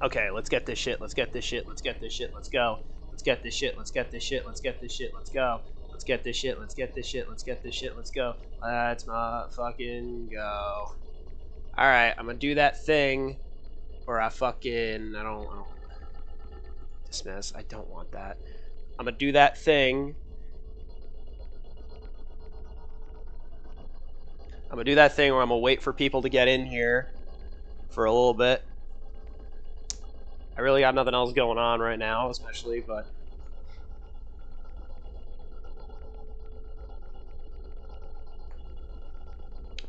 Okay, let's get this shit. Let's get this shit. Let's get this shit. Let's go. Let's get this shit. Let's get this shit. Let's get this shit. Let's go. Let's get this shit. Let's get this shit. Let's get this shit. Let's go. Let's fucking go. Alright, I'm gonna do that thing where I don't dismiss. I don't want that. I'm gonna do that thing. I'm gonna do that thing where I'm gonna wait for people to get in here for a little bit. I really got nothing else going on right now, especially, but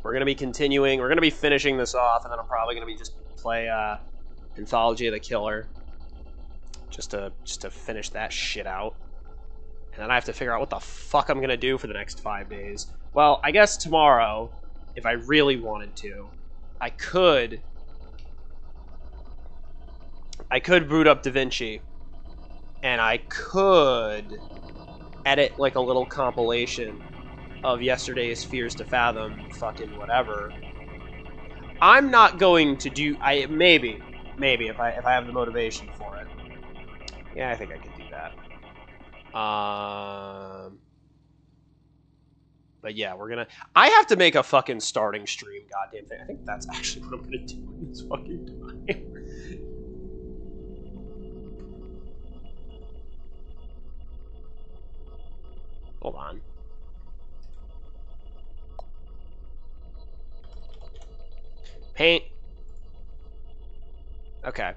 we're gonna be continuing. We're gonna be finishing this off, and then I'm probably gonna be just play Anthology of the Killer, just to finish that shit out. And then I have to figure out what the fuck I'm gonna do for the next 5 days. Well, I guess tomorrow, if I really wanted to, I could boot up DaVinci, and I could edit like a little compilation of yesterday's Fears to Fathom, fucking whatever. I'm not going to do. Maybe if I have the motivation for it. Yeah, I think I could do that. But yeah, we're gonna. I have to make a fucking starting stream, goddamn thing. I think that's actually what I'm gonna do in this fucking time. Hold on. Paint. Okay.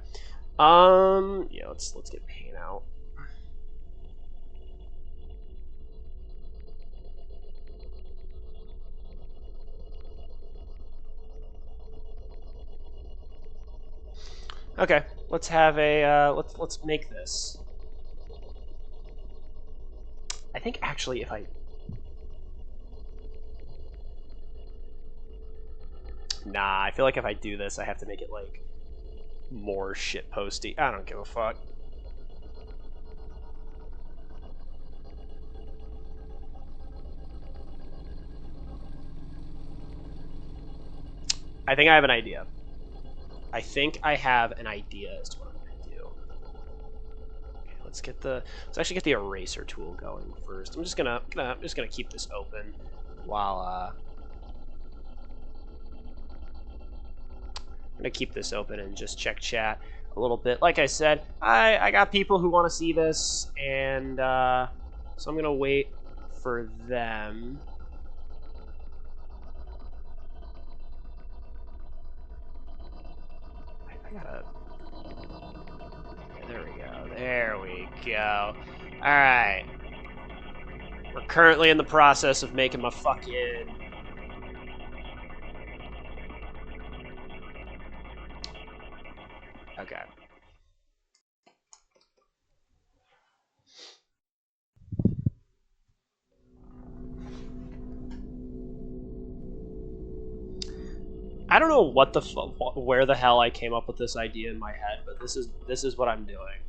Yeah, let's get paint out. Okay, let's have a let's make this. I think actually if I Nah, I feel like if I do this, I have to make it like more shit posty. I don't give a fuck. I think I have an idea. I think I have an idea as to what I'm gonna do. Okay, let's actually get the eraser tool going first. I'm just gonna keep this open while I'm gonna keep this open and just check chat a little bit. Like I said, I got people who want to see this, and so I'm gonna wait for them. I gotta. There we go. There we go. All right. We're currently in the process of making my fucking. Okay. I don't know what the where the hell I came up with this idea in my head, but this is what I'm doing.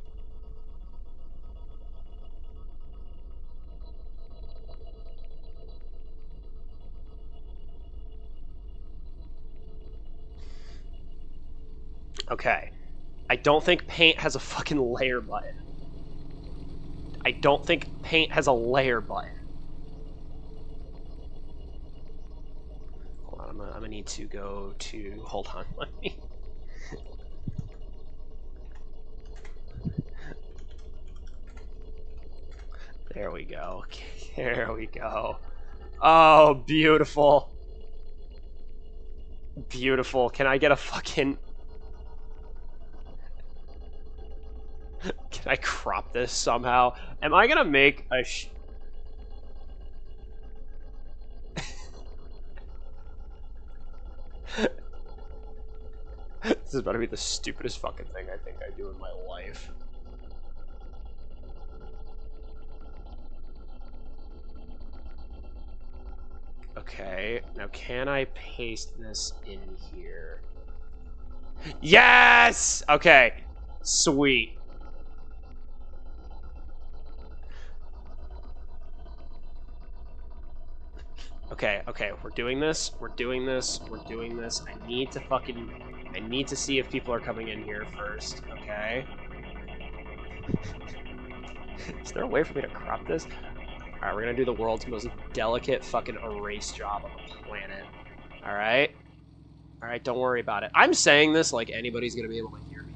Okay. I don't think paint has a fucking layer button. I don't think paint has a layer button. Hold on, I'm gonna need to go to. Hold on, let me. There we go. There we go. Oh, beautiful. Beautiful. Can I get a fucking... Can I crop this somehow? Am I gonna make a This is about to be the stupidest fucking thing I think I do in my life. Okay, now can I paste this in here? Yes! Okay, sweet. Okay, we're doing this. We're doing this. We're doing this. I need to see if people are coming in here first, okay? Is there a way for me to crop this? Alright, we're gonna do the world's most delicate fucking erase job on the planet. Alright? Alright, don't worry about it. I'm saying this like anybody's gonna be able to hear me.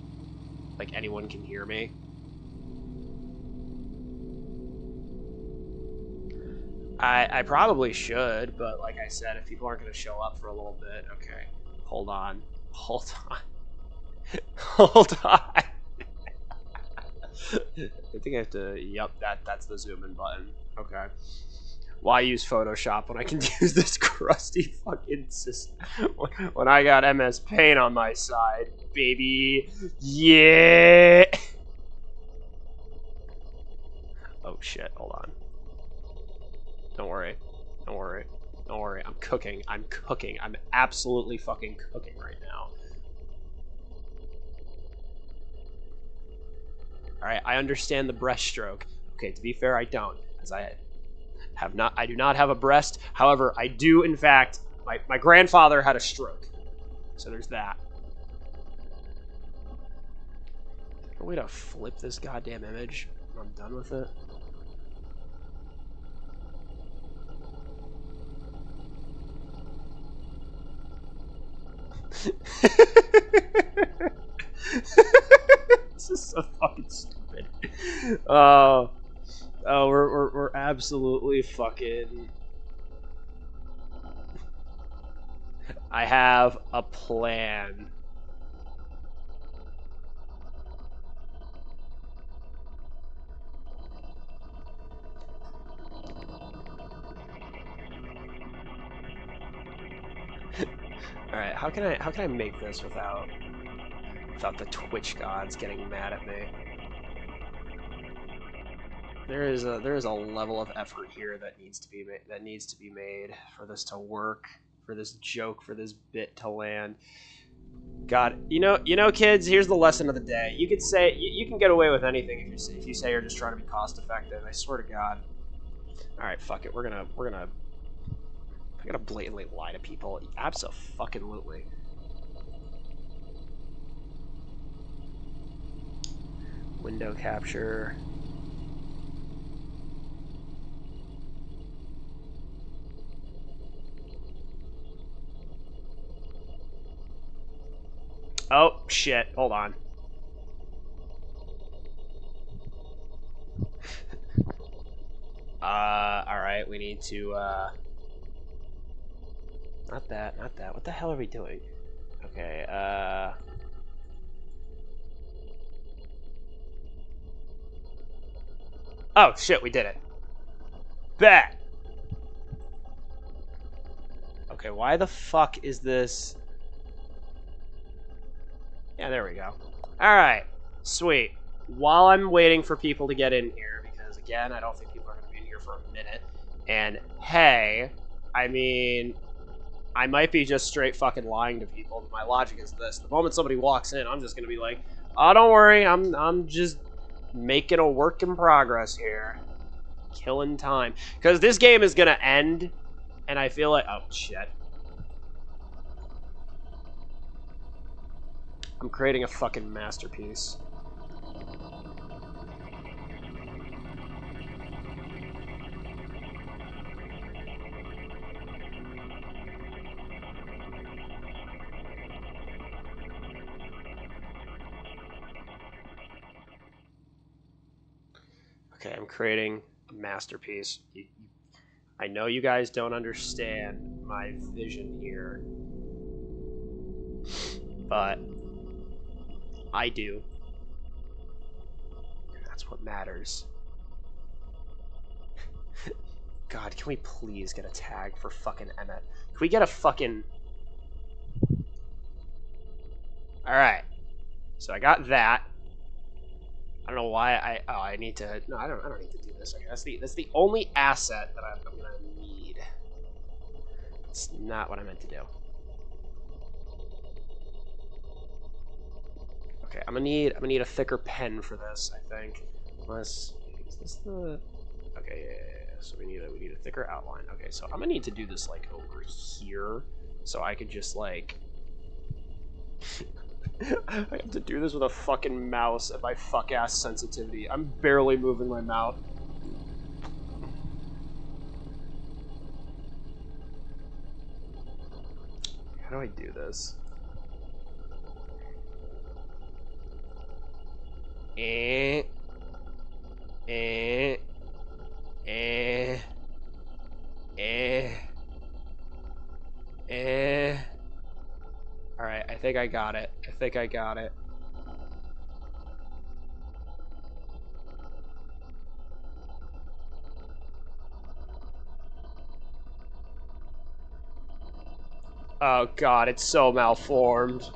Like anyone can hear me. I probably should, but like I said, if people aren't gonna show up for a little bit, okay. Hold on. Hold on. Hold on. I think I have to, yep, that's the zoom in button. Okay. Why use Photoshop when I can use this crusty fucking system? When I got MS Paint on my side, baby. Yeah. Oh shit, hold on. Don't worry. Don't worry. Don't worry. I'm cooking. I'm cooking. I'm absolutely fucking cooking right now. Alright, I understand the breaststroke. Okay, to be fair, I don't, as I do not have a breast. However, I do, in fact, my grandfather had a stroke. So there's that. Is there a way to flip this goddamn image when I'm done with it? This is so fucking stupid. Oh, we're absolutely fucking. I have a plan. All right, how can I make this without the Twitch gods getting mad at me? There is a level of effort here that needs to be made for this to work, for this joke, for this bit to land. God, you know, kids. Here's the lesson of the day. You could say you can get away with anything if you say you're just trying to be cost effective. I swear to God. All right, fuck it. I'm gonna blatantly lie to people. Abso-fucking-lutely. Window capture. Oh, shit. Hold on. Alright, we need to, Not that. What the hell are we doing? Okay, Oh, shit, we did it. Bet! Okay, why the fuck is this... Yeah, there we go. Alright, sweet. While I'm waiting for people to get in here, because, again, I don't think people are going to be in here for a minute, and, hey, I mean... I might be just straight fucking lying to people, but my logic is this. The moment somebody walks in, I'm just going to be like, oh, don't worry, I'm just making a work in progress here. Killing time. Because this game is going to end, and I feel like... Oh, shit. I'm creating a fucking masterpiece. Okay, I'm creating a masterpiece. I know you guys don't understand my vision here, but I do. That's what matters. God, can we please get a tag for fucking Emmett? Can we get a fucking... Alright. So I got that. I don't know why I need to... No, I don't need to do this. Okay, that's the only asset that I'm gonna need. It's not what I meant to do. Okay, I'm gonna need a thicker pen for this, I think. Unless... Is this the... Okay, yeah. so we need a thicker outline. Okay, so I'm gonna need to do this like over here, so I could just like. I have to do this with a fucking mouse at my fuck ass sensitivity. I'm barely moving my mouth. How do I do this? Alright, I think I got it. I think I got it. Oh god, it's so malformed.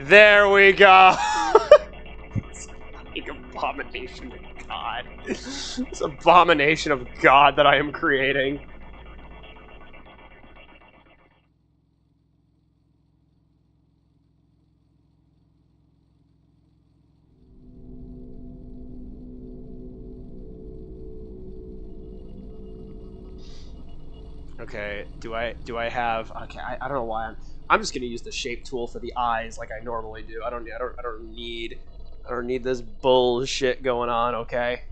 There we go! It's like abomination of God. This abomination of God that I am creating. Okay, do I have, okay, I don't know why I'm just gonna use the shape tool for the eyes like I normally do. I don't need this bullshit going on, okay?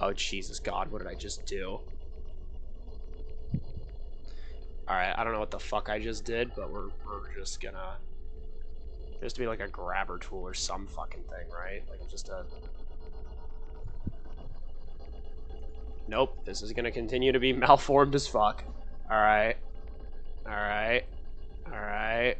Oh, Jesus God, what did I just do? Alright, I don't know what the fuck I just did, but we're just gonna... There has to be like a grabber tool or some fucking thing, right? Like just a... Nope, this is gonna continue to be malformed as fuck. Alright. Alright. Alright.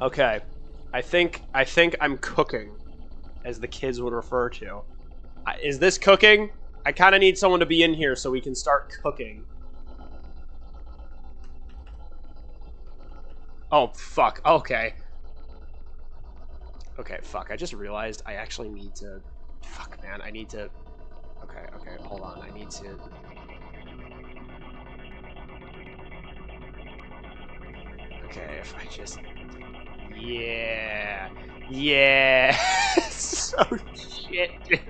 Okay. I think I'm cooking, as the kids would refer to. Is this cooking? I kind of need someone to be in here so we can start cooking. Oh, fuck. Okay. Okay, fuck. I just realized I actually need to... Fuck, man. I need to... Okay, hold on. I need to... Okay, if I just... Yeah. Yeah. So shit, dude.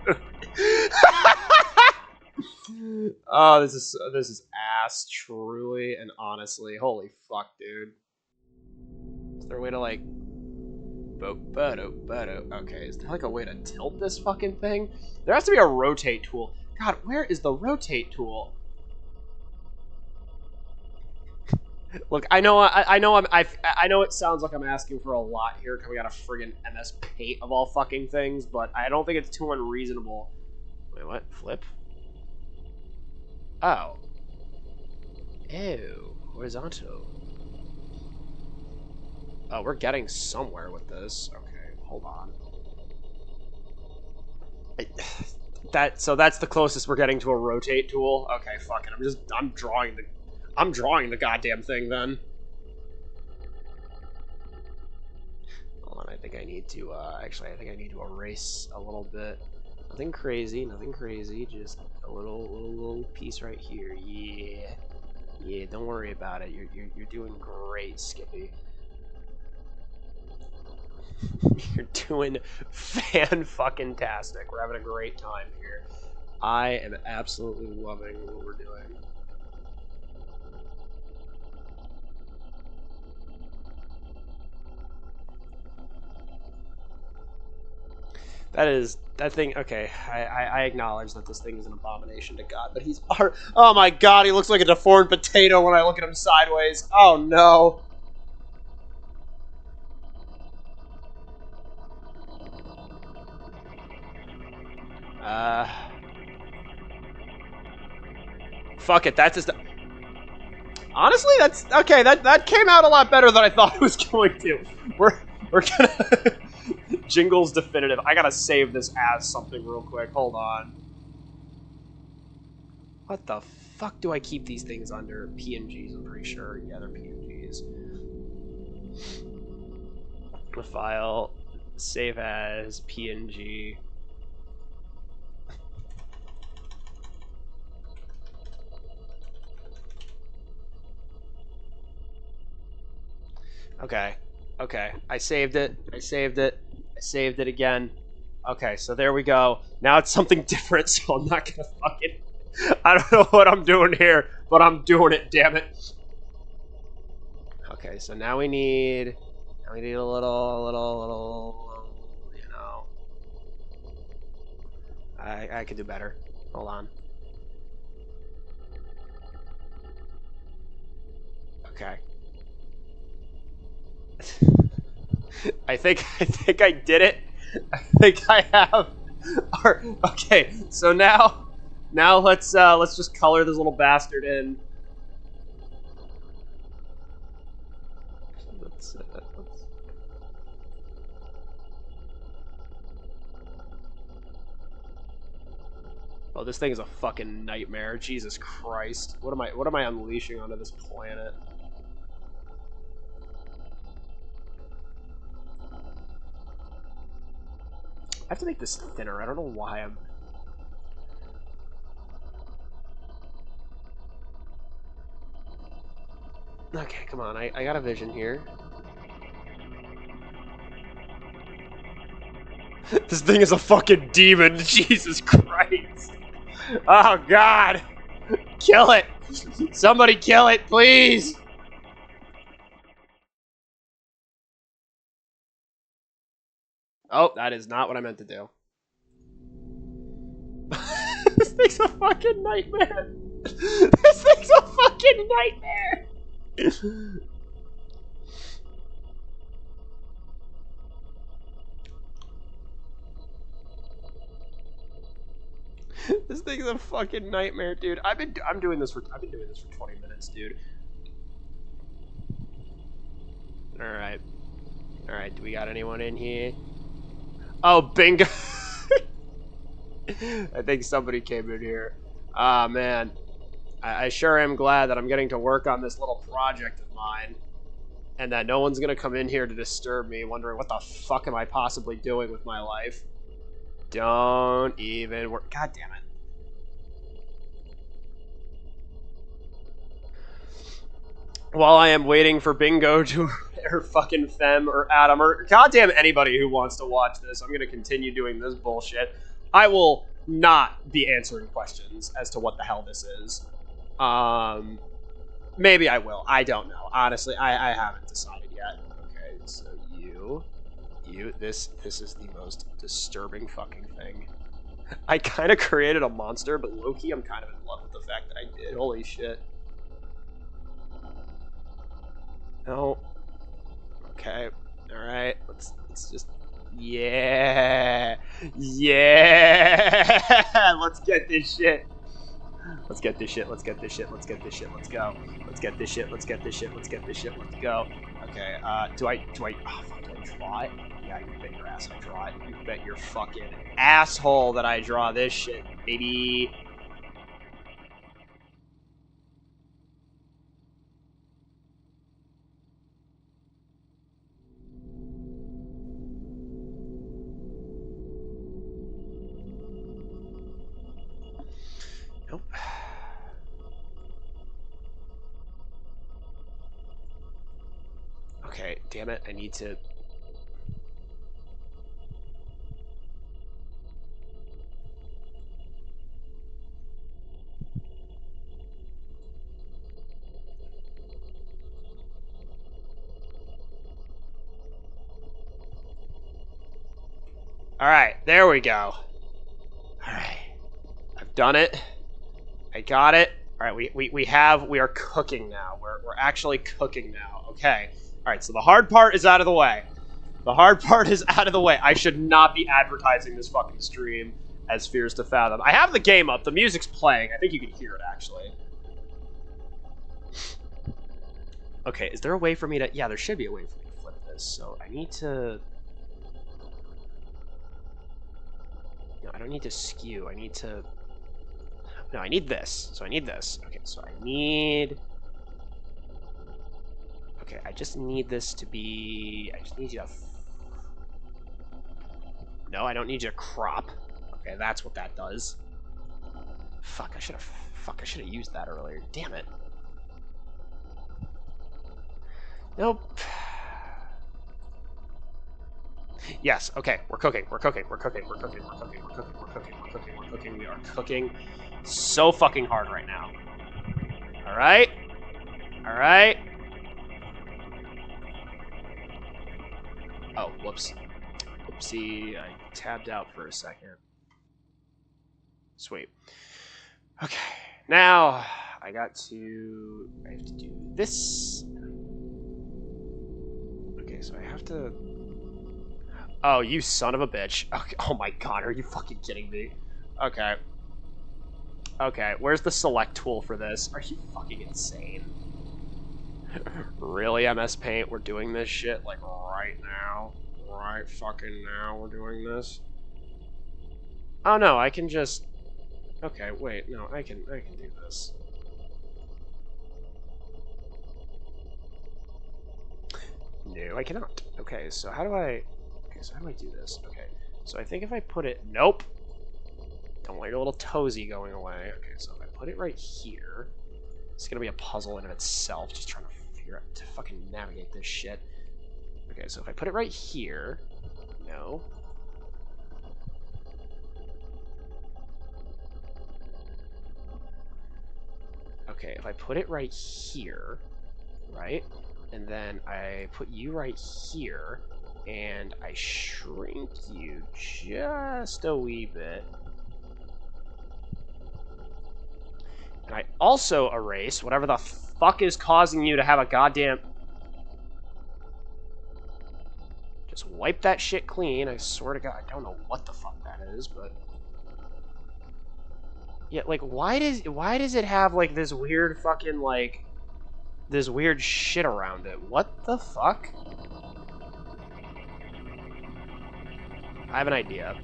Oh, this is ass, truly and honestly. Holy fuck, dude. Is there a way to like... Okay, is there like a way to tilt this fucking thing? There has to be a rotate tool. God, where is the rotate tool? Look, I know it sounds like I'm asking for a lot here coming out of friggin' MS Paint of all fucking things, but I don't think it's too unreasonable. Wait, what? Flip? Oh. Ew. Horizontal. Oh, we're getting somewhere with this. Okay, hold on. So that's the closest we're getting to a rotate tool. Okay, fuck it. I'm drawing the goddamn thing then. Hold on, I think I need to actually I think I need to erase a little bit. Nothing crazy, just a little piece right here. Yeah. Yeah, don't worry about it. You're doing great, Skippy. You're doing fan-fucking-tastic. We're having a great time here. I am absolutely loving what we're doing. That thing, okay, I acknowledge that this thing is an abomination to God, but he's, oh my God, he looks like a deformed potato when I look at him sideways. Oh no. Fuck it, that's just... Honestly, that's... Okay, that came out a lot better than I thought it was going to. We're gonna... Jingle's definitive. I gotta save this as something real quick. Hold on. What the fuck do I keep these things under? PNGs, I'm pretty sure. Yeah, they're PNGs. The file, save as PNG. Okay. Okay. I saved it. I saved it. I saved it again. Okay, so there we go. Now it's something different, so I'm not gonna fucking... I don't know what I'm doing here, but I'm doing it, damn it. Okay, so now we need... Now we need a little, you know... I could do better. Hold on. Okay. I think I did it. I think I have. Okay, so now let's just color this little bastard in. Let's Oh, this thing is a fucking nightmare. Jesus Christ. What am I unleashing onto this planet? I have to make this thinner. I don't know why I'm... Okay, come on. I got a vision here. This thing is a fucking demon. Jesus Christ. Oh, God. Kill it. Somebody kill it, please. Oh, that is not what I meant to do. This thing's a fucking nightmare. This thing's a fucking nightmare. This thing's a fucking nightmare, dude. I've been doing this for 20 minutes, dude. All right. All right, do we got anyone in here? Oh, bingo. I think somebody came in here. Ah, man. I sure am glad that I'm getting to work on this little project of mine. And that no one's going to come in here to disturb me, wondering what the fuck am I possibly doing with my life. Don't even work. God damn it. While I am waiting for Bingo to, or fucking Fem or Adam or goddamn anybody who wants to watch this, I'm going to continue doing this bullshit. I will not be answering questions as to what the hell this is. Maybe I will. I don't know. Honestly, I haven't decided yet. Okay, so this is the most disturbing fucking thing. I kind of created a monster, but low-key I'm kind of in love with the fact that I did. Holy shit. No. Okay. Alright. Let's just... Yeah! Yeah! Let's get this shit. Let's get this shit. Let's get this shit. Let's get this shit. Let's go. Let's get this shit. Let's get this shit. Let's get this shit. Let's go. Okay, do I oh, fuck, do I draw it? Yeah, you bet your ass I draw it. You bet your fucking asshole that I draw this shit, baby. Nope. Okay, damn it, I need to... Alright, there we go. Alright. I've done it. I got it. Alright, we are cooking now. We're actually cooking now. Okay. Alright, so the hard part is out of the way. The hard part is out of the way. I should not be advertising this fucking stream as Fears to Fathom. I have the game up. The music's playing. I think you can hear it, actually. Okay, is there a way for me to... Yeah, there should be a way for me to flip this. So I need to... No, I don't need to skew. I need to... No, I need this. So I need this. Okay, so I need... Okay, I just need this to be... I just need you to... No, I don't need you to crop. Okay, that's what that does. Fuck, I should have used that earlier. Damn it. Nope. Yes, okay, we're cooking, we're cooking, we're cooking, we're cooking, we're cooking, we're cooking, we're cooking, we're cooking, we're cooking, we are cooking so fucking hard right now. Alright? Alright? Oh, whoops. Whoopsie, I tabbed out for a second. Sweet. Okay, now I have to do this. Okay, so I have to... Oh, you son of a bitch. Okay. Oh my god, are you fucking kidding me? Okay. Okay, where's the select tool for this? Are you fucking insane? Really, MS Paint? We're doing this shit, like, right now? Right fucking now we're doing this? Oh no, I can just... Okay, wait, no, I can do this. No, I cannot. Okay, so how do I... Okay, so how do I do this? Okay, so I think if I put it... Nope! Don't want your little toesy going away. Okay, so if I put it right here... It's gonna be a puzzle in of itself, just trying to figure out to fucking navigate this shit. Okay, so if I put it right here... No. Okay, if I put it right here, right? And then I put you right here, and I shrink you just a wee bit. And I also erase whatever the fuck is causing you to have a goddamn... Just wipe that shit clean. I swear to God, I don't know what the fuck that is, but... Yeah, like, why does it have, like, this weird fucking, like... This weird shit around it? What the fuck? I have an idea.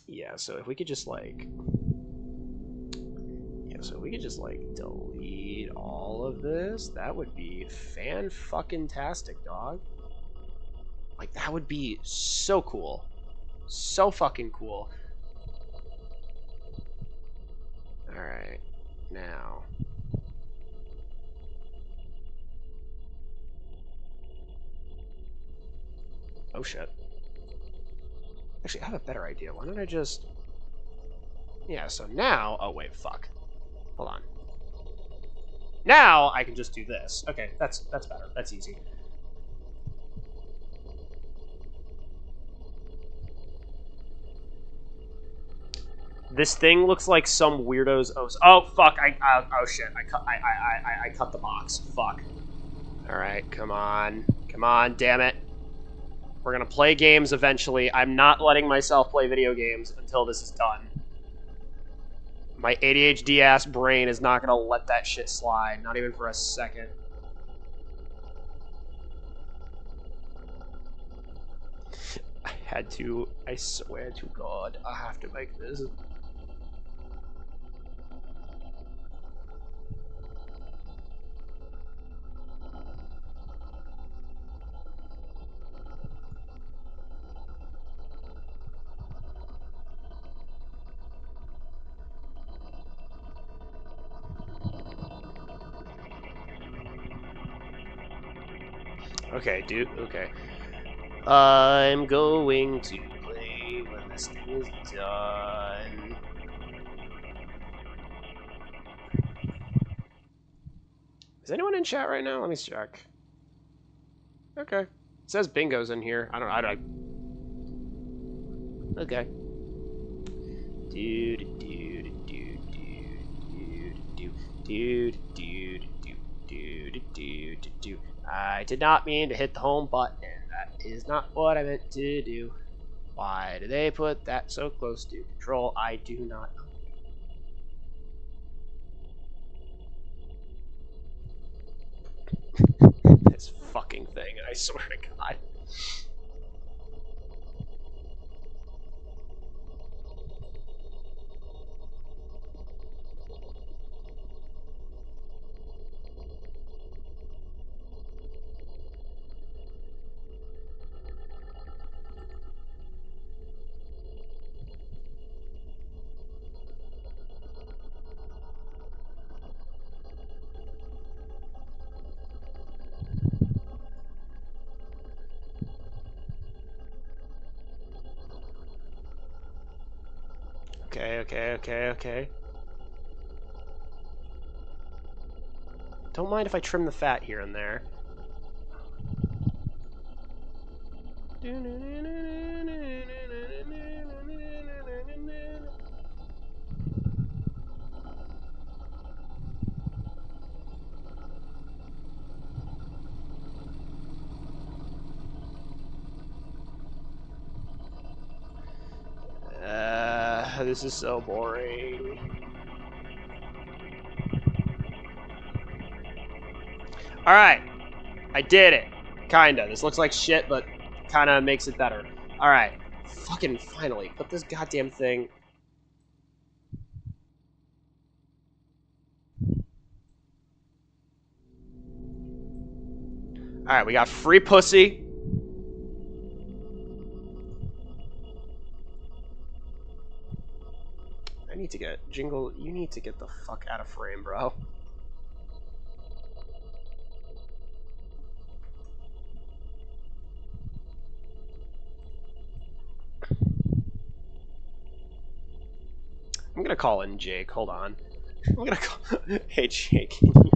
Yeah, so if we could just, like... Yeah, so if we could just, like, delete all of this, that would be fan-fucking-tastic, dog. Like, that would be so cool. So fucking cool. Alright, now... Oh, shit. Actually, I have a better idea. Why don't I just... Yeah, so now... Oh, wait, fuck. Hold on. Now, I can just do this. Okay, that's better. That's easy. This thing looks like some weirdo's... Oh, fuck. Oh, shit. I cut the box. Fuck. Alright, come on. Come on, damn it. We're gonna play games eventually. I'm not letting myself play video games until this is done. My ADHD-ass brain is not gonna let that shit slide. Not even for a second. I had to... I swear to God, I have to make this. Okay, dude, okay. I'm going to play when this thing is done. Is anyone in chat right now? Let me check. Okay. It says bingo's in here. I don't... Okay. Dude, dude, dude, dude, dude, dude, dude, dude, dude, dude. I did not mean to hit the home button. That is not what I meant to do. Why did they put that so close to control? I do not know. This fucking thing, I swear to God. Okay. Don't mind if I trim the fat here and there. This is so boring. Alright. I did it. Kinda. This looks like shit, but kinda makes it better. Alright. Fucking finally. Put this goddamn thing... Alright, we got free pussy. I need to get... Jingle, you need to get the fuck out of frame, bro. I'm gonna call in Jake. Hold on. I'm gonna call... Hey, Jake, can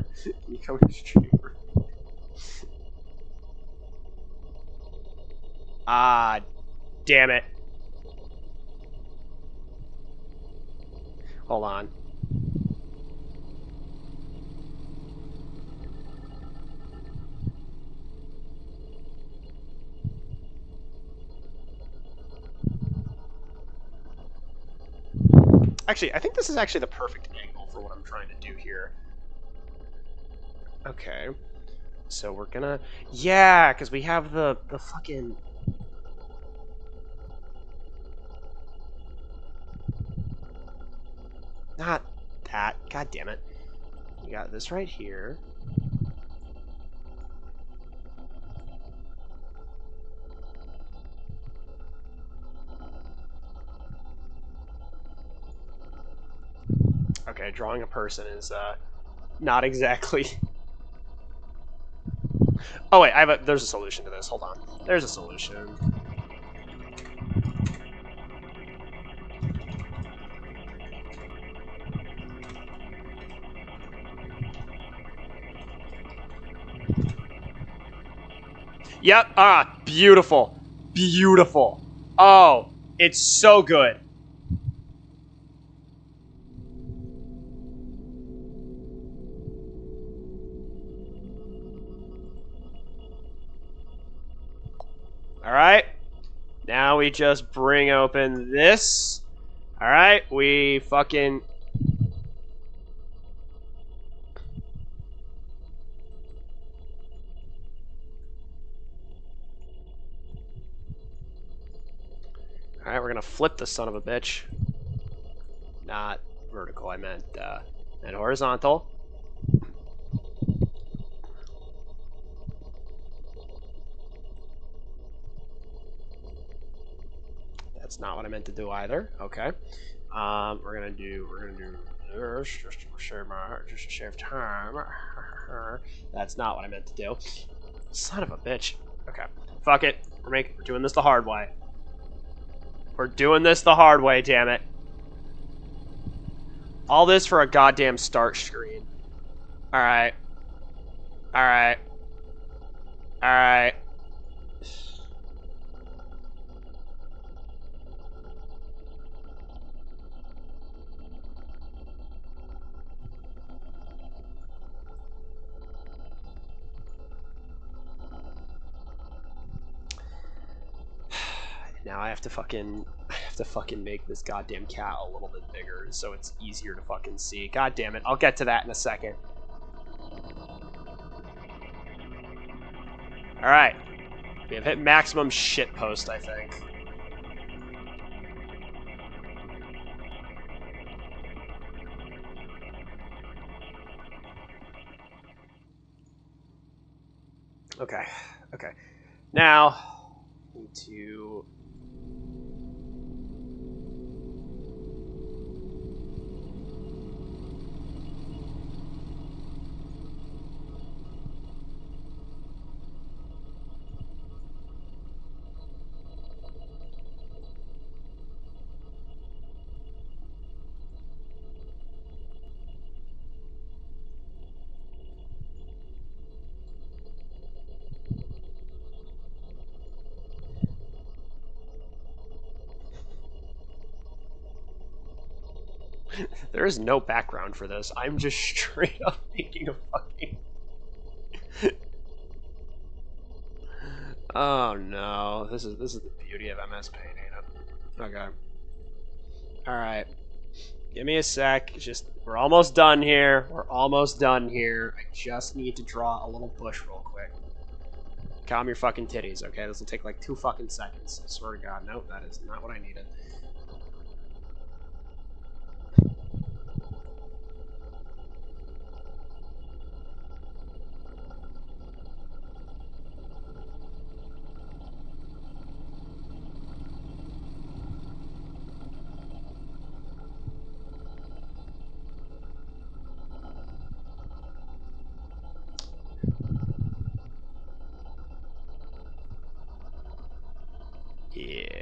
you come to stream? Ah, damn it. Hold on. Actually, I think this is actually the perfect angle for what I'm trying to do here. Okay. So we're gonna... Yeah, because we have the fucking... Not that. God damn it. We got this right here. Okay, drawing a person is not exactly... Oh wait, there's a solution to this. Hold on. There's a solution. Yep. Ah, beautiful. Beautiful. Oh, it's so good. Alright. Now we just bring open this. Alright, we fucking... Alright, we're gonna flip the son of a bitch. Not vertical, I meant horizontal. That's not what I meant to do either. Okay. We're gonna do this just to save time. That's not what I meant to do. Son of a bitch. Okay. Fuck it. We're doing this the hard way. We're doing this the hard way, damn it. All this for a goddamn start screen. Alright. Alright. Alright. now I have to fucking make this goddamn cat a little bit bigger so it's easier to fucking see. God damn it. I'll get to that in a second. Alright. We have hit maximum shitpost, I think. Okay. Okay. Now, need to... There is no background for this. I'm just straight up making a fucking... Oh no. This is the beauty of MS Paint, ain't it? Okay. Alright. Give me a sec. We're almost done here. We're almost done here. I just need to draw a little bush real quick. Calm your fucking titties, okay? This will take like 2 fucking seconds. I swear to God. Nope, that is not what I needed. Yeah.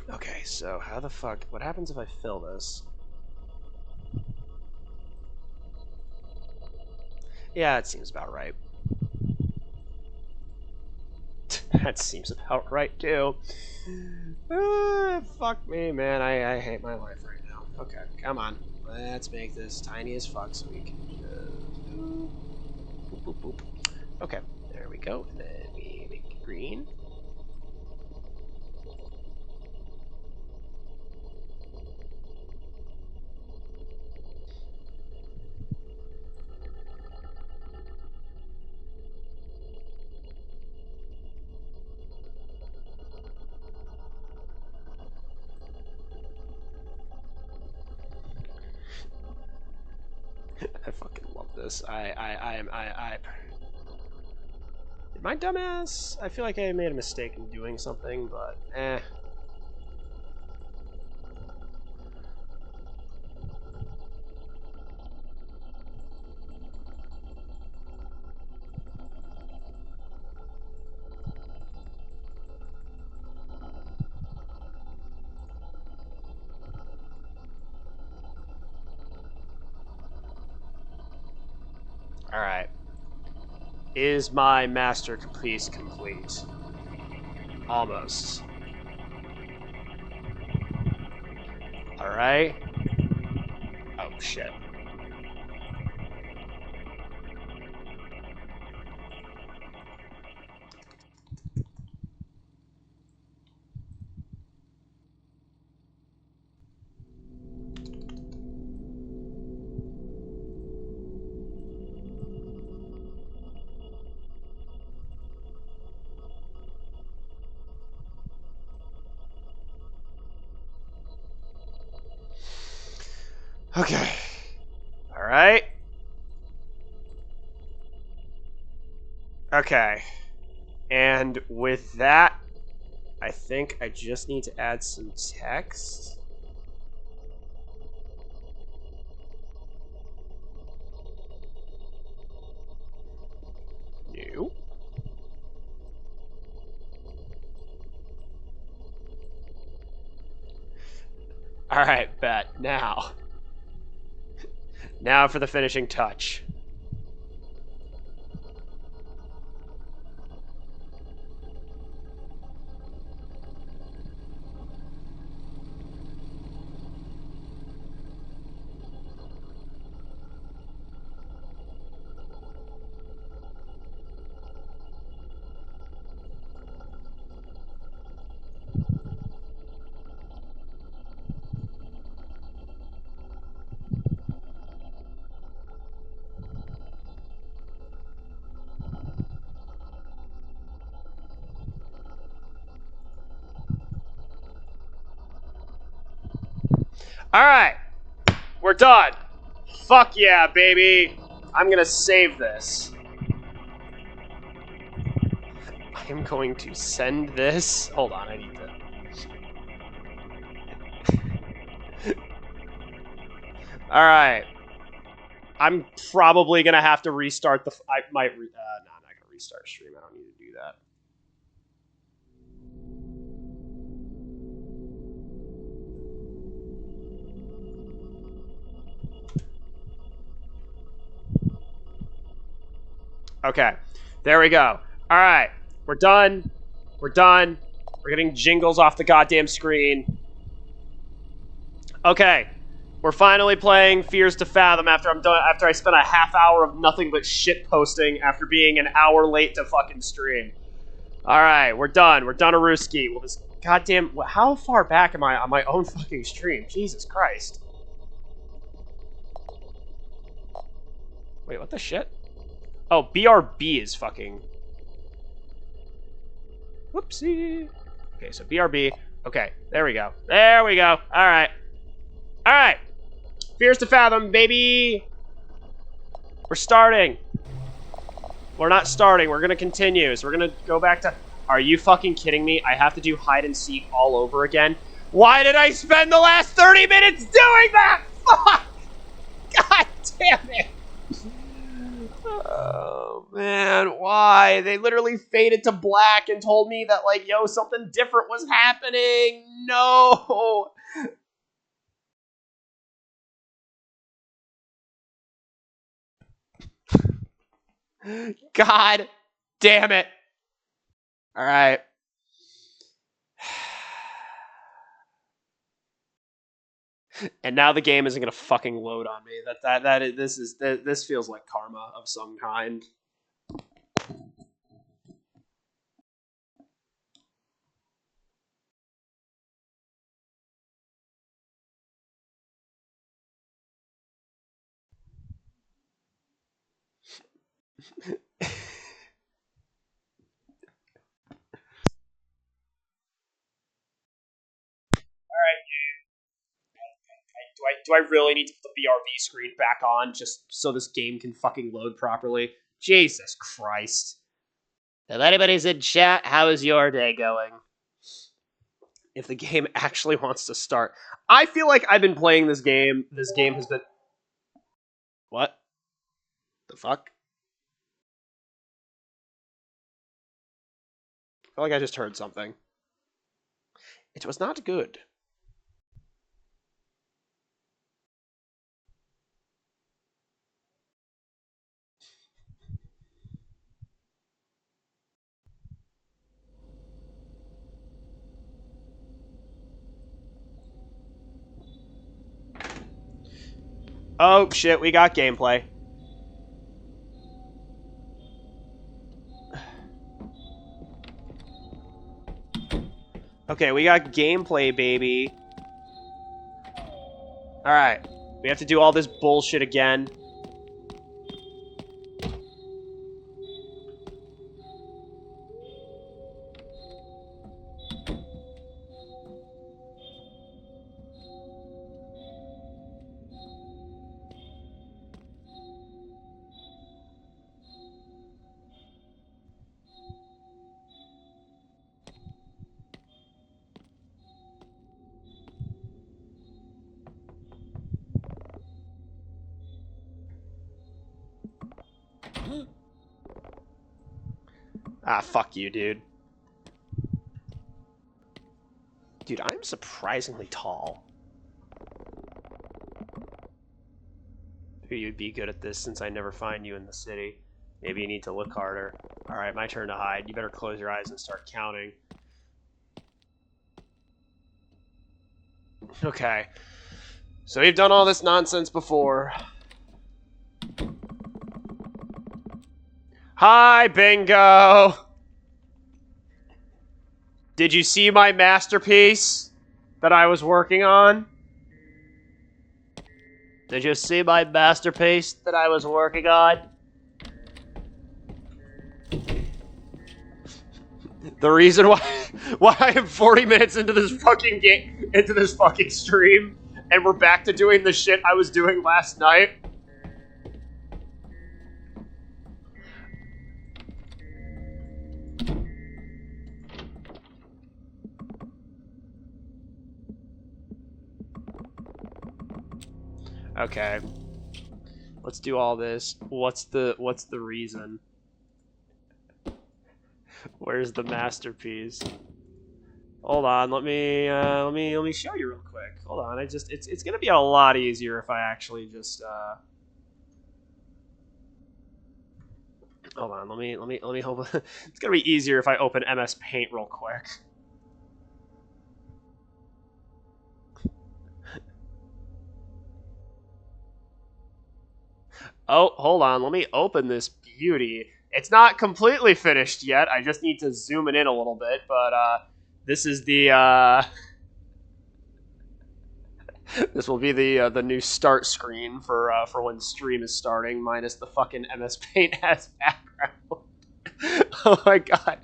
Okay, so how the fuck... What happens if I fill this? Yeah, it seems about right. That seems about right, too. Fuck me, man. I hate my life right now. Okay, come on. Let's make this tiny as fuck so we can just... Boop, boop, boop. Okay, there we go. And then we make it green. I fucking love this. Did my dumbass? I feel like I made a mistake in doing something, but eh. Alright. Is my masterpiece complete? Almost. Alright. Oh, shit. Okay. Alright. Okay. And with that, I think I just need to add some text. New. Alright, bet. Now. Now for the finishing touch. Alright. We're done. Fuck yeah, baby. I'm gonna save this. I am going to send this. Hold on, I need to. Alright. I'm probably gonna have to restart the. I might. No, I'm not gonna restart stream. I don't need to do that. Okay, there we go. All right, we're done. We're done. We're getting jingles off the goddamn screen. Okay, we're finally playing Fears to Fathom after I'm done. After I spent a half hour of nothing but shit posting after being an hour late to fucking stream. All right, we're done. We're done a Ruski. Well, this goddamn. How far back am I on my own fucking stream? Jesus Christ. Wait, what the shit? Oh, BRB is fucking... Whoopsie. Okay, so BRB. Okay, there we go. There we go. All right. All right. Fears to Fathom, baby. We're starting. We're not starting. We're going to continue. So we're going to go back to... Are you fucking kidding me? I have to do hide and seek all over again? Why did I spend the last 30 minutes doing that? Fuck! God damn it. Oh, man, why? They literally faded to black and told me that, like, yo, something different was happening. No. God damn it. All right. And now the game isn't gonna fucking load on me. This feels like karma of some kind. Do I really need to put the BRB screen back on just so this game can fucking load properly? Jesus Christ. If anybody's in chat, how is your day going? If the game actually wants to start. I feel like I've been playing this game. This game has been... What? The fuck? I feel like I just heard something. It was not good. Oh, shit, we got gameplay. Okay, we got gameplay, baby. Alright. We have to do all this bullshit again. Ah, fuck you, dude. Dude, I'm surprisingly tall. Maybe you'd be good at this since I never find you in the city. Maybe you need to look harder. Alright, my turn to hide. You better close your eyes and start counting. Okay. So we've done all this nonsense before. Hi, Bingo! Did you see my masterpiece that I was working on? Did you see my masterpiece that I was working on? The reason why I am 40 minutes into this fucking game, into this fucking stream, and we're back to doing the shit I was doing last night. Okay. Let's do all this. What's the reason? Where's the masterpiece? Hold on, let me show you real quick. Hold on, it's gonna be a lot easier if I actually just hold on, let me hold. It's gonna be easier if I open MS Paint real quick. Oh, hold on, let me open this beauty. It's not completely finished yet. I just need to zoom it in a little bit, but this is the this will be the new start screen for when stream is starting, minus the fucking MS Paint as background. Oh my god.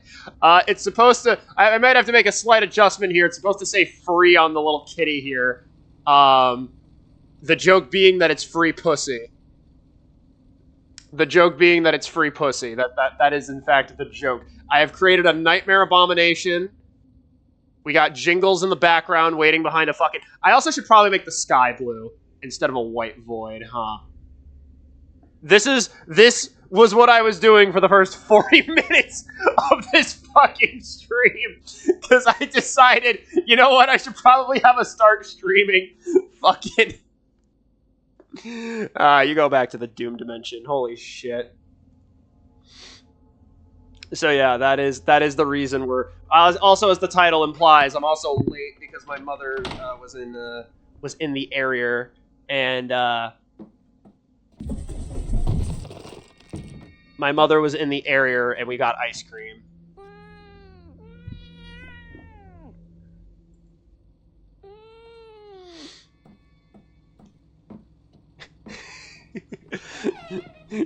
It's supposed to... I might have to make a slight adjustment here. It's supposed to say free on the little kitty here. The joke being that it's free pussy. The joke being that it's free pussy. That is, in fact, the joke. I have created a nightmare abomination. We got jingles in the background waiting behind a fucking... I also should probably make the sky blue instead of a white void, huh? This was what I was doing for the first 40 minutes of this fucking stream. Because I decided, you know what, I should probably have a start streaming fucking... you go back to the Doom dimension. Holy shit. So yeah, that is the reason we're... also, as the title implies, I'm also late because my mother was in the area, and my mother was in the area, and we got ice cream.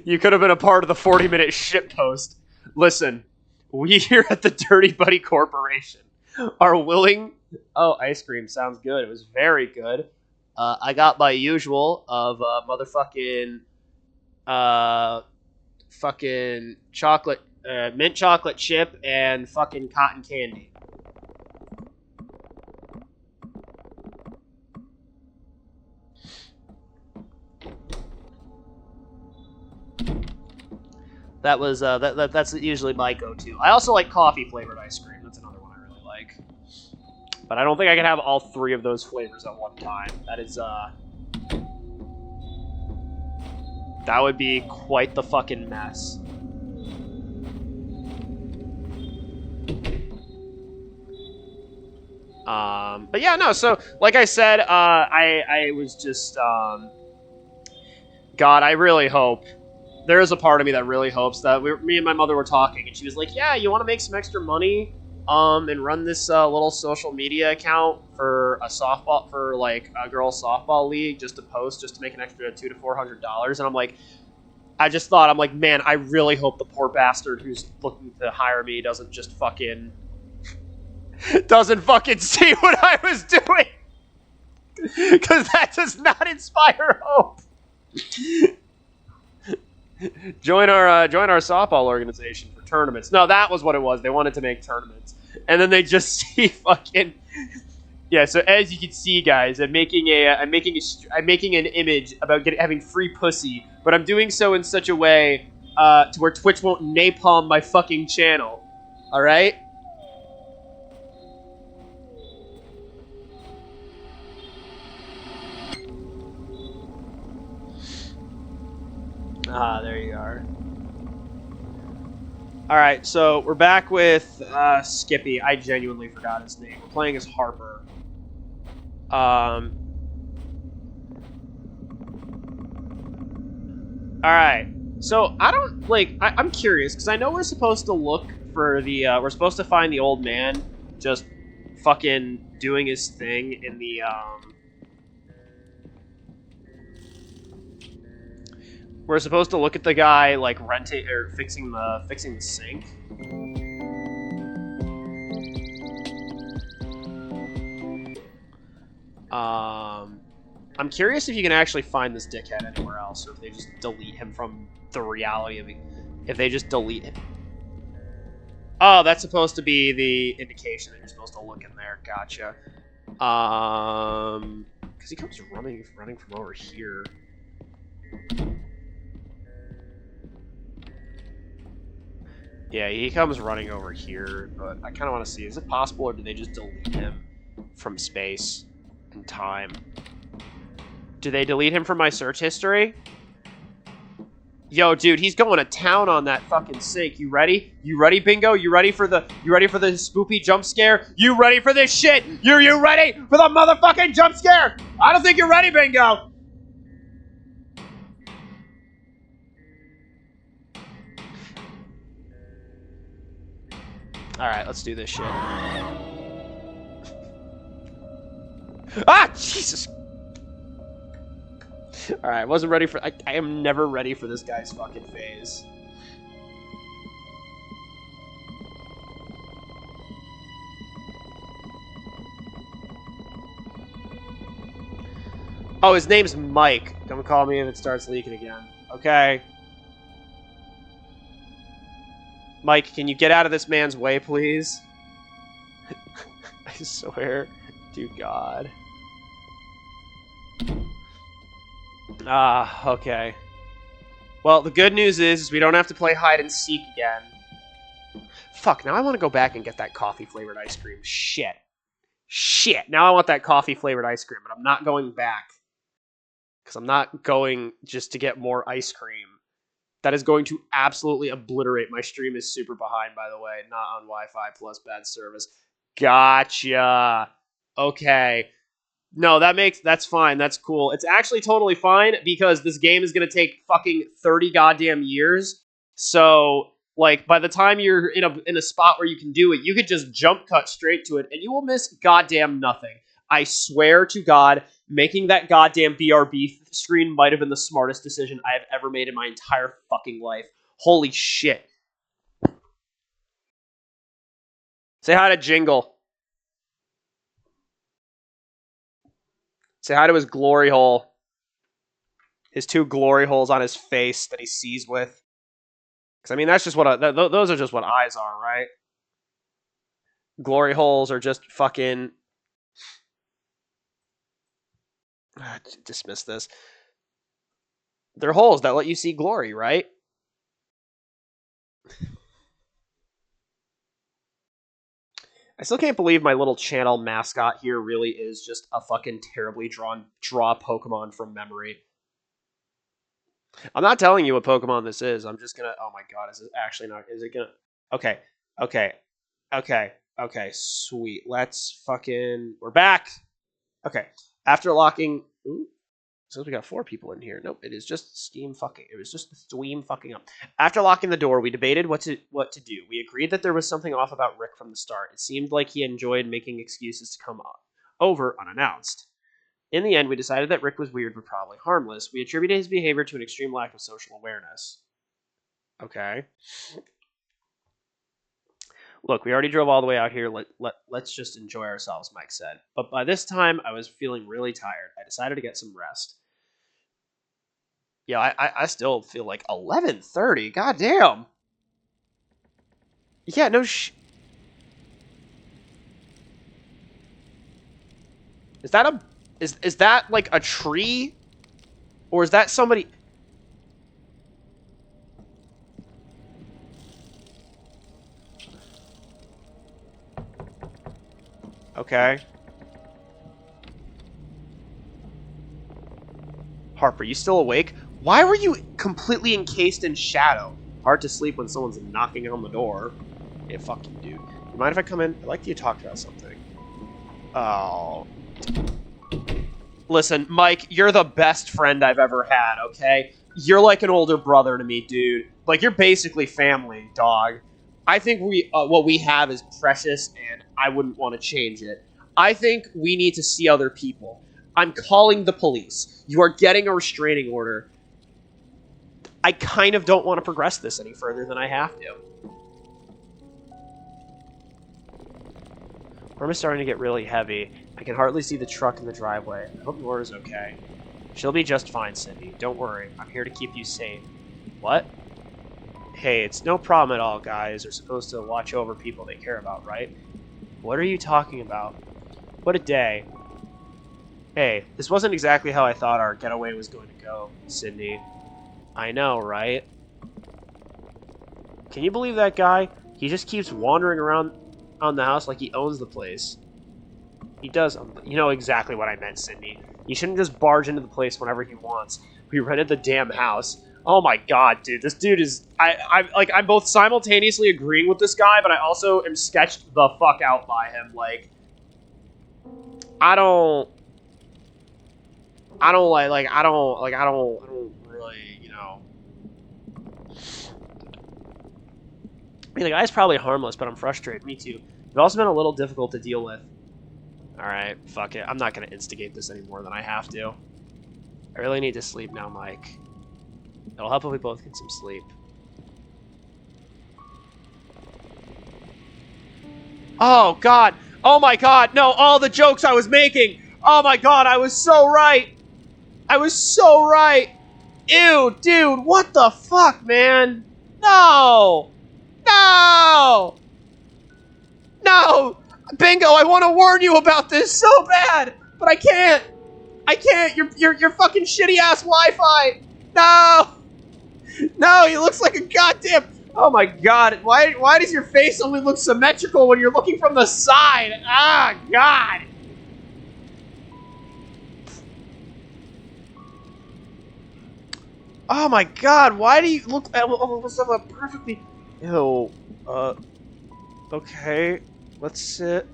You could have been a part of the 40-minute shitpost. Listen, we here at the Dirty Buddy Corporation are willing... Oh, ice cream sounds good. It was very good. I got my usual of motherfucking... fucking chocolate... mint chocolate chip and fucking cotton candy. That was that's usually my go-to. I also like coffee flavored ice cream. That's another one I really like. But I don't think I can have all three of those flavors at one time. That is that would be quite the fucking mess. But yeah, no. So like I said, I was just God, I really hope. There is a part of me that really hopes that me and my mother were talking, and she was like, "Yeah, you want to make some extra money, and run this little social media account for a softball, for like a girls softball league, just to post, just to make an extra $200 to $400." And I'm like, I just thought, I'm like, man, I really hope the poor bastard who's looking to hire me doesn't fucking see what I was doing, because that does not inspire hope. Join our softball organization for tournaments. No, that was what it was. They wanted to make tournaments, and then they just see fucking... Yeah. So as you can see, guys, I'm making an image about having free pussy, but I'm doing so in such a way to where Twitch won't napalm my fucking channel. All right. Ah, there you are. Alright, so we're back with Skippy. I genuinely forgot his name. We're playing as Harper. Alright. So, I don't, like, I'm curious, because I know we're supposed to look for the, we're supposed to find the old man just fucking doing his thing in the, we're supposed to look at the guy, like, renting, or fixing the sink. I'm curious if you can actually find this dickhead anywhere else, or if they just delete him from the reality of it. If they just delete him. Oh, that's supposed to be the indication that you're supposed to look in there. Gotcha. Because he comes running from over here. Yeah, he comes running over here, but I kind of want to see, is it possible, or do they just delete him from space and time? Do they delete him from my search history? Yo, dude, he's going to town on that fucking sink. You ready? You ready, Bingo? You ready for the spoopy jump scare? You ready for this shit? You ready for the motherfucking jump scare? I don't think you're ready, Bingo. All right, let's do this shit. Ah, Jesus. Alright, I wasn't ready for... I am never ready for this guy's fucking phase. Oh, his name's Mike. Don't call me if it starts leaking again. Okay. Mike, can you get out of this man's way, please? I swear to God. Ah, okay. Well, the good news is we don't have to play hide and seek again. Fuck, now I want to go back and get that coffee-flavored ice cream. Shit. Shit, now I want that coffee-flavored ice cream, but I'm not going back. Because I'm not going just to get more ice cream. That is going to absolutely obliterate. My stream is super behind, by the way. Not on Wi-Fi plus bad service. Gotcha. Okay. No, that's fine. That's cool. It's actually totally fine because this game is going to take fucking 30 goddamn years. So, like, by the time you're in a spot where you can do it, you could just jump cut straight to it and you will miss goddamn nothing. I swear to God, making that goddamn BRB screen might have been the smartest decision I have ever made in my entire fucking life. Holy shit. Say hi to Jingle. Say hi to his glory hole. His two glory holes on his face that he sees with. Because, I mean, that's just what... those are just what eyes are, right? Glory holes are just fucking... Dismiss this. They're holes that let you see glory, right? I still can't believe my little channel mascot here really is just a fucking terribly draw Pokemon from memory. I'm not telling you what Pokemon this is. I'm just gonna... Oh my god, is it actually not... Is it gonna... Okay. Okay, sweet. Let's fucking... We're back! Okay. After locking... Ooh. So we got 4 people in here. Nope, it is just Steam fucking... It was just the Steam fucking up. After locking the door, we debated what to do. We agreed that there was something off about Rick from the start. It seemed like he enjoyed making excuses to come over unannounced. In the end, we decided that Rick was weird but probably harmless. We attributed his behavior to an extreme lack of social awareness. Okay. Look, we already drove all the way out here. Let's just enjoy ourselves, Mike said. But by this time, I was feeling really tired. I decided to get some rest. Yeah, I still feel like 11:30. God damn. Yeah, no Is that a... Is that like a tree? Or is that somebody... Okay. Harper, you still awake? Why were you completely encased in shadow? Hard to sleep when someone's knocking on the door. Yeah, fuck you, dude. You mind if I come in? I'd like you to talk about something. Oh. Listen, Mike, you're the best friend I've ever had, okay? You're like an older brother to me, dude. Like, you're basically family, dog. I think what we have is precious, and I wouldn't want to change it. I think we need to see other people. I'm calling the police. You are getting a restraining order. I kind of don't want to progress this any further than I have to. Arm is starting to get really heavy. I can hardly see the truck in the driveway. I hope Laura's okay. She'll be just fine, Cindy. Don't worry. I'm here to keep you safe. What? Hey, it's no problem at all, guys. They're supposed to watch over people they care about, right? What are you talking about? What a day. Hey, this wasn't exactly how I thought our getaway was going to go, Cindy. I know, right? Can you believe that guy? He just keeps wandering around on the house like he owns the place. He does. You know exactly what I meant, Cindy. You shouldn't just barge into the place whenever he wants. We rented the damn house. Oh my god, dude. This dude is... I'm both simultaneously agreeing with this guy, but I also am sketched the fuck out by him. Like, I don't really, you know... I mean, the guy's probably harmless, but I'm frustrated. Me too. You've also been a little difficult to deal with. Alright, fuck it. I'm not going to instigate this any more than I have to. I really need to sleep now, Mike. It'll help if we both get some sleep. Oh, God. Oh, my God. No, all the jokes I was making. Oh, my God. I was so right. I was so right. Ew, dude. What the fuck, man? No. No. No. Bingo, I want to warn you about this so bad, but I can't. I can't. Your fucking shitty ass Wi-Fi. No. No, he looks like a goddamn... Oh my god. Why does your face only look symmetrical when you're looking from the side? Ah, god. Oh my god, why do you look at perfectly... Ew. Okay. Let's sit.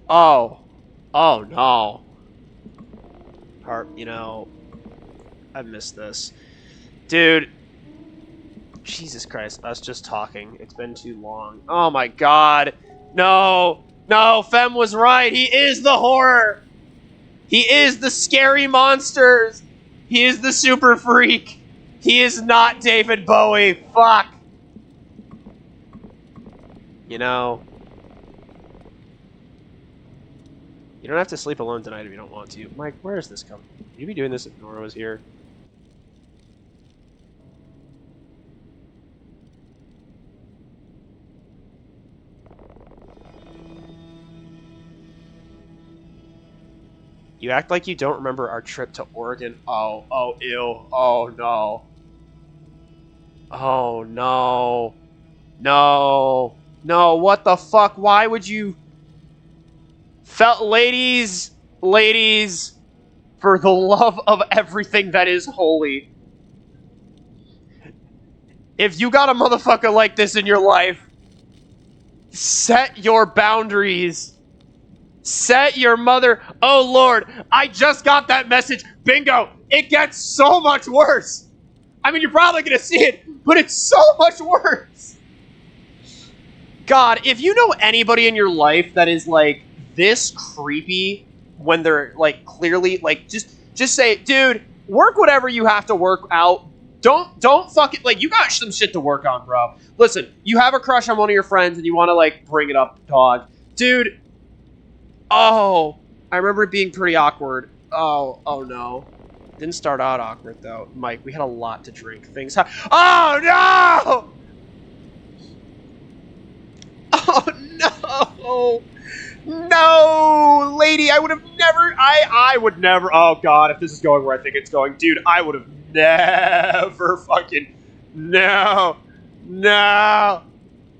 Oh. Oh no. Harp, you know, I missed this. Dude. Jesus Christ, us just talking. It's been too long. Oh my god. No. No, Fem was right. He is the horror. He is the scary monsters. He is the super freak. He is not David Bowie. Fuck. You know, you don't have to sleep alone tonight if you don't want to. Mike, where does this come from? Would you be doing this if Nora was here? You act like you don't remember our trip to Oregon. Oh, ew. Oh, no. Oh, no. No. No, what the fuck? Why would you... Ladies, for the love of everything that is holy. If you got a motherfucker like this in your life, set your boundaries. Set your mother... Oh, Lord, I just got that message. Bingo, it gets so much worse. I mean, you're probably going to see it, but it's so much worse. God, if you know anybody in your life that is, like, this creepy when they're, like, clearly, like, just say, dude, work whatever you have to work out. Don't fucking, like, you got some shit to work on, bro. Listen, you have a crush on one of your friends and you want to, like, bring it up, dog. Dude, oh, I remember it being pretty awkward. Oh no. Didn't start out awkward, though. Mike, we had a lot to drink. Oh, no! Oh, no! No! Lady, I would have never... I would never... Oh, God, if this is going where I think it's going. Dude, I would have never fucking... No! No!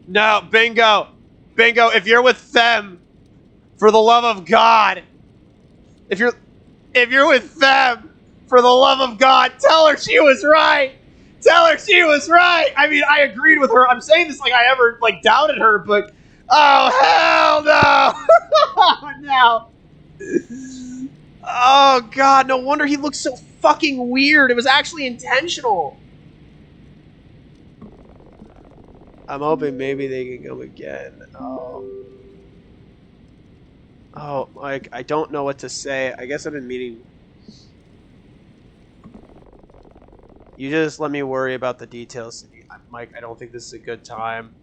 No! Bingo! Bingo, if you're with them, for the love of God, if you're with them, For the love of God, tell her she was right. Tell her she was right. I mean, I agreed with her. I'm saying this like I ever like doubted her, but oh hell no, no. Oh God, no wonder he looks so fucking weird. It was actually intentional. I'm hoping maybe they can come again. Oh, like I don't know what to say. I guess I've been meeting. You just let me worry about the details. Mike, I don't think this is a good time.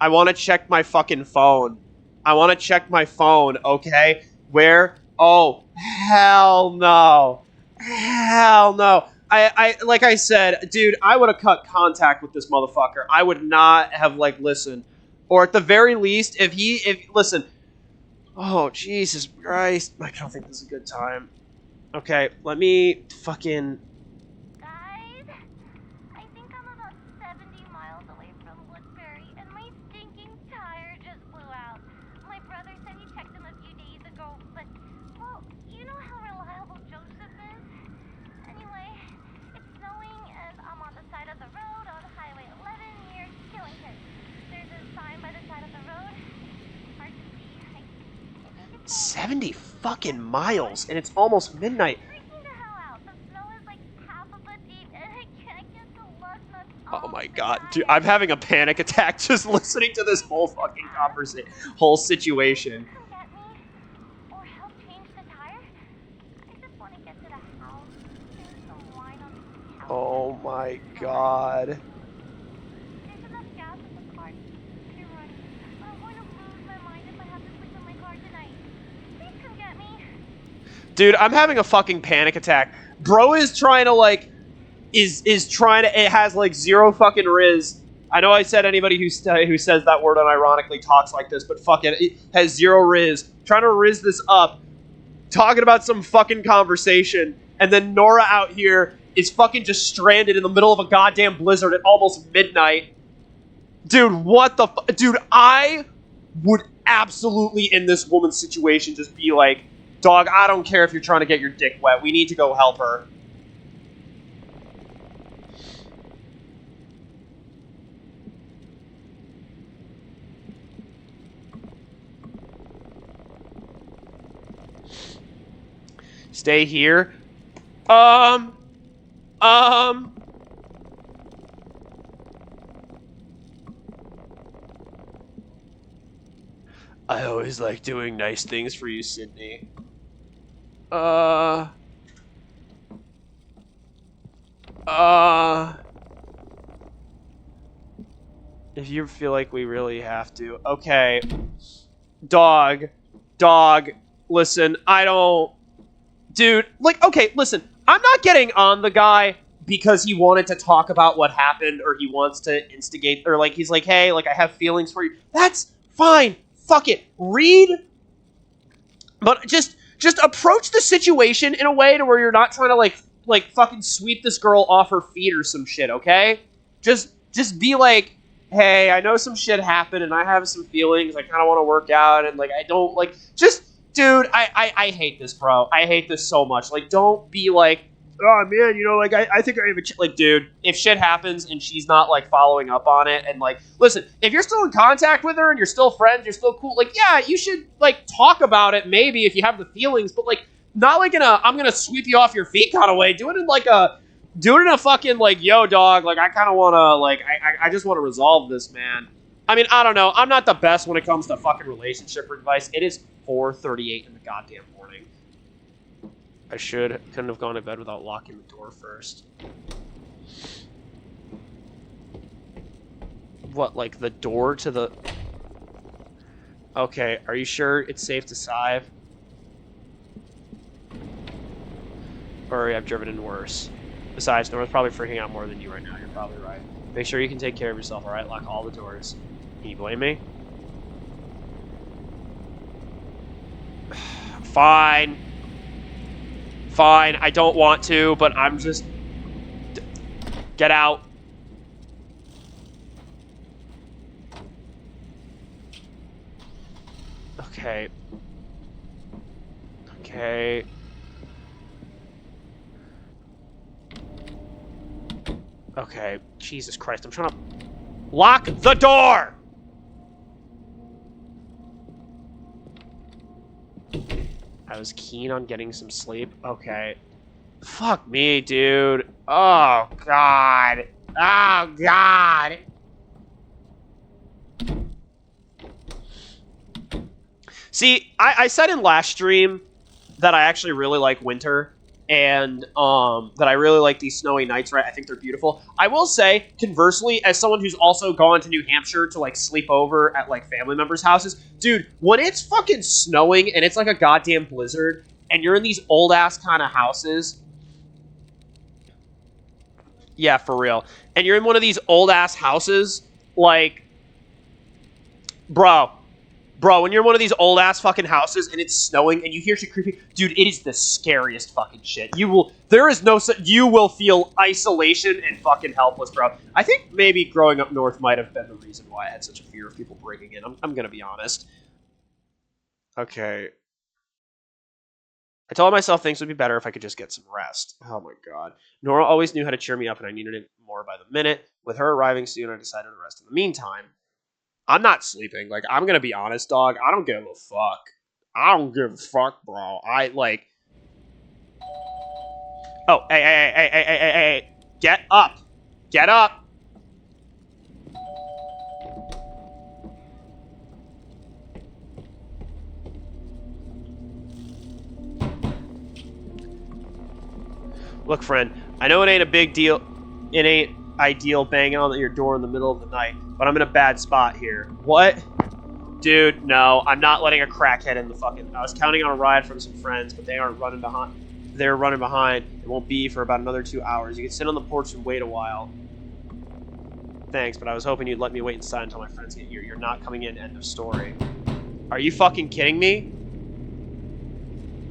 I want to check my fucking phone. I want to check my phone, okay? Where? Oh, hell no. Hell no. I like I said, dude, I would have cut contact with this motherfucker. I would not have, like, listened. Or at the very least, listen. Oh, Jesus Christ. Mike, I don't think this is a good time. Okay, let me fucking... Guys, I think I'm about 70 miles away from Woodbury, and my stinking tire just blew out. My brother said he checked them a few days ago, but, well, you know how reliable Joseph is? Anyway, it's snowing, and I'm on the side of the road on Highway 11 near Killington. There's a sign by the side of the road. Hard to see. 70 fucking miles, and it's almost midnight. Oh my God, dude, I'm having a panic attack just listening to this whole fucking conversation, whole situation. Come get me, or help change the tire. I just want to get to the house. There's some wine on the couch. Oh my God. There's enough gas in the car to run. I'm going to lose my mind if I have to sleep in my car tonight. Please come get me. Dude, I'm having a fucking panic attack. Bro is trying to, like, is trying to, it has, like, zero fucking riz. I know I said anybody who says that word unironically talks like this, but fuck it has zero riz. Trying to riz this up. Talking about some fucking conversation. And then Nora out here is fucking just stranded in the middle of a goddamn blizzard at almost midnight. Dude, what the dude, I would absolutely, in this woman's situation, just be like, dog, I don't care if you're trying to get your dick wet. We need to go help her. Stay here. I always like doing nice things for you, Sydney. If you feel like we really have to. Okay. Dog, listen, I don't... Dude, like, okay, listen, I'm not getting on the guy because he wanted to talk about what happened or he wants to instigate, or like, he's like, hey, like, I have feelings for you. That's fine. Fuck it. Read. But just approach the situation in a way to where you're not trying to, like fucking sweep this girl off her feet or some shit, okay? Just be like, hey, I know some shit happened and I have some feelings. I kind of want to work out and, like, I don't, like, just... Dude, I hate this, bro. I hate this so much. Like, don't be like, oh, man, you know, like, I think I have a... Like, dude, if shit happens and she's not, like, following up on it and, like, listen, if you're still in contact with her and you're still friends, you're still cool, like, yeah, you should, like, talk about it maybe if you have the feelings, but, like, not like in a, I'm gonna sweep you off your feet kind of way. Do it in, like, a fucking, like, yo, dog, like, I kind of want to, like, I just want to resolve this, man. I mean, I don't know. I'm not the best when it comes to fucking relationship advice. It is 4:38 in the goddamn morning. I couldn't have gone to bed without locking the door first. What, like the door to the... Okay, are you sure it's safe to sive? Or I've driven in worse. Besides, Nora's probably freaking out more than you right now. You're probably right. Make sure you can take care of yourself, alright? Lock all the doors. Can you blame me? Fine. Fine, I don't want to, but I'm just... Get out. Okay. Okay. Okay, Jesus Christ, I'm trying to lock the door! I was keen on getting some sleep. Okay. Fuck me, dude. Oh, God. Oh, God. See, I said in last stream that I actually really like winter and that I really like these snowy nights, right? I think they're beautiful. I will say, conversely, as someone who's also gone to New Hampshire to like sleep over at like family members' houses, dude, when it's fucking snowing and it's like a goddamn blizzard and you're in these old ass kind of houses, yeah, for real, and you're in one of these old ass houses, like, bro, when you're in one of these old ass fucking houses and it's snowing and you hear shit creepy, dude, it is the scariest fucking shit. You will feel isolation and fucking helpless, bro. I think maybe growing up north might have been the reason why I had such a fear of people breaking in. I'm gonna be honest. Okay. I told myself things would be better if I could just get some rest. Oh my god. Nora always knew how to cheer me up and I needed it more by the minute. With her arriving soon, I decided to rest in the meantime. I'm not sleeping. Like, I'm gonna be honest, dog. I don't give a fuck. I don't give a fuck, bro. I, like... Oh, hey. Get up. Get up. Look, friend, I know it ain't a big deal. It ain't ideal banging on your door in the middle of the night, but I'm in a bad spot here. What? Dude, no, I'm not letting a crackhead in the fucking... I was counting on a ride from some friends, but they aren't running behind. They're running behind. It won't be for about another 2 hours. You can sit on the porch and wait a while. Thanks, but I was hoping you'd let me wait inside until my friends get here. You're not coming in, end of story. Are you fucking kidding me?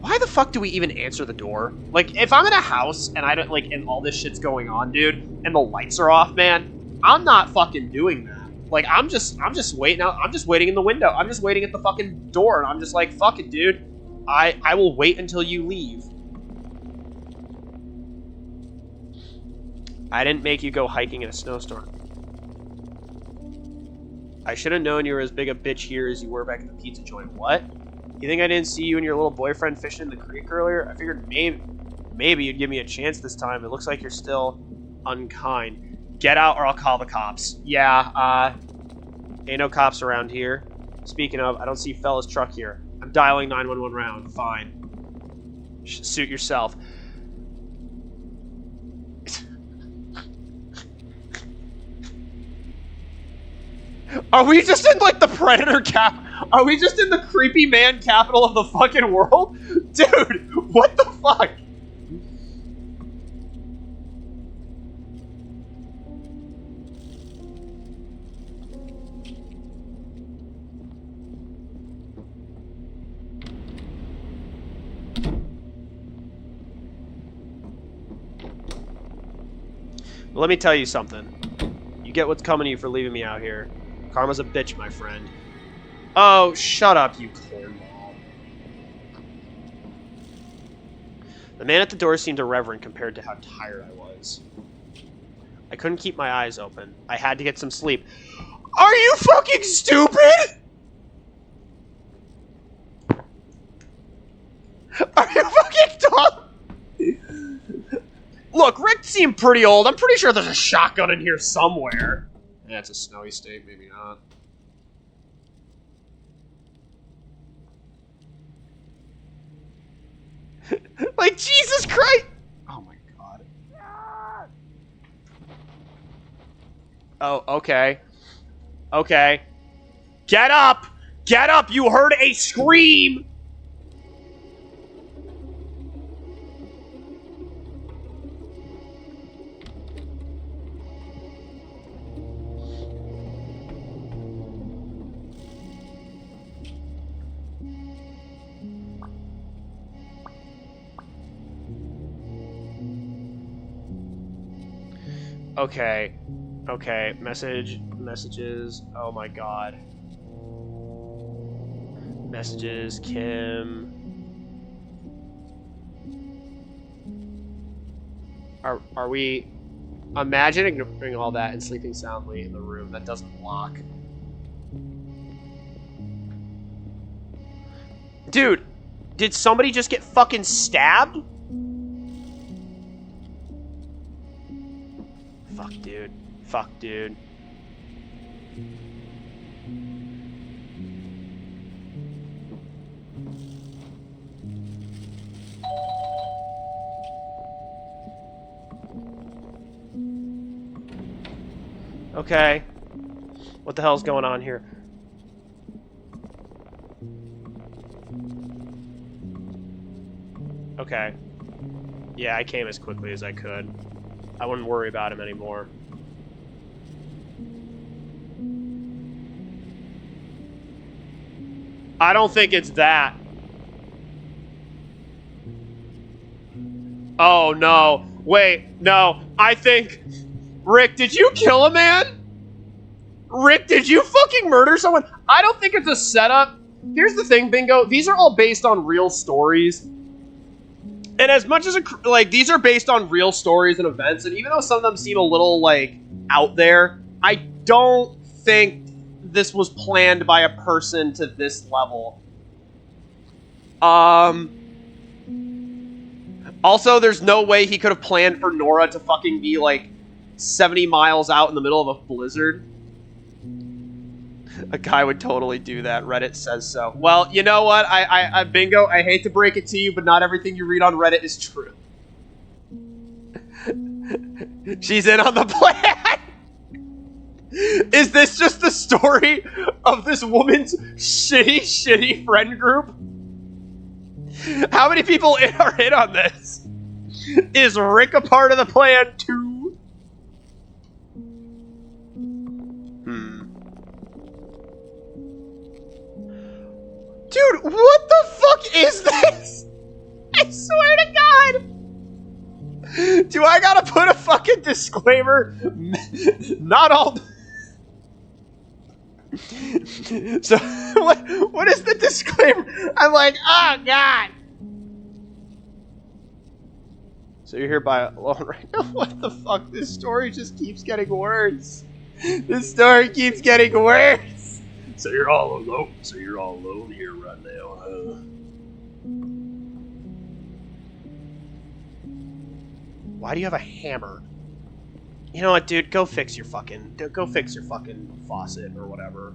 Why the fuck do we even answer the door? Like, if I'm in a house and I don't, like, and all this shit's going on, dude, and the lights are off, man, I'm not fucking doing that. Like, I'm just waiting out. I'm just waiting in the window. I'm just waiting at the fucking door, and I'm just like, fuck it, dude. I will wait until you leave. I didn't make you go hiking in a snowstorm. I should have known you were as big a bitch here as you were back in the pizza joint. What? You think I didn't see you and your little boyfriend fishing in the creek earlier? I figured maybe you'd give me a chance this time. It looks like you're still unkind. Get out or I'll call the cops. Yeah, ain't no cops around here. Speaking of, I don't see fella's truck here. I'm dialing 911 round. Fine. Suit yourself. Are we just in, like, the Predator cap? Are we just in the creepy man capital of the fucking world? Dude, what the fuck? Well, let me tell you something. You get what's coming to you for leaving me out here. Karma's a bitch, my friend. Oh, shut up, you cornball. The man at the door seemed irreverent compared to how tired I was. I couldn't keep my eyes open. I had to get some sleep. Are you fucking stupid? Are you fucking dumb? Look, Rick seemed pretty old. I'm pretty sure there's a shotgun in here somewhere. Yeah, it's a snowy state, maybe not. Like, Jesus Christ! Oh my god. Oh, okay. Okay. Get up! Get up! You heard a scream! Okay. Okay. Messages. Oh my god. Messages. Kim. Are we... Imagine ignoring all that and sleeping soundly in the room that doesn't lock. Dude, did somebody just get fucking stabbed? Fuck, dude. Fuck, dude. Okay. What the hell's going on here? Okay. Yeah, I came as quickly as I could. I wouldn't worry about him anymore. I don't think it's that. Oh, no. Wait, no. I think... Rick, did you kill a man? Rick, did you fucking murder someone? I don't think it's a setup. Here's the thing, Bingo. These are all based on real stories. And as much as, these are based on real stories and events, and even though some of them seem a little, out there, I don't think this was planned by a person to this level. Also, there's no way he could have planned for Nora to fucking be, 70 miles out in the middle of a blizzard. A guy would totally do that. Reddit says so. Well, you know what? I Bingo, I hate to break it to you, but not everything you read on Reddit is true. She's in on the plan! Is this just the story of this woman's shitty friend group? How many people are in on this? Is Rick a part of the plan too? Dude, what the fuck is this? I swear to God. Do I gotta put a fucking disclaimer? Not all... So, what is the disclaimer? I'm like, oh, God. So you're here by alone right now? What the fuck? This story just keeps getting worse. This story keeps getting worse. So you're all alone. So you're all alone here right now, huh? Why do you have a hammer? You know what, dude? Go fix your fucking faucet or whatever.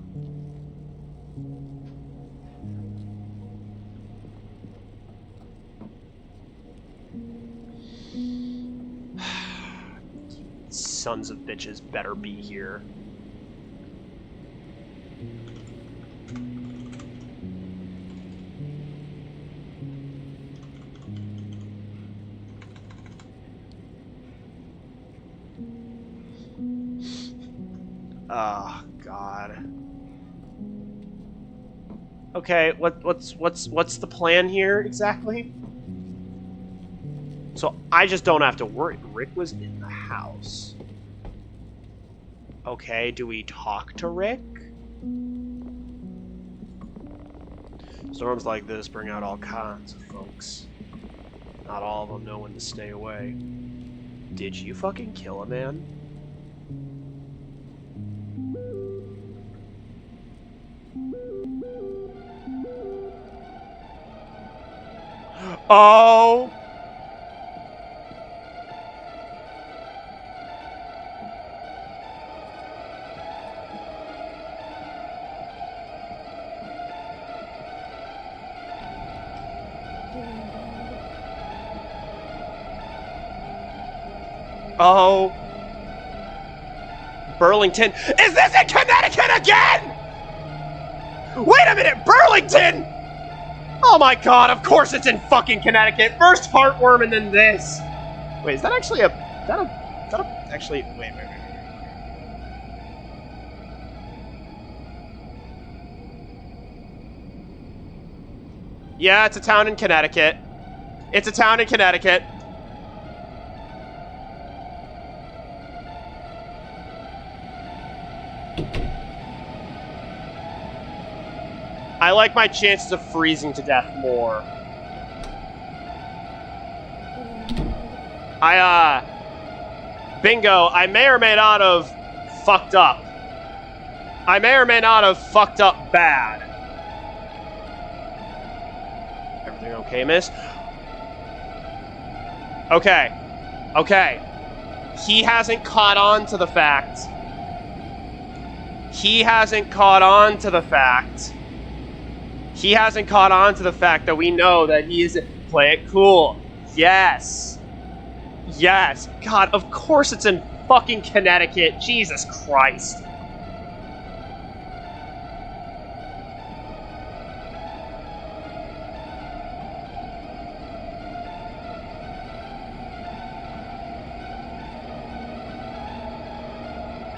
Sons of bitches better be here. Oh, God. Okay, what's the plan here exactly? So I just don't have to worry. Rick was in the house. Okay, do we talk to Rick? Storms like this bring out all kinds of folks. Not all of them know when to stay away. Did you fucking kill a man? Oh! Oh. Burlington. Is this in Connecticut again? Wait a minute, Burlington! Oh my God, of course it's in fucking Connecticut. First heartworm and then this. Wait, is that actually actually, wait. Yeah, it's a town in Connecticut. It's a town in Connecticut. I like my chances of freezing to death more. Bingo, I may or may not have fucked up. I may or may not have fucked up bad. Everything okay, miss? Okay. Okay. He hasn't caught on to the fact. He hasn't caught on to the fact. He hasn't caught on to the fact that we know that he's... Play it cool. Yes. Yes. God, of course it's in fucking Connecticut. Jesus Christ.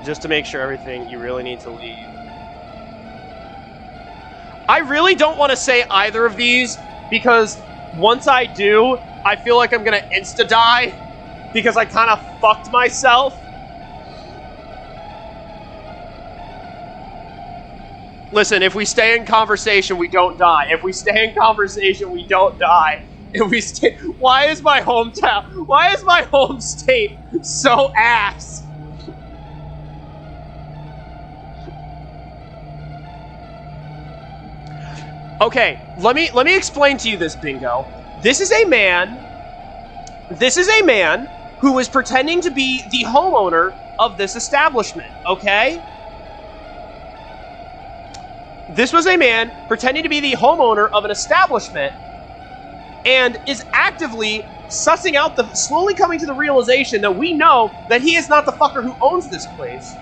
Just to make sure everything, you really need to leave. I really don't want to say either of these, because once I do, I feel like I'm gonna insta-die, because I kind of fucked myself. Listen, if we stay in conversation, we don't die. If we stay in conversation, we don't die. If we stay... Why is my hometown... Why is my home state so ass? Okay, let me explain to you this, Bingo. This is a man who was pretending to be the homeowner of this establishment, okay? This was a man pretending to be the homeowner of an establishment and is actively sussing out slowly coming to the realization that we know that he is not the fucker who owns this place.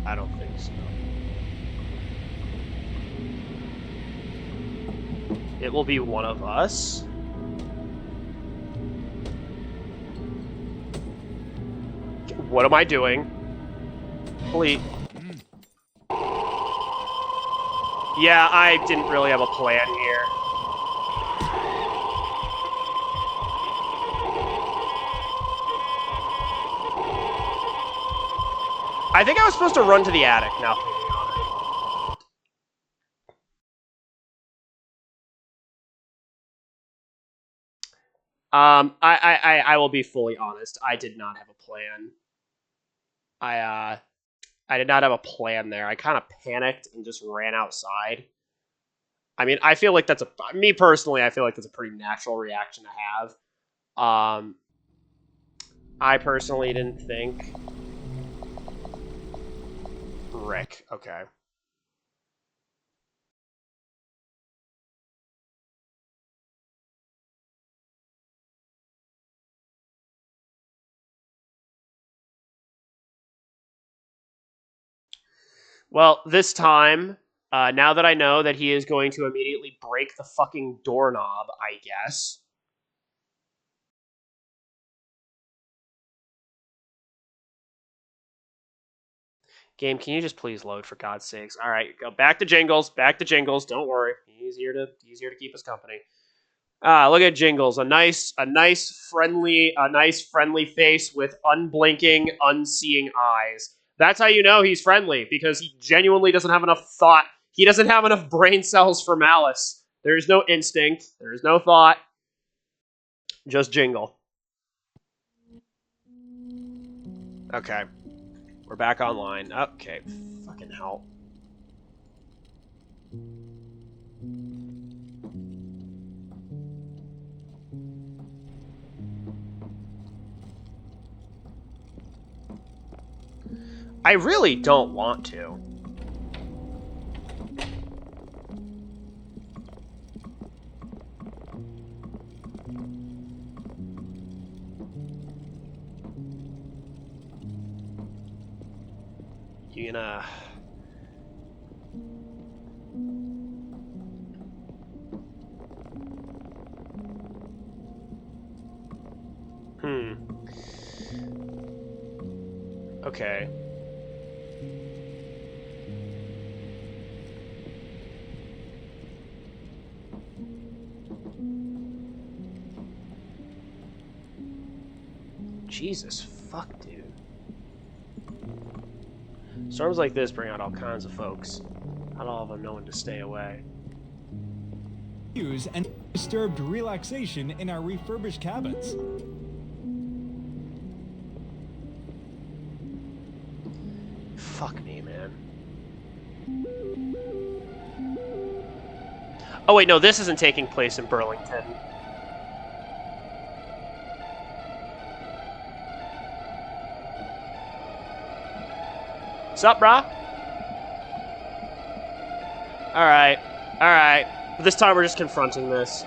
I don't think so. It will be one of us. What am I doing? Please. Yeah, I didn't really have a plan here. I think I was supposed to run to the attic now. I will be fully honest. I did not have a plan. I did not have a plan there. I kind of panicked and just ran outside. I mean, I feel like that's me personally, I feel like that's a pretty natural reaction to have. I personally didn't think. Rick, okay. Well, this time, now that I know that he is going to immediately break the fucking doorknob, I guess. Game, can you just please load for God's sakes? All right, go back to Jingles. Back to Jingles. Don't worry, he's here to keep us company. Look at Jingles, a nice friendly face with unblinking, unseeing eyes. That's how you know he's friendly, because he genuinely doesn't have enough thought. He doesn't have enough brain cells for malice. There is no instinct. There is no thought. Just Jingle. Okay. We're back online. Okay. Fucking hell. I really don't want to. You gonna... Okay. Jesus, fuck, dude. Storms like this bring out all kinds of folks. Not all of them knowing to stay away. And disturbed relaxation in our refurbished cabins. Fuck me, man. Oh wait, no, this isn't taking place in Burlington. What's up, brah? Alright, alright. But this time we're just confronting this.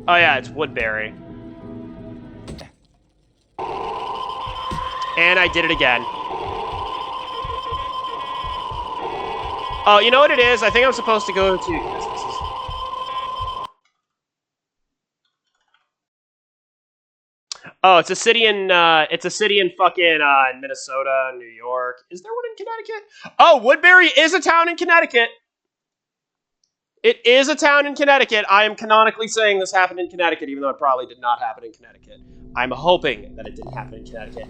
Oh yeah, it's Woodbury. And I did it again. Oh, you know what it is? I think I'm supposed to go to... This is... Oh, it's a city in fucking Minnesota, New York. Is there one in Connecticut? Oh, Woodbury is a town in Connecticut. It is a town in Connecticut. I am canonically saying this happened in Connecticut, even though it probably did not happen in Connecticut. I'm hoping that it didn't happen in Connecticut.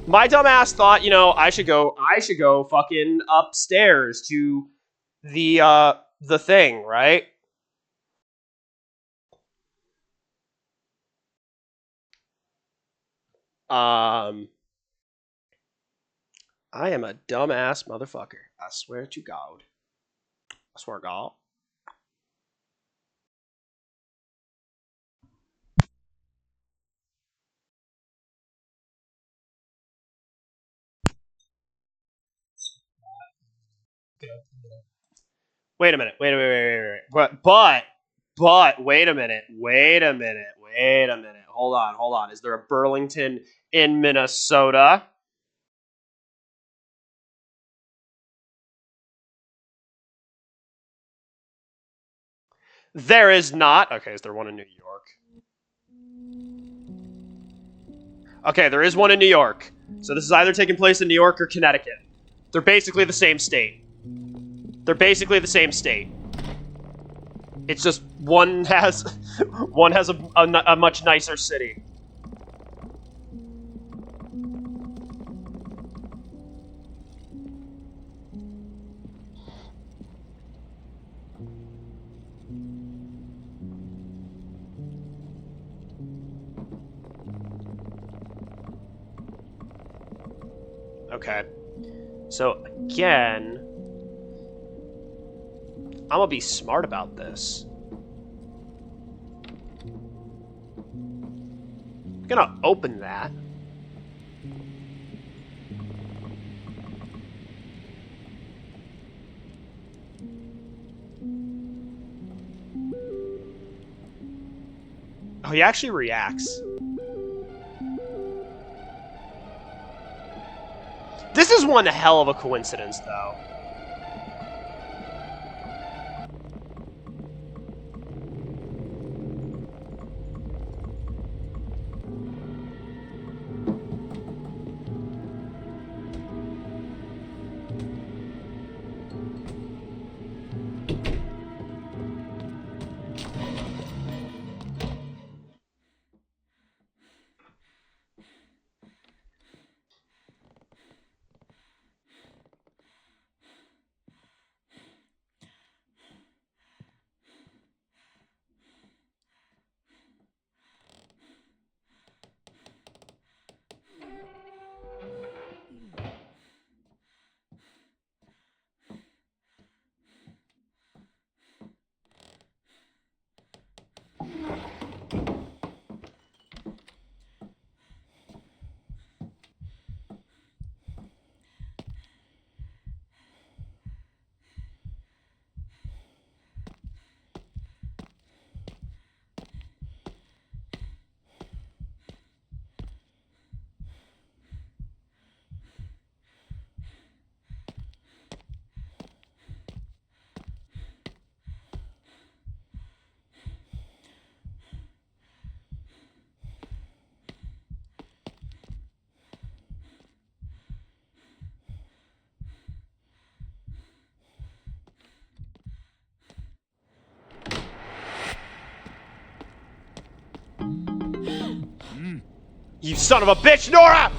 My dumbass thought, you know, I should go fucking upstairs to the thing, right? I am a dumbass motherfucker. I swear to God. I swear to God. Wait a minute. Wait. But, wait a minute. Hold on. Is there a Burlington in Minnesota? There is not. Okay, is there one in New York? Okay, there is one in New York. So this is either taking place in New York or Connecticut. They're basically the same state. It's just one has a much nicer city. Okay. So again, I'm gonna be smart about this. I'm gonna open that. Oh, he actually reacts. This is one hell of a coincidence, though. You son of a bitch, Nora!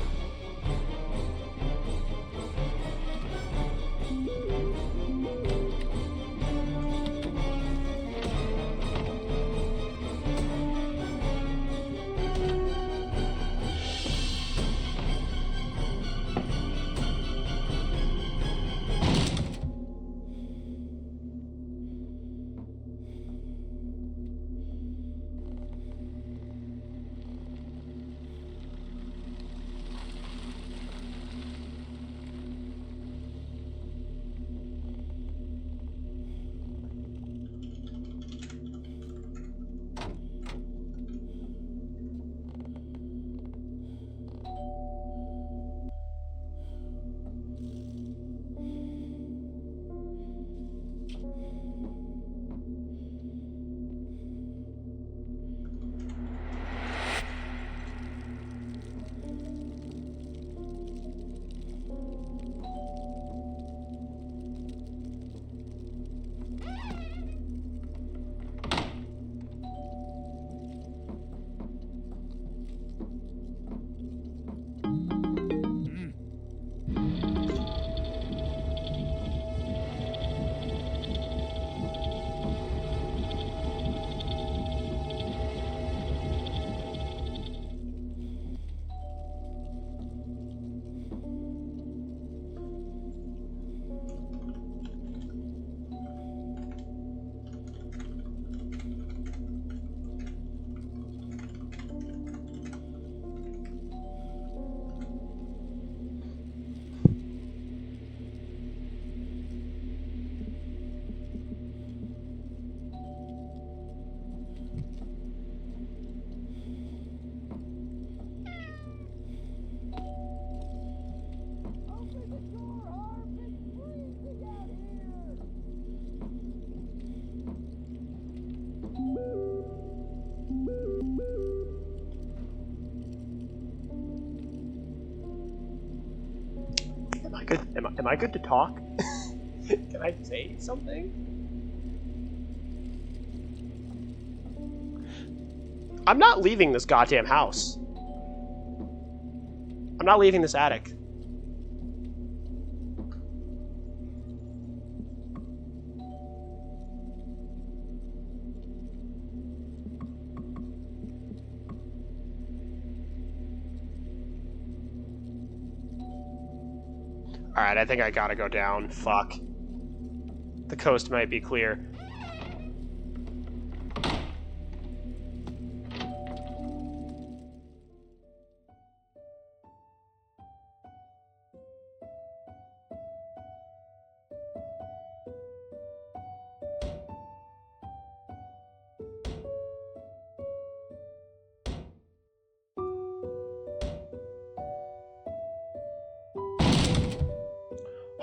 Am I good to talk? Can I say something? I'm not leaving this goddamn house. I'm not leaving this attic. Alright, I think I gotta go down. Fuck. The coast might be clear.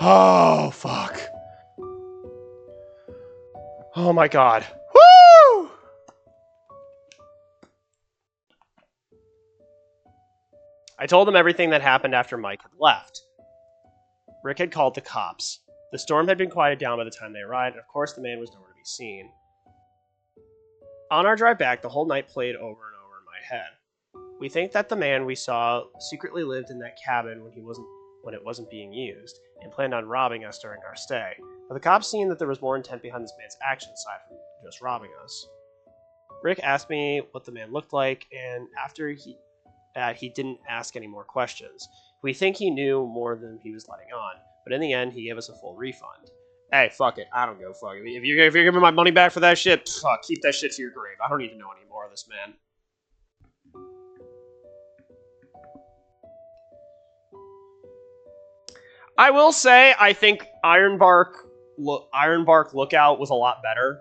Oh, fuck. Oh my god. Woo! I told him everything that happened after Mike had left. Rick had called the cops. The storm had been quieted down by the time they arrived, and of course the man was nowhere to be seen. On our drive back, the whole night played over and over in my head. We think that the man we saw secretly lived in that cabin when it wasn't being used, and planned on robbing us during our stay. But the cops seen that there was more intent behind this man's actions aside from just robbing us. Rick asked me what the man looked like, and after he didn't ask any more questions. We think he knew more than he was letting on, but in the end, he gave us a full refund. Hey, fuck it. I don't give a fuck. If you're giving my money back for that shit, fuck, keep that shit to your grave. I don't need to know any more of this man. I will say, I think Ironbark Lookout was a lot better.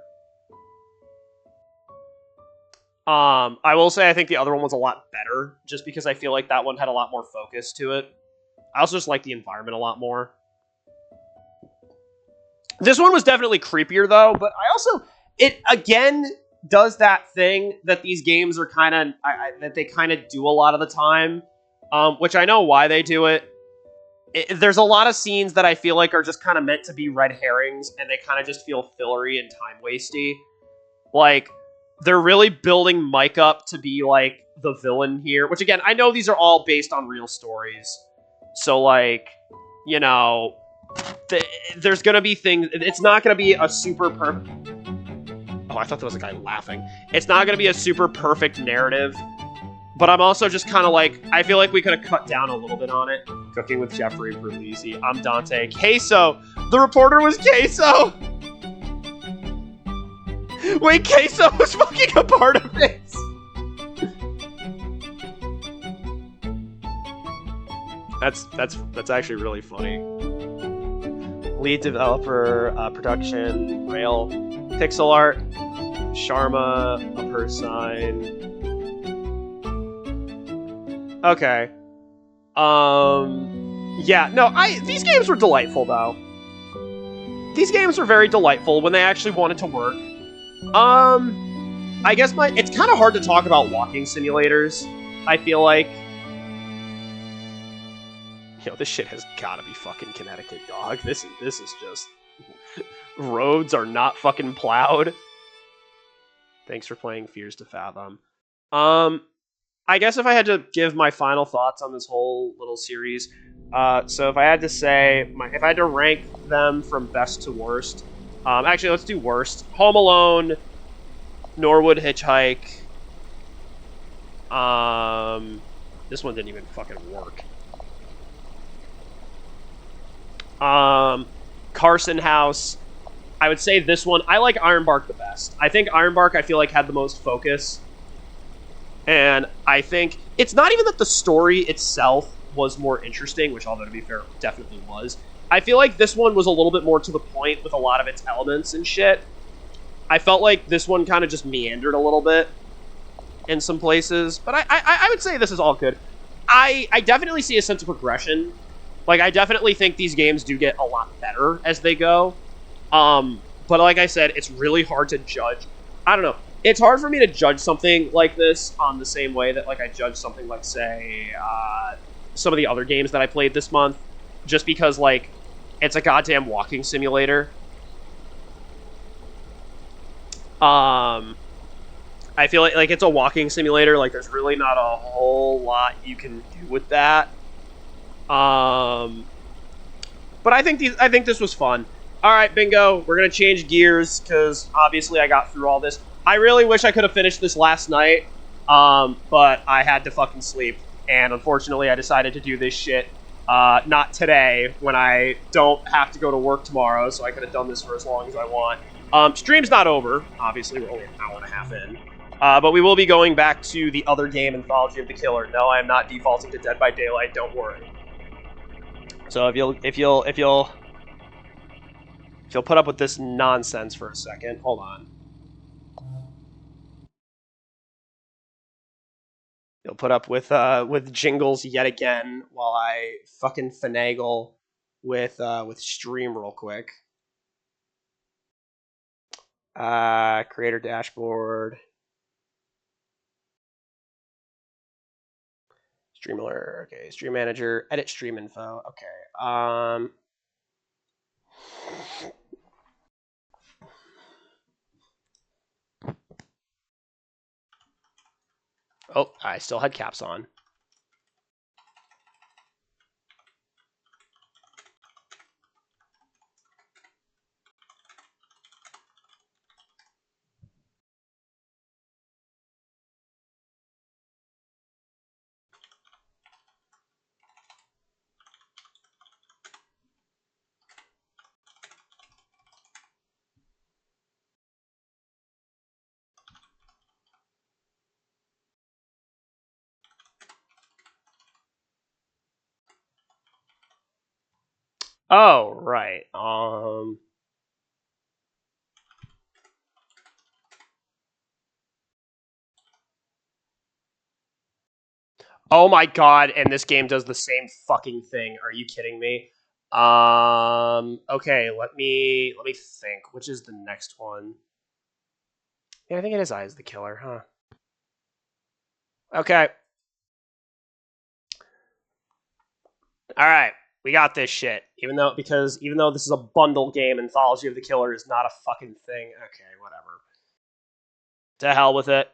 I will say I think the other one was a lot better, just because I feel like that one had a lot more focus to it. I also just like the environment a lot more. This one was definitely creepier, though, but it again does that thing that these games are kind of, that they kind of do a lot of the time, which I know why they do it. There's a lot of scenes that I feel like are just kind of meant to be red herrings, and they kind of just feel fillery and time-wasty. Like, they're really building Mike up to be, like, the villain here, which again, I know these are all based on real stories. So, like, you know, there's gonna be things. It's not gonna be a super perfect. Oh, I thought there was a guy laughing. It's not gonna be a super perfect narrative, but I'm also just kind of like, I feel like we could have cut down a little bit on it. Cooking with Jeffrey Berlisi. I'm Dante. Queso. The reporter was Queso. Wait, Queso was fucking a part of this. That's actually really funny. Lead developer, production, Rail, pixel art, Sharma, a purse sign. Okay. Yeah, no, these games were delightful though. These games were very delightful when they actually wanted to work. I guess it's kind of hard to talk about walking simulators, I feel like. Yo, this shit has gotta be fucking Connecticut, dog. This is just... Roads are not fucking plowed. Thanks for playing Fears to Fathom. I guess if I had to give my final thoughts on this whole little series, so if I had to say, if I had to rank them from best to worst, actually, let's do worst. Home Alone, Norwood Hitchhike. This one didn't even fucking work. Carson House. I would say this one. I like Ironbark the best. I think Ironbark, I feel like, had the most focus. And I think it's not even that the story itself was more interesting, which, although to be fair, definitely was. I feel like this one was a little bit more to the point with a lot of its elements and shit. I felt like this one kind of just meandered a little bit in some places. But I would say this is all good. I definitely see a sense of progression. Like, I definitely think these games do get a lot better as they go. But like I said, it's really hard to judge. I don't know. It's hard for me to judge something like this on the same way that, like, I judge something like, say, some of the other games that I played this month. Just because, like, it's a goddamn walking simulator. I feel like it's a walking simulator. Like, there's really not a whole lot you can do with that. But I think this was fun. All right, bingo. We're gonna change gears because obviously I got through all this. I really wish I could have finished this last night, but I had to fucking sleep, and unfortunately I decided to do this shit not today when I don't have to go to work tomorrow. So I could have done this for as long as I want. Stream's not over. Obviously, we're only an hour and a half in. But we will be going back to the other game, Anthology of the Killer. No, I am not defaulting to Dead by Daylight. Don't worry. So if you'll put up with this nonsense for a second, hold on. You'll put up with jingles yet again while I fucking finagle with stream real quick. Creator dashboard. Stream alert. Okay, stream manager. Edit stream info. Okay. Oh, I still had caps on. Oh, right. Oh my god, and this game does the same fucking thing. Are you kidding me? Okay, let me think. Which is the next one? Yeah, I think it is Eyes the Killer, huh? Okay. Alright, we got this shit. Even though this is a bundle game, Anthology of the Killer is not a fucking thing. Okay, whatever. To hell with it.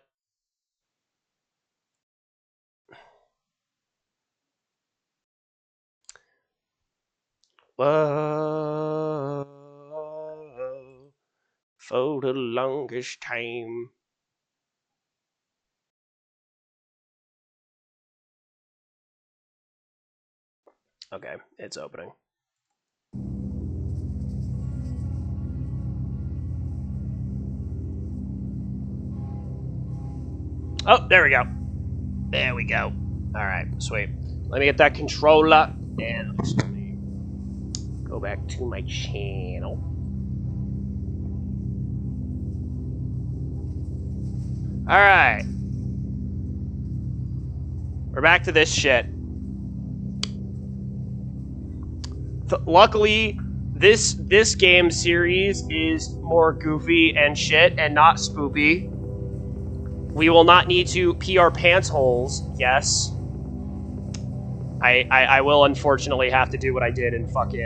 Whoa. For the longest time. Okay, it's opening. Oh, there we go. There we go. Alright, sweet. Let me get that controller, and let me go back to my channel. Alright. We're back to this shit. Luckily, this game series is more goofy and shit and not spoopy. We will not need to pee our pants holes, yes. I will unfortunately have to do what I did in fucking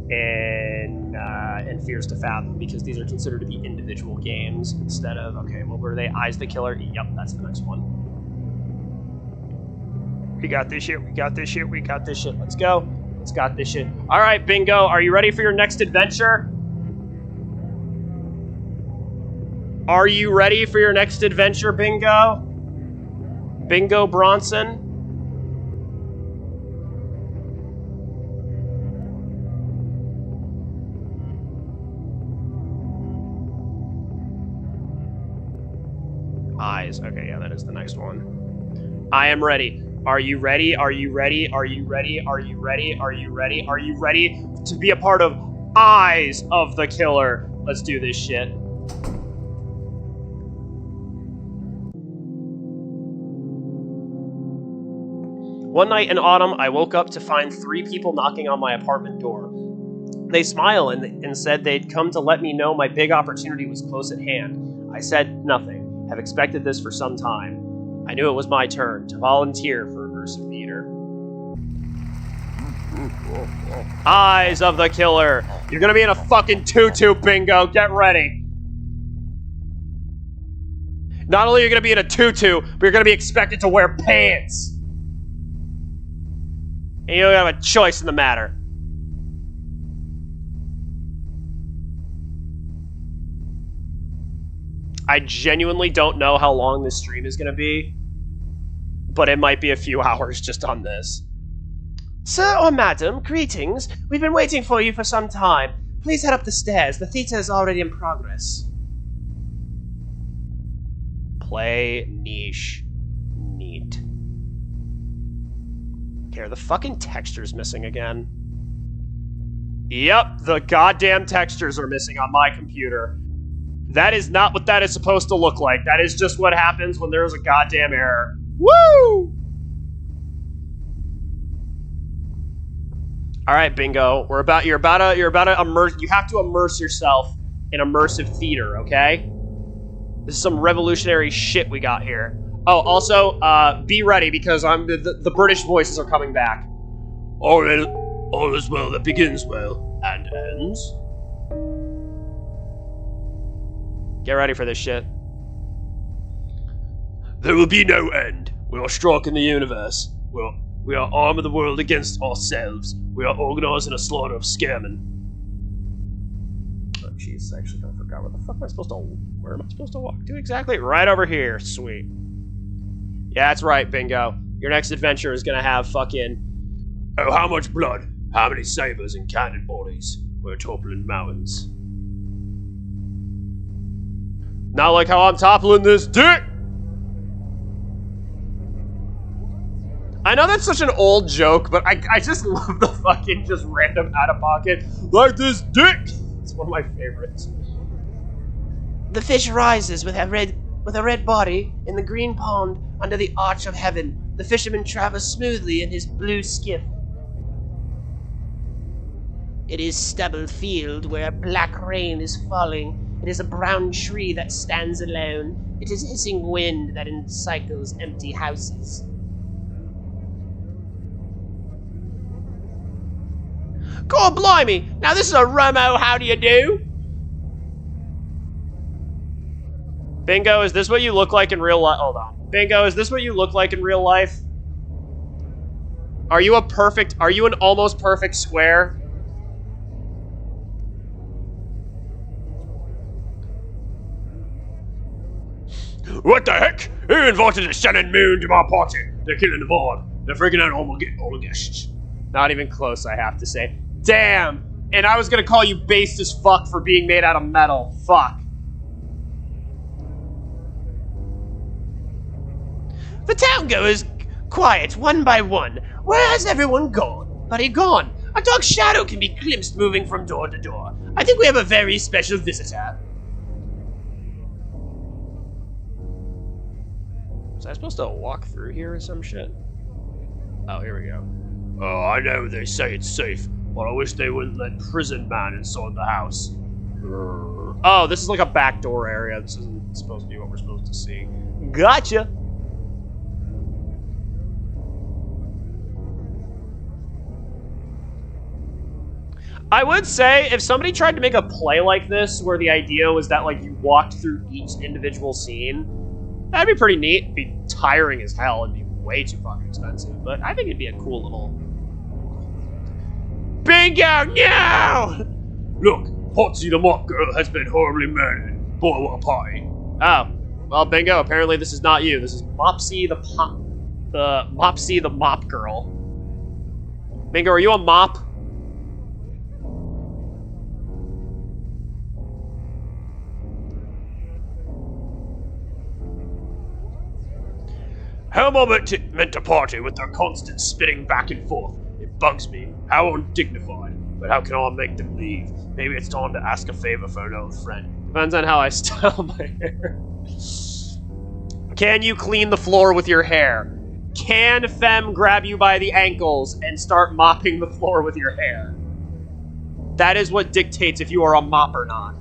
in Fears to Fathom, because these are considered to be individual games instead of, okay, what were they? Eyes the Killer? Yep, that's the next one. We got this shit, we got this shit, we got this shit. Let's go. Let's got this shit. Alright, Bingo, are you ready for your next adventure? Are you ready for your next adventure, Bingo? Bingo Bronson? Eyes. Okay, yeah, that is the next one. I am ready. Are you ready? Are you ready? Are you ready? Are you ready? Are you ready? Are you ready to be a part of Eyes of the Killer? Let's do this shit. One night in autumn, I woke up to find 3 people knocking on my apartment door. They smiled and said they'd come to let me know my big opportunity was close at hand. I said nothing, have expected this for some time. I knew it was my turn to volunteer for immersive theater. Eyes of the Killer. You're gonna be in a fucking tutu, Bingo. Get ready. Not only are you gonna be in a tutu, but you're gonna be expected to wear pants. And you don't have a choice in the matter. I genuinely don't know how long this stream is going to be, but it might be a few hours just on this. Sir or madam, greetings. We've been waiting for you for some time. Please head up the stairs. The theater is already in progress. Play niche. Neat. Okay, are the fucking textures missing again? Yep, the goddamn textures are missing on my computer. That is not what that is supposed to look like. That is just what happens when there's a goddamn error. Woo! All right, Bingo. You're about to immerse. You have to immerse yourself in immersive theater, okay? This is some revolutionary shit we got here. Oh, also, be ready because the British voices are coming back. All is well that begins well and ends. Get ready for this shit. There will be no end. We are striking the universe. We are arming the world against ourselves. We are organizing a slaughter of scaremen. Oh, jeez, I actually kind of forgot where am I supposed to walk to exactly? Right over here. Sweet. Yeah, that's right, Bingo. Your next adventure is gonna have fucking... Oh, how much blood? How many sabers and cannon bodies? We're toppling mountains. Not like how I'm toppling this dick! I know that's such an old joke, but I just love the fucking just random out-of-pocket, like this dick! It's one of my favorites. The fish rises with a red body in the green pond under the arch of heaven. The fisherman travels smoothly in his blue skiff. It is stubble field where black rain is falling. It is a brown tree that stands alone. It is hissing wind that encircles empty houses. God blimey! Now this is a Romo, how do you do? Bingo, is this what you look like in real life? Hold on. Bingo, is this what you look like in real life? Are you an almost perfect square? What the heck? Who invited the sun and moon to my party? They're killing the vibe. They're freaking out all the guests. Not even close, I have to say. Damn! And I was gonna call you based as fuck for being made out of metal. Fuck. The town goes quiet one by one. Where has everyone gone? Buddy gone. A dark shadow can be glimpsed moving from door to door. I think we have a very special visitor. Was I supposed to walk through here or some shit? Oh, here we go. Oh, I know they say it's safe, but I wish they wouldn't let prison man inside the house. Oh, this is like a backdoor area. This isn't supposed to be what we're supposed to see. Gotcha! I would say, if somebody tried to make a play like this, where the idea was that, like, you walked through each individual scene, that'd be pretty neat. It'd be tiring as hell. It'd be way too fucking expensive. But I think it'd be a cool little... Bingo! No! Look, Potsy the mop girl has been horribly murdered. Boy, what a party. Oh. Well, bingo. Apparently this is not you. This is Mopsy the Mopsy the mop girl. Bingo, are you a mop? How am I meant to party with their constant spitting back and forth? It bugs me. How undignified. But how can I make them leave? Maybe it's time to ask a favor for an old friend. Depends on how I style my hair. Can you clean the floor with your hair? Can Femme grab you by the ankles and start mopping the floor with your hair? That is what dictates if you are a mop or not.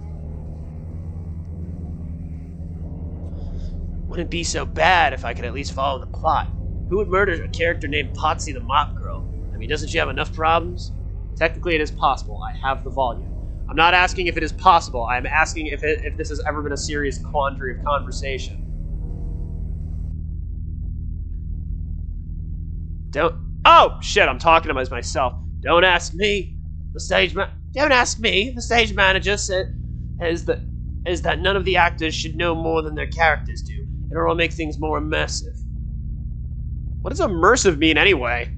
Wouldn't be so bad if I could at least follow the plot. Who would murder a character named Potsy the Mop Girl? I mean, doesn't she have enough problems? Technically, it is possible. I have the volume. I'm not asking if it is possible. I'm asking if this has ever been a serious quandary of conversation. Oh, shit, I'm talking to myself. Don't ask me. Don't ask me. The stage manager said is that none of the actors should know more than their characters do. It'll make things more immersive. What does immersive mean anyway?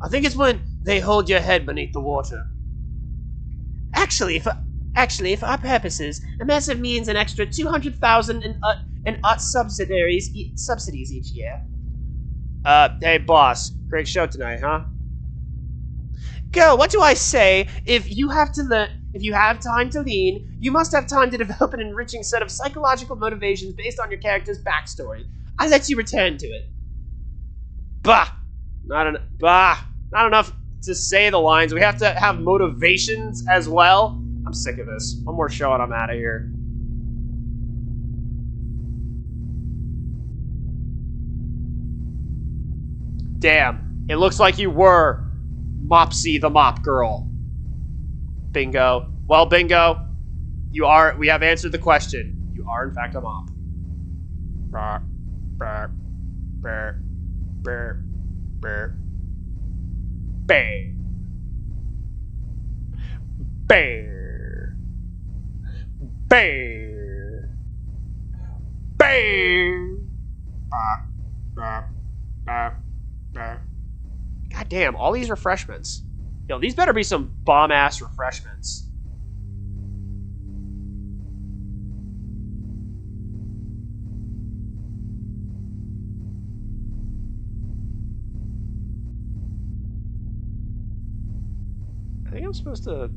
I think it's when they hold your head beneath the water. Actually, for our purposes, immersive means an extra 200,000 in art subsidies each year. Hey boss, great show tonight, huh? Girl, what do I say? If you have time to lean, you must have time to develop an enriching set of psychological motivations based on your character's backstory. I let you return to it. Bah! Not enough to say the lines. We have to have motivations as well. I'm sick of this. One more show and I'm out of here. Damn. It looks like you were Mopsy the Mop Girl. Bingo. Well, bingo. We have answered the question. You are, in fact, a mop. Brr, brr, brr, brr, brr. Bear. Bear. Bear. Bear. God damn, all these refreshments. Yo, these better be some bomb-ass refreshments. I think I'm supposed to...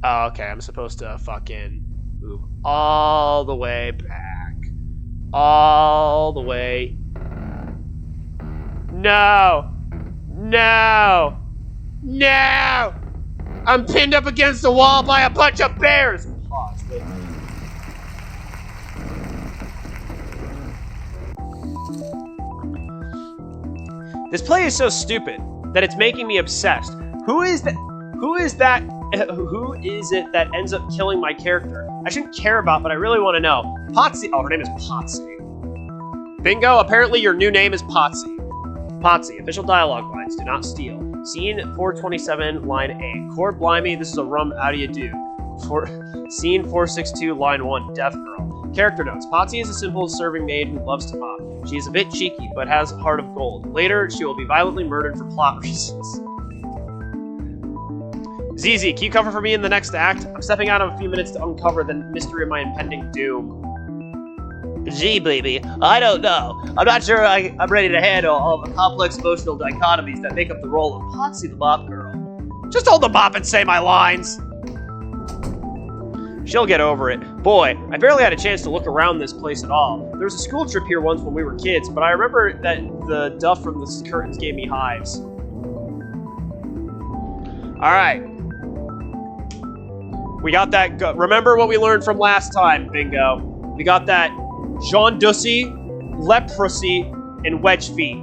Oh, okay, I'm supposed to fucking move all the way back. All the way... No! No! No! I'm pinned up against the wall by a bunch of bears! Pause, wait. This play is so stupid that it's making me obsessed. Who is it that ends up killing my character? I shouldn't care about, but I really want to know. Potsy. Oh, her name is Potsy. Bingo, apparently your new name is Potsy. Potsy, official dialogue lines, do not steal. Scene 427, line A. Cord blimey, this is a rum, how do you do? Scene 462, line 1, deaf girl. Character notes. Potsy is a simple serving maid who loves to mop. She is a bit cheeky, but has a heart of gold. Later, she will be violently murdered for plot reasons. ZZ, can you cover for me in the next act? I'm stepping out in a few minutes to uncover the mystery of my impending doom. Gee, baby, I don't know. I'm not sure I'm ready to handle all the complex emotional dichotomies that make up the role of Potsy the Mop Girl. Just hold the mop and say my lines. She'll get over it. Boy, I barely had a chance to look around this place at all. There was a school trip here once when we were kids, but I remember that the duff from the curtains gave me hives. Alright. We got that. Remember what we learned from last time, bingo. We got that jaundice, leprosy, and wedge feet.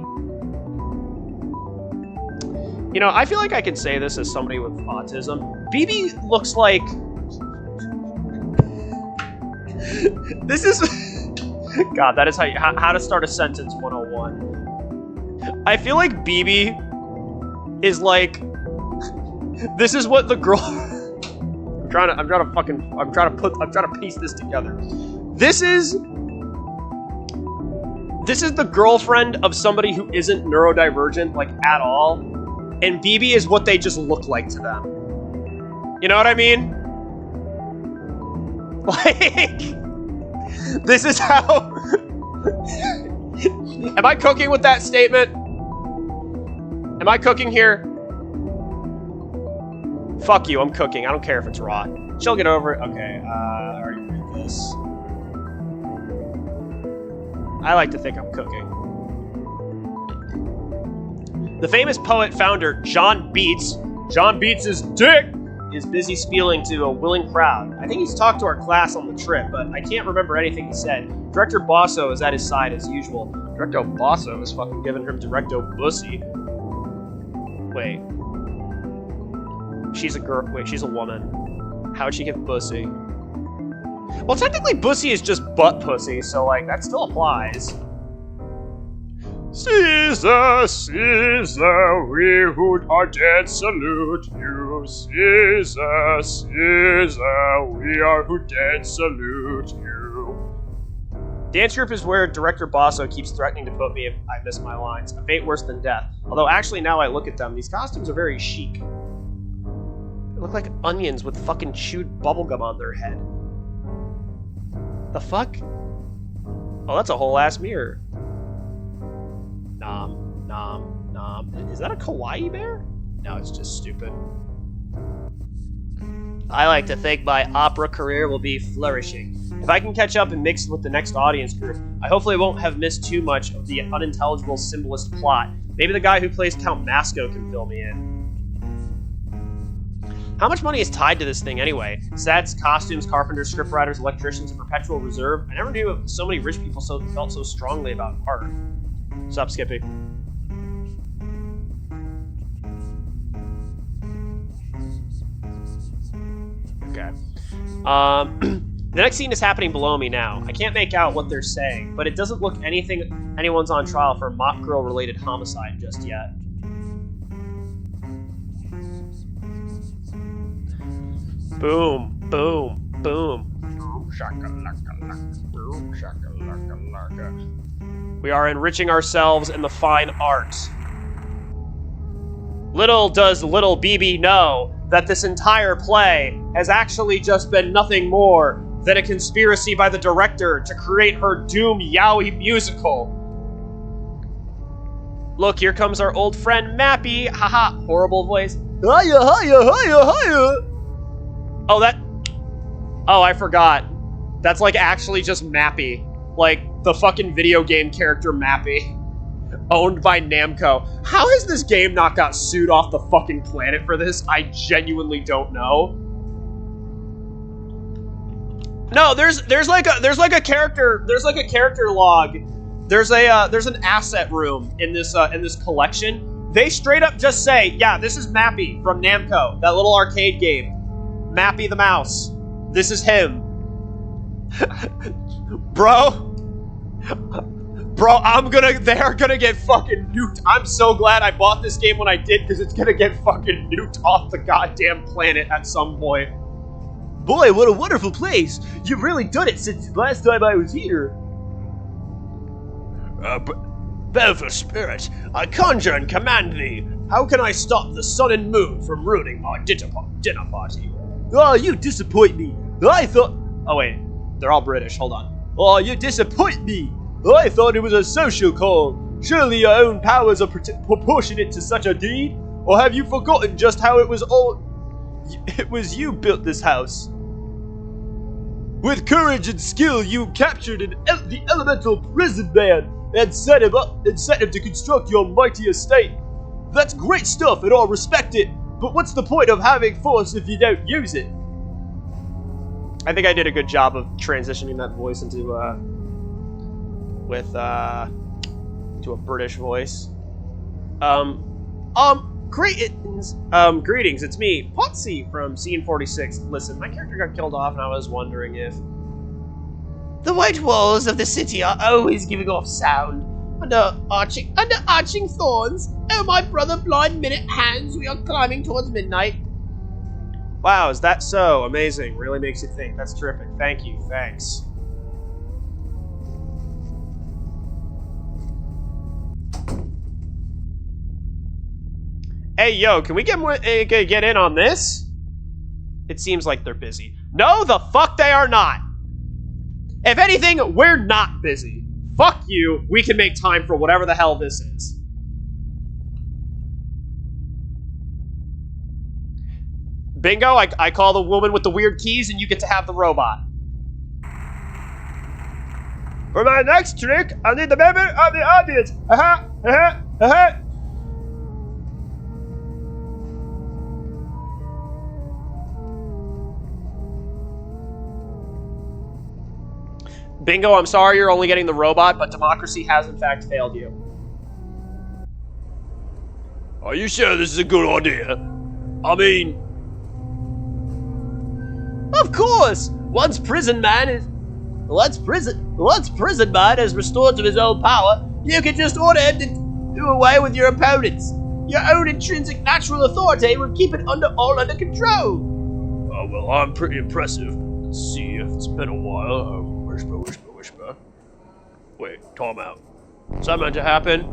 You know, I feel like I can say this as somebody with autism. BB looks like... This is... God, that is how to start a sentence 101. I feel like BB is like... This is what the girl... I'm trying to piece this together. This is the girlfriend of somebody who isn't neurodivergent, like, at all. And BB is what they just look like to them. You know what I mean? Like, this is how... Am I cooking with that statement? Am I cooking here? Fuck you, I'm cooking. I don't care if it's raw. She'll get over it. Okay, I already read this. I like to think I'm cooking. The famous poet founder, John Beats' dick, is busy spieling to a willing crowd. I think he's talked to our class on the trip, but I can't remember anything he said. Director Bosso is at his side as usual. Director Bosso is fucking giving him Directo Bussy. Wait. She's a girl. Wait, she's a woman. How'd she get bussy? Well, technically, bussy is just butt pussy, so, like, that still applies. Caesar, Caesar, we who are dead salute you. Caesar, Caesar, we are who dead salute you. Dance group is where Director Bosso keeps threatening to put me if I miss my lines. A fate worse than death. Although, actually, now I look at them, these costumes are very chic. They look like onions with fucking chewed bubblegum on their head. The fuck? Oh, that's a whole ass mirror. Nom, nom, nom. Is that a kawaii bear? No, it's just stupid. I like to think my opera career will be flourishing. If I can catch up and mix with the next audience group, I hopefully won't have missed too much of the unintelligible symbolist plot. Maybe the guy who plays Count Masco can fill me in. How much money is tied to this thing anyway? Sets, costumes, carpenters, scriptwriters, electricians, and perpetual reserve? I never knew so many rich people felt so strongly about art. Stop, Skippy. Okay. The next scene is happening below me now. I can't make out what they're saying, but it doesn't look anyone's on trial for a Mop Girl-related homicide just yet. Boom, boom, boom. Boom, shakalaka, boom, shakalaka. We are enriching ourselves in the fine arts. Little does little BB know that this entire play has actually just been nothing more than a conspiracy by the director to create her Doom Yaoi musical. Look, here comes our old friend Mappy. Haha, horrible voice. Hiya, hiya, hiya, hiya. Oh, I forgot. That's like actually just Mappy. Like the fucking video game character Mappy. Owned by Namco. How has this game not got sued off the fucking planet for this? I genuinely don't know. No, there's like a character log. There's an asset room in this collection. They straight up just say, yeah, this is Mappy from Namco, that little arcade game. Mappy the mouse. This is him. Bro, Bro, they're gonna get fucking nuked. I'm so glad I bought this game when I did, because it's gonna get fucking nuked off the goddamn planet at some point. Boy, what a wonderful place. You've really done it since the last time I was here. Baleful spirit, I conjure and command thee. How can I stop the sun and moon from ruining our dinner party? Oh, you disappoint me. I thought... Oh, wait. They're all British. Hold on. Oh, you disappoint me. I thought it was a social call. Surely your own powers are proportionate to such a deed? Or have you forgotten just how it was all... It was you built this house. With courage and skill, you captured the elemental prison man and set him to construct your mighty estate. That's great stuff, and I'll respect it. But what's the point of having force if you don't use it? I think I did a good job of transitioning that voice into to a British voice. Greetings, it's me, Potsy from Scene 46. Listen, my character got killed off and I was wondering if... The white walls of the city are always giving off sound. Under arching thorns. Oh, my brother blind minute hands, we are climbing towards midnight. Wow, is that so? Amazing. Really makes you think. That's terrific. Thank you. Thanks. Hey, yo, can we get in on this? It seems like they're busy. No, the fuck they are not. If anything, we're not busy. Fuck you. We can make time for whatever the hell this is. Bingo, I call the woman with the weird keys and you get to have the robot. For my next trick, I need the member of the audience. Bingo, I'm sorry you're only getting the robot, but democracy has in fact failed you. Are you sure this is a good idea? I mean... Of course! Once prison man is restored to his own power, you can just order him to do away with your opponents. Your own intrinsic natural authority will keep it under control. Oh, well, I'm pretty impressive. Let's see if it's been a while. Whisper. Wait, time out. Is that meant to happen?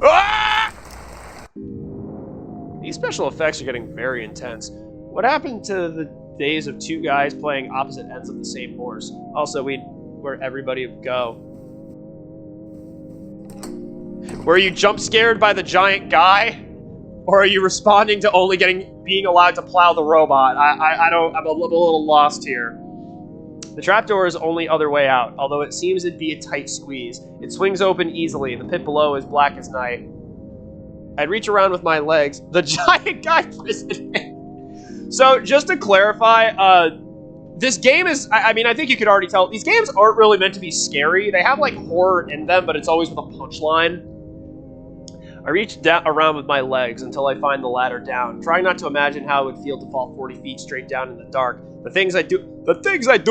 Ah! These special effects are getting very intense. What happened to the days of two guys playing opposite ends of the same horse? Also, where everybody would go. Were you jump scared by the giant guy? Or are you responding to only being allowed to plow the robot? I'm a little lost here. The trapdoor is the only other way out, although it seems to be a tight squeeze. It swings open easily, and the pit below is black as night. I'd reach around with my legs. The giant guy prison. So, just to clarify, this game is, I mean, I think you could already tell, these games aren't really meant to be scary. They have, like, horror in them, but it's always with a punchline. I reach around with my legs until I find the ladder down, trying not to imagine how it would feel to fall 40 feet straight down in the dark. The things I do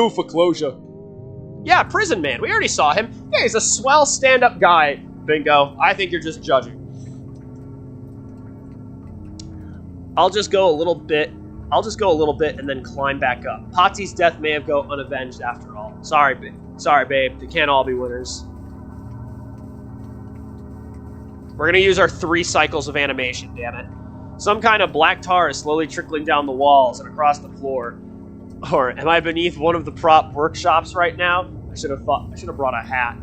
for closure. Yeah, prison man. We already saw him. Yeah, he's a swell stand-up guy. Bingo. I think you're just judging. I'll just go a little bit and then climb back up. Potsy's death may have gone unavenged after all. Sorry, babe. They can't all be winners. We're gonna use our 3 cycles of animation, damn it. Some kind of black tar is slowly trickling down the walls and across the floor. Or am I beneath one of the prop workshops right now? I should have brought a hat.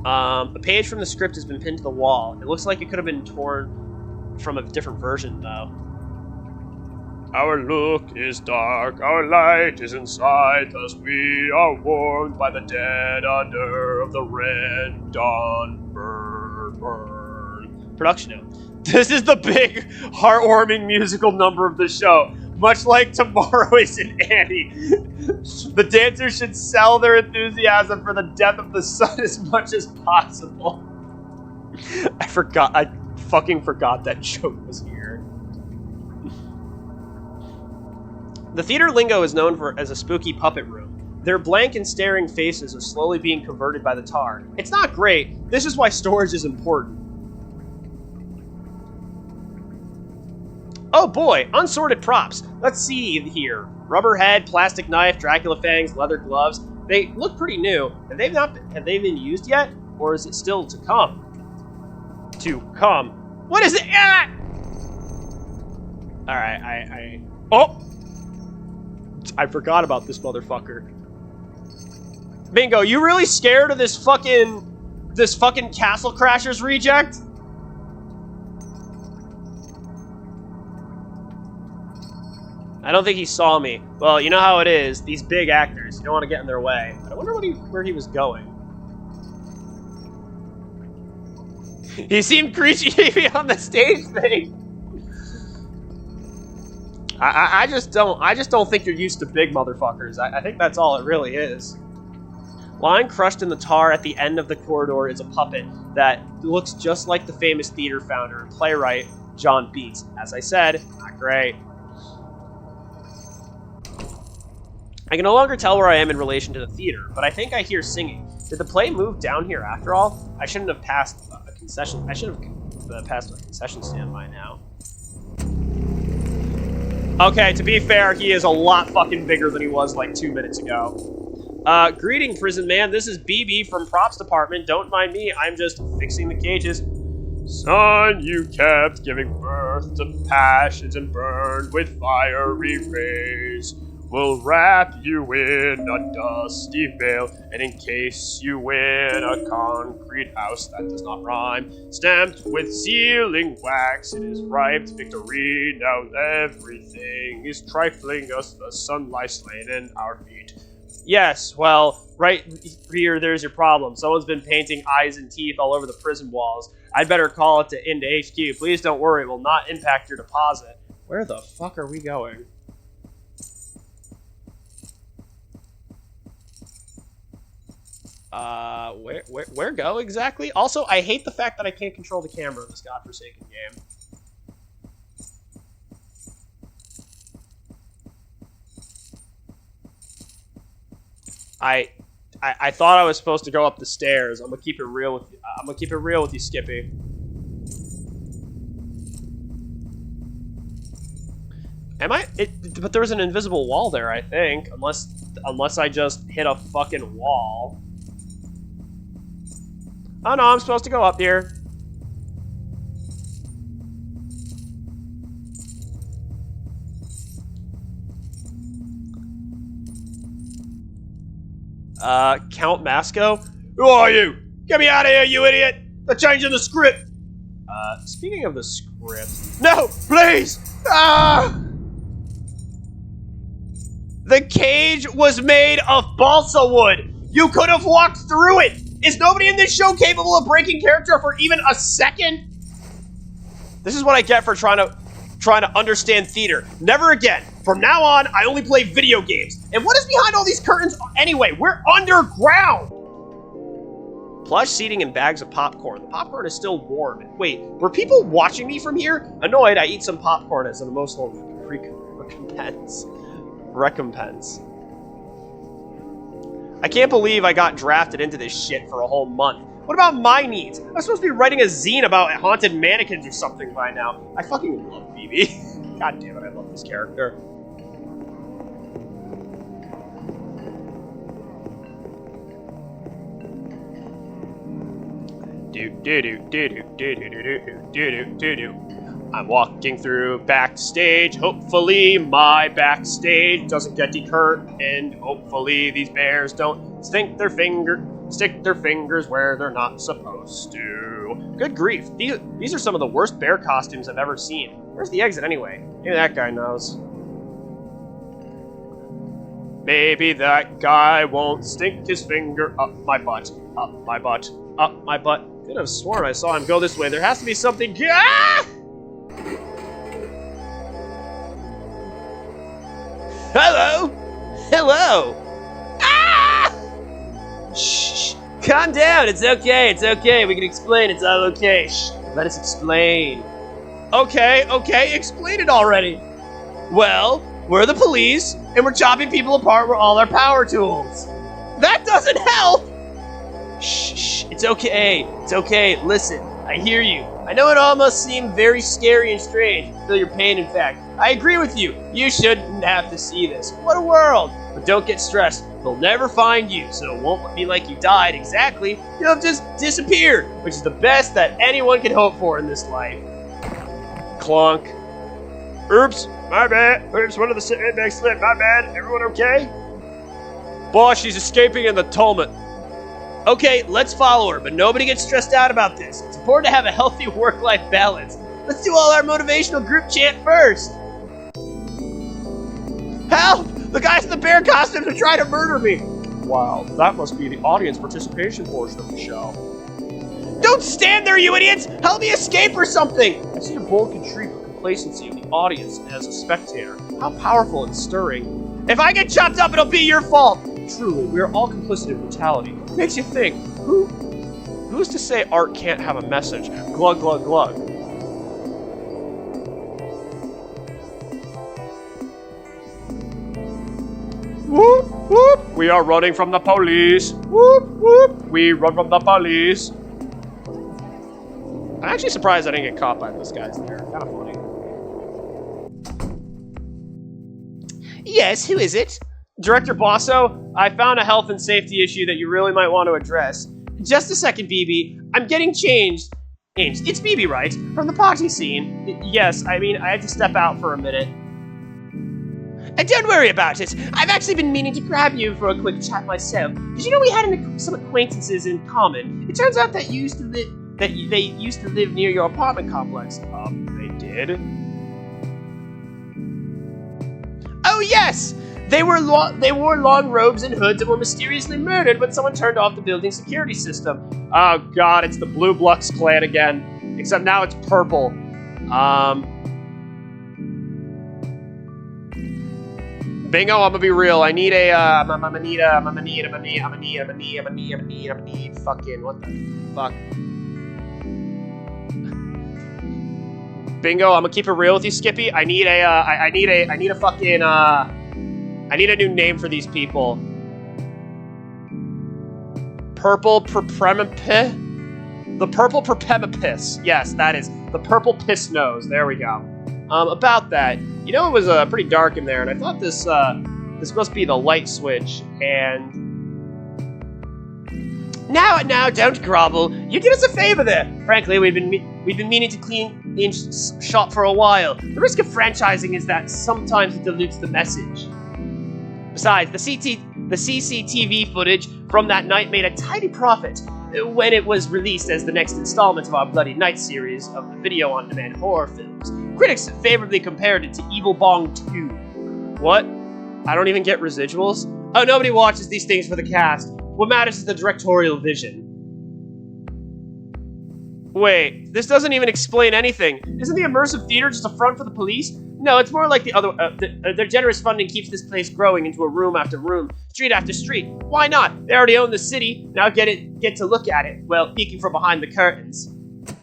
A page from the script has been pinned to the wall. It looks like it could have been torn from a different version, though. Our look is dark, our light is inside, 'cause we are warmed by the dead under of the red dawn. Burn. Production note. This is the big, heartwarming musical number of the show. Much like Tomorrow Isn't Annie. The dancers should sell their enthusiasm for the death of the sun as much as possible. I fucking forgot that joke was here. The theater lingo is known as a spooky puppet room. Their blank and staring faces are slowly being converted by the tar. It's not great. This is why storage is important. Oh boy, unsorted props. Let's see here. Rubber head, plastic knife, Dracula fangs, leather gloves. They look pretty new. Have they been used yet? Or is it still to come? To come. What is it? Ah! Alright, Oh! I forgot about this motherfucker. Bingo, you really scared of this fucking Castle Crashers reject? I don't think he saw me. Well, you know how it is. These big actors, you don't want to get in their way. I wonder where he was going. He seemed creepy on the stage thing. I just don't think you're used to big motherfuckers. I think that's all it really is. Lying crushed in the tar at the end of the corridor is a puppet that looks just like the famous theater founder and playwright John Beats. As I said, not great. I can no longer tell where I am in relation to the theater, but I think I hear singing. Did the play move down here after all? I shouldn't have passed a concession. I should have passed a concession stand by now. Okay, to be fair, he is a lot fucking bigger than he was like 2 minutes ago. Greeting, prison man. This is BB from props department. Don't mind me. I'm just fixing the cages. Son, you kept giving birth to passions and burned with fiery rays. We'll wrap you in a dusty veil and encase you in a concrete house that does not rhyme. Stamped with sealing wax, it is ripe victory. Now everything is trifling us, the sun lies slain in our feet. Yes, well, right here, there's your problem. Someone's been painting eyes and teeth all over the prison walls. I'd better call it into HQ. Please don't worry, it will not impact your deposit. Where the fuck are we going? Where go exactly? Also, I hate the fact that I can't control the camera in this godforsaken game. I thought I was supposed to go up the stairs. I'm gonna keep it real with you. I'm gonna keep it real with you, Skippy. Am I? But there was an invisible wall there, I think. Unless I just hit a fucking wall. Oh no, I'm supposed to go up here. Count Masco? Who are you? Get me out of here, you idiot! They're changing the script! Speaking of the script... No! Please! Ah! The cage was made of balsa wood! You could have walked through it! Is nobody in this show capable of breaking character for even a second? This is what I get for trying to understand theater. Never again. From now on, I only play video games. And what is behind all these curtains anyway? We're underground! Plush seating and bags of popcorn. The popcorn is still warm. Wait, were people watching me from here? Annoyed, I eat some popcorn as an emotional recompense. I can't believe I got drafted into this shit for a whole month. What about my needs? I'm supposed to be writing a zine about haunted mannequins or something by now. I fucking love BB. God damn it, I love this character. I'm walking through backstage. Hopefully my backstage doesn't get decurred, and hopefully these bears don't stick their fingers where they're not supposed to. Good grief, these are some of the worst bear costumes I've ever seen. Where's the exit anyway? Maybe that guy knows. Maybe that guy won't stick his finger up my butt, up my butt, up my butt. Could have sworn I saw him go this way. There has to be something. Ah! Hello! Hello! Ah! Shh! Calm down, it's okay, we can explain, it's all okay. Shh, let us explain. Okay, explain it already. Well, we're the police, and we're chopping people apart with all our power tools. That doesn't help! Shh, it's okay. It's okay. Listen, I hear you. I know it all must seem very scary and strange. I feel your pain, in fact. I agree with you. You shouldn't have to see this. What a world! But don't get stressed. They'll never find you, so it won't be like you died exactly. You'll have just disappeared, which is the best that anyone can hope for in this life. Clunk. Oops, my bad. Oops, one of the sandbags slipped. My bad. Everyone okay? Boss, she's escaping in the tumult. Okay, let's follow her, but nobody gets stressed out about this. It's important to have a healthy work-life balance. Let's do all our motivational group chant first. Help! The guys in the bear costumes are trying to murder me. Wow, that must be the audience participation portion of the show. Don't stand there, you idiots! Help me escape or something! I see a bold complacency of the audience as a spectator. How powerful and stirring. If I get chopped up, it'll be your fault! Truly, we are all complicit in brutality. Makes you think, who's to say art can't have a message? Glug, glug, glug. Whoop, whoop. We are running from the police. Whoop, whoop. We run from the police. I'm actually surprised I didn't get caught by those guys there. Kind of funny. Yes, who is it? Director Bosso, I found a health and safety issue that you really might want to address. Just a second, BB. I'm getting changed. It's BB, right? From the party scene. Yes, I mean, I had to step out for a minute. Don't worry about it. I've actually been meaning to grab you for a quick chat myself. Did you know we had some acquaintances in common? It turns out that they used to live near your apartment complex. They did? Oh yes! They wore long robes and hoods and were mysteriously murdered when someone turned off the building's security system. Oh god, it's the Blue Blux clan again. Except now it's purple. Bingo, I'm gonna be real. I need a, I'm gonna need fucking, what the fuck? Bingo, I'm gonna keep it real with you, Skippy. I need a, I need a fucking, I need a new name for these people. Purple Perpemapis? The Purple Perpemapis. Yes, that is. The Purple Piss Nose. There we go. About that, you know, it was pretty dark in there, and I thought this must be the light switch, and... Now, don't grovel. You did us a favor there. Frankly, we've been meaning to clean the shop for a while. The risk of franchising is that sometimes it dilutes the message. Besides, the CCTV footage from that night made a tidy profit when it was released as the next installment of our Bloody Night series of the video-on-demand horror films. Critics favorably compared it to Evil Bong 2. What? I don't even get residuals? Oh, nobody watches these things for the cast. What matters is the directorial vision. Wait, this doesn't even explain anything. Isn't the immersive theater just a front for the police? No, it's more like the other. Their generous funding keeps this place growing into a room after room, street after street. Why not? They already own the city. Now get to look at it. Well, peeking from behind the curtains.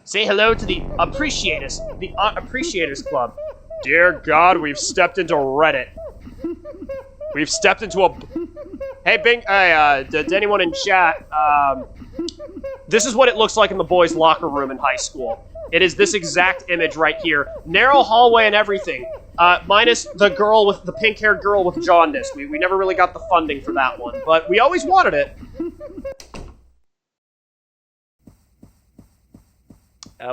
Say hello to the Appreciators, the Art Appreciators Club. Dear God, we've stepped into Reddit. We've stepped into a... Hey, Bing, to anyone in chat, this is what it looks like in the boys' locker room in high school. It is this exact image right here. Narrow hallway and everything. Minus the girl with the pink-haired girl with jaundice. We never really got the funding for that one, but we always wanted it.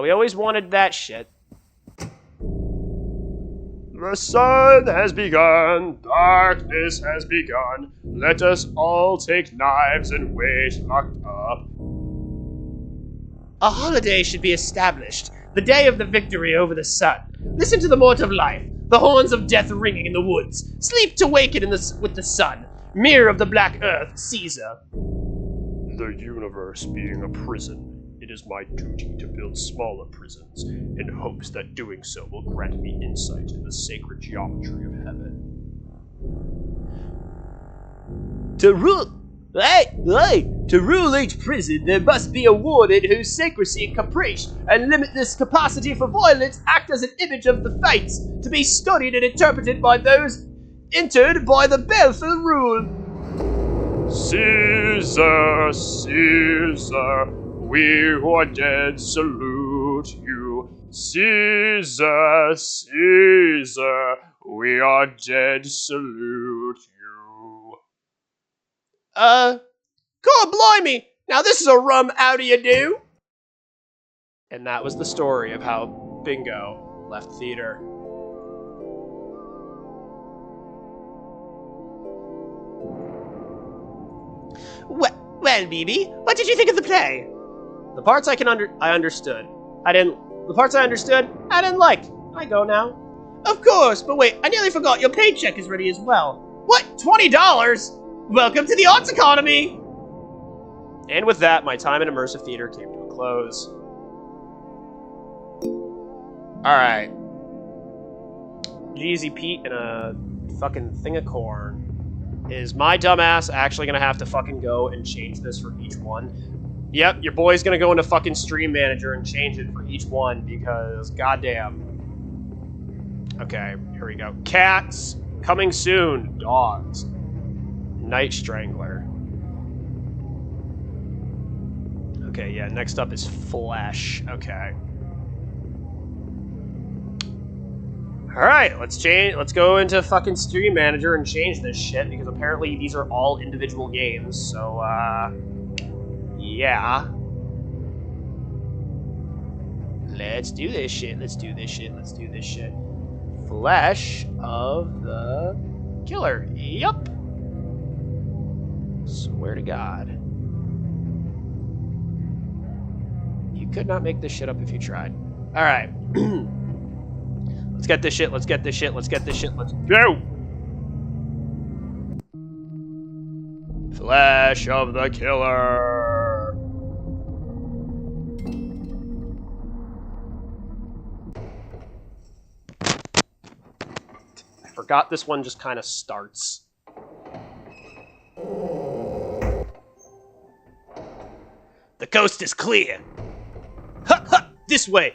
We always wanted that shit. The sun has begun, darkness has begun. Let us all take knives and wait locked up. A holiday should be established, the day of the victory over the sun. Listen to the mort of life, the horns of death ringing in the woods. Sleep to waken with the sun, mirror of the black earth, Caesar. The universe being a prison, it is my duty to build smaller prisons, in hopes that doing so will grant me insight in the sacred geometry of heaven. To rule each prison, there must be a warden whose secrecy, caprice, and limitless capacity for violence act as an image of the fates, to be studied and interpreted by those entered by the Belfer rule. Caesar, Caesar, we who are dead salute you. Caesar, Caesar, we are dead salute you. God blimey! Now this is a rum how do you do? And that was the story of how Bingo left theater. Well, BB, what did you think of the play? The parts I understood. The parts I understood, I didn't like. I go now. Of course, but wait, I nearly forgot your paycheck is ready as well. What? $20? Welcome to the arts economy! And with that, my time in immersive theater came to a close. Alright. Jeezy Pete and a fucking thing of corn. Is my dumbass actually gonna have to fucking go and change this for each one? Yep, your boy's gonna go into fucking Stream Manager and change it for each one because goddamn. Okay, here we go. Cats, coming soon. Dogs. Night Strangler. Okay, yeah, next up is Flesh. Okay. Alright, let's go into fucking Stream Manager and change this shit, because apparently these are all individual games, so, yeah. Let's do this shit, let's do this shit, let's do this shit. Flesh of the Killer. Yup. Swear to God. You could not make this shit up if you tried. Alright. Let's get this shit, let's get this shit, let's get this shit, let's go! Flesh of the Killer. I forgot this one just kind of starts. The coast is clear. Ha ha! This way!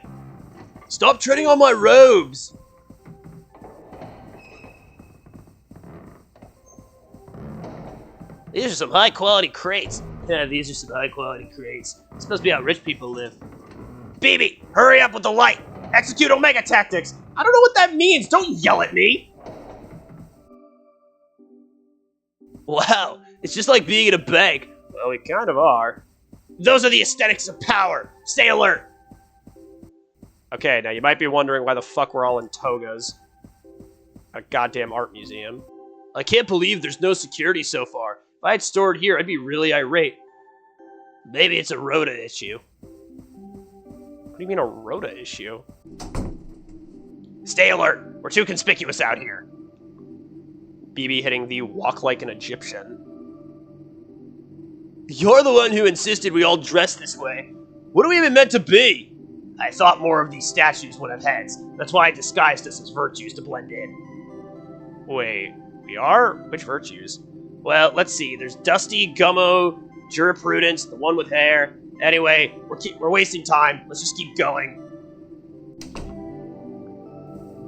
Stop treading on my robes! These are some high-quality crates. Yeah, these are some high-quality crates. It's supposed to be how rich people live. BB, hurry up with the light! Execute Omega Tactics! I don't know what that means! Don't yell at me! Wow, it's just like being in a bank. Well, we kind of are. Those are the aesthetics of power! Stay alert! Okay, now you might be wondering why the fuck we're all in togas. A goddamn art museum. I can't believe there's no security so far. If I had stored here, I'd be really irate. Maybe it's a Rhoda issue. What do you mean a Rhoda issue? Stay alert! We're too conspicuous out here. BB hitting the walk like an Egyptian. You're the one who insisted we all dress this way. What are we even meant to be? I thought more of these statues would have heads. That's why I disguised us as virtues to blend in. Wait, we are? Which virtues? Well, let's see. There's Dusty, Gummo, Jurisprudence, the one with hair. Anyway, we're wasting time. Let's just keep going.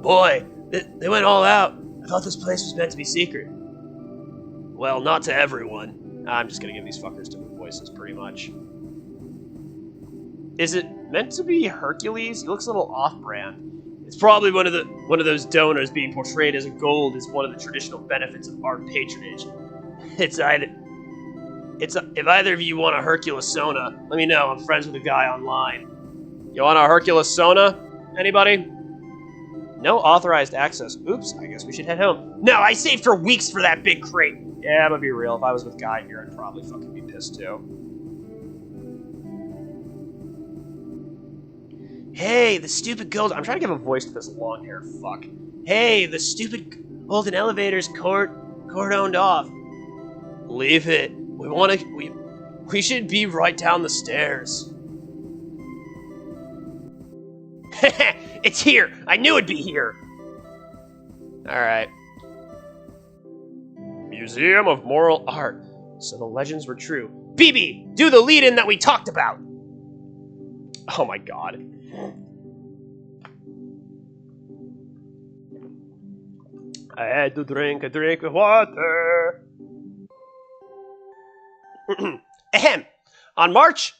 Boy, they went all out. I thought this place was meant to be secret. Well, not to everyone. I'm just gonna give these fuckers different voices, pretty much. Is it meant to be Hercules? He looks a little off-brand. It's probably one of those donors being portrayed as a gold is one of the traditional benefits of art patronage. If either of you want a Hercules-sona, let me know. I'm friends with a guy online. You want a Hercules-sona? Anybody? No authorized access. Oops, I guess we should head home. No, I saved for weeks for that big crate. Yeah, I'm gonna be real. If I was with Guy here, I'd probably fucking be pissed too. Hey, the stupid gold. I'm trying to give a voice to this long hair fuck. Hey, the stupid golden elevator's cordoned off. Leave it. We should be right down the stairs. It's here. I knew it'd be here. All right. Museum of Moral Art. So the legends were true. BB, do the lead-in that we talked about. Oh my god. I had to drink a drink of water. Ahem. On March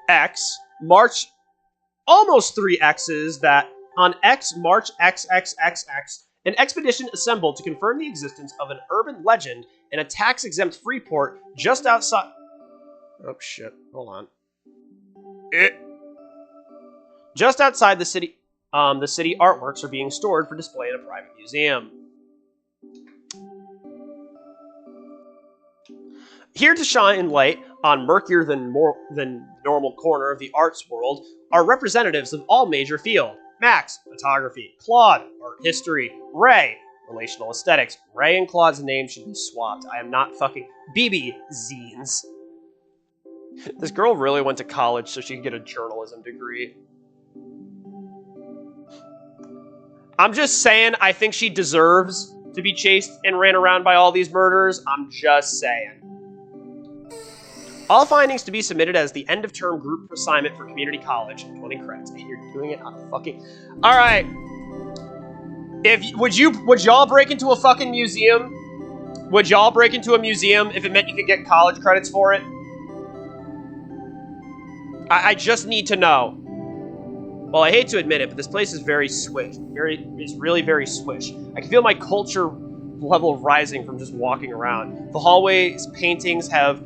X, March almost 3 X's that on X, March XXXX, an expedition assembled to confirm the existence of an urban legend in a tax-exempt free port just outside... Oh, shit. Hold on. Just outside the city artworks are being stored for display in a private museum. Here to shine light on murkier than normal corner of the arts world are representatives of all major fields. Max, photography. Claude, art history. Ray, relational aesthetics. Ray and Claude's names should be swapped. I am not fucking... BB, zines. This girl really went to college so she could get a journalism degree. I'm just saying, I think she deserves to be chased and ran around by all these murderers. I'm just saying. All findings to be submitted as the end-of-term group assignment for community college. 20 credits. And you're doing it on a fucking... Alright. Would y'all break into a fucking museum? Would y'all break into a museum if it meant you could get college credits for it? I just need to know. Well, I hate to admit it, but this place is very swish. It's really very swish. I can feel my culture level rising from just walking around. The hallways paintings have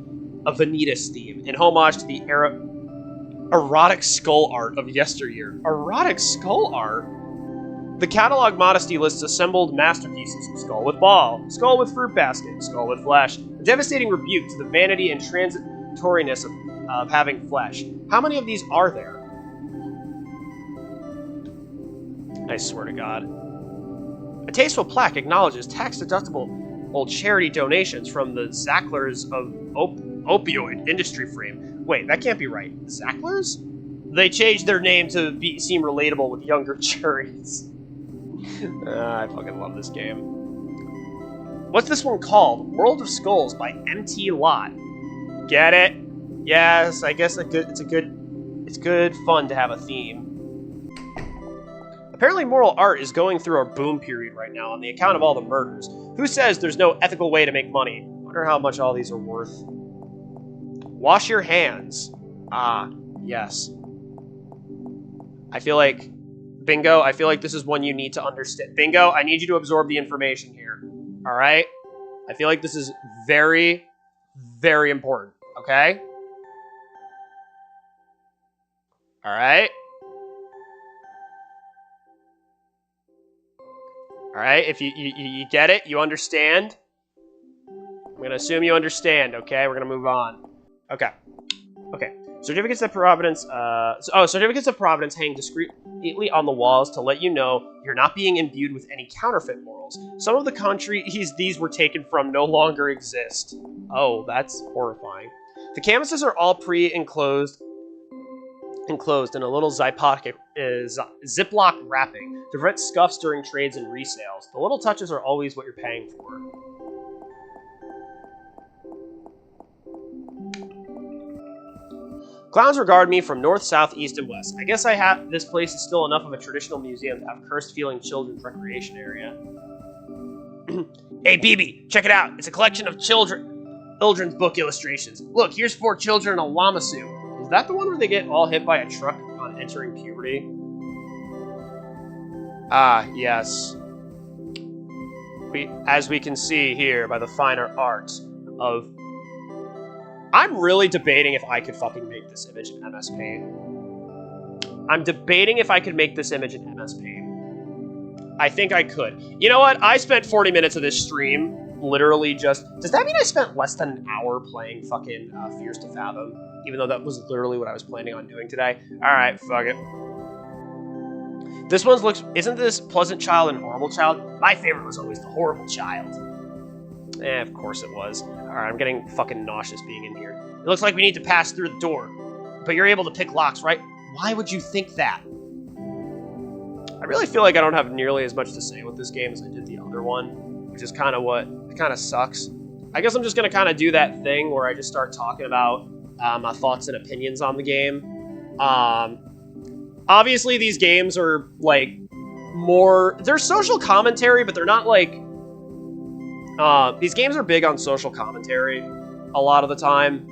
a Vanitas theme, in homage to the erotic skull art of yesteryear. Erotic skull art? The catalog modesty lists assembled masterpieces. Skull with ball, skull with fruit basket, skull with flesh. A devastating rebuke to the vanity and transitoriness of having flesh. How many of these are there? I swear to God. A tasteful plaque acknowledges tax-deductible old charity donations from the Zacklers of opioid industry frame. Wait, that can't be right. Zacklers? They changed their name to seem relatable with younger charities. I fucking love this game. What's this one called? World of Skulls by MT Lot. Get it? Yes, I guess it's good fun to have a theme. Apparently moral art is going through a boom period right now on the account of all the murders. Who says there's no ethical way to make money? Wonder how much all these are worth. Wash your hands. Ah, yes. I feel like... Bingo, I feel like this is one you need to understand. Bingo, I need you to absorb the information here. Alright? I feel like this is very, very important. Okay? Alright? Alright, if you get it, you understand. I'm going to assume you understand, okay? We're going to move on. Okay. Certificates of Providence, certificates of Providence hang discreetly on the walls to let you know you're not being imbued with any counterfeit morals. Some of the countries these were taken from no longer exist. Oh, that's horrifying. The canvases are all enclosed in a little Ziploc wrapping to prevent scuffs during trades and resales. The little touches are always what you're paying for. Clowns regard me from north, south, east, and west. I guess this place is still enough of a traditional museum to have cursed-feeling children's recreation area. Hey, BB, check it out. It's a collection of children's book illustrations. Look, here's 4 children in a llama suit. Is that the one where they get all hit by a truck on entering puberty? Ah, yes. As we can see here by the finer art of... I'm really debating if I could fucking make this image in MS Paint. I'm debating if I could make this image in MS Paint. I think I could. You know what? I spent 40 minutes of this stream literally just... Does that mean I spent less than an hour playing fucking Fears to Fathom? Even though that was literally what I was planning on doing today. Alright, fuck it. This one looks... Isn't this Pleasant Child and Horrible Child? My favorite was always the Horrible Child. Of course it was. Alright, I'm getting fucking nauseous being in here. It looks like we need to pass through the door. But you're able to pick locks, right? Why would you think that? I really feel like I don't have nearly as much to say with this game as I did the other one, which is kind of what... It kind of sucks. I guess I'm just going to kind of do that thing where I just start talking about my thoughts and opinions on the game. Obviously, these games are, like, more... They're social commentary, but they're not like... these games are big on social commentary a lot of the time,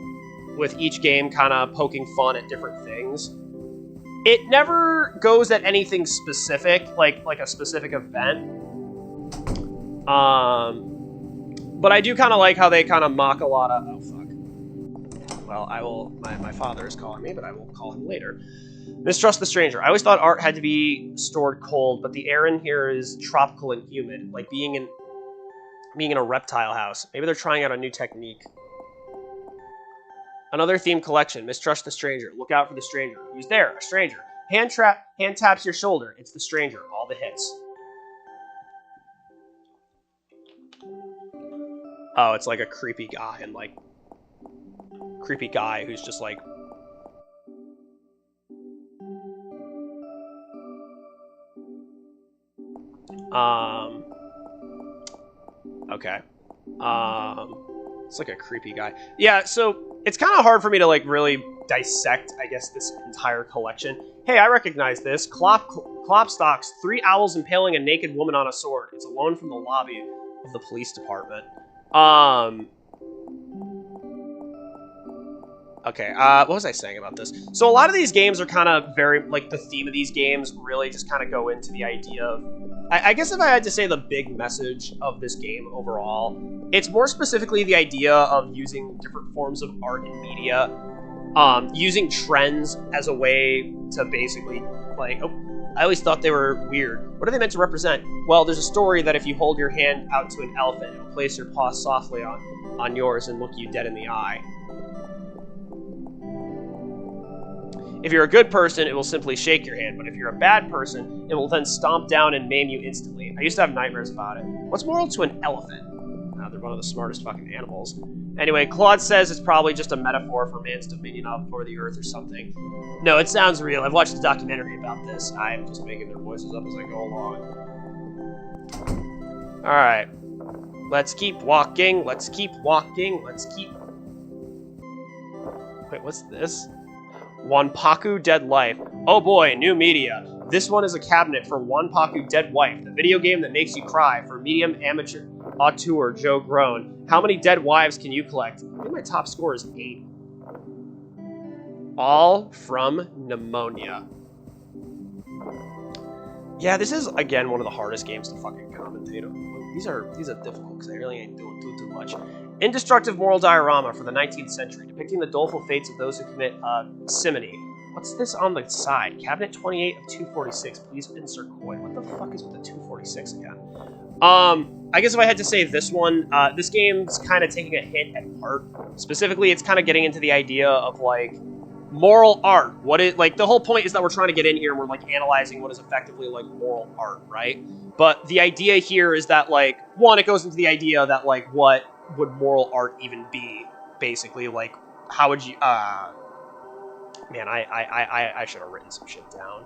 with each game kind of poking fun at different things. It never goes at anything specific, like a specific event. But I do kind of like how they kind of mock a lot of... Oh, fuck. Well, I will... My father is calling me, but I will call him later. Mistrust the stranger. I always thought art had to be stored cold, but the air in here is tropical and humid, like being in a reptile house. Maybe they're trying out a new technique. Another themed collection. Mistrust the stranger. Look out for the stranger. Who's there? A stranger. Hand taps your shoulder. It's the stranger. All the hits. Oh, it's like a creepy guy and like creepy guy who's just like okay. It's like a creepy guy. Yeah, so it's kind of hard for me to like really dissect, I guess, this entire collection. Hey, I recognize this. Klopstocks, 3 owls impaling a naked woman on a sword. It's a loan from the lobby of the police department. Okay, what was I saying about this? So a lot of these games are kind of very, like, the theme of these games really just kind of go into the idea of... I guess if I had to say the big message of this game overall, it's more specifically the idea of using different forms of art and media, using trends as a way to basically, like, oh, I always thought they were weird. What are they meant to represent? Well, there's a story that if you hold your hand out to an elephant, it'll place your paw softly on yours and look you dead in the eye. If you're a good person, it will simply shake your hand, but if you're a bad person, it will then stomp down and maim you instantly. I used to have nightmares about it. What's moral to an elephant? They're one of the smartest fucking animals. Anyway, Claude says it's probably just a metaphor for man's dominion over the earth or something. No, it sounds real. I've watched a documentary about this. I'm just making their voices up as I go along. Alright. Let's keep walking. Let's keep walking. Let's keep... Wait, what's this? Wanpaku Dead Life. Oh boy, new media. This one is a cabinet for Wanpaku Dead Wife, the video game that makes you cry, for medium amateur auteur Joe Grown. How many dead wives can you collect? I think my top score is 8. All from pneumonia. Yeah, this is, again, one of the hardest games to fucking commentate on. These are difficult, because I really ain't doing too much. Indestructive moral diorama for the 19th century, depicting the doleful fates of those who commit simony. What's this on the side? Cabinet 28 of 246. Please insert coin. What the fuck is with the 246 again? I guess if I had to say this one, this game's kind of taking a hit at art. Specifically, it's kind of getting into the idea of, like, moral art. What it, like, the whole point is that we're trying to get in here and we're, like, analyzing what is effectively, like, moral art, right? But the idea here is that, like, one, it goes into the idea that, like, what would moral art even be, basically? Like, how would you, man, I should have written some shit down.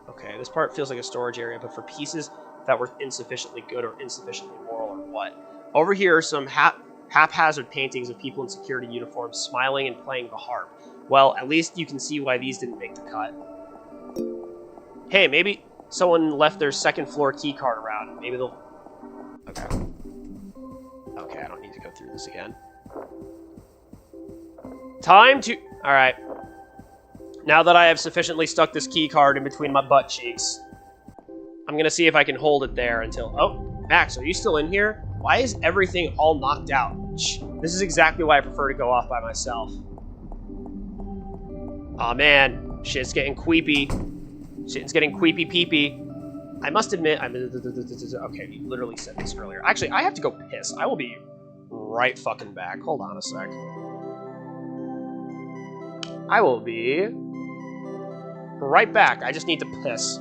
Okay, this part feels like a storage area, but for pieces that were insufficiently good or insufficiently moral or what? Over here are some haphazard paintings of people in security uniforms smiling and playing the harp. Well, at least you can see why these didn't make the cut. Hey, maybe someone left their second floor key card around. Maybe they'll... Okay. Okay, I don't need to go through this again. Time to... Alright. Now that I have sufficiently stuck this key card in between my butt cheeks, I'm gonna see if I can hold it there until... Oh, Max, are you still in here? Why is everything all knocked out? Shh. This is exactly why I prefer to go off by myself. Aw, man. Shit's getting queepy. Shit's getting queepy-peepy. I must admit... Okay, you literally said this earlier. Actually, I have to go piss. I will be right fucking back. Hold on a sec. I will be right back. I just need to piss.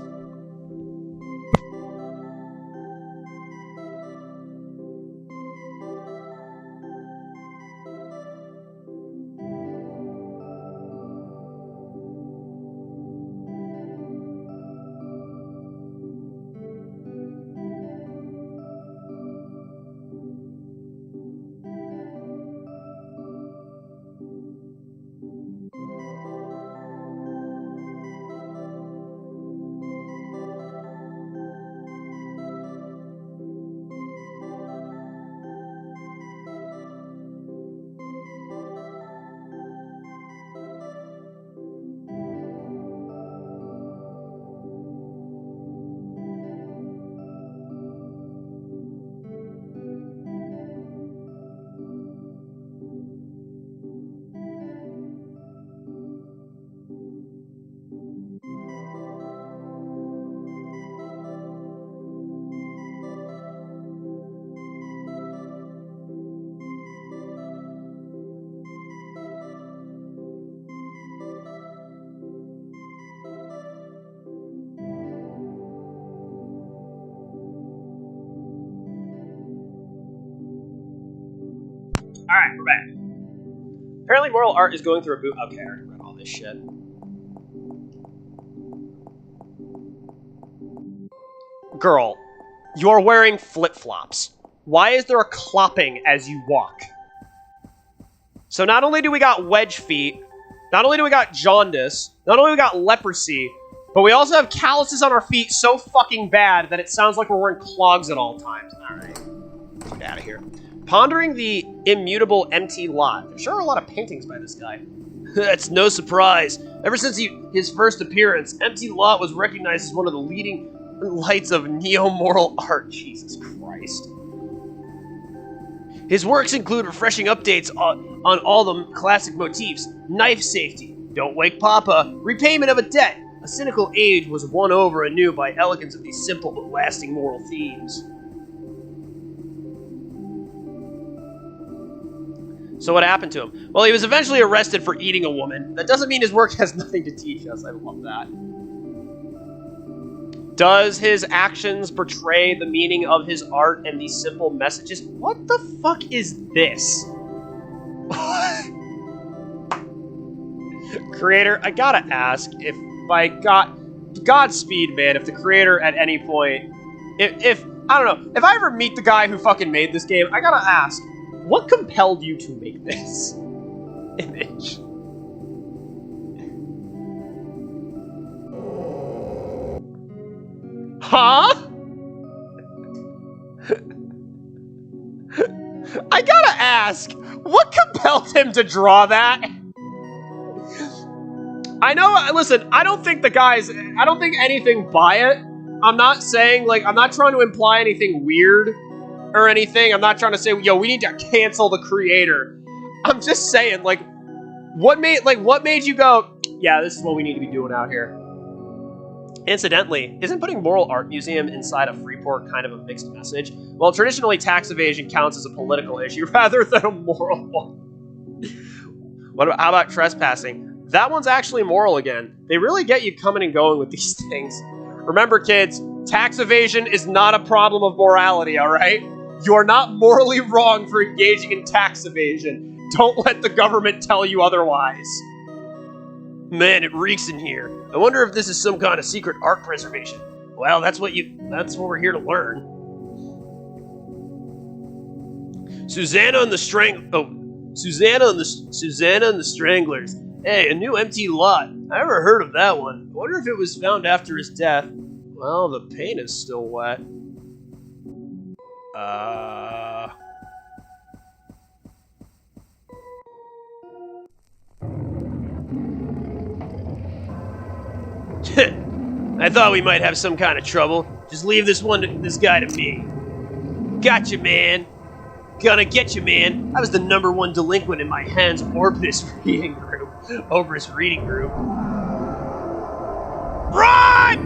We're back. Apparently moral art is going through a boot. Okay, I already read all this shit. Girl, you're wearing flip-flops. Why is there a clopping as you walk? So not only do we got wedge feet, not only do we got jaundice, not only do we got leprosy, but we also have calluses on our feet so fucking bad that it sounds like we're wearing clogs at all times. Alright, get out of here. Pondering the immutable empty lot. There sure are a lot of paintings by this guy. That's no surprise. Ever since his first appearance, Empty Lot was recognized as one of the leading lights of neo-moral art. Jesus Christ. His works include refreshing updates on all the classic motifs. Knife safety, don't wake Papa, repayment of a debt. A cynical age was won over anew by elegance of these simple but lasting moral themes. So what happened to him? Well, he was eventually arrested for eating a woman. That doesn't mean his work has nothing to teach us. I love that. Does his actions betray the meaning of his art and these simple messages? What the fuck is this? Creator, I gotta ask if by Godspeed, man, if the creator at any point, if I don't know, if I ever meet the guy who fucking made this game, I gotta ask, what compelled you to make this image? Huh? I gotta ask, what compelled him to draw that? I know, listen, I don't think anything by it. I'm not saying, like, I'm not trying to imply anything weird or anything. I'm not trying to say, yo, we need to cancel the creator. I'm just saying, like, what made you go, yeah, this is what we need to be doing out here? Incidentally, isn't putting Moral Art Museum inside of Freeport kind of a mixed message? Well, traditionally, tax evasion counts as a political issue rather than a moral one. How about trespassing? That one's actually moral again. They really get you coming and going with these things. Remember, kids, tax evasion is not a problem of morality, alright? You're not morally wrong for engaging in tax evasion. Don't let the government tell you otherwise. Man, it reeks in here. I wonder if this is some kind of secret art preservation. Well, that's what we're here to learn. Susanna and the Stranglers. Hey, a new empty lot. I never heard of that one. I wonder if it was found after his death. Well, the paint is still wet. I thought we might have some kind of trouble. Just leave this guy to me. Gotcha, man. Gonna get you, man. I was the #1 delinquent in my Hans Orbis reading group. Run!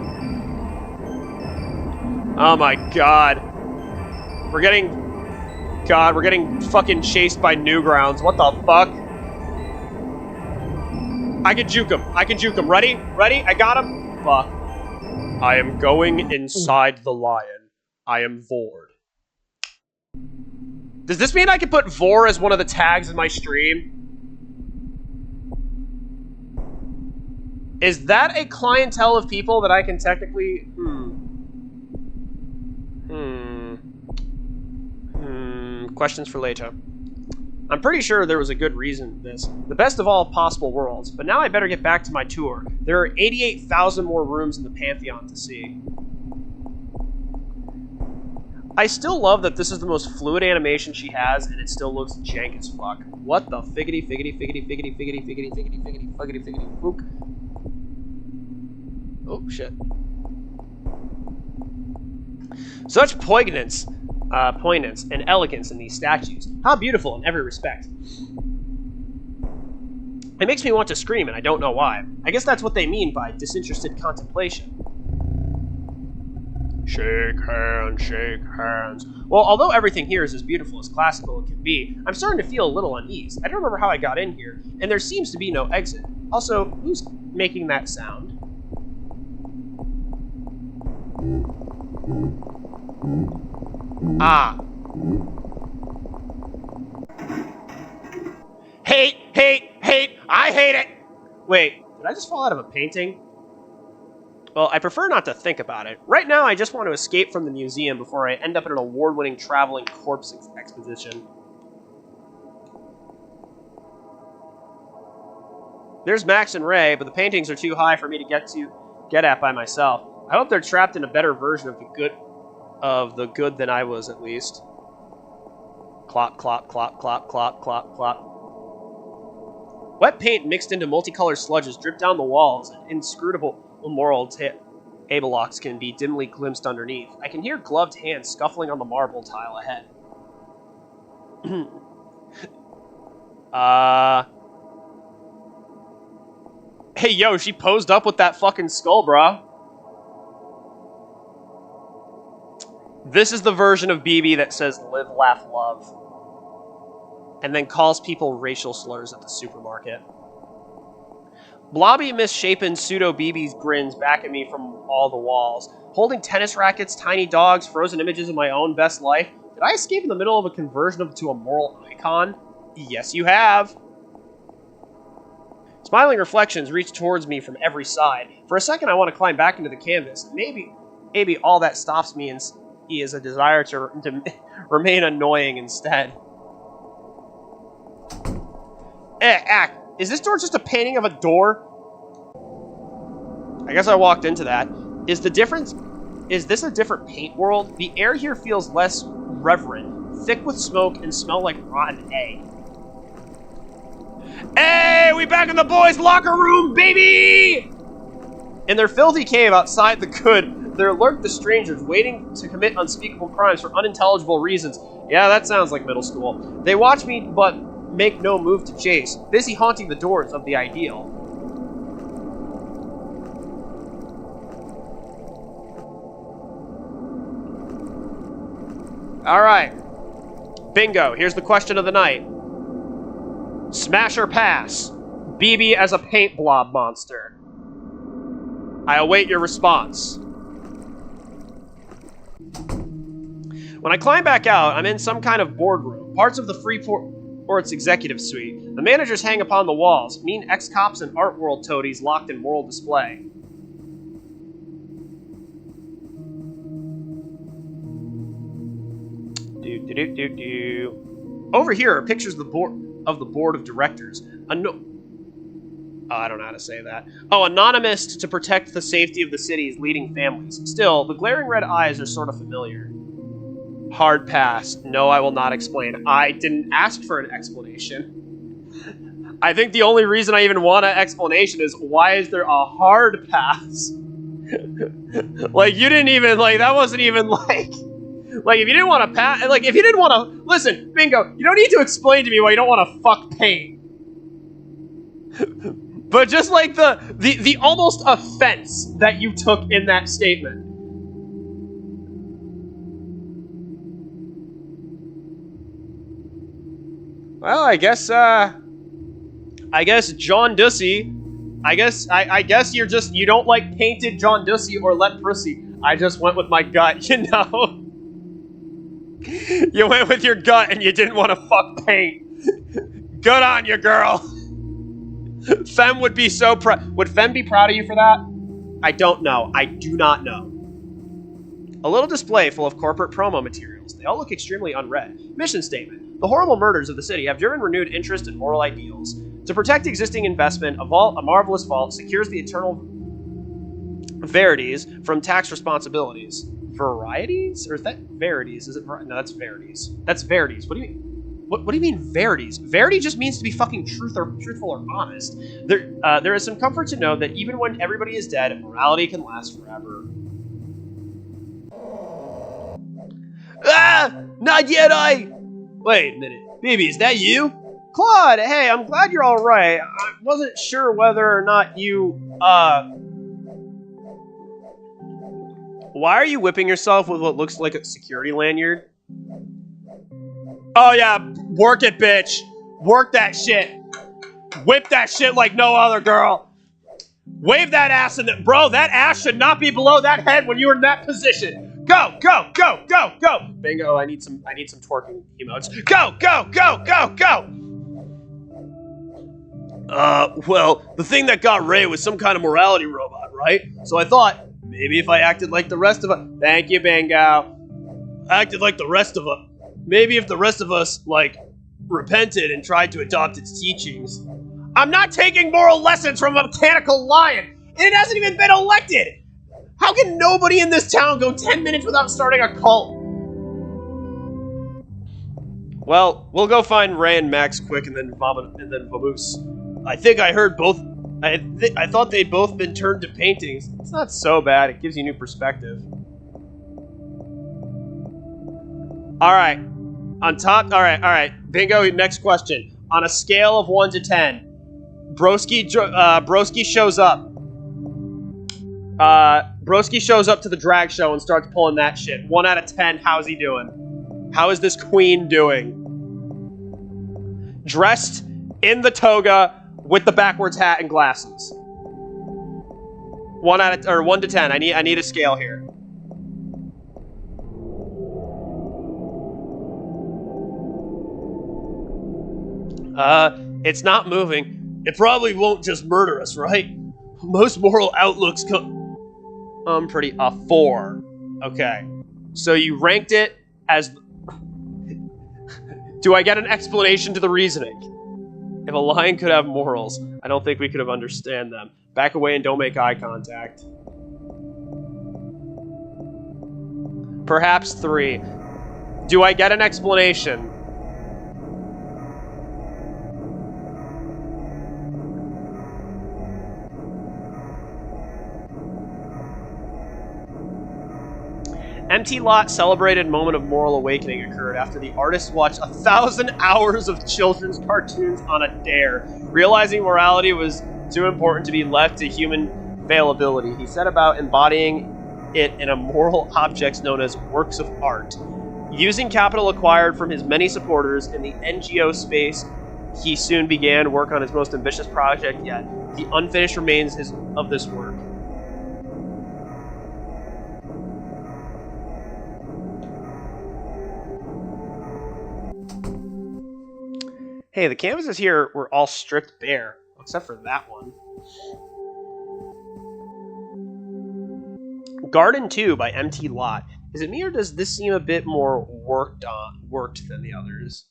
Oh my god. We're getting fucking chased by Newgrounds. What the fuck? I can juke him. Ready? I got him. Fuck. I am going inside the lion. I am Vord. Does this mean I can put Vor as one of the tags in my stream? Is that a clientele of people that I can technically... Questions for later. I'm pretty sure there was a good reason for this. The best of all possible worlds. But now I better get back to my tour. There are 88,000 more rooms in the Pantheon to see. I still love that this is the most fluid animation she has, and it still looks jank as fuck. What the figgity fook? Oh, shit. Such poignance and elegance in these statues. How beautiful in every respect. It makes me want to scream, and I don't know why. I guess that's what they mean by disinterested contemplation. Shake hands. Well, although everything here is as beautiful as classical it can be, I'm starting to feel a little unease. I don't remember how I got in here, and there seems to be no exit. Also, who's making that sound? Ah. Hate, hate, hate. I hate it. Wait, did I just fall out of a painting? Well, I prefer not to think about it. Right now, I just want to escape from the museum before I end up in an award-winning traveling corpse exposition. There's Max and Ray, but the paintings are too high for me to get at by myself. I hope they're trapped in a better version of the good than I was, at least. Clop, clop, clop, clop, clop, clop, clop. Wet paint mixed into multicolored sludges drip down the walls, and inscrutable immoral tablecloths can be dimly glimpsed underneath. I can hear gloved hands scuffling on the marble tile ahead. Hey, yo, she posed up with that fucking skull, bro. This is the version of BB that says live, laugh, love. And then calls people racial slurs at the supermarket. Blobby, misshapen pseudo-BB's grins back at me from all the walls. Holding tennis rackets, tiny dogs, frozen images of my own best life. Did I escape in the middle of a conversion to a moral icon? Yes, you have. Smiling reflections reach towards me from every side. For a second, I want to climb back into the canvas. Maybe all that stops me is a desire to remain annoying instead. Is this door just a painting of a door? I guess I walked into that. Is this a different paint world? The air here feels less reverent, thick with smoke and smell like rotten egg. Hey, we back in the boys' locker room, baby! In their filthy cave outside the good, there lurk the strangers waiting to commit unspeakable crimes for unintelligible reasons. Yeah, that sounds like middle school. They watch me, but make no move to chase, busy haunting the doors of the ideal. Alright. Bingo, here's the question of the night. Smash or pass? BB as a paint blob monster. I await your response. When I climb back out, I'm in some kind of boardroom, parts of the Freeport's executive suite. The managers hang upon the walls, mean ex-cops and art world toadies locked in moral display. Over here are pictures of the board of directors. I don't know how to say that. Anonymous to protect the safety of the city's leading families. Still, the glaring red eyes are sort of familiar. Hard pass. No, I will not explain. I didn't ask for an explanation. I think the only reason I even want an explanation is why is there a hard pass? Like, you didn't even, like, that wasn't even, like, if you didn't want to pass, like, if you didn't want to, listen, Bingo, you don't need to explain to me why you don't want to fuck paint. But just, like, the almost offense that you took in that statement. Well, I guess John Ducey, I guess you don't like painted John Ducey or leprosy. I just went with my gut, you know? You went with your gut and you didn't want to fuck paint. Good on you, girl. Fem would be so proud. Would Fem be proud of you for that? I don't know. I do not know. A little display full of corporate promo materials. They all look extremely unread. Mission statement. The horrible murders of the city have driven renewed interest in moral ideals. To protect existing investment, a marvelous vault secures the eternal verities from tax responsibilities. Varieties? Or is that verities? Is it? No, that's verities. That's verities. What do you mean? What do you mean verities? Verity just means to be fucking truthful or honest. There is some comfort to know that even when everybody is dead, morality can last forever. Ah! Not yet, Wait a minute. Baby, is that you? Claude, hey, I'm glad you're alright. I wasn't sure whether or not you, Why are you whipping yourself with what looks like a security lanyard? Oh yeah, work it, bitch. Work that shit. Whip that shit like no other girl. Wave that ass in it. Bro, that ass should not be below that head when you're in that position. Go, go, go, go, go. Bingo, I need some twerking emotes. Go, go, go, go, go. Well, the thing that got Ray was some kind of morality robot, right? So I thought, maybe if I acted like the rest of us... Thank you, Bingo. Acted like the rest of us. Maybe if the rest of us, like, repented and tried to adopt its teachings. I'm not taking moral lessons from a mechanical lion! And it hasn't even been elected! How can nobody in this town go 10 minutes without starting a cult? Well, we'll go find Ray and Max quick and then Vamoose. I think I heard both... I thought they'd both been turned to paintings. It's not so bad. It gives you new perspective. Alright. On top... Alright. Bingo, next question. On a scale of 1 to 10, Broski shows up. Broski shows up to the drag show and starts pulling that shit. 1 out of 10, how's he doing? How is this queen doing? Dressed in the toga with the backwards hat and glasses. 1 to 10. I need a scale here. It's not moving. It probably won't just murder us, right? Most moral outlooks come pretty 4. Okay. So you ranked it as... Do I get an explanation to the reasoning? If a lion could have morals, I don't think we could have understand them. Back away and don't make eye contact. Perhaps 3. Do I get an explanation? Empty Lot celebrated moment of moral awakening occurred after the artist watched 1,000 hours of children's cartoons on a dare. Realizing morality was too important to be left to human fallibility, he set about embodying it in a moral objects known as works of art. Using capital acquired from his many supporters in the NGO space, he soon began work on his most ambitious project yet, the unfinished remains of this work. Hey, the canvases here were all stripped bare, except for that one. Garden 2 by MT Lot. Is it me or does this seem a bit more worked than the others?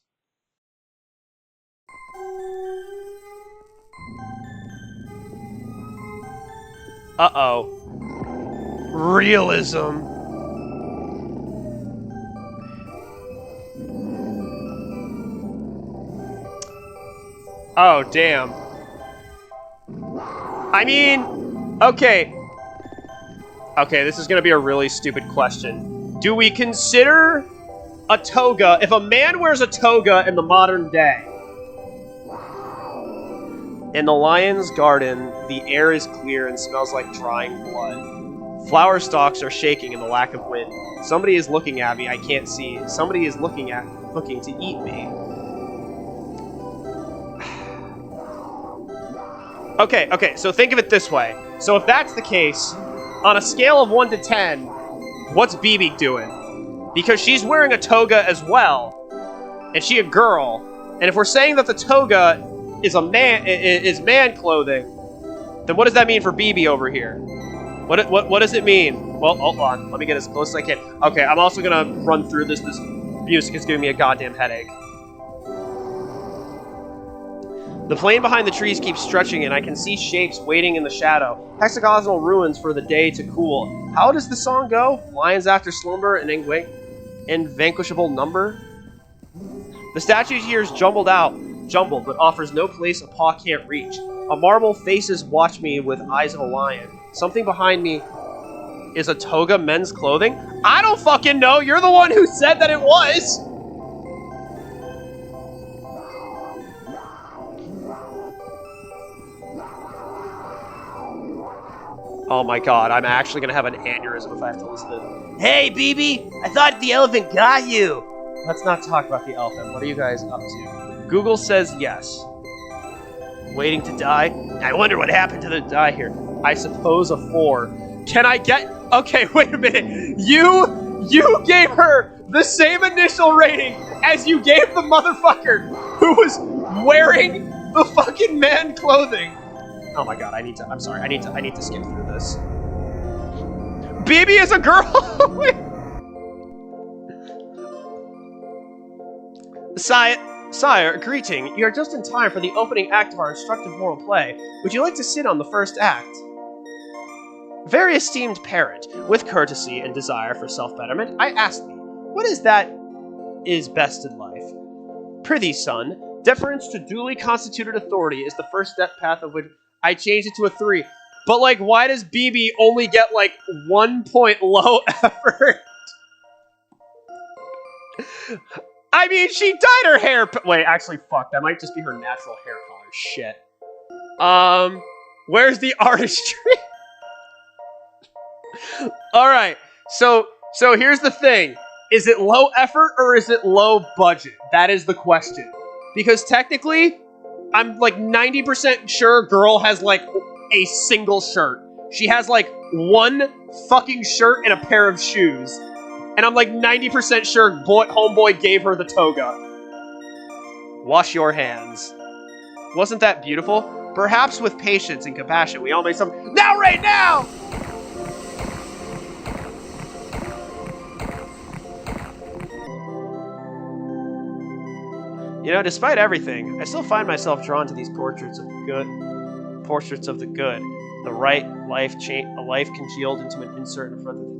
Uh-oh. Realism. Oh, damn. I mean, okay. Okay, this is going to be a really stupid question. Do we consider a toga, if a man wears a toga in the modern day, in the lion's garden, the air is clear and smells like drying blood. Flower stalks are shaking in the lack of wind. Somebody is looking at me, I can't see. Somebody is looking to eat me. Okay, so think of it this way. So if that's the case, on a scale of 1 to 10, what's BB doing? Because she's wearing a toga as well, and she a girl. And if we're saying that the toga is man clothing, then what does that mean for BB over here? What does it mean? Well, hold on. Let me get as close as I can. Okay, I'm also gonna run through this. This music is giving me a goddamn headache. The plain behind the trees keeps stretching, and I can see shapes waiting in the shadow. Hexagonal ruins for the day to cool. How does the song go? Lions after slumber, an invanquishable number? The statue here is jumbled, but offers no place a paw can't reach. A marble faces watch me with eyes of a lion. Something behind me is a toga men's clothing? I don't fucking know! You're the one who said that it was! Oh my god, I'm actually gonna have an aneurysm if I have to listen to it. Hey, BB! I thought the elephant got you! Let's not talk about the elephant. What are you guys up to? Google says yes. Waiting to die? I wonder what happened to the die here. I suppose a 4. Can I get... Okay, wait a minute. You gave her the same initial rating as you gave the motherfucker who was wearing The fucking man clothing. Oh my god, I'm sorry, I need to skip through this. BB is a girl! Sire, greeting. You are just in time for the opening act of our instructive moral play. Would you like to sit on the first act? Very esteemed parent, with courtesy and desire for self-betterment, I ask thee, what is that is best in life? Prithee, son, deference to duly constituted authority is the first step path of which I changed it to a 3. But, like, why does BB only get, like, 1 point low effort? I mean, she dyed her hair... Wait, actually, fuck. That might just be her natural hair color. Shit. Where's the artistry? Alright, so here's the thing. Is it low effort or is it low budget? That is the question. Because technically, I'm like 90% sure girl has like a single shirt. She has like one fucking shirt and a pair of shoes. And I'm like 90% sure homeboy gave her the toga. Wash your hands. Wasn't that beautiful? Perhaps with patience and compassion, we all make some... Now, right now! You know, despite everything, I still find myself drawn to these portraits of the good. The right, a life congealed into an insert in front of the...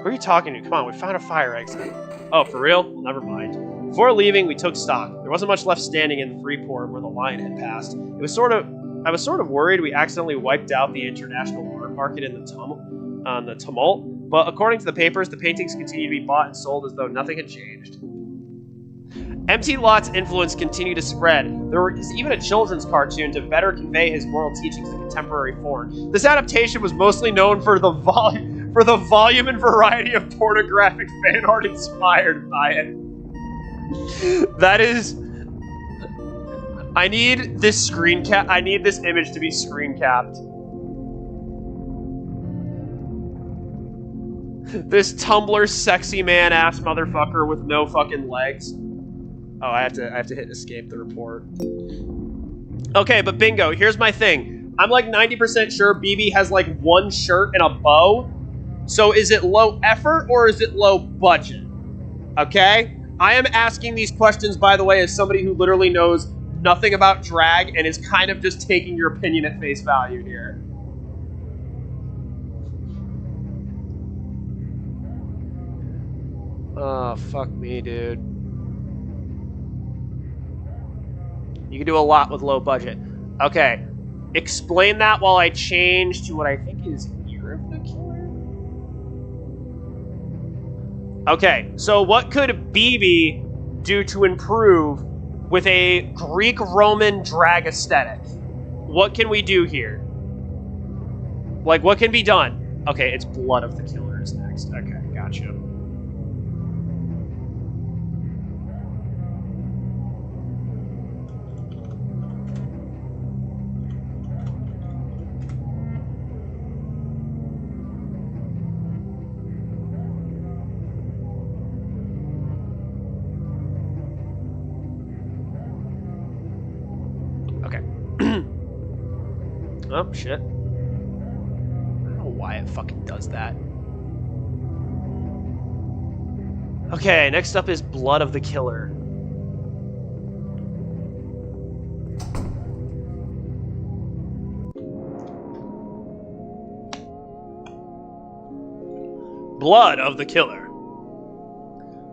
Who are you talking to? Come on, we found a fire exit. Oh, for real? Well, never mind. Before leaving, we took stock. There wasn't much left standing in the Freeport where the line had passed. I was sort of worried we accidentally wiped out the international art market in the tumult. But according to the papers, the paintings continued to be bought and sold as though nothing had changed. Empty Lot's influence continued to spread. There was even a children's cartoon to better convey his moral teachings to contemporary form. This adaptation was mostly known for the volume and variety of pornographic fan art inspired by it. That is... I need this I need this image to be screen capped. This Tumblr sexy man ass motherfucker with no fucking legs. Oh, I have to hit escape the report. Okay, but bingo, here's my thing. I'm like 90% sure BB has like one shirt and a bow. So is it low effort or is it low budget? Okay? I am asking these questions, by the way, as somebody who literally knows nothing about drag and is kind of just taking your opinion at face value here. Oh, fuck me, dude. You can do a lot with low budget. Okay. Explain that while I change to what I think is Year of the Killer. Okay, so what could BB do to improve with a Greek-Roman drag aesthetic? What can we do here? Like, what can be done? Okay, it's Blood of the Killer is next. Okay, gotcha. Oh, shit. I don't know why it fucking does that. Okay, next up is Blood of the Killer. Blood of the Killer.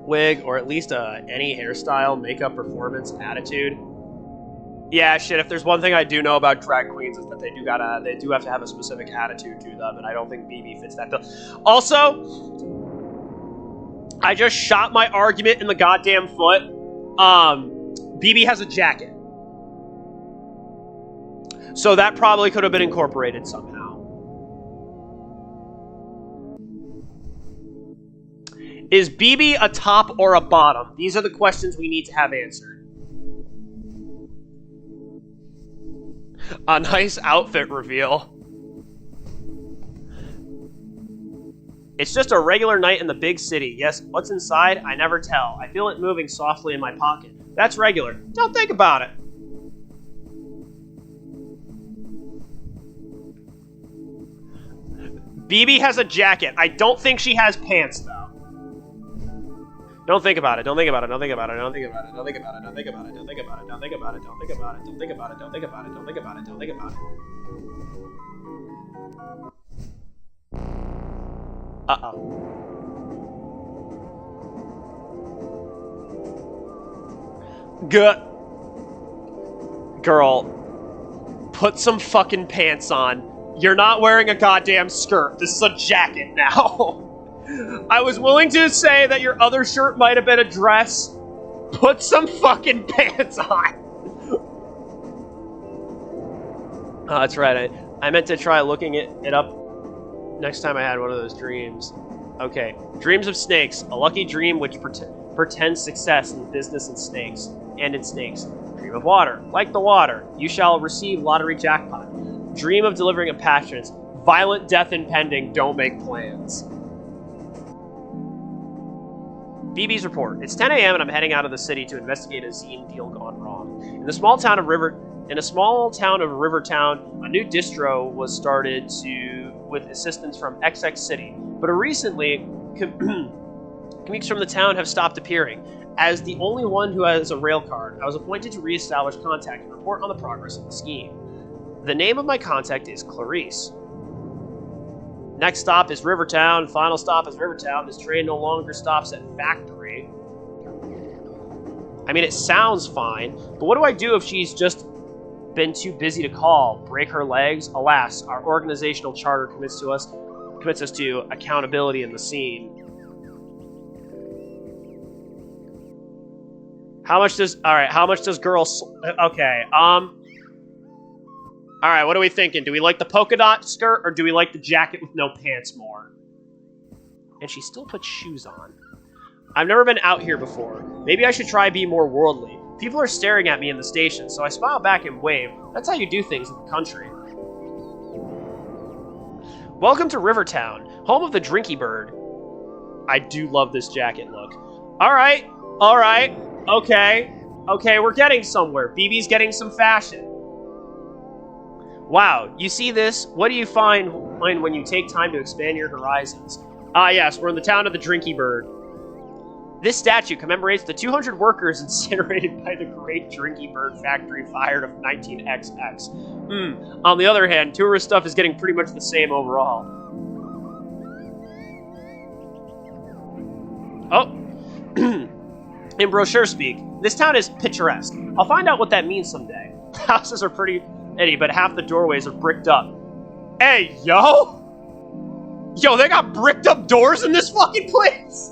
Wig, or at least any hairstyle, makeup, performance, attitude. Yeah, shit, if there's one thing I do know about drag queens is that they do have to have a specific attitude to them, and I don't think BB fits that bill. Also, I just shot my argument in the goddamn foot. BB has a jacket. So that probably could have been incorporated somehow. Is BB a top or a bottom? These are the questions we need to have answered. A nice outfit reveal. It's just a regular night in the big city. Yes, what's inside? I never tell. I feel it moving softly in my pocket. That's regular. Don't think about it. BB has a jacket. I don't think she has pants, though. Don't think about it. Don't think about it. Don't think about it. Don't think about it. Don't think about it. Don't think about it. Don't think about it. Don't think about it. Don't think about it. Don't think about it. Don't think about it. Don't think about it. Don't think about it. Uh-oh. Girl, put some fucking pants on. You're not wearing a goddamn skirt. This is a jacket now. I was willing to say that your other shirt might have been a dress. Put some fucking pants on. Oh, that's right. I meant to try looking it up next time I had one of those dreams. Okay. Dreams of snakes. A lucky dream which pretends success in business and snakes. And in snakes. Dream of water. Like the water. You shall receive lottery jackpot. Dream of delivering a package. Violent death impending. Don't make plans. BB's report. It's 10 a.m. and I'm heading out of the city to investigate a zine deal gone wrong. In a small town of Rivertown, a new distro was started with assistance from XX City, but recently commutes from the town have stopped appearing. As the only one who has a rail card, I was appointed to reestablish contact and report on the progress of the scheme. The name of my contact is Clarice. Next stop is Rivertown. Final stop is Rivertown. This train no longer stops at Factory. I mean, it sounds fine, but what do I do if she's just been too busy to call? Break her legs? Alas, our organizational charter commits us to accountability in the scene. How much does girl... Okay, Alright, what are we thinking? Do we like the polka dot skirt, or do we like the jacket with no pants more? And she still puts shoes on. I've never been out here before. Maybe I should try being more worldly. People are staring at me in the station, so I smile back and wave. That's how you do things in the country. Welcome to Rivertown, home of the Drinky Bird. I do love this jacket look. Alright, okay, we're getting somewhere. BB's getting some fashion. Wow, you see this? What do you find when you take time to expand your horizons? Ah yes, we're in the town of the Drinky Bird. This statue commemorates the 200 workers incinerated by the Great Drinky Bird Factory fire of 19XX. On the other hand, tourist stuff is getting pretty much the same overall. Oh. In brochure speak, this town is picturesque. I'll find out what that means someday. Houses are pretty... but half the doorways are bricked up. Hey, yo! Yo, they got bricked up doors in this fucking place?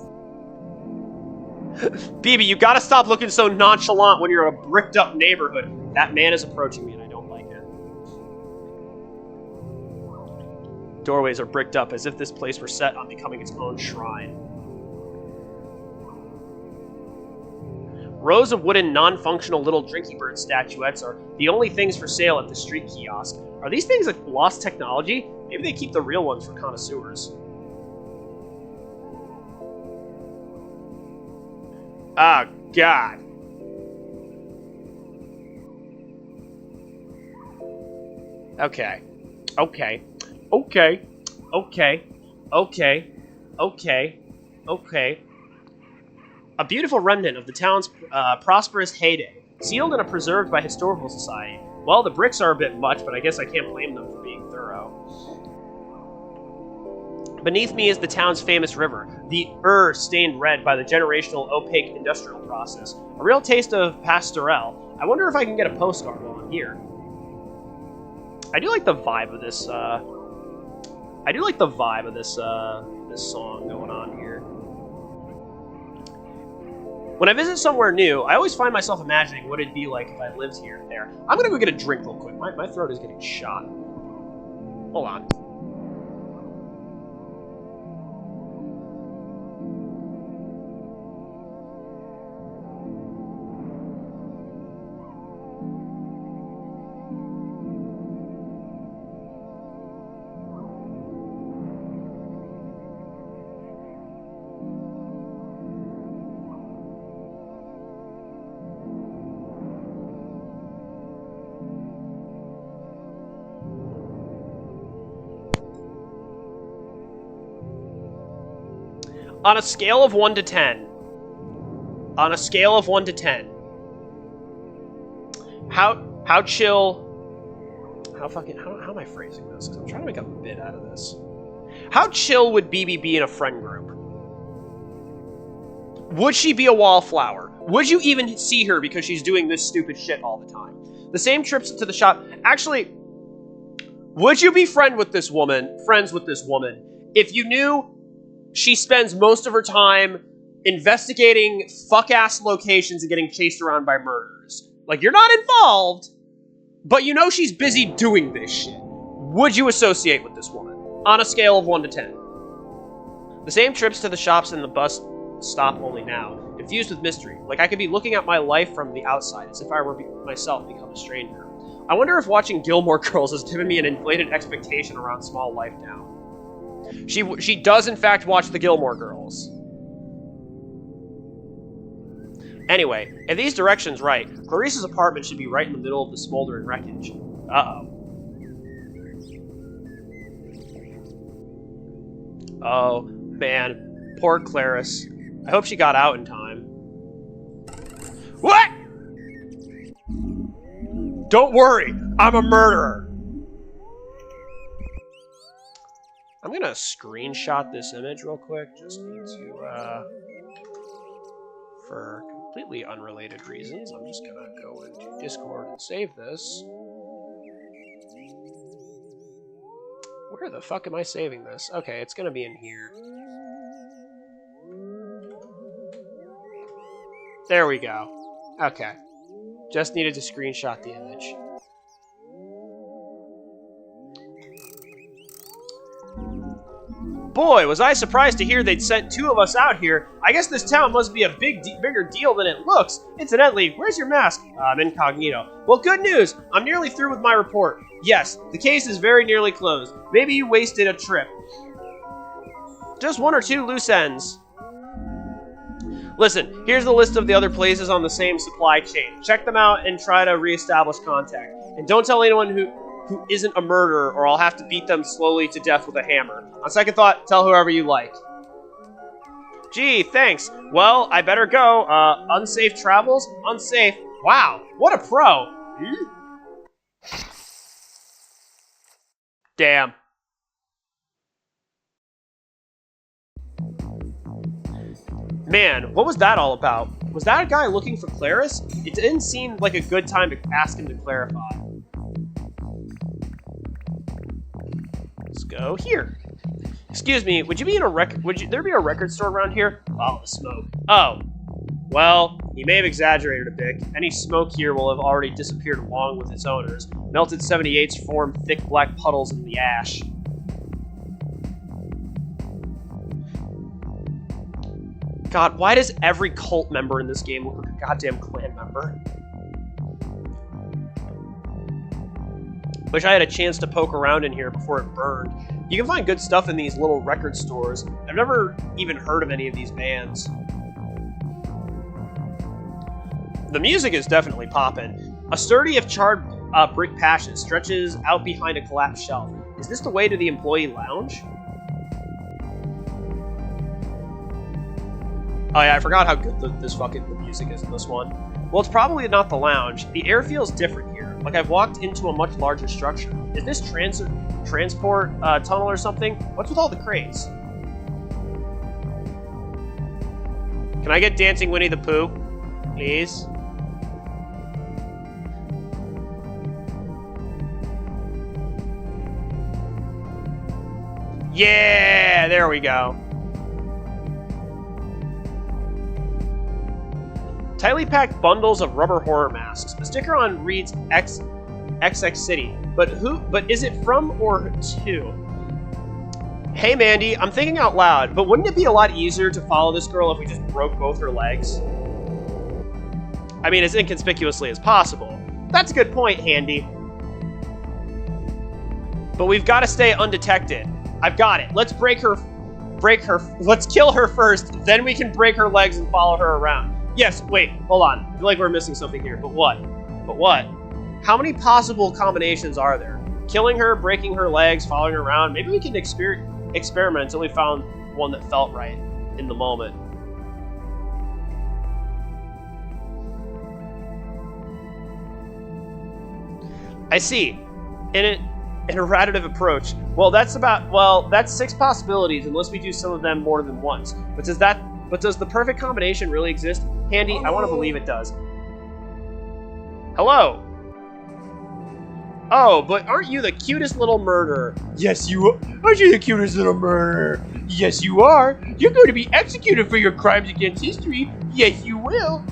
BB, you gotta stop looking so nonchalant when you're in a bricked up neighborhood. That man is approaching me and I don't like it. Doorways are bricked up as if this place were set on becoming its own shrine. Rows of wooden, non-functional little Drinky Bird statuettes are the only things for sale at the street kiosk. Are these things like lost technology? Maybe they keep the real ones for connoisseurs. Oh, God. Okay. A beautiful remnant of the town's prosperous heyday, sealed and preserved by Historical Society. Well, the bricks are a bit much, but I guess I can't blame them for being thorough. Beneath me is the town's famous river, the stained red by the generational opaque industrial process. A real taste of pastorelle. I wonder if I can get a postcard while I'm here. I do like the vibe of this, this song going on here. When I visit somewhere new, I always find myself imagining what it'd be like if I lived here and there. I'm gonna go get a drink real quick. My throat is getting shot. Hold on. On a scale of 1 to 10. On a scale of 1 to 10. How chill... How am I phrasing this? Because I'm trying to make a bit out of this. How chill would BB be in a friend group? Would she be a wallflower? Would you even see her because she's doing this stupid shit all the time? The same trips to the shop. Actually, would you be friends with this woman if you knew she spends most of her time investigating fuck-ass locations and getting chased around by murderers? Like, you're not involved, but you know she's busy doing this shit. Would you associate with this woman? On a scale of 1 to 10. The same trips to the shops and the bus stop only now, infused with mystery. Like I could be looking at my life from the outside, as if I were myself become a stranger. I wonder if watching Gilmore Girls has given me an inflated expectation around small life now. She does in fact watch the Gilmore Girls. Anyway, if these directions right, Clarice's apartment should be right in the middle of the smoldering wreckage. Uh-oh. Oh, man. Poor Clarice. I hope she got out in time. What?! Don't worry, I'm a murderer! I'm gonna screenshot this image real quick, just need to, for completely unrelated reasons, I'm just gonna go into Discord and save this. Where the fuck am I saving this? Okay, it's gonna be in here. There we go. Okay. Just needed to screenshot the image. Boy, was I surprised to hear they'd sent 2 of us out here. I guess this town must be a bigger deal than it looks. Incidentally, where's your mask? I'm incognito. Well, good news. I'm nearly through with my report. Yes, the case is very nearly closed. Maybe you wasted a trip. Just 1 or 2 loose ends. Listen, here's the list of the other places on the same supply chain. Check them out and try to reestablish contact. And don't tell anyone who isn't a murderer, or I'll have to beat them slowly to death with a hammer. On second thought, tell whoever you like. Gee, thanks. Well, I better go. Unsafe travels? Unsafe. Wow, what a pro. Damn. Man, what was that all about? Was that a guy looking for Clarice? It didn't seem like a good time to ask him to clarify. Let's go here. Excuse me, would there be a record store around here? Oh, the smoke. Oh. Well, he may have exaggerated a bit. Any smoke here will have already disappeared along with its owners. Melted 78s form thick black puddles in the ash. God, why does every cult member in this game look like a goddamn clan member? Wish I had a chance to poke around in here before it burned. You can find good stuff in these little record stores. I've never even heard of any of these bands. The music is definitely poppin'. A sturdy if charred brick passage stretches out behind a collapsed shelf. Is this the way to the employee lounge? Oh yeah, I forgot how good the music is in this one. Well, it's probably not the lounge. The air feels different here, like I've walked into a much larger structure. Is this transport tunnel or something? What's with all the crates? Can I get Dancing Winnie the Pooh, please? Yeah, there we go. Tightly packed bundles of rubber horror masks. The sticker on reads XX City, but is it from or to? Hey Mandy, I'm thinking out loud, but wouldn't it be a lot easier to follow this girl if we just broke both her legs? I mean, as inconspicuously as possible. That's a good point, Handy. But we've got to stay undetected. I've got it. Let's let's kill her first, then we can break her legs and follow her around. Yes, wait, hold on. I feel like we're missing something here, but what? But what? How many possible combinations are there? Killing her, breaking her legs, following her around. Maybe we can experiment until we found one that felt right. in the moment. I see. An errative approach. Well, that's 6 possibilities unless we do some of them more than once. But does the perfect combination really exist? Handy, I want to believe it does. Hello. Oh, but aren't you the cutest little murderer? Yes, you are. Aren't you the cutest little murderer? Yes, you are. You're going to be executed for your crimes against history. Yes, you will.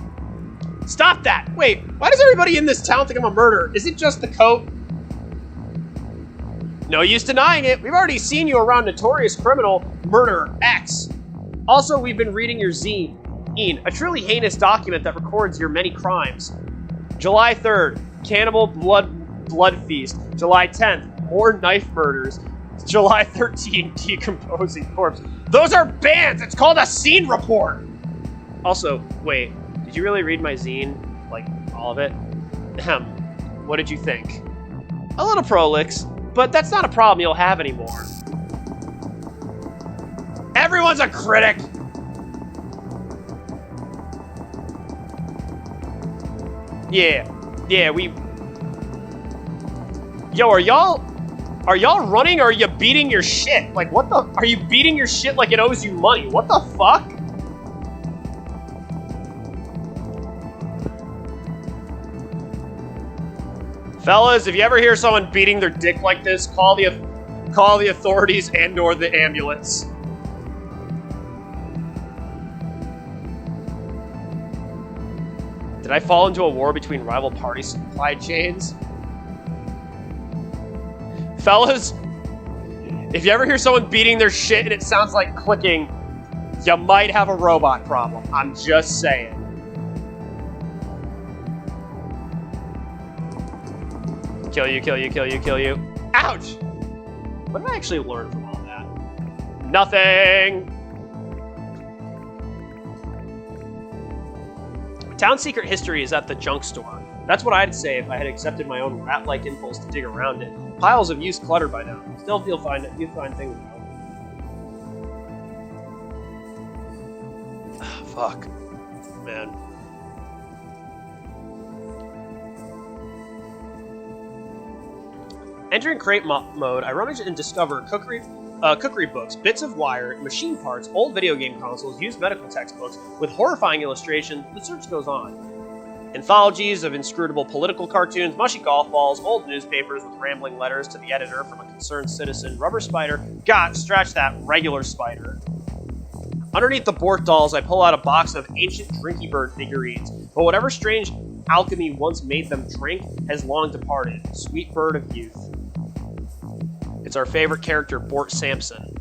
Stop that! Wait, why does everybody in this town think I'm a murderer? Is it just the coat? No use denying it. We've already seen you around Notorious Criminal Murderer X. Also, we've been reading your zine, a truly heinous document that records your many crimes. July 3rd, Cannibal Blood Feast. July 10th, more knife murders. July 13th, Decomposing Corpse. Those are bands! It's called a scene report! Also, wait, did you really read my zine? Like, all of it? What did you think? A little prolix, but that's not a problem you'll have anymore. Everyone's a critic! Yeah, Yo, are y'all running or are you beating your shit? Like, what the? Are you beating your shit like it owes you money? What the fuck? Fellas, if you ever hear someone beating their dick like this, call the authorities and/or the ambulance. Did I fall into a war between rival party supply chains? Fellas, if you ever hear someone beating their shit and it sounds like clicking, you might have a robot problem. I'm just saying. Kill you, kill you, kill you, kill you. Ouch! What did I actually learn from all that? Nothing! Town secret history is at the junk store. That's what I'd say if I had accepted my own rat-like impulse to dig around it. Piles of used clutter by now. Still you'll find things about. Fuck. Man. Entering crate mode, I rummage and discover cookery books, bits of wire, machine parts, old video game consoles, used medical textbooks. With horrifying illustrations, the search goes on. Anthologies of inscrutable political cartoons, mushy golf balls, old newspapers with rambling letters to the editor from a concerned citizen, rubber spider, scratch that, regular spider. Underneath the Bort dolls, I pull out a box of ancient Drinky Bird figurines, but whatever strange alchemy once made them drink has long departed. Sweet bird of youth. It's our favorite character, Bort Sampson.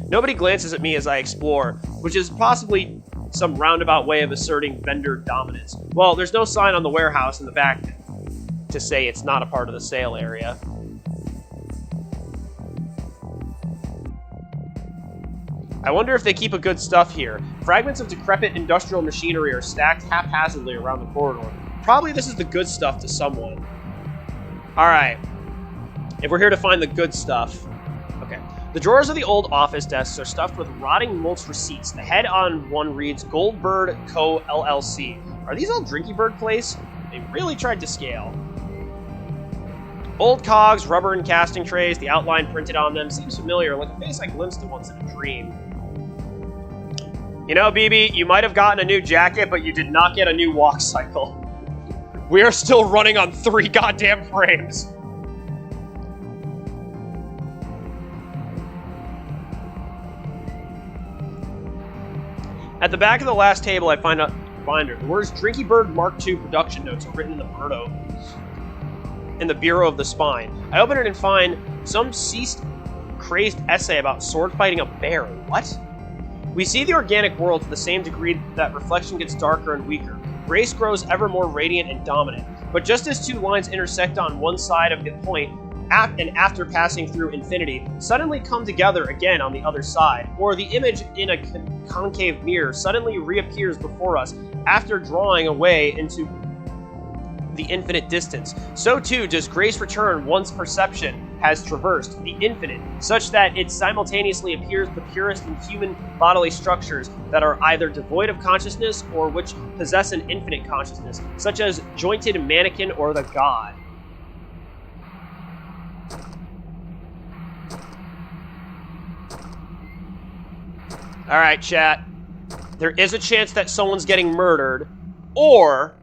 Nobody glances at me as I explore, which is possibly some roundabout way of asserting vendor dominance. Well, there's no sign on the warehouse in the back to say it's not a part of the sale area. I wonder if they keep a good stuff here. Fragments of decrepit industrial machinery are stacked haphazardly around the corridor. Probably this is the good stuff to someone. Alright. If we're here to find the good stuff. Okay. The drawers of the old office desks are stuffed with rotting mulch receipts. The head on one reads Goldbird Co. LLC. Are these all Drinky Bird Place? They really tried to scale. Old cogs, rubber and casting trays, the outline printed on them seems familiar, like a face I glimpsed at once in a dream. You know, BB, you might have gotten a new jacket, but you did not get a new walk cycle. We are still running on 3 goddamn frames. At the back of the last table, I find a binder. The words Drinky Bird Mark II production notes are written in the Bureau of the Spine. I open it and find some crazed essay about sword fighting a bear. What? We see the organic world to the same degree that reflection gets darker and weaker. Grace grows ever more radiant and dominant. But just as 2 lines intersect on one side of the point, and after passing through infinity, suddenly come together again on the other side, or the image in a concave mirror suddenly reappears before us after drawing away into the infinite distance. So too does grace return once perception has traversed the infinite, such that it simultaneously appears the purest in human bodily structures that are either devoid of consciousness or which possess an infinite consciousness, such as jointed mannequin or the god. Alright, chat. There is a chance that someone's getting murdered, or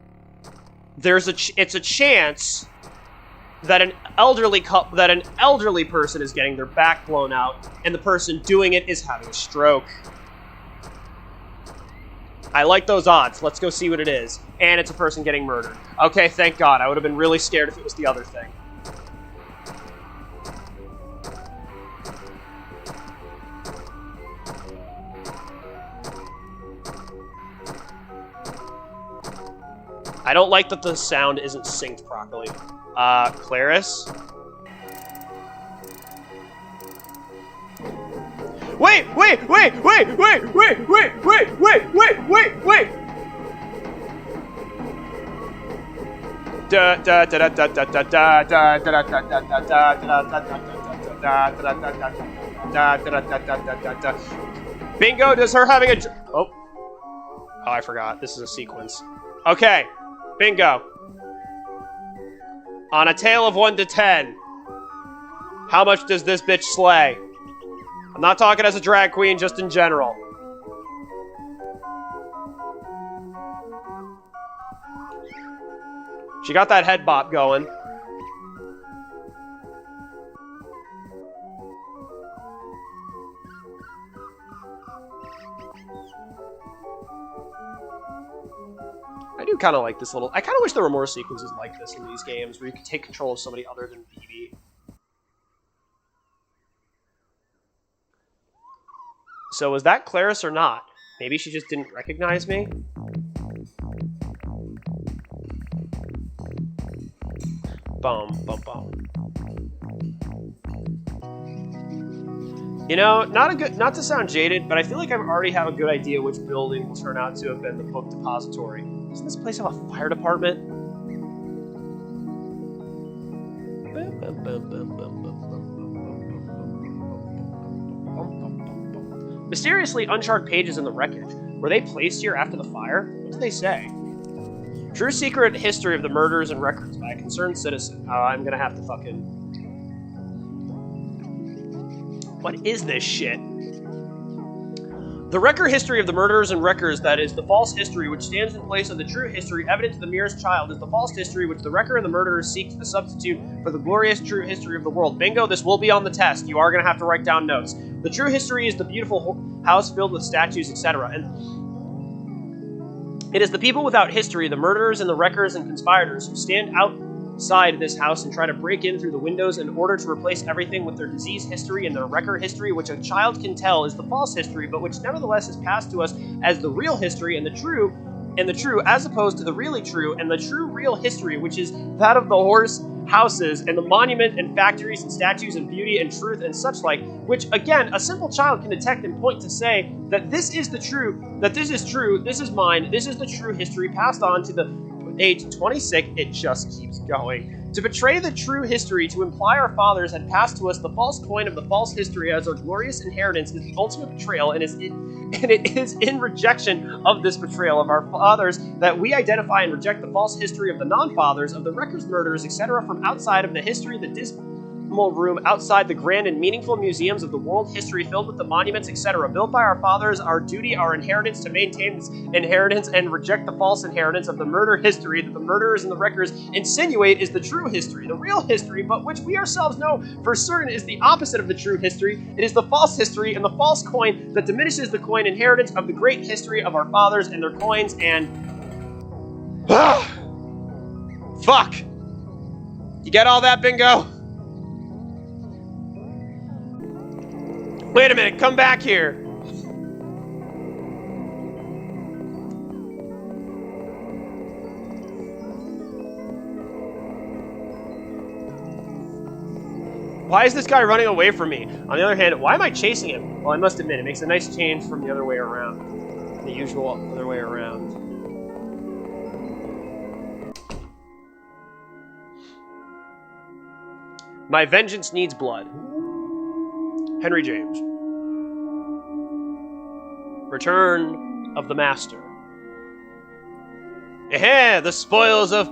it's a chance that an elderly person is getting their back blown out, and the person doing it is having a stroke. I like those odds. Let's go see what it is. And it's a person getting murdered. Okay, thank God. I would have been really scared if it was the other thing. I don't like that the sound isn't synced properly. Claris? Wait! Bingo, does her having a... Oh, I forgot. This is a sequence. Okay. Bingo. On a scale of 1 to 10, how much does this bitch slay? I'm not talking as a drag queen, just in general. She got that head bop going. I do kind of like this little... I kind of wish there were more sequences like this in these games, where you could take control of somebody other than BB. So was that Claris or not? Maybe she just didn't recognize me? Bum, bum, bum. You know, not to sound jaded, but I feel like I already have a good idea which building will turn out to have been the book depository. Doesn't this place have a fire department? Mysteriously uncharted pages in the wreckage. Were they placed here after the fire? What did they say? True secret history of the murders and records by a concerned citizen. Oh, I'm gonna have to fucking... What is this shit? The record history of the murders and records, that is, the false history which stands in place of the true history evident to the merest child, is the false history which the wrecker and the murderers seek to substitute for the glorious true history of the world. Bingo, this will be on the test. You are going to have to write down notes. The true history is the beautiful house filled with statues, etc. And it is the people without history, the murderers and the wreckers and conspirators, who stand outside this house and try to break in through the windows in order to replace everything with their disease history and their wrecker history, which a child can tell is the false history, but which nevertheless is passed to us as the real history and the true, as opposed to the really true and the true real history, which is that of the horse houses and the monument and factories and statues and beauty and truth and such like, which again a simple child can detect and point to say that this is the true, that this is true, this is mine, this is the true history passed on to the age 26. It just keeps going. To betray the true history, to imply our fathers had passed to us the false coin of the false history as our glorious inheritance, is the ultimate betrayal, and it is in rejection of this betrayal of our fathers that we identify and reject the false history of the non-fathers, of the wreckers, murderers, etc., from outside of the history, the dismal room outside the grand and meaningful museums of the world history filled with the monuments, etc., built by our fathers, our duty, our inheritance, to maintain this inheritance and reject the false inheritance of the murder history that the murderers and the wreckers insinuate is the true history, the real history, but which we ourselves know for certain is the opposite of the true history. It is the false history and the false coin that diminishes the coin inheritance of the great history of our fathers and their coins and... Fuck! You get all that, Bingo? Wait a minute, come back here. Why is this guy running away from me? On the other hand, why am I chasing him? Well, I must admit, it makes a nice change from the other way around. The usual other way around. My vengeance needs blood. Henry James. Return of the Master. Eh, the spoils of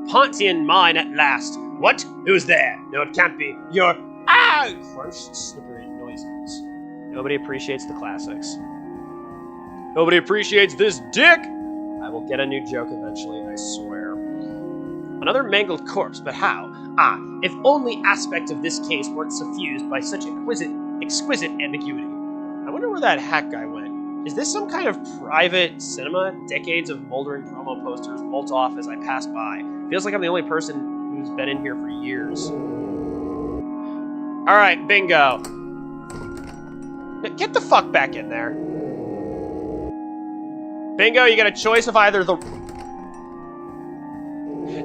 Pontian mine at last. What? Who's there? No, it can't be. You're... Ah! Crunched, slippery noises. Nobody appreciates the classics. Nobody appreciates this dick! I will get a new joke eventually, I swear. Another mangled corpse, but how? Ah, if only aspects of this case weren't suffused by such exquisite ambiguity. I wonder where that hack guy went. Is this some kind of private cinema? Decades of moldering promo posters bolt off as I pass by. Feels like I'm the only person who's been in here for years. Alright, bingo. Get the fuck back in there. Bingo, you get a choice of either the...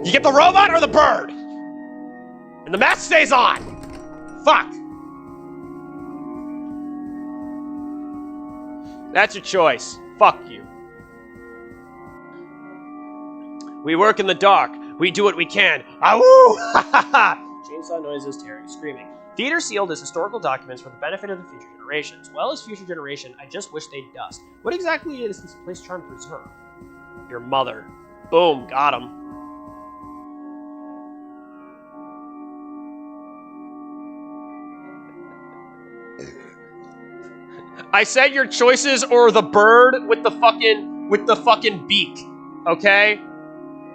You get the robot or the bird! And the mask stays on! Fuck! That's your choice. Fuck you. We work in the dark. We do what we can. Awoo! Ha ha ha! Chainsaw noises, tearing, screaming. Theater sealed as historical documents for the benefit of the future generations. Well, as future generation, I just wish they'd dust. What exactly is this place trying to preserve? Your mother. Boom, got him. I said your choices or the bird with the fucking beak. Okay?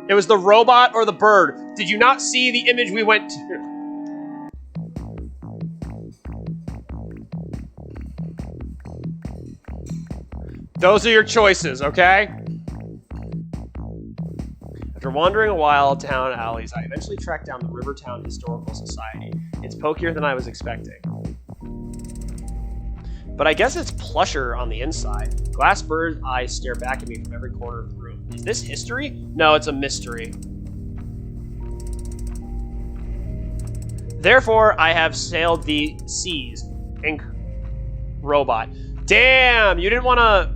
It was the robot or the bird. Did you not see the image we went to? Those are your choices, okay? After wandering a while down alleys, I eventually tracked down the Rivertown Historical Society. It's pokier than I was expecting. But I guess it's plusher on the inside. Glass bird's eyes stare back at me from every corner of the room. Is this history? No, it's a mystery. Therefore, I have sailed the seas. Ink robot. Damn, you didn't want to...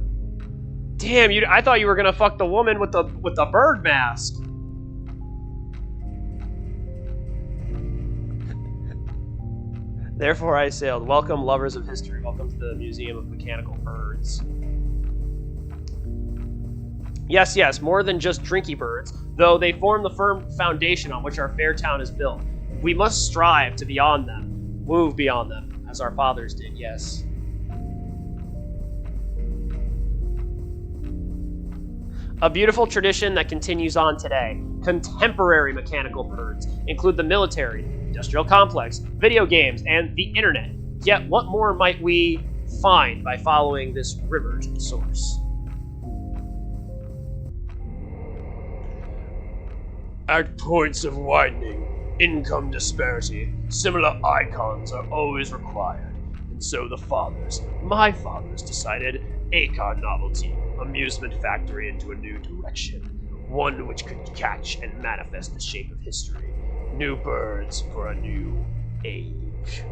Damn, I thought you were going to fuck the woman with the bird mask. Therefore I sailed. Welcome, lovers of history. Welcome to the Museum of Mechanical Birds. Yes, yes, more than just drinky birds, though they form the firm foundation on which our fair town is built. We must strive to beyond them, move beyond them, as our fathers did, yes. A beautiful tradition that continues on today. Contemporary mechanical birds include the military, industrial complex, video games, and the internet. Yet, what more might we find by following this river to the source? At points of widening, income disparity, similar icons are always required. And so the fathers, my fathers, decided Acar novelty, amusement factory into a new direction. One which could catch and manifest the shape of history. New birds for a new age.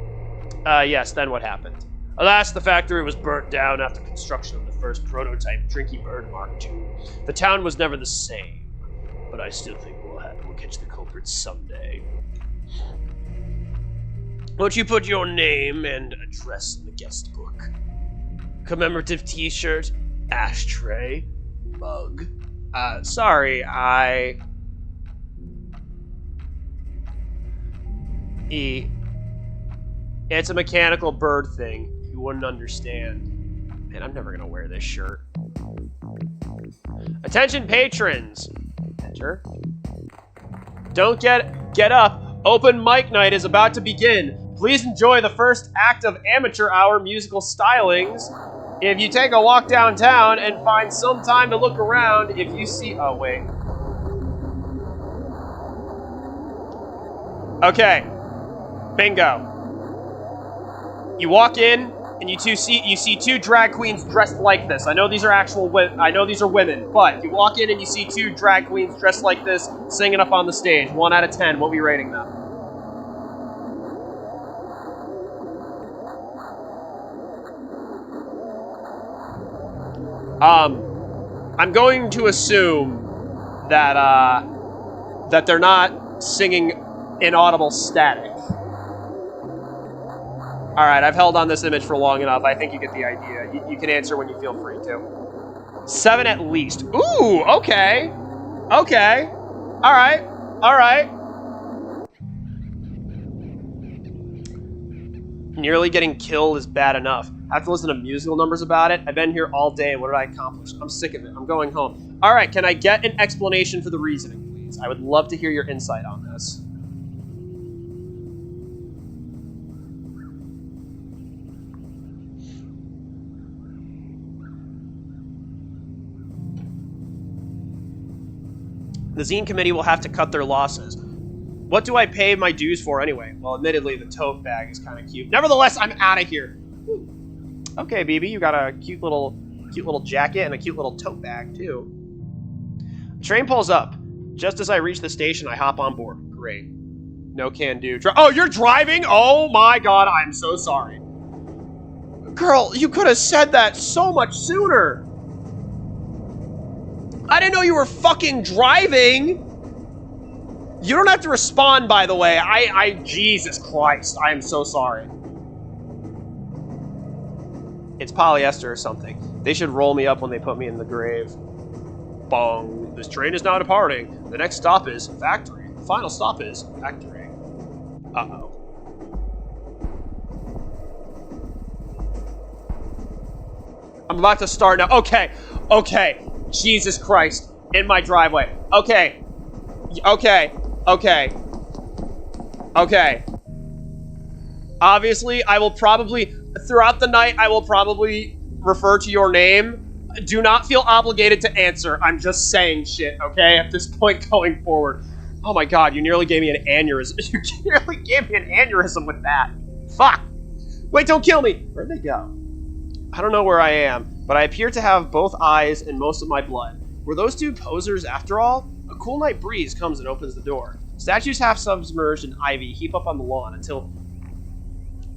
Yes, then what happened? Alas, the factory was burnt down after construction of the first prototype Drinky Bird Mark II. The town was never the same, but I still think we'll catch the culprits someday. Won't you put your name and address in the guest book? Commemorative t-shirt, ashtray, mug. Sorry, It's a mechanical bird thing. You wouldn't understand. Man, I'm never gonna wear this shirt. Attention patrons! Enter. Don't get up. Open mic night is about to begin. Please enjoy the first act of amateur hour musical stylings. If you take a walk downtown and find some time to look around, if you see... Oh, wait. Okay. Bingo. You walk in, and you see two drag queens dressed like this. I know these are I know these are women, but you walk in and you see two drag queens dressed like this, singing up on the stage. 1 out of 10. What are we rating them? I'm going to assume that that they're not singing inaudible static. Alright, I've held on this image for long enough. I think you get the idea. You can answer when you feel free to. 7 at least. Ooh, okay. Okay. Alright. Alright. Nearly getting killed is bad enough. I have to listen to musical numbers about it. I've been here all day. What did I accomplish? I'm sick of it. I'm going home. Alright, can I get an explanation for the reasoning, please? I would love to hear your insight on this. The zine committee will have to cut their losses. What do I pay my dues for anyway? Well, admittedly, the tote bag is kind of cute. Nevertheless, I'm out of here. Okay, BB, you got a cute little jacket and a cute little tote bag too. The train pulls up. Just as I reach the station, I hop on board. Great. No can do. Oh, you're driving? Oh my god, I'm so sorry. Girl, you could have said that so much sooner. I didn't know you were fucking driving. You don't have to respond, by the way. Jesus Christ, I am so sorry. It's polyester or something. They should roll me up when they put me in the grave. Bong. This train is now departing. The next stop is factory. The final stop is factory. Uh-oh. I'm about to start now. Okay. Okay. Jesus Christ. In my driveway. Okay. Okay. Okay. Okay. Obviously, I will probably, throughout the night, I will probably refer to your name. Do not feel obligated to answer. I'm just saying shit, okay? At this point going forward. Oh my god, you nearly gave me an aneurysm. You nearly gave me an aneurysm with that. Fuck. Wait, don't kill me. Where'd they go? I don't know where I am, but I appear to have both eyes and most of my blood. Were those two posers after all? A cool night breeze comes and opens the door. Statues half submerged in ivy heap up on the lawn until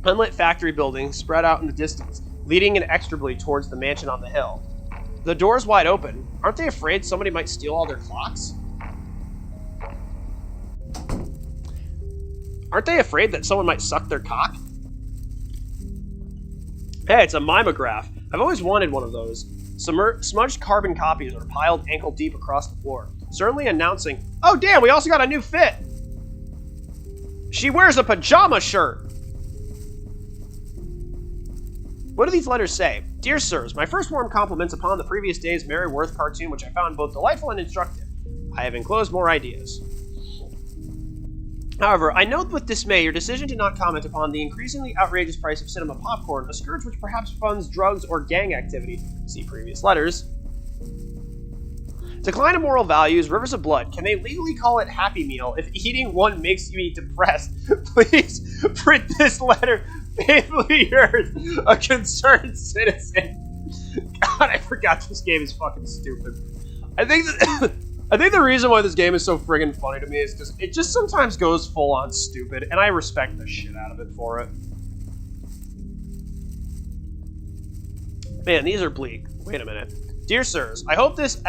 unlit factory buildings spread out in the distance, leading inexorably towards the mansion on the hill. The door's wide open. Aren't they afraid somebody might steal all their clocks? Aren't they afraid that someone might suck their cock? Hey, it's a mimeograph. I've always wanted one of those. Smudged carbon copies are piled ankle deep across the floor, certainly announcing, oh damn, we also got a new fit! She wears a pajama shirt! What do these letters say? Dear sirs, my first warm compliments upon the previous day's Mary Worth cartoon, which I found both delightful and instructive. I have enclosed more ideas. However, I note with dismay your decision to not comment upon the increasingly outrageous price of cinema popcorn, a scourge which perhaps funds drugs or gang activity. See previous letters. Decline of moral values, rivers of blood. Can they legally call it Happy Meal if eating one makes me depressed? Please print this letter. Faithfully yours, a concerned citizen. God, I forgot this game is fucking stupid. I think the reason why this game is so friggin' funny to me is because it just sometimes goes full on stupid, and I respect the shit out of it for it. Man, these are bleak. Wait a minute. Dear sirs, I hope this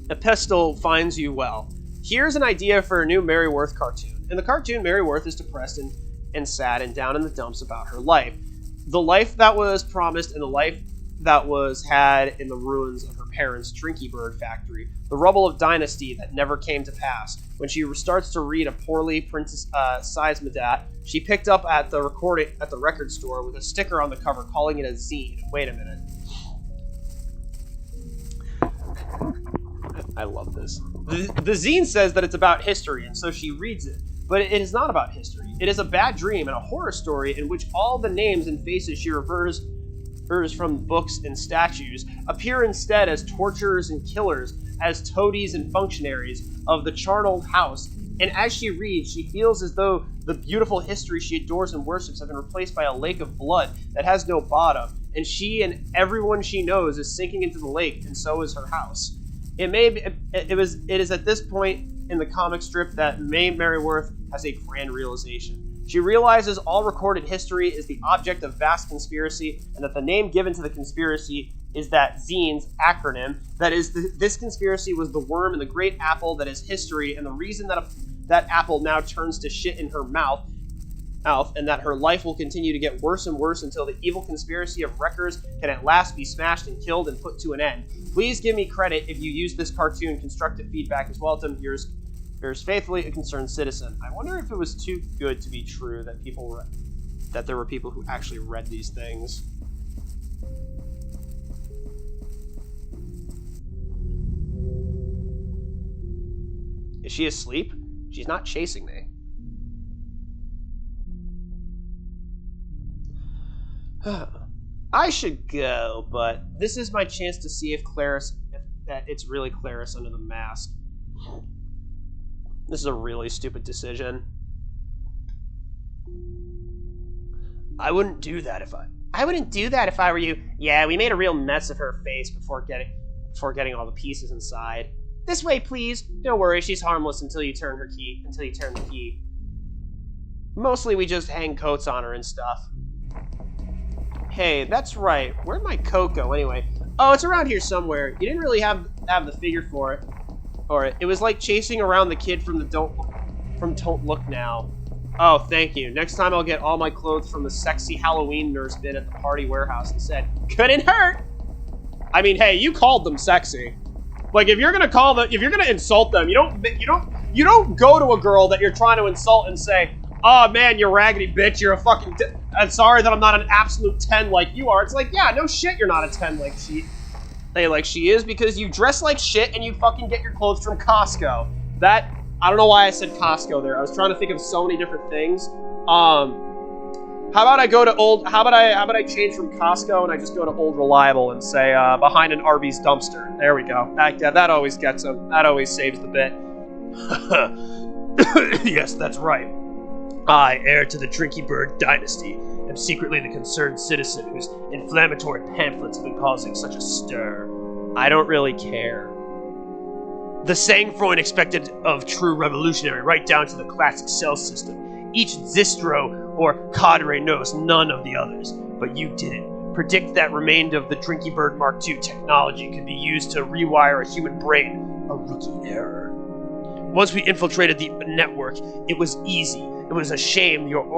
epistle finds you well. Here's an idea for a new Mary Worth cartoon. In the cartoon, Mary Worth is depressed and sad and down in the dumps about her life. The life that was promised and the life that was had in the ruins of her parents' Trinky Bird factory, the rubble of dynasty that never came to pass. When she starts to read a poorly printed Seismidat, she picked up at the record store with a sticker on the cover calling it a zine. Wait a minute. I love this. The zine says that it's about history, and so she reads it. But it is not about history. It is a bad dream and a horror story in which all the names and faces she refers from books and statues appear instead as torturers and killers, as toadies and functionaries of the charnel house. And as she reads, she feels as though the beautiful history she adores and worships have been replaced by a lake of blood that has no bottom, and she and everyone she knows is sinking into the lake, and so is her house. It is at this point in the comic strip that Mary Worth has a grand realization. She realizes all recorded history is the object of vast conspiracy, and that the name given to the conspiracy is that zine's acronym. That is, this conspiracy was the worm in the great apple that is history, and the reason that that apple now turns to shit in her mouth mouth, and that her life will continue to get worse and worse until the evil conspiracy of wreckers can at last be smashed and killed and put to an end. Please give me credit if you use this cartoon constructive feedback as well. Yours faithfully, a concerned citizen. I wonder if it was too good to be true that there were people who actually read these things. Is she asleep? She's not chasing me. I should go, but this is my chance to see if it's really Clarice under the mask. This is a really stupid decision. I wouldn't do that if I were you. Yeah, we made a real mess of her face before getting all the pieces inside. This way, please. Don't worry, she's harmless until you turn the key. Mostly we just hang coats on her and stuff. Hey, that's right. Where'd my coat go anyway? Oh, it's around here somewhere. You didn't really have the figure for it. Or it was like chasing around the kid from Don't Look Now. Oh, thank you. Next time I'll get all my clothes from the sexy Halloween nurse bin at the party warehouse instead. Couldn't hurt. I mean, hey, you called them sexy. Like, if you're gonna insult them, you don't go to a girl that you're trying to insult and say, "Oh man, you raggedy bitch, you're a fucking. I'm sorry that I'm not an absolute 10 like you are." It's like, yeah, no shit, you're not a 10 like she is because you dress like shit and you fucking get your clothes from Costco. I don't know why I said Costco there. I was trying to think of so many different things. How about I change from Costco and I just go to Old Reliable and say, behind an Arby's dumpster. There we go. That always gets them. That always saves the bit. Yes, that's right. I, heir to the Drinky Bird dynasty, am secretly the concerned citizen whose inflammatory pamphlets have been causing such a stir. I don't really care. The sang Freud expected of true revolutionary, right down to the classic cell system. Each Zistro or cadre knows none of the others, but you didn't. Predict that remained of the Drinky Bird Mark II technology could be used to rewire a human brain. A rookie error. Once we infiltrated the network, it was easy. It was a shame your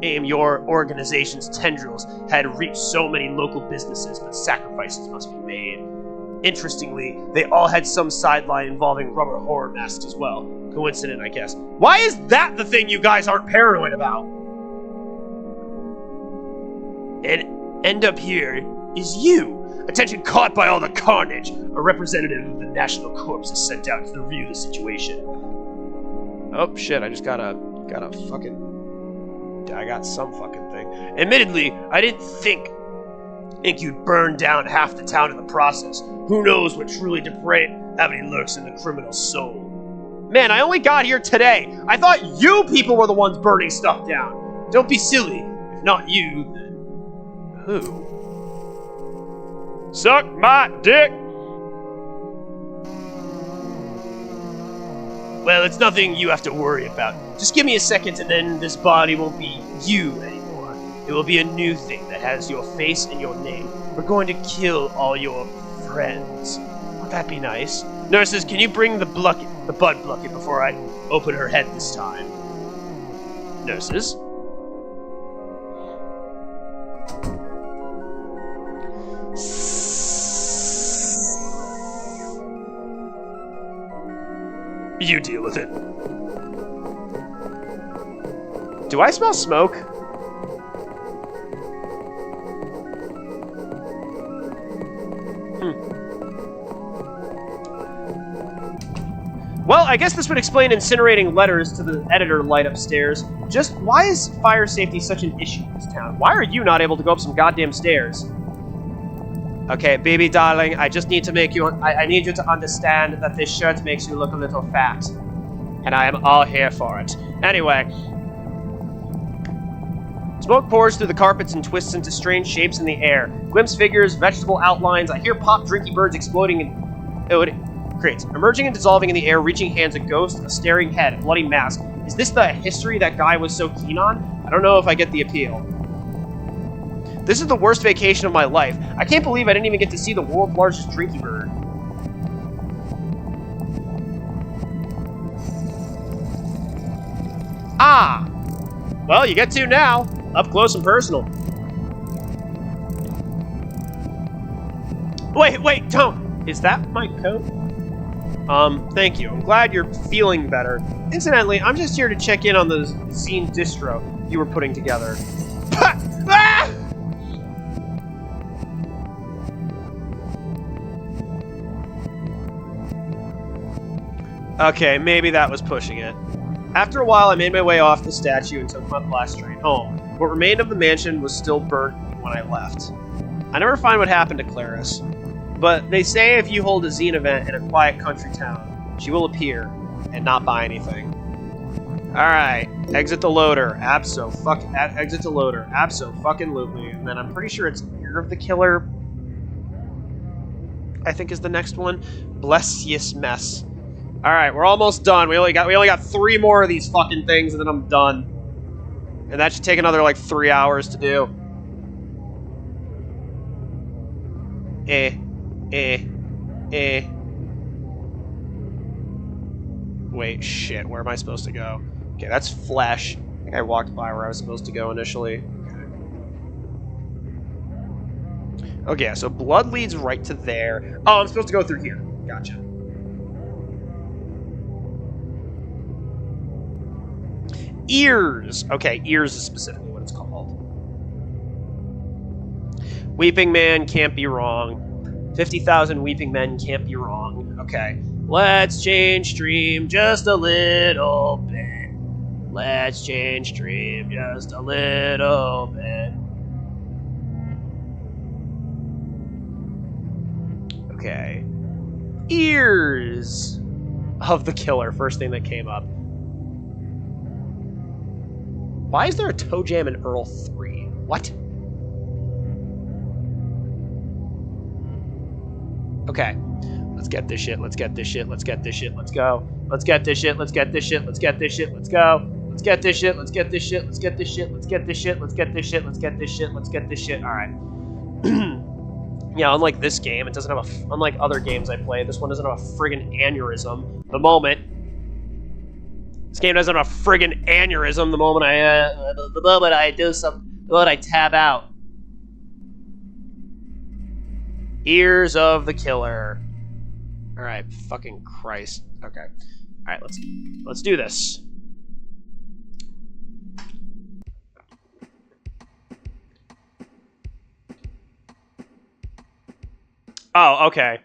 organization's tendrils had reached so many local businesses, but sacrifices must be made. Interestingly, they all had some sideline involving rubber horror masks as well. Coincident, I guess. Why is that the thing you guys aren't paranoid about? And end up here is you. Attention caught by all the carnage. A representative of the National Corps is sent out to review the situation. Oh shit, I just got some fucking thing. Admittedly, I didn't think you'd burn down half the town in the process. Who knows what truly depravity lurks in the criminal soul. Man, I only got here today. I thought you people were the ones burning stuff down. Don't be silly. If not you, then who? Suck my dick! Well, it's nothing you have to worry about. Just give me a second and then this body won't be you anymore. It will be a new thing that has your face and your name. We're going to kill all your friends. Won't that be nice? Nurses, can you bring the bud bucket before I open her head this time? Nurses? You deal with it. Do I smell smoke? Well, I guess this would explain incinerating letters to the editor light upstairs. Just why is fire safety such an issue in this town? Why are you not able to go up some goddamn stairs? Okay, baby darling, I just need to make you... I need you to understand that this shirt makes you look a little fat. And I am all here for it. Anyway. Smoke pours through the carpets and twists into strange shapes in the air. Glimpse figures, vegetable outlines. I hear pop drinky birds exploding and... creates. Emerging and dissolving in the air, reaching hands, a ghost, a staring head, a bloody mask. Is this the history that guy was so keen on? I don't know if I get the appeal. This is the worst vacation of my life. I can't believe I didn't even get to see the world's largest drinky bird. Ah! Well, you get to now. Up close and personal. Wait, don't. Is that my coat? Thank you. I'm glad you're feeling better. Incidentally, I'm just here to check in on the zine distro you were putting together. Ah! Okay, maybe that was pushing it. After a while, I made my way off the statue and took my last train home. What remained of the mansion was still burnt when I left. I never find what happened to Clarice, but they say if you hold a zine event in a quiet country town, she will appear and not buy anything. Alright, exit the loader. Exit the loader. Abso-fucking-lutely. And then I'm pretty sure it's Ear of the Killer, I think is the next one. Bless yous mess. Alright, we're almost done. We only got 3 more of these fucking things and then I'm done. And that should take another like 3 hours to do. Wait, shit, where am I supposed to go? Okay, that's Flesh. I think I walked by where I was supposed to go initially. Okay, so blood leads right to there. Oh, I'm supposed to go through here. Gotcha. Ears! Okay, ears is specifically what it's called. Weeping Man can't be wrong. 50,000 weeping men can't be wrong. Okay. Let's change stream just a little bit. Let's change stream just a little bit. Okay. Ears of the Killer, first thing that came up. Why is there a Toe Jam in Earl 3? What? Okay. Let's get this shit, let's get this shit, let's get this shit, let's go. Let's get this shit, let's get this shit, let's get this shit, let's go. Let's get this shit, let's get this shit, let's get this shit, let's get this shit, let's get this shit, let's get this shit, let's get this shit. Alright. Yeah, unlike this game, it doesn't have a... Unlike other games I play, this one doesn't have a friggin' aneurysm. The moment... This game doesn't have a friggin' aneurysm the moment I do something... The moment I tab out. Ears of the Killer. Alright, fucking Christ. Okay. Alright, let's do this. Oh, okay.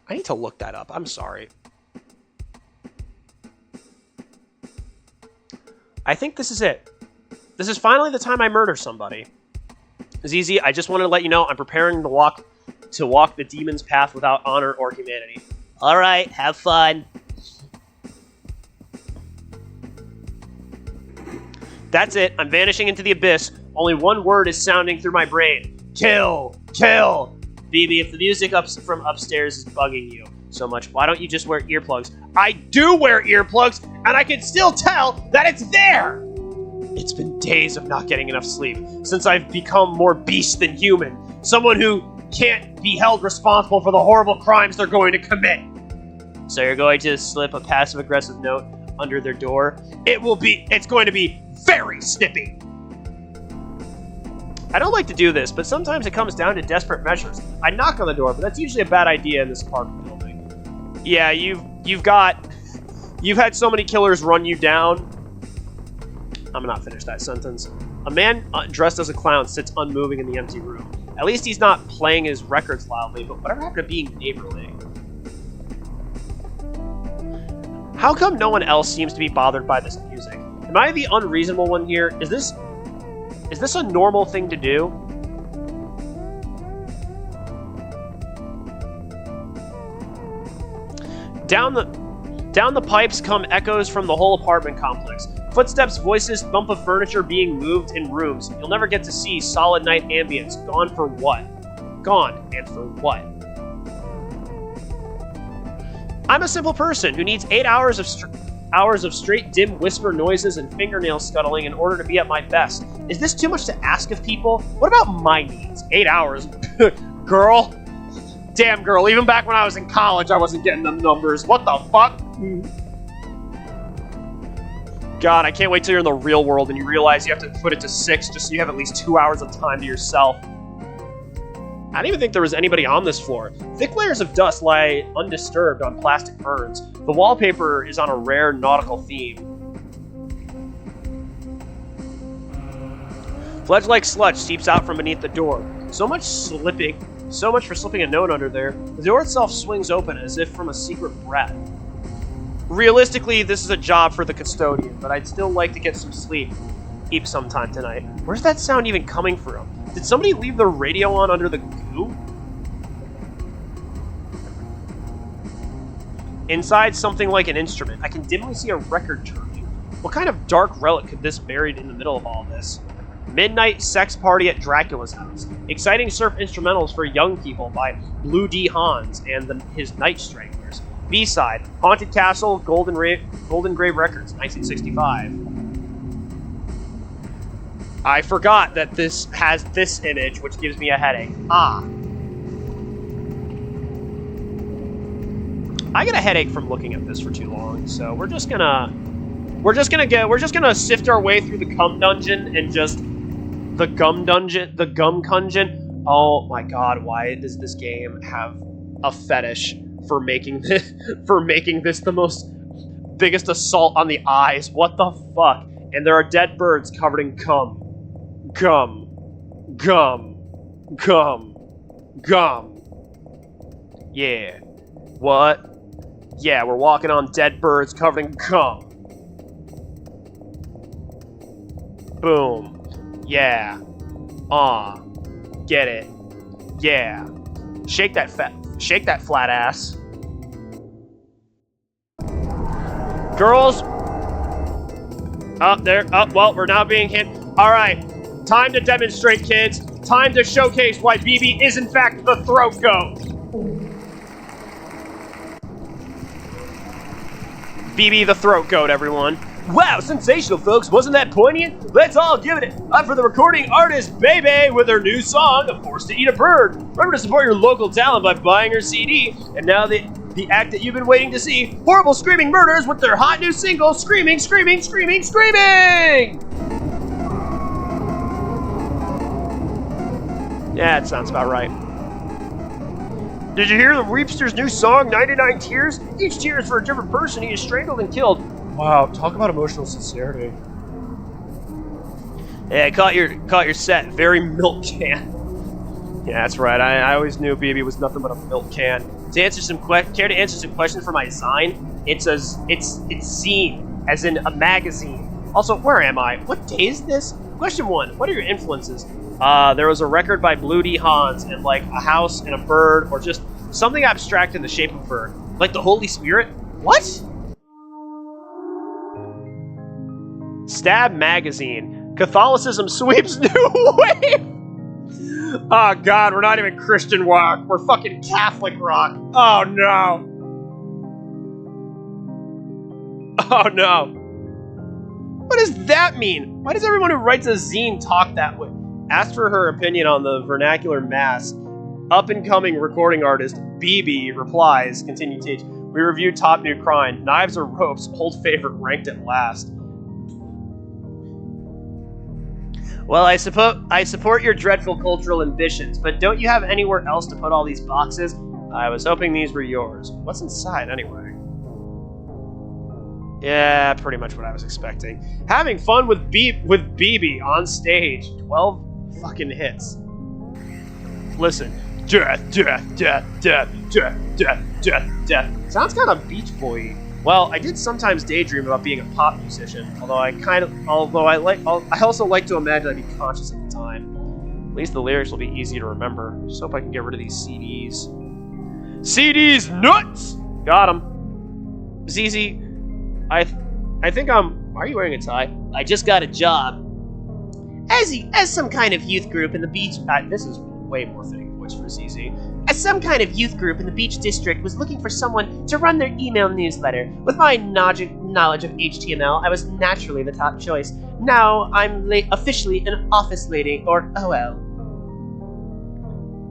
I need to look that up. I'm sorry. I think this is it. This is finally the time I murder somebody. ZZ, I just wanted to let you know I'm preparing to walk the demon's path without honor or humanity. Alright, have fun. That's it. I'm vanishing into the abyss. Only one word is sounding through my brain. Kill! Kill! BB, if the music from upstairs is bugging you so much, why don't you just wear earplugs? I do wear earplugs, and I can still tell that it's there! It's been days of not getting enough sleep, since I've become more beast than human. Someone who can't be held responsible for the horrible crimes they're going to commit. So you're going to slip a passive-aggressive note under their door? It's going to be very snippy. I don't like to do this, but sometimes it comes down to desperate measures. I knock on the door, but that's usually a bad idea in this apartment building. Yeah, you've had so many killers run you down. I'm gonna not finish that sentence. A man dressed as a clown sits unmoving in the empty room. At least he's not playing his records loudly, but whatever happened to being neighborly? How come no one else seems to be bothered by this music? Am I the unreasonable one here? Is this a normal thing to do? Down the pipes come echoes from the whole apartment complex. Footsteps, voices, thump of furniture being moved in rooms. You'll never get to see solid night ambience. Gone for what? Gone, and for what? I'm a simple person who needs 8 hours of straight dim whisper noises and fingernail scuttling in order to be at my best. Is this too much to ask of people? What about my needs? 8 hours? Girl? Damn, girl, even back when I was in college, I wasn't getting them numbers. What the fuck? God, I can't wait till you're in the real world and you realize you have to put it to 6 just so you have at least 2 hours of time to yourself. I didn't even think there was anybody on this floor. Thick layers of dust lie undisturbed on plastic ferns. The wallpaper is on a rare nautical theme. Fledge-like sludge seeps out from beneath the door. So much for slipping a note under there. The door itself swings open as if from a secret breath. Realistically, this is a job for the custodian, but I'd still like to get some sleep sometime tonight. Where's that sound even coming from? Did somebody leave the radio on under the goo? Inside something like an instrument, I can dimly see a record turning. What kind of dark relic could this buried in the middle of all this? Midnight sex party at Dracula's house. Exciting surf instrumentals for young people by Blue D. Hans and his Night Stranglers. B-side, Haunted Castle, Golden Grave Records, 1965. I forgot that this has this image, which gives me a headache. I get a headache from looking at this for too long, so we're just gonna sift our way through the cum dungeon and just the gum dungeon. Oh my god, why does this game have a fetish for making this the biggest assault on the eyes? What the fuck? And there are dead birds covered in cum. Gum. Yeah. What? Yeah, we're walking on dead birds covered in cum. Boom. Yeah. Get it. Yeah. Shake that flat ass. Girls. Up there. Well, we're now being hit. All right. Time to demonstrate, kids. Time to showcase why BB is in fact the throat goat. BB the throat goat, everyone. Wow, sensational, folks. Wasn't that poignant? Let's all give it up for the recording artist, Bebe, with her new song, A Force to Eat a Bird. Remember to support your local talent by buying her CD. And now the act that you've been waiting to see, Horrible Screaming Murders with their hot new single, Screaming, Screaming, Screaming, Screaming! Yeah, it sounds about right. Did you hear the Weepster's new song, 99 Tears? Each tear is for a different person he is strangled and killed. Wow, talk about emotional sincerity. Yeah, I caught your set. Very milk can. Yeah, that's right. I always knew BB was nothing but a milk can. To answer some care to answer some questions for my zine? It's zine, as in a magazine. Also, where am I? What day is this? Question 1. What are your influences? There was a record by Blue D. Hans, and like a house and a bird, or just something abstract in the shape of a bird. Like the Holy Spirit? What? Stab Magazine. Catholicism sweeps new wave! Oh god, we're not even Christian rock. We're fucking Catholic rock. Oh no. Oh no. What does that mean? Why does everyone who writes a zine talk that way? Asked for her opinion on the vernacular mass. Up-and-coming recording artist BB replies, continue teach. We reviewed Top New Crime. Knives or Ropes, old favorite, ranked at last. Well, I support your dreadful cultural ambitions, but don't you have anywhere else to put all these boxes? I was hoping these were yours. What's inside, anyway? Yeah, pretty much what I was expecting. Having fun with BB on stage. 12 fucking hits. Listen. Death, death, death, death, death, death, death, death. Sounds kind of Beach Boy-y. Well, I did sometimes daydream about being a pop musician, although I also like to imagine I'd be conscious at the time. At least the lyrics will be easy to remember. Just hope I can get rid of these CDs. CDs nuts! Got 'em. ZZ, I think why are you wearing a tie? I just got a job. As some kind of youth group in the beach... this is way more fitting voice for ZZ. As some kind of youth group in the Beach District was looking for someone to run their email newsletter. With my knowledge of HTML, I was naturally the top choice. Now I'm officially an office lady, or OL.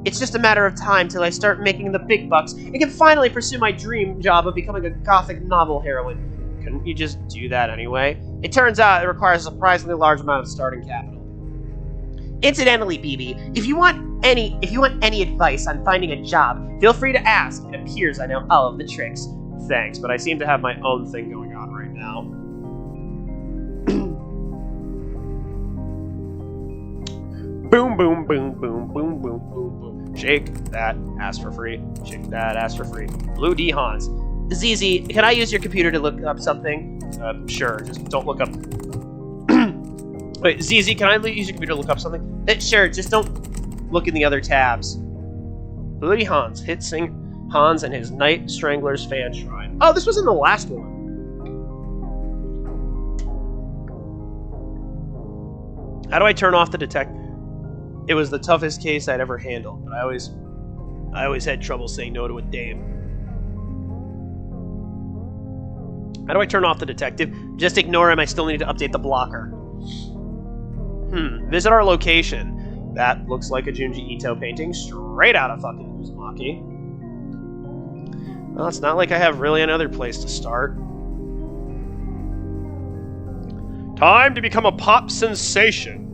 It's just a matter of time till I start making the big bucks and can finally pursue my dream job of becoming a gothic novel heroine. Couldn't you just do that anyway? It turns out it requires a surprisingly large amount of starting capital. Incidentally, BB, if you want any advice on finding a job, feel free to ask. It appears I know all of the tricks. Thanks, but I seem to have my own thing going on right now. Boom, boom, boom, boom, boom, boom, boom, boom. Shake that, ask for free. Shake that, ask for free. Blue D Hans. ZZ, can I use your computer to look up something? Sure, just don't look up. Wait, ZZ, can I use your computer to look up something? Sure, just don't look in the other tabs. Blue D Hans, hit sing Hans and his Night Stranglers fan shrine. Oh, this was in the last one. How do I turn off the detect? It was the toughest case I'd ever handled, but I always had trouble saying no to a dame. How do I turn off the detective? Just ignore him, I still need to update the blocker. Visit our location. That looks like a Junji Ito painting straight out of fucking Uzumaki. Well, it's not like I have really another place to start. Time to become a pop sensation.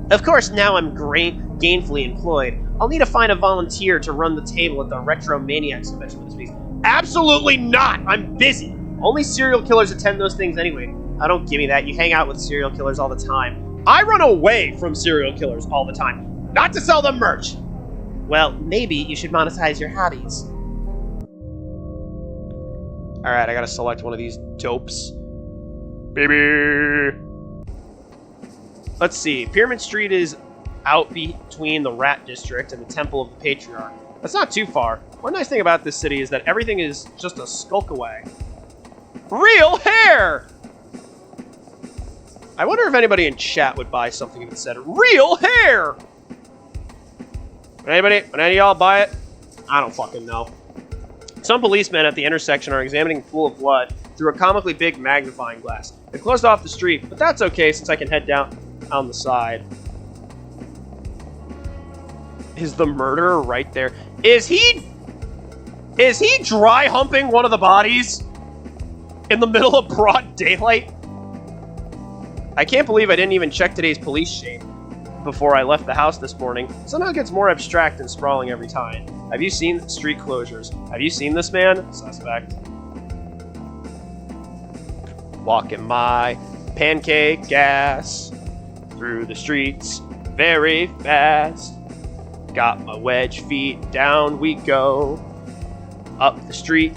Of course, now I'm gainfully employed. I'll need to find a volunteer to run the table at the Retro Maniacs convention for this week. Absolutely not! I'm busy! Only serial killers attend those things anyway. Oh, don't give me that. You hang out with serial killers all the time. I run away from serial killers all the time. Not to sell them merch! Well, maybe you should monetize your hobbies. Alright, I gotta select one of these dopes. Baby! Let's see. Pyramid Street is out between the Rat District and the Temple of the Patriarch. That's not too far. One nice thing about this city is that everything is just a skulk away. Real hair! I wonder if anybody in chat would buy something if it said real hair! Would any of y'all buy it? I don't fucking know. Some policemen at the intersection are examining a pool of blood through a comically big magnifying glass. They closed off the street, but that's okay since I can head down on the side. Is the murderer right there? Is he dry humping one of the bodies in the middle of broad daylight? I can't believe I didn't even check today's police shape before I left the house this morning. Somehow it gets more abstract and sprawling every time. Have you seen street closures? Have you seen this man? Suspect. Walking my pancake gas through the streets very fast. Got my wedge feet, down we go. Up the street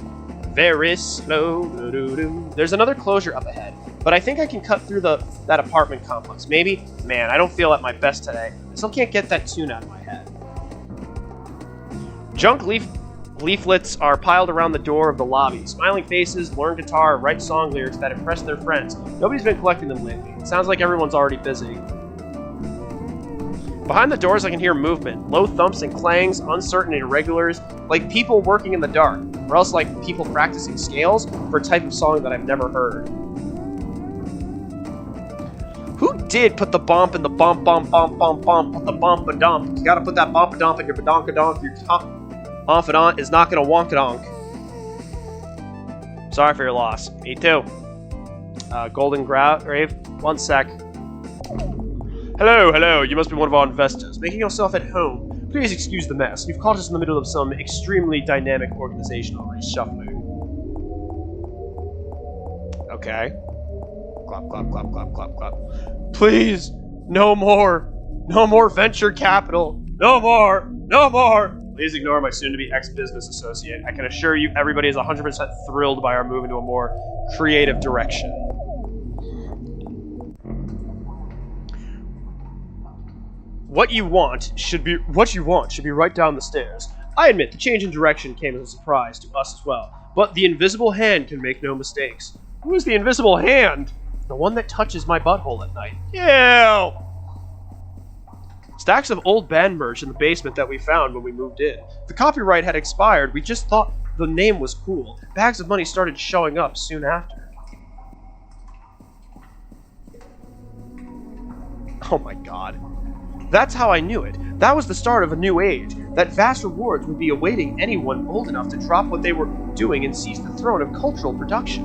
very slow. Doo-doo-doo. There's another closure up ahead, but I think I can cut through that apartment complex. Maybe? Man, I don't feel at my best today. I still can't get that tune out of my head. Junk leaflets are piled around the door of the lobby. Smiling faces, learn guitar, write song lyrics that impress their friends. Nobody's been collecting them lately. It sounds like everyone's already busy. Behind the doors I can hear movement. Low thumps and clangs, uncertain irregulars, like people working in the dark, or else like people practicing scales for a type of song that I've never heard. Who did put the bump in the bump, bump, bump, bump, bump, put the bump-a-dump? You gotta put that bump-a-dump in your badonka-donk. Your confidant is not gonna wonk-a-donk. Sorry for your loss. Me too. Golden Grave. 1 sec. Hello. You must be one of our investors. Making yourself at home. Please excuse the mess. You've caught us in the middle of some extremely dynamic organizational reshuffling. Okay. Clap, clap, clap, clap, clap, clap. Please, no more. No more venture capital. No more. Please ignore my soon-to-be ex-business associate. I can assure you everybody is 100% thrilled by our move into a more creative direction. What you want should be right down the stairs. I admit, the change in direction came as a surprise to us as well. But the invisible hand can make no mistakes. Who is the invisible hand? The one that touches my butthole at night. Ew! Stacks of old band merch in the basement that we found when we moved in. The copyright had expired, we just thought the name was cool. Bags of money started showing up soon after. Oh my god. That's how I knew it. That was the start of a new age. that vast rewards would be awaiting anyone bold enough to drop what they were doing and seize the throne of cultural production.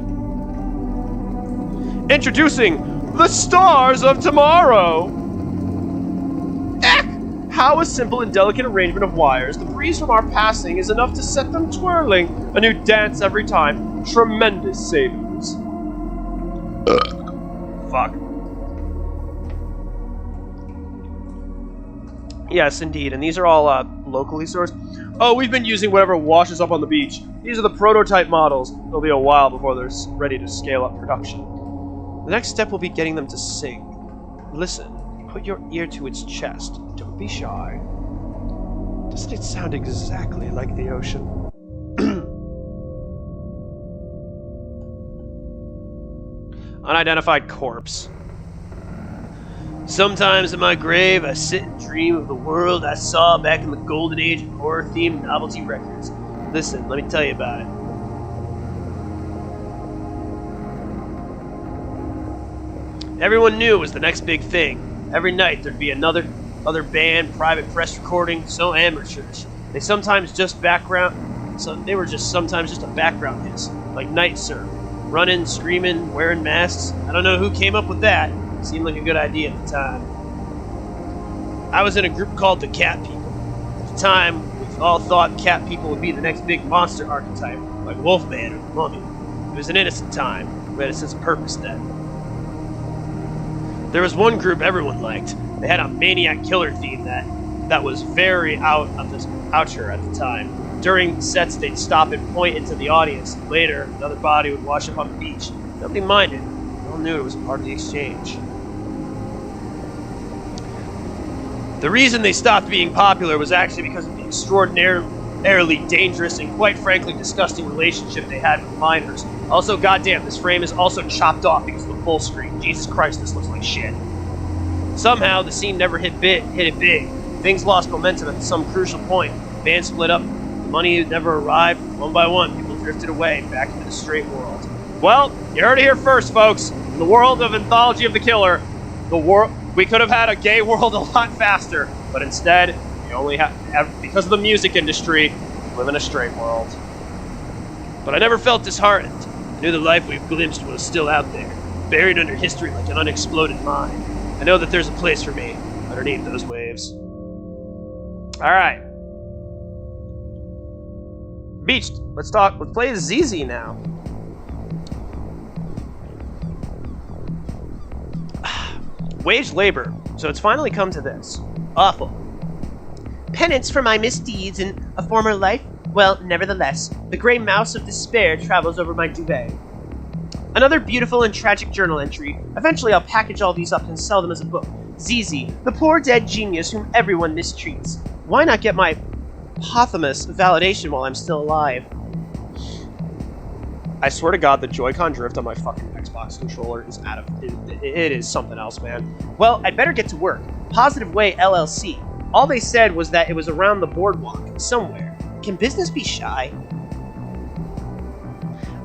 Introducing the stars of tomorrow! Eck! How a simple and delicate arrangement of wires, the breeze from our passing is enough to set them twirling. A new dance every time. Tremendous savings. Fuck. Yes, indeed, and these are all locally sourced. Oh, we've been using whatever washes up on the beach. These are the prototype models. It'll be a while before they're ready to scale up production. The next step will be getting them to sing. Listen, put your ear to its chest. Don't be shy. Doesn't it sound exactly like the ocean? Unidentified corpse. Sometimes in my grave, I sit and dream of the world I saw back in the golden age of horror-themed novelty records. Listen, let me tell you about it. Everyone knew it was the next big thing. Every night there'd be other band, private press recording, so amateurs. They were just sometimes just a background hiss, like Night Surf. Running, screaming, wearing masks. I don't know who came up with that. Seemed like a good idea at the time. I was in a group called the Cat People. At the time, we all thought Cat People would be the next big monster archetype, like Wolfman or the Mummy. It was an innocent time. We had a sense of purpose then. There was one group everyone liked. They had a maniac killer theme that was very out here at the time. During sets, they'd stop and point into the audience. Later, another body would wash up on the beach. Nobody minded. They all knew it was a part of the exchange. The reason they stopped being popular was actually because of the extraordinarily dangerous and quite frankly disgusting relationship they had with minors. Also, goddamn, this frame is also chopped off because of the full screen. Jesus Christ, this looks like shit. Somehow, the scene never hit it big. Things lost momentum at some crucial point. Band split up. The money never arrived. One by one, people drifted away back into the straight world. Well, you heard it here first, folks. In the world of Anthology of the Killer, we could have had a gay world a lot faster, but instead, we only have, because of the music industry, we live in a straight world. But I never felt disheartened. I knew the life we've glimpsed was still out there, buried under history like an unexploded mine. I know that there's a place for me underneath those waves. Alright. Beach, let's play as ZZ now. Wage labor, so it's finally come to this. Awful. Penance for my misdeeds in a former life? Well, nevertheless, the gray mouse of despair travels over my duvet. Another beautiful and tragic journal entry. Eventually I'll package all these up and sell them as a book. ZZ, the poor dead genius whom everyone mistreats. Why not get my posthumous validation while I'm still alive? I swear to God, the Joy-Con drift on my fucking Xbox controller is it is something else, man. Well, I'd better get to work. Positive Way LLC. All they said was that it was around the boardwalk, somewhere. Can business be shy?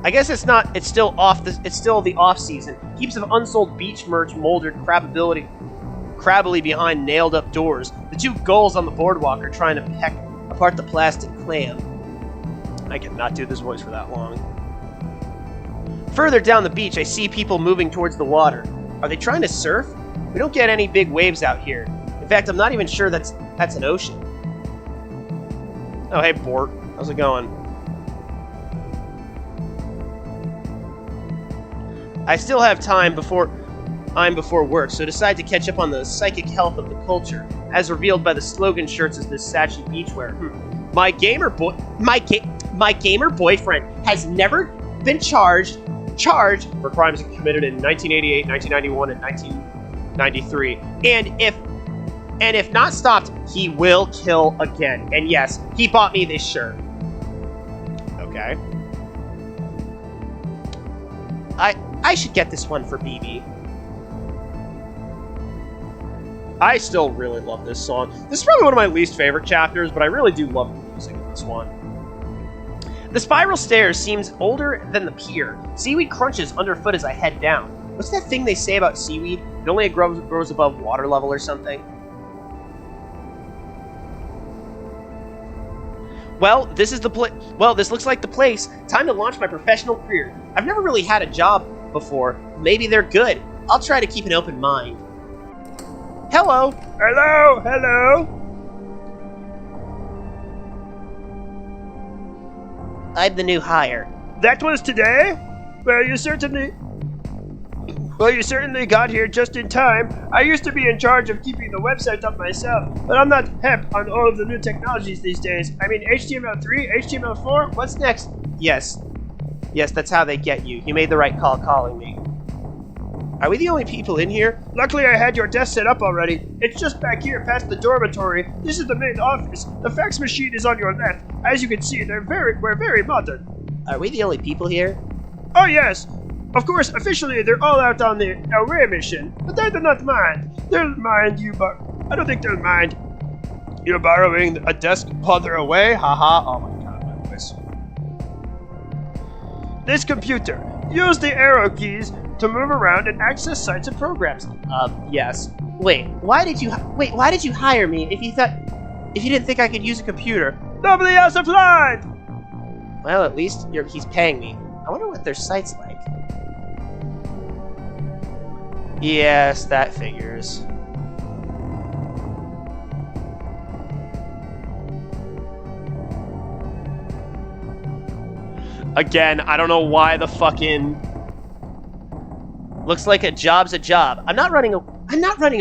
I guess it's not. It's still the off season. Heaps of unsold beach merch moldered crabbily behind nailed-up doors. The two gulls on the boardwalk are trying to peck apart the plastic clam. I cannot do this voice for that long. Further down the beach, I see people moving towards the water. Are they trying to surf? We don't get any big waves out here. In fact, I'm not even sure that's an ocean. Oh, hey, Bort. How's it going? I still have time before work, so decide to catch up on the psychic health of the culture, as revealed by the slogan shirts as this Sachi beachwear. My gamer boyfriend has never been charged for crimes committed in 1988, 1991, and 1993. And if not stopped, he will kill again. And yes, he bought me this shirt. Okay. I should get this one for BB. I still really love this song. This is probably one of my least favorite chapters, but I really do love the music in this one. The spiral stairs seems older than the pier. Seaweed crunches underfoot as I head down. What's that thing they say about seaweed? It only grows above water level or something? Well, this looks like the place. Time to launch my professional career. I've never really had a job before. Maybe they're good. I'll try to keep an open mind. Hello. Hello, hello. I'm the new hire. That was today? Well, you certainly got here just in time. I used to be in charge of keeping the website up myself, but I'm not hep on all of the new technologies these days. I mean, HTML3, HTML4, what's next? Yes, that's how they get you. You made the right call calling me. Are we the only people in here? Luckily, I had your desk set up already. It's just back here past the dormitory. This is the main office. The fax machine is on your left. As you can see, we're very modern. Are we the only people here? Oh yes. Of course, officially, they're all out on the away mission, but they do not mind. They'll mind you, but I don't think they'll mind. You're borrowing a desk while they're away? Haha. Oh my god, my voice. This computer. Use the arrow keys to move around and access sites and programs. Yes. Wait, why did you hire me if you didn't think I could use a computer? Nobody else applied! Well, at least he's paying me. I wonder what their site's like. Yes, that figures. Again, I don't know why the fucking... Looks like a job's a job. I'm not running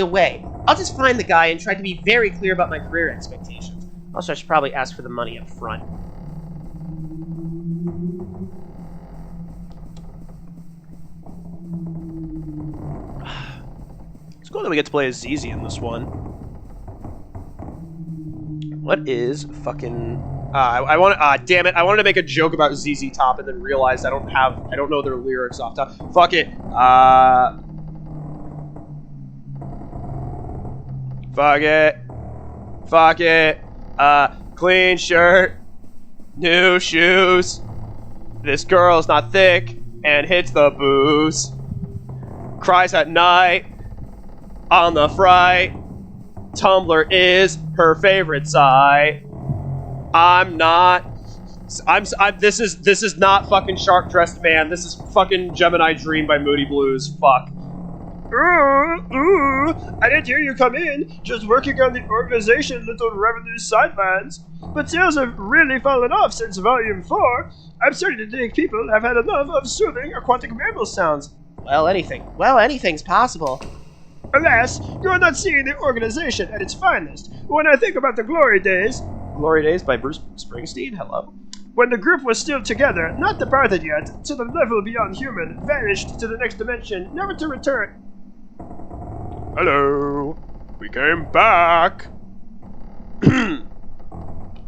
away. I'll just find the guy and try to be very clear about my career expectations. Also, I should probably ask for the money up front. It's cool that we get to play as ZZ in this one. What is fucking... damn it, I wanted to make a joke about ZZ Top and then realized I don't know their lyrics off top. Fuck it. Fuck it. Clean shirt. New shoes. This girl's not thick and hits the booze. Cries at night. On the fright. Tumblr is her favorite site. This is not fucking Shark Dressed Man. This is fucking Gemini Dream by Moody Blues. Fuck. I didn't hear you come in. Just working on the organization little revenue sidelines. But sales have really fallen off since Volume 4. I'm starting to think people have had enough of soothing aquatic mammal sounds. Well, anything's possible. Alas, you are not seeing the organization at its finest. When I think about the glory days... Glory Days by Bruce Springsteen? Hello? When the group was still together, not departed yet, to the level beyond human, vanished to the next dimension, never to return. Hello. We came back.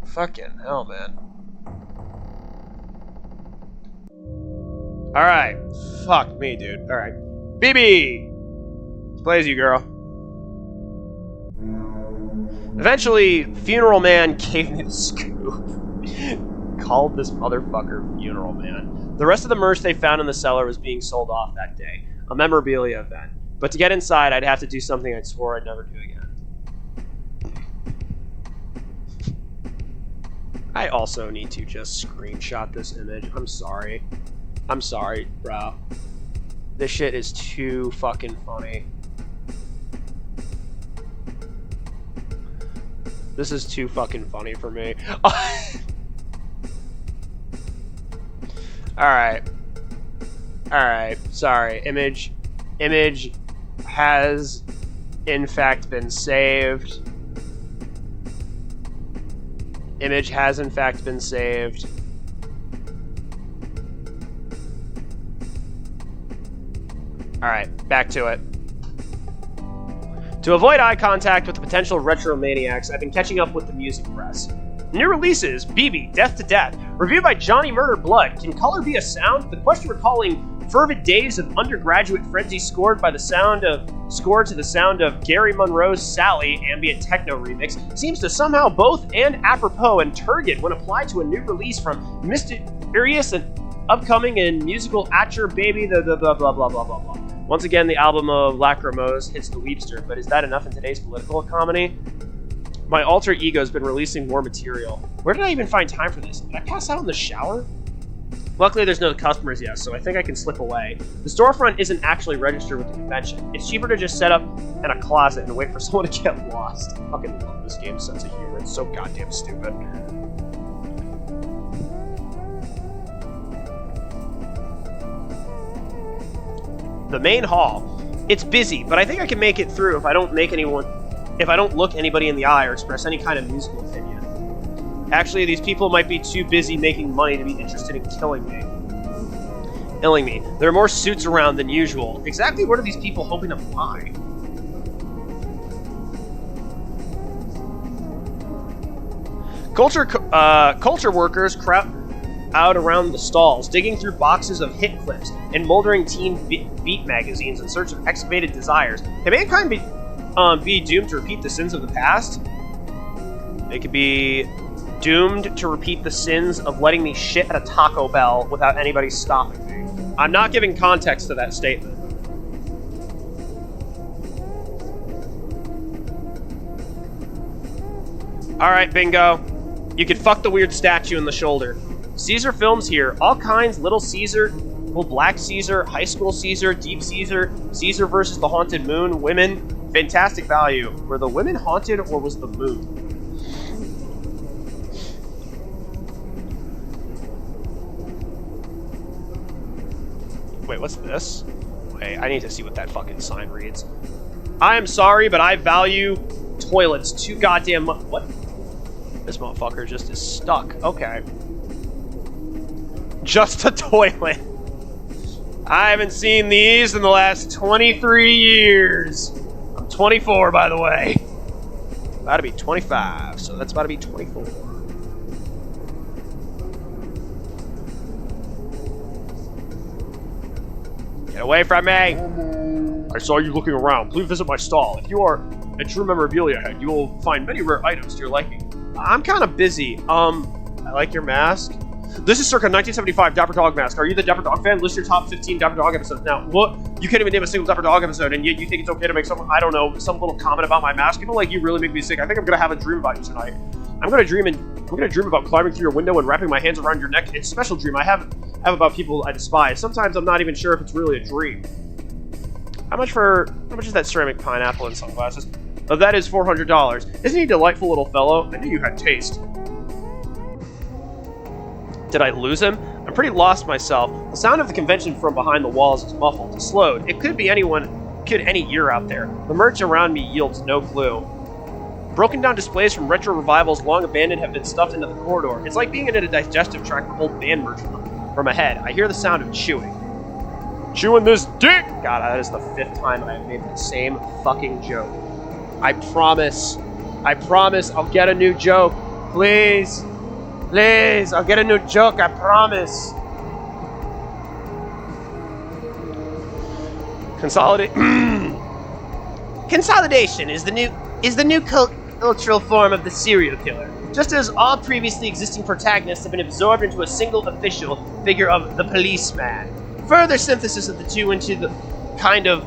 Fucking hell, man. Alright. Fuck me, dude. Alright. BB! Plays you, girl. Eventually, Funeral Man gave me the scoop. Called this motherfucker Funeral Man. The rest of the merch they found in the cellar was being sold off that day. A memorabilia event. But to get inside, I'd have to do something I swore I'd never do again. I also need to just screenshot this image. I'm sorry. I'm sorry, bro. This shit is too fucking funny. This is too fucking funny for me. Alright. Alright. Sorry. Image has in fact been saved. Image has in fact been saved. Alright, back to it. To avoid eye contact with the potential retromaniacs, I've been catching up with the music press. New releases, BB, Death to Death, reviewed by Johnny Murder Blood, Can Color Be a Sound? The question recalling fervid days of undergraduate frenzy scored to the sound of Gary Monroe's Sally ambient techno remix seems to somehow both and apropos and turgid when applied to a new release from mysterious and upcoming and musical Atcher Baby the blah blah blah blah blah blah. Once again, the album of Lacrimose hits the Weepster, but is that enough in today's political economy? My alter ego's been releasing more material. Where did I even find time for this? Did I pass out in the shower? Luckily, there's no customers yet, so I think I can slip away. The storefront isn't actually registered with the convention. It's cheaper to just set up in a closet and wait for someone to get lost. I fucking love this game's sense of humor. It's so goddamn stupid. The main hall. It's busy, but I think I can make it through if I don't look anybody in the eye or express any kind of musical opinion. Actually, these people might be too busy making money to be interested in killing me. There are more suits around than usual. Exactly what are these people hoping to buy? Culture workers crowd out around the stalls, digging through boxes of hit clips and moldering teen beat magazines in search of excavated desires. Can mankind be doomed to repeat the sins of the past? They could be doomed to repeat the sins of letting me shit at a Taco Bell without anybody stopping me. I'm not giving context to that statement. Alright, bingo. You could fuck the weird statue in the shoulder. Caesar films here. All kinds. Little Caesar, Black Caesar, High School Caesar, Deep Caesar, Caesar versus the Haunted Moon, women. Fantastic value. Were the women haunted or was the moon? Wait, what's this? Wait, I need to see what that fucking sign reads. I am sorry, but I value toilets too goddamn much. What? This motherfucker just is stuck. Okay. Just a toilet. I haven't seen these in the last 23 years. I'm 24, by the way. About to be 25, so that's about to be 24. Get away from me! I saw you looking around. Please visit my stall. If you are a true memorabilia head, you will find many rare items to your liking. I'm kind of busy. I like your mask. This is circa 1975 Dapper Dog mask. Are you the Dapper Dog fan? List your top 15 Dapper Dog episodes. Now, what? You can't even name a single Dapper Dog episode, and yet you think it's okay to make some, I don't know, some little comment about my mask? People like you really make me sick. I think I'm gonna have a dream about you tonight. I'm gonna dream about climbing through your window and wrapping my hands around your neck. It's a special dream I have about people I despise. Sometimes I'm not even sure if it's really a dream. How much is that ceramic pineapple and sunglasses? Oh, that is $400. Isn't he a delightful little fellow? I knew you had taste. Did I lose him? I'm pretty lost myself. The sound of the convention from behind the walls is muffled. It's slowed. It could be any ear out there. The merch around me yields no clue. Broken down displays from retro revivals long abandoned have been stuffed into the corridor. It's like being in a digestive tract for old band merch from ahead. I hear the sound of chewing. Chewing this dick! God, that is the 5th time I have made the same fucking joke. I promise I'll get a new joke. Please, I'll get a new joke, I promise. Consolidation is the new cultural form of the serial killer. Just as all previously existing protagonists have been absorbed into a single official figure of the policeman. Further synthesis of the two into the kind of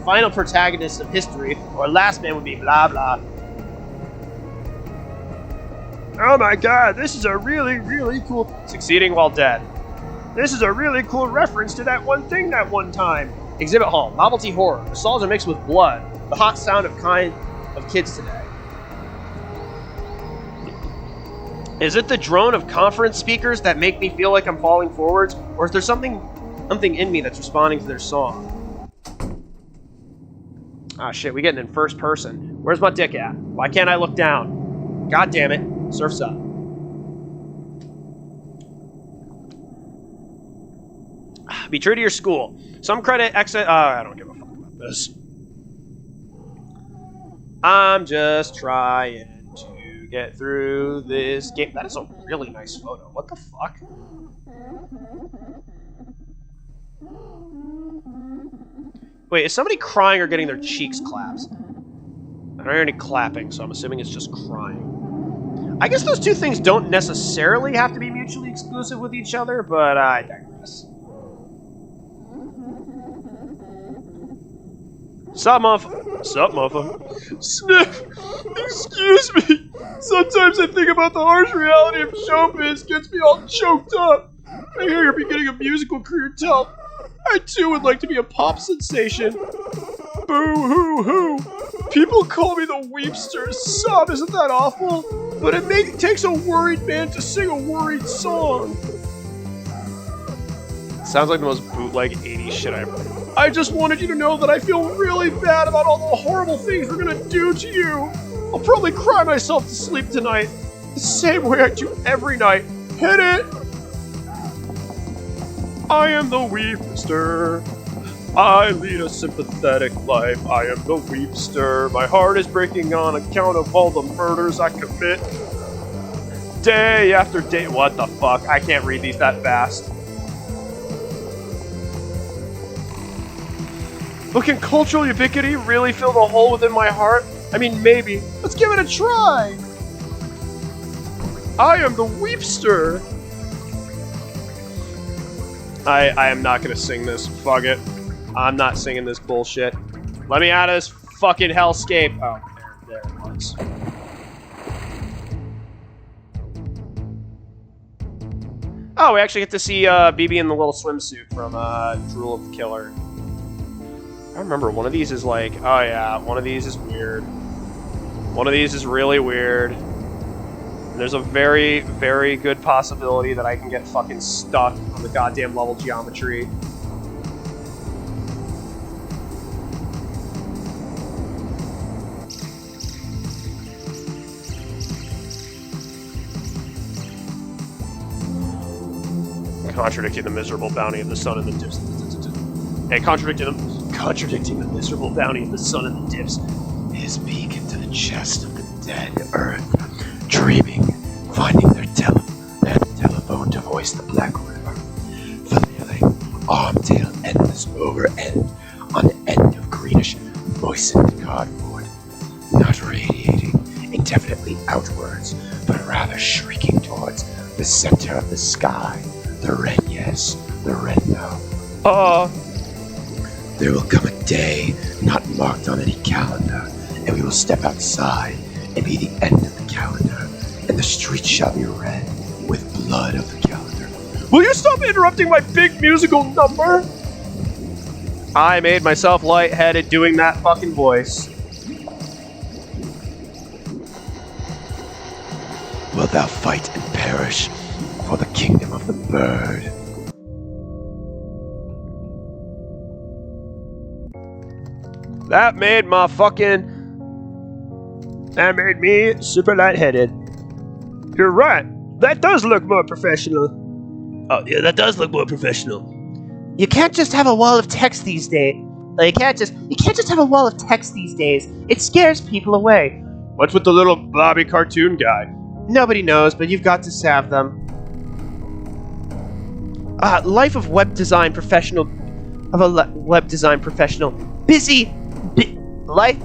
final protagonist of history, or last man would be blah blah. Oh my god, this is a really, really cool... Succeeding while dead. This is a really cool reference to that one thing that one time. Exhibit hall, novelty horror. The stalls are mixed with blood. The hot sound of kids today. Is it the drone of conference speakers that make me feel like I'm falling forwards, or is there something in me that's responding to their song? Ah shit, we getting in first person. Where's my dick at? Why can't I look down? God damn it. Surf's up. Be true to your school. Some credit exit. I don't give a fuck about this. I'm just trying to get through this game. That is a really nice photo. What the fuck? Wait, is somebody crying or getting their cheeks clapped? I don't hear any clapping, so I'm assuming it's just crying. I guess those two things don't necessarily have to be mutually exclusive with each other, but I digress. Sup, motherfucker? Sniff! Excuse me! Sometimes I think about the harsh reality of showbiz gets me all choked up. I hear you're beginning a musical career, Tell. I too would like to be a pop sensation. Boo-hoo-hoo! People call me the Weepster. Sob, isn't that awful? But it takes a worried man to sing a worried song. Sounds like the most bootleg 80s shit I've ever. I just wanted you to know that I feel really bad about all the horrible things we're gonna do to you. I'll probably cry myself to sleep tonight. The same way I do every night. Hit it! I am the Weepster. I lead a sympathetic life. I am the Weepster. My heart is breaking on account of all the murders I commit. Day after day. What the fuck? I can't read these that fast. But can cultural ubiquity really fill the hole within my heart? I mean, maybe. Let's give it a try. I am the Weepster. I am not gonna sing this. Fuck it. I'm not singing this bullshit. Let me out of this fucking hellscape. Oh, there it was. Oh, we actually get to see BB in the little swimsuit from Drool of the Killer. I remember one of these is like, oh yeah, one of these is weird. One of these is really weird. And there's a very, very good possibility that I can get fucking stuck on the goddamn level geometry. Contradicting the miserable bounty of the sun and the dips. Hey, contradicting the miserable bounty of the sun and the dips. His beak into the chest of the dead earth, dreaming, finding their telephone to voice the Black River, flailing, arm-tail, endless over end, on the end of greenish, moistened cardboard, not radiating indefinitely outwards, but rather shrieking towards the center of the sky. The red yes, the red no. There will come a day not marked on any calendar, and we will step outside and be the end of the calendar, and the streets shall be red with blood of the calendar. Will you stop interrupting my big musical number? I made myself lightheaded doing that fucking voice. Wilt thou fight and perish for the kingdom of the bird? That made me super lightheaded. You're right. That does look more professional. Oh, yeah, that does look more professional. You can't just have a wall of text these days. You can't just have a wall of text these days. It scares people away. What's with the little blobby cartoon guy? Nobody knows, but you've got to have them. Life of web design professional. Web design professional. Busy. Life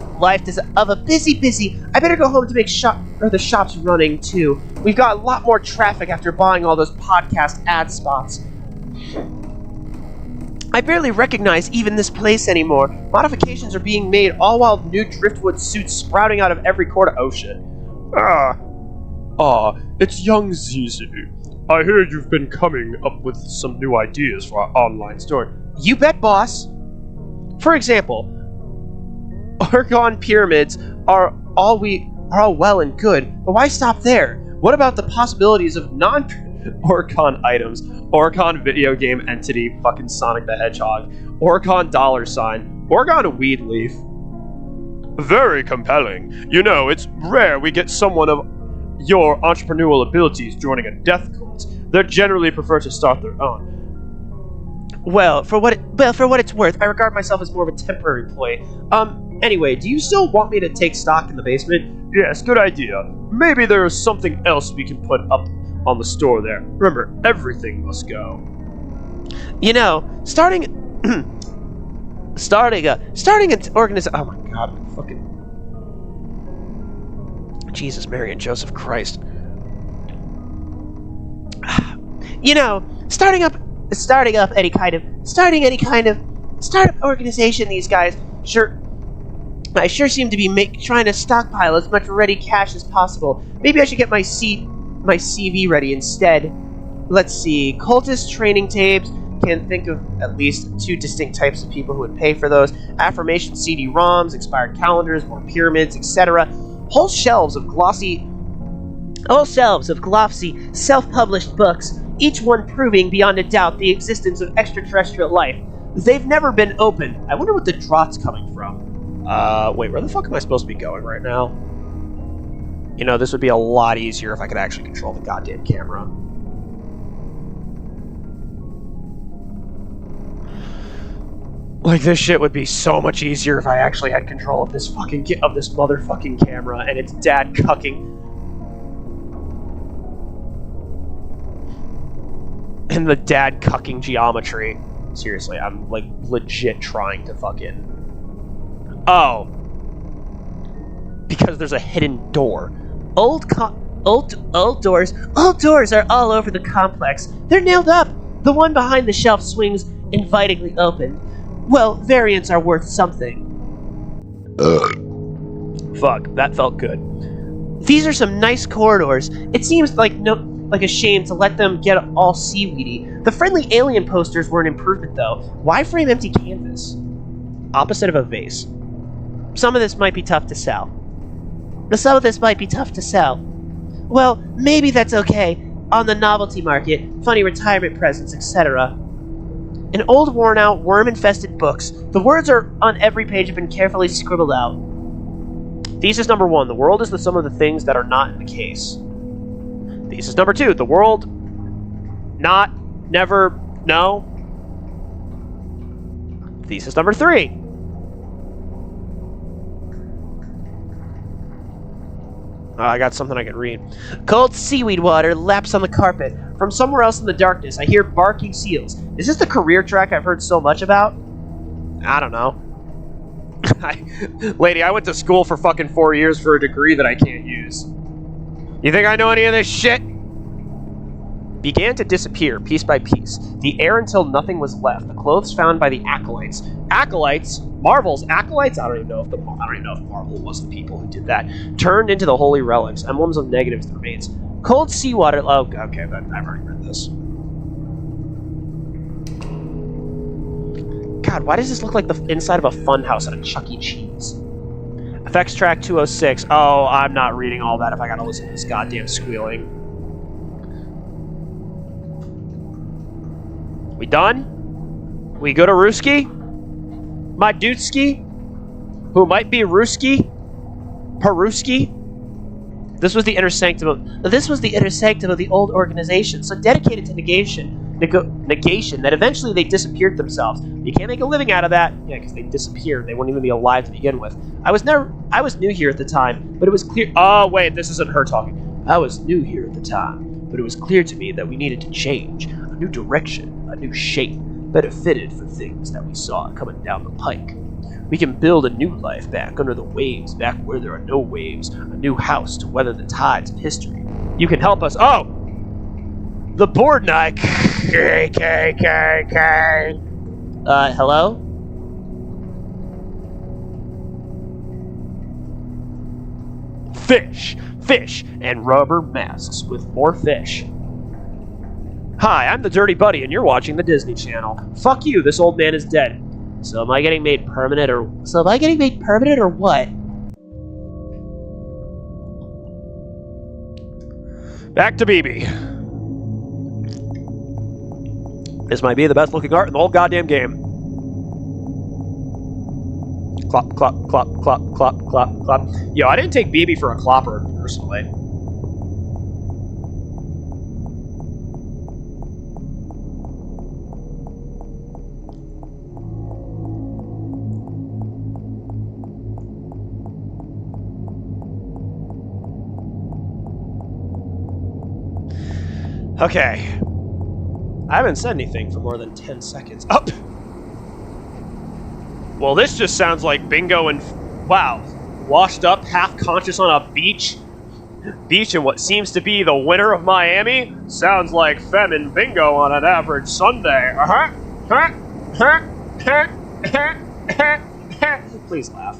of a busy. I better go home to make the shop's running too. We've got a lot more traffic after buying all those podcast ad spots. I barely recognize even this place anymore. Modifications are being made, all while new driftwood suits sprouting out of every corner. Oh shit. It's young Zizu. I hear you've been coming up with some new ideas for our online store. You bet, boss. For example, Argon pyramids are all well and good, but why stop there? What about the possibilities of non-Orcon items? Orcon video game entity, fucking Sonic the Hedgehog, Orcon $, Orcon weed leaf. Very compelling. You know, it's rare we get someone of your entrepreneurial abilities joining a death cult. They generally prefer to start their own. Well, for what it's worth, I regard myself as more of a temporary employee. Anyway, do you still want me to take stock in the basement? Yes, good idea. Maybe there is something else we can put up on the store there. Remember, everything must go. You know, starting an organization. Oh my god, fucking Jesus, Mary, and Joseph Christ. You know, starting any kind of startup organization. These guys sure I sure seem to be trying to stockpile as much ready cash as possible. Maybe I should get my CV ready instead. Let's see. Cultist training tapes. Can think of at least 2 distinct types of people who would pay for those. Affirmation CD-ROMs, expired calendars, more pyramids, etc. Whole shelves of glossy, self-published books, each one proving beyond a doubt the existence of extraterrestrial life. They've never been opened. I wonder what the draught's coming from. Wait, where the fuck am I supposed to be going right now? You know, this would be a lot easier if I could actually control the goddamn camera. Like, this shit would be so much easier if I actually had control of this motherfucking camera and its dad cucking. And the dad cucking geometry. Seriously, I'm, like, legit trying to fucking... Oh. Because there's a hidden door. Old doors are all over the complex. They're nailed up. The one behind the shelf swings invitingly open. Well, variants are worth something. Fuck, that felt good. These are some nice corridors. It seems like a shame to let them get all seaweedy. The friendly alien posters were an improvement, though. Why frame empty canvas? Opposite of a vase. Some of this might be tough to sell. Well, maybe that's okay. On the novelty market, funny retirement presents, etc. In old, worn-out, worm-infested books, the words are on every page have been carefully scribbled out. Thesis number 1, the world is the sum of the things that are not in the case. Thesis number 2, the world, not, never, no. Thesis number 3. I got something I can read. Cold seaweed water laps on the carpet. From somewhere else in the darkness, I hear barking seals. Is this the career track I've heard so much about? I don't know. Lady, I went to school for fucking 4 years for a degree that I can't use. You think I know any of this shit? Began to disappear piece by piece. The air until nothing was left. The clothes found by the acolytes. Acolytes? Marvel's acolytes? I don't even know if Marvel was the people who did that. Turned into the holy relics. Emblems of negatives and remains. Cold seawater. Oh, okay, I've already read this. God, why does this look like the inside of a funhouse at a Chuck E. Cheese? Effects track 206. Oh, I'm not reading all that if I gotta listen to this goddamn squealing. We done? We go to Ruski? My dudeski? Who might be Ruski? Peruski? This was the inner sanctum of the old organization, so dedicated to negation that eventually they disappeared themselves. You can't make a living out of that. Yeah, because they disappeared. They wouldn't even be alive to begin with. I was new here at the time, but it was clear. Oh wait, this isn't her talking. I was new here at the time, but it was clear to me that we needed to change, a new direction, a new shape, better fitted for things that we saw coming down the pike. We can build a new life back under the waves, back where there are no waves, a new house to weather the tides of history. You can help us. Oh! The board night. Hello? Fish, and rubber masks with more fish. Hi, I'm the Dirty Buddy, and you're watching the Disney Channel. Fuck you, this old man is dead. So am I getting made permanent or what? Back to BB. This might be the best looking art in the whole goddamn game. Clop, clop, clop, clop, clop, clop, clop. Yo, I didn't take BB for a clopper, personally. Okay. I haven't said anything for more than 10 seconds. Oh! Well, this just sounds like Bingo and... Wow. Washed up, half-conscious on a beach? Beach in what seems to be the winter of Miami? Sounds like Fem and Bingo on an average Sunday. Please laugh.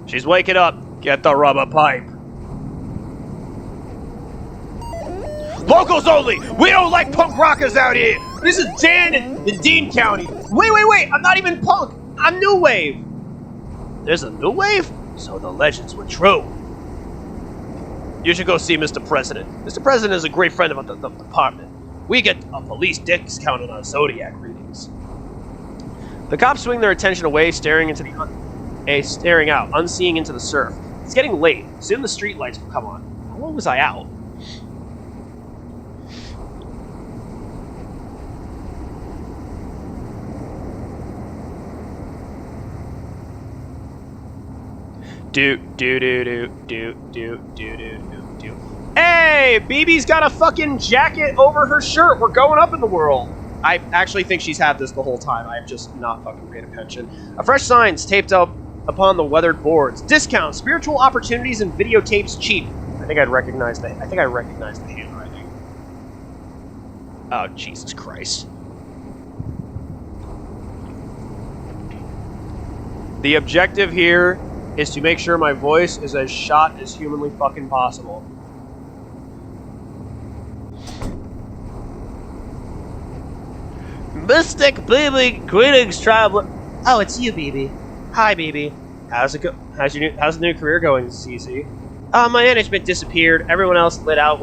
She's waking up. Get the rubber pipe. Locals only! We don't like punk rockers out here! This is Dan in Dean County. Wait! I'm not even punk! I'm new wave! There's a new wave? So the legends were true. You should go see Mr. President. Mr. President is a great friend of the department. We get a police discount on our Zodiac readings. The cops swing their attention away, staring out, unseeing into the surf. It's getting late. Soon the street lights will come on. How long was I out? Do. Hey, BB's got a fucking jacket over her shirt. We're going up in the world. I actually think she's had this the whole time. I've just not fucking paid attention. A fresh sign's taped up upon the weathered boards. Discount, spiritual opportunities, and videotapes cheap. I think I recognize the handwriting. Oh, Jesus Christ. The objective here is to make sure my voice is as shot as humanly fucking possible. Mystic BB, greetings, traveler. Oh, it's you, BB. Hi, BB. How's it go? How's the new career going, CC? My management disappeared. Everyone else lit out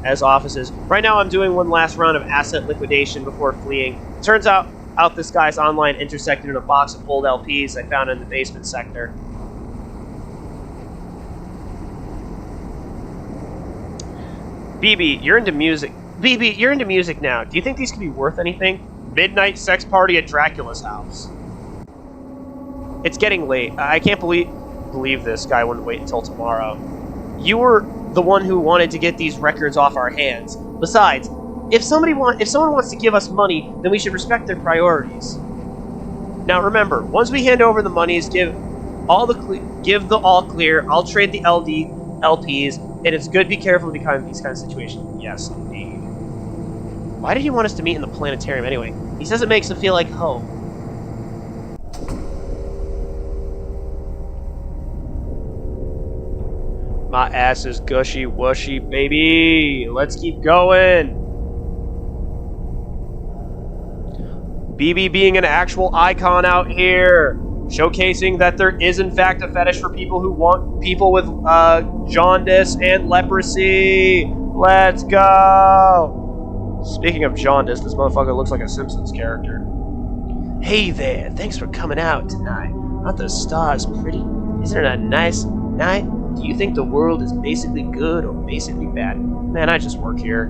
as offices. Right now, I'm doing one last round of asset liquidation before fleeing. Turns out this guy's online intersected in a box of old LPs I found in the basement sector. BB, you're into music. BB, you're into music now. Do you think these could be worth anything? Midnight sex party at Dracula's house. It's getting late. I can't believe this guy wouldn't wait until tomorrow. You were the one who wanted to get these records off our hands. Besides, if someone wants to give us money, then we should respect their priorities. Now remember, once we hand over the monies, give the all clear. I'll trade the LPs, and it's good to be careful these kind of situations. Yes, indeed. Why did he want us to meet in the planetarium anyway? He says it makes him feel like home. My ass is gushy wushy, baby. Let's keep going. BB being an actual icon out here, showcasing that there is in fact a fetish for people who want people with jaundice and leprosy. Let's go. Speaking of jaundice, this motherfucker looks like a Simpsons character. Hey there, thanks for coming out tonight. Aren't the stars pretty? Isn't it a nice night? Do you think the world is basically good or basically bad? Man, I just work here.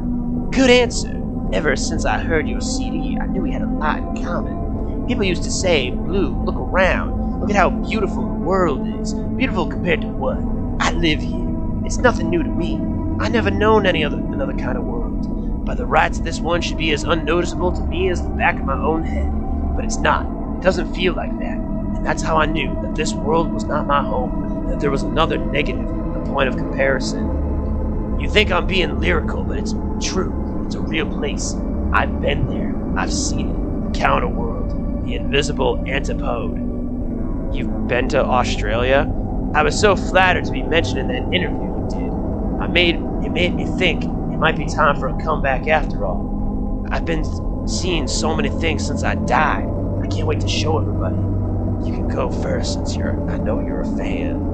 Good answer. Ever since I heard your CD, I knew we had a lot in common. People used to say, Blue, look around. Look at how beautiful the world is. Beautiful compared to what? I live here. It's nothing new to me. I never known another kind of world. By the rights, this one should be as unnoticeable to me as the back of my own head. But it's not. It doesn't feel like that. And that's how I knew that this world was not my home. That there was another negative, the point of comparison. You think I'm being lyrical, but it's true. It's a real place. I've been there. I've seen it. The counter world. The invisible antipode. You've been to Australia? I was so flattered to be mentioned in that interview you did. It made me think it might be time for a comeback after all. I've been seeing so many things since I died. I can't wait to show everybody. You can go first since I know you're a fan.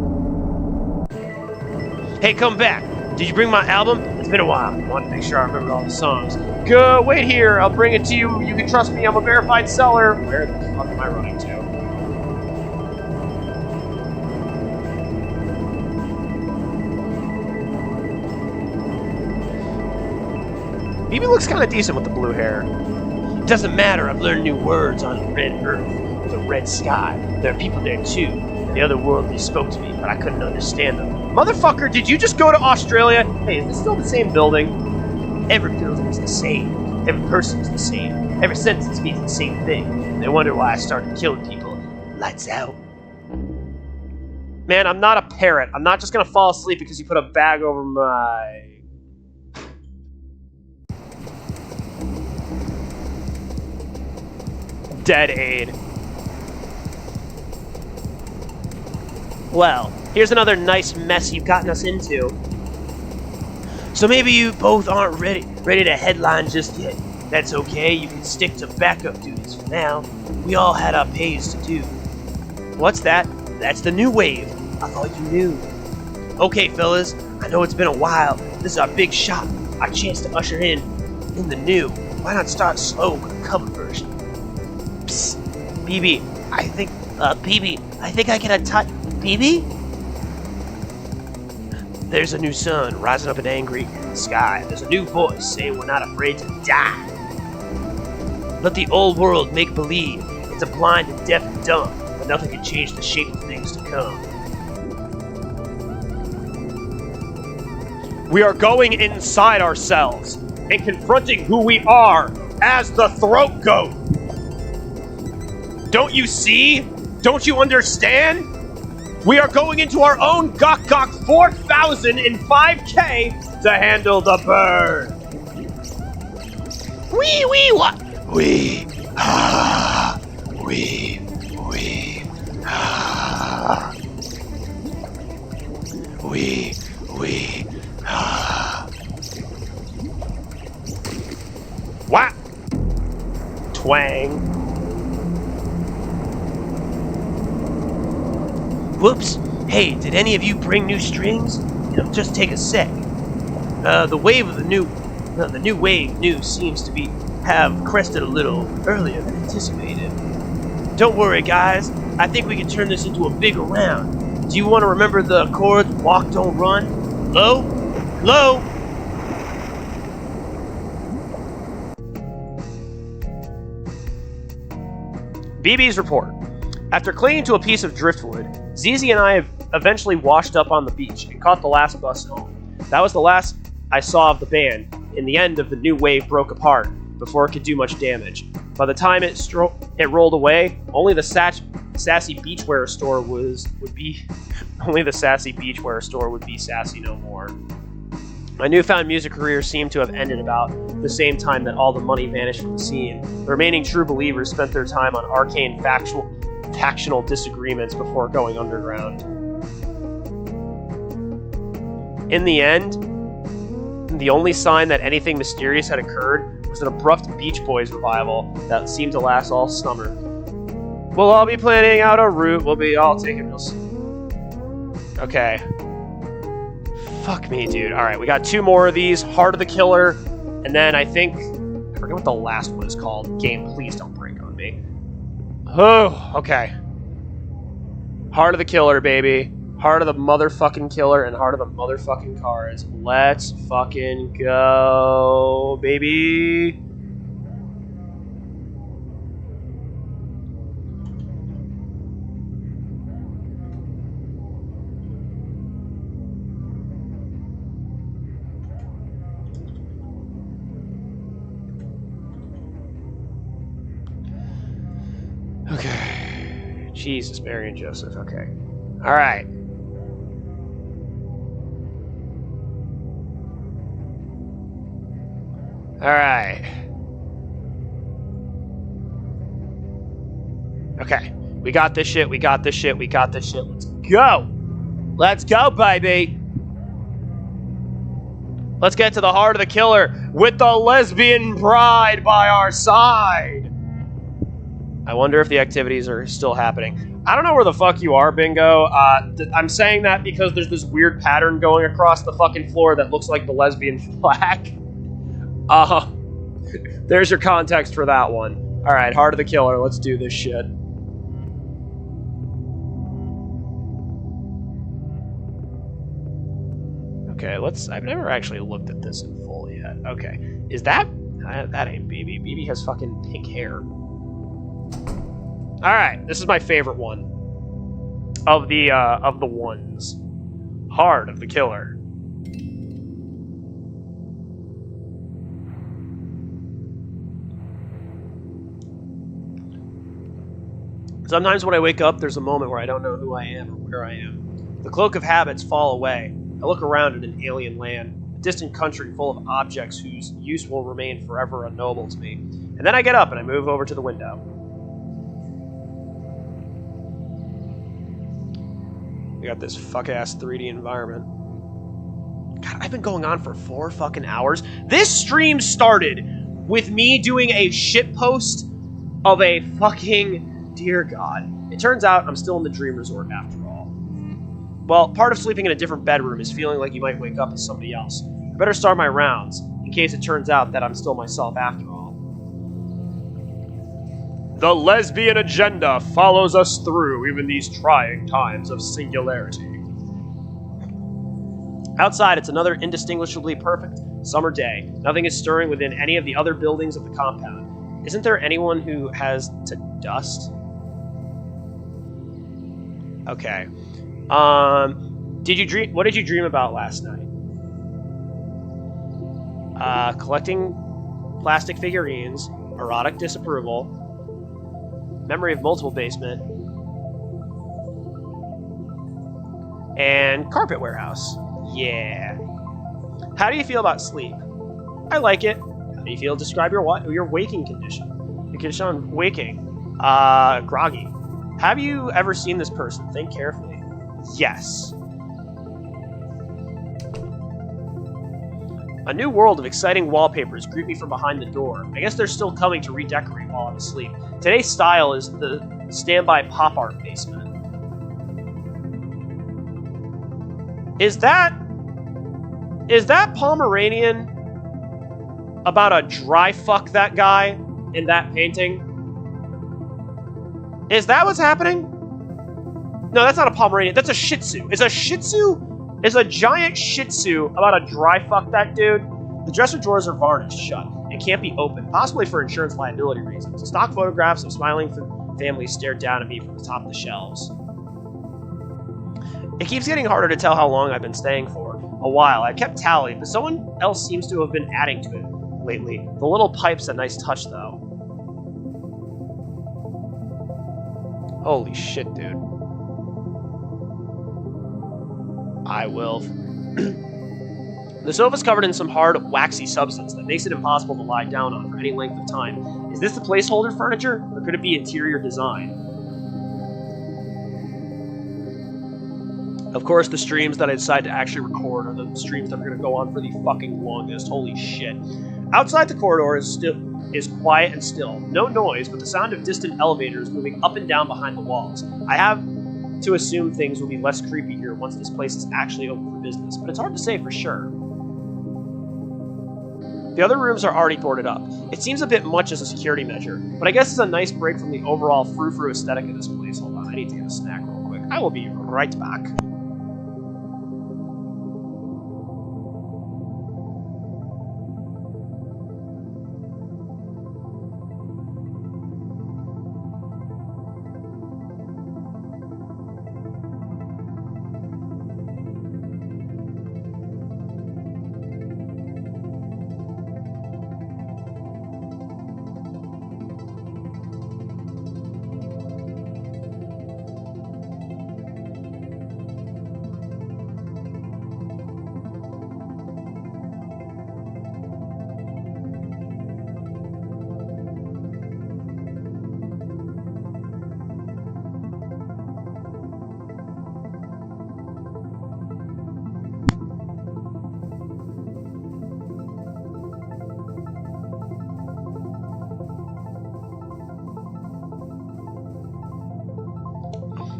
Hey, come back. Did you bring my album? It's been a while. I want to make sure I remember all the songs. Go, wait here. I'll bring it to you. You can trust me. I'm a verified seller. Where the fuck am I running to? BB looks kind of decent with the blue hair. It doesn't matter. I've learned new words on a red earth with a red sky. There are people there too. The other world they spoke to me, but I couldn't understand them. Motherfucker, did you just go to Australia? Hey, is this still the same building? Every building is the same. Every person is the same. Every sentence means the same thing. They wonder why I started killing people. Lights out. Man, I'm not a parrot. I'm not just gonna fall asleep because you put a bag over my... Dead aid. Well, here's another nice mess you've gotten us into. So maybe you both aren't ready to headline just yet. That's okay, you can stick to backup duties for now. We all had our pays to do. What's that? That's the new wave. I thought you knew. Okay, fellas, I know it's been a while. This is our big shot, our chance to usher in the new. Why not start slow with a cover version? Psst, BB, I think I can touch. BB? There's a new sun rising up in angry sky. There's a new voice saying we're not afraid to die. Let the old world make believe. It's a blind and deaf and dumb, but nothing can change the shape of things to come. We are going inside ourselves and confronting who we are as the Throat Goat. Don't you see? Don't you understand? We are going into our own Gok Gok 4000 in 5K to handle the burn. What? We What? Twang. Whoops. Hey, did any of you bring new strings? It'll just take a sec. The new wave seems to have crested a little earlier than anticipated. Don't worry, guys. I think we can turn this into a bigger round. Do you want to remember the chords? Walk, don't run. Low, low. BB's report. After clinging to a piece of driftwood, ZZ and I have eventually washed up on the beach and caught the last bus home. That was the last I saw of the band, and the end of the new wave broke apart before it could do much damage. By the time it rolled away, only the sassy beachwear store would be sassy no more. My newfound music career seemed to have ended about the same time that all the money vanished from the scene. The remaining true believers spent their time on arcane factional disagreements before going underground. In the end, the only sign that anything mysterious had occurred was an abrupt Beach Boys revival that seemed to last all summer. We'll all be planning out a route, we'll be all taking real... Okay. Fuck me, dude. Alright, we got two more of these. Heart of the Killer, and then I think... I forget what the last one is called. Game, please don't break on me. Oh, okay. Heart of the Killer, baby. Heart of the motherfucking killer and Heart of the motherfucking cards. Let's fucking go, baby. Okay. Jesus, Mary and Joseph. Okay. All right. All right. Okay. We got this shit. We got this shit. We got this shit. Let's go. Let's go, baby. Let's get to the Heart of the Killer with the lesbian bride by our side. I wonder if the activities are still happening. I don't know where the fuck you are, Bingo. I'm saying that because there's this weird pattern going across the fucking floor that looks like the lesbian flag. There's your context for that one. Alright, Heart of the Killer, let's do this shit. Okay, I've never actually looked at this in full yet. Okay, is that ain't BB. BB has fucking pink hair. Alright, this is my favorite one. Of the ones. Heart of the Killer. Sometimes when I wake up, there's a moment where I don't know who I am or where I am. The cloak of habits fall away. I look around at an alien land, a distant country full of objects whose use will remain forever unknowable to me. And then I get up and I move over to the window. We got this fuck-ass 3D environment. God, I've been going on for 4 fucking hours. This stream started with me doing a shitpost of a fucking... Dear God. It turns out I'm still in the dream resort after all. Well, part of sleeping in a different bedroom is feeling like you might wake up as somebody else. I better start my rounds, in case it turns out that I'm still myself after all. The lesbian agenda follows us through even these trying times of singularity. Outside, it's another indistinguishably perfect summer day. Nothing is stirring within any of the other buildings of the compound. Isn't there anyone who has to dust? Okay. Did you dream? What did you dream about last night? Collecting plastic figurines, erotic disapproval, memory of multiple basement, and carpet warehouse. Yeah. How do you feel about sleep? I like it. How do you feel? Describe your what? Your waking condition. Your condition on waking. Groggy. Have you ever seen this person? Think carefully. Yes. A new world of exciting wallpapers greet me from behind the door. I guess they're still coming to redecorate while I'm asleep. Today's style is the standby pop art basement. Is that Pomeranian about a dry fuck that guy in that painting? Is that what's happening? No, that's not a Pomeranian. That's a Shih Tzu. Is a Shih Tzu? Is a giant Shih Tzu about a dry fuck that dude? The dresser drawers are varnished shut and can't be opened, possibly for insurance liability reasons. Stock photographs of smiling families stare down at me from the top of the shelves. It keeps getting harder to tell how long I've been staying for. A while. I kept tally, but someone else seems to have been adding to it lately. The little pipe's a nice touch, though. Holy shit, dude. I will. The sofa's covered in some hard, waxy substance that makes it impossible to lie down on for any length of time. Is this the placeholder furniture, or could it be interior design? Of course, the streams that I decide to actually record are the streams that are going to go on for the fucking longest. Holy shit. Outside the corridor is quiet and still. No noise, but the sound of distant elevators moving up and down behind the walls. I have to assume things will be less creepy here once this place is actually open for business, but it's hard to say for sure. The other rooms are already boarded up. It seems a bit much as a security measure, but I guess it's a nice break from the overall frou-frou aesthetic of this place. Hold on, I need to get a snack real quick. I will be right back.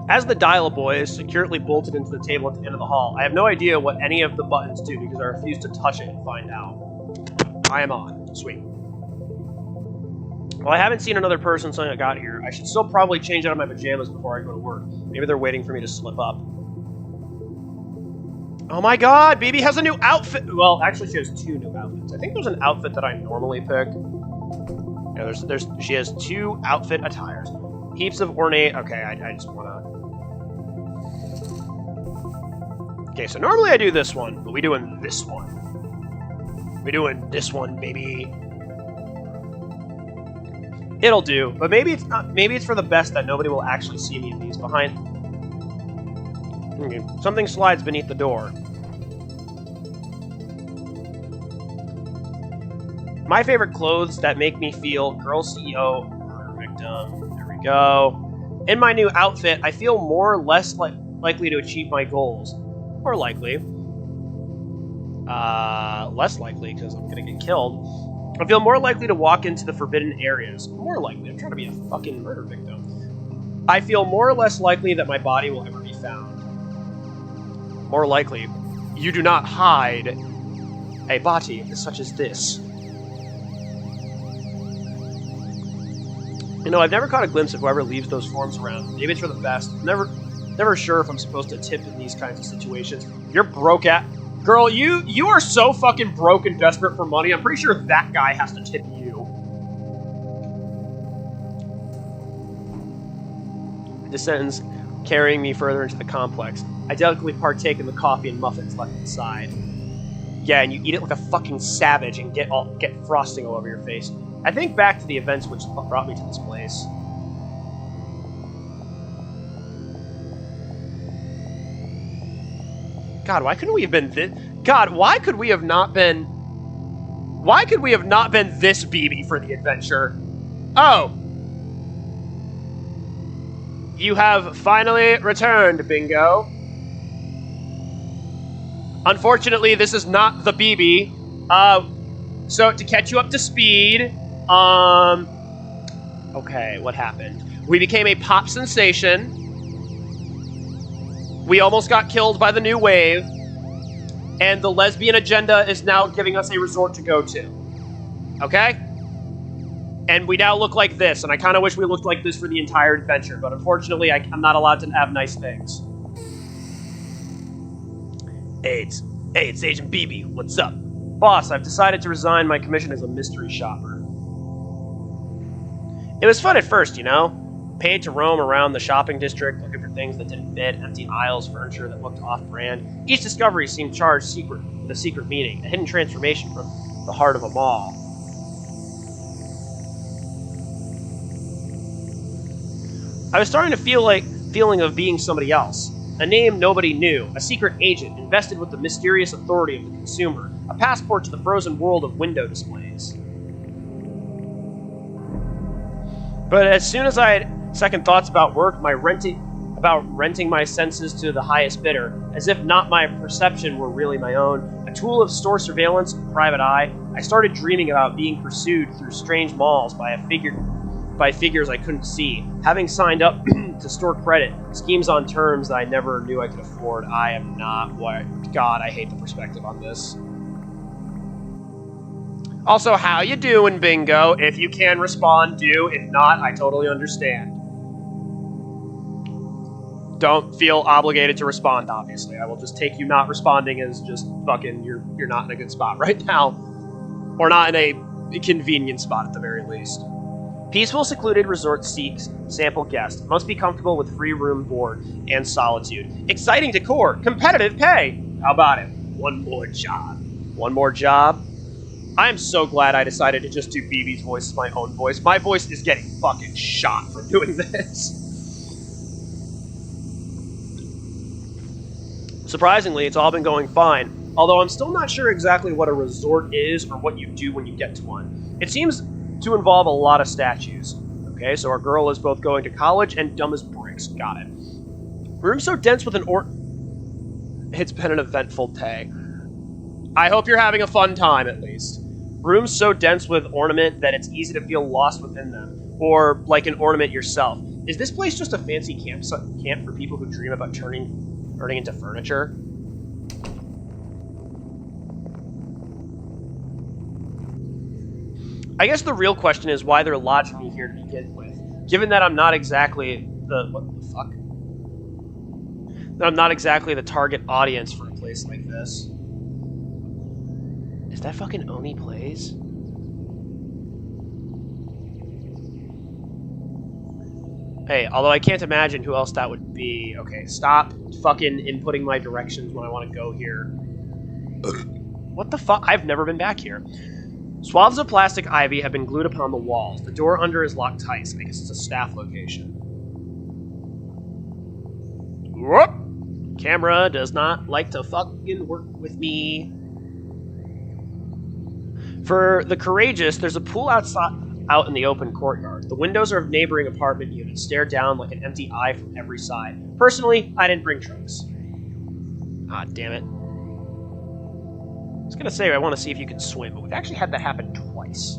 As the dial-a-boy is securely bolted into the table at the end of the hall, I have no idea what any of the buttons do because I refuse to touch it and find out. I am on. Sweet. Well, I haven't seen another person since I got here. I should still probably change out of my pajamas before I go to work. Maybe they're waiting for me to slip up. Oh my god, BB has a new outfit! Well, actually she has 2 new outfits. I think there's an outfit that I normally pick. Yeah, she has 2 outfit attires. Heaps of ornate... Okay, I just want to... Okay, so normally I do this one, but we doing this one. We doing this one, baby. It'll do, but maybe it's not. Maybe it's for the best that nobody will actually see me in these behind. Okay, something slides beneath the door. My favorite clothes that make me feel girl CEO, murder victim. There we go. In my new outfit, I feel more or less like likely to achieve my goals? More likely. Less likely, because I'm gonna get killed. I feel more likely to walk into the forbidden areas. More likely. I'm trying to be a fucking murder victim. I feel more or less likely that my body will ever be found. More likely. You do not hide a body such as this. You know, I've never caught a glimpse of whoever leaves those forms around. Maybe it's for the best. Never sure if I'm supposed to tip in these kinds of situations. You're broke at... Girl, you are so fucking broke and desperate for money, I'm pretty sure that guy has to tip you. This sentence carrying me further into the complex. I delicately partake in the coffee and muffins left inside. Yeah, and you eat it like a fucking savage and get frosting all over your face. I think back to the events which brought me to this place. God, why couldn't we have been this? God, why could we have not been? Why could we have not been this BB for the adventure? Oh, you have finally returned, Bingo. Unfortunately, this is not the BB. So to catch you up to speed, okay, what happened? We became a pop sensation. We almost got killed by the new wave. And the lesbian agenda is now giving us a resort to go to. Okay? And we now look like this, and I kind of wish we looked like this for the entire adventure, but unfortunately, I'm not allowed to have nice things. Hey, it's Agent BB. What's up? Boss, I've decided to resign my commission as a mystery shopper. It was fun at first, you know? Paid to roam around the shopping district, looking for things that didn't fit, empty aisles, furniture that looked off-brand. Each discovery seemed charged with a secret meaning, a hidden transformation from the heart of a mall. I was starting to feel feeling of being somebody else. A name nobody knew, a secret agent invested with the mysterious authority of the consumer, a passport to the frozen world of window displays. But as soon as I had second thoughts about work, renting my senses to the highest bidder, as if not my perception were really my own, a tool of store surveillance and private eye, I started dreaming about being pursued through strange malls by figures I couldn't see. Having signed up to store credit, schemes on terms that I never knew I could afford. I am not what... God, I hate the perspective on this. Also, how you doing, Bingo? If you can respond, do. If not, I totally understand. Don't feel obligated to respond, obviously. I will just take you not responding as just fucking you're not in a good spot right now. Or not in a convenient spot at the very least. Peaceful, secluded resort seeks sample guests. Must be comfortable with free room, board, and solitude. Exciting decor. Competitive pay. How about it? One more job. One more job? I am so glad I decided to just do BB's voice as my own voice. My voice is getting fucking shot from doing this. Surprisingly, it's all been going fine. Although I'm still not sure exactly what a resort is or what you do when you get to one. It seems to involve a lot of statues. Okay, so our girl is both going to college and dumb as bricks. Got it. Room so dense with It's been an eventful day. I hope you're having a fun time, at least. Rooms so dense with ornament that it's easy to feel lost within them. Or like an ornament yourself. Is this place just a fancy camp for people who dream about turning into furniture? I guess the real question is why they're lodging me here to begin with. Given that I'm not exactly what the fuck? That I'm not exactly the target audience for a place like this. Is that fucking Oni Plays? Hey, although I can't imagine who else that would be. Okay, stop fucking inputting my directions when I want to go here. What the fuck? I've never been back here. Swaths of plastic ivy have been glued upon the walls. The door under is locked tight, so I guess it's a staff location. Whoop! Camera does not like to fucking work with me. For the courageous, there's a pool outside out in the open courtyard. The windows of neighboring apartment units stare down like an empty eye from every side. Personally, I didn't bring drinks. Ah, damn it. I was gonna say I want to see if you can swim, but we've actually had that happen twice.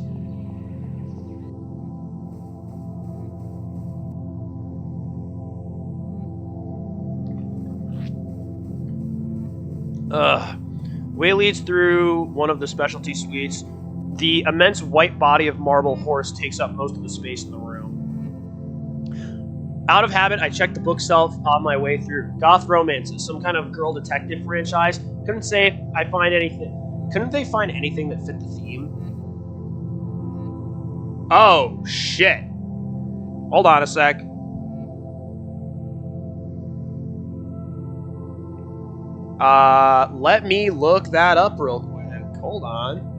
Way leads through one of the specialty suites. The immense white body of marble horse takes up most of the space in the room. Out of habit, I checked the bookshelf on my way through. Goth romances, some kind of girl detective franchise. Couldn't they find anything that fit the theme? Oh, shit. Hold on a sec. Let me look that up real quick. Hold on.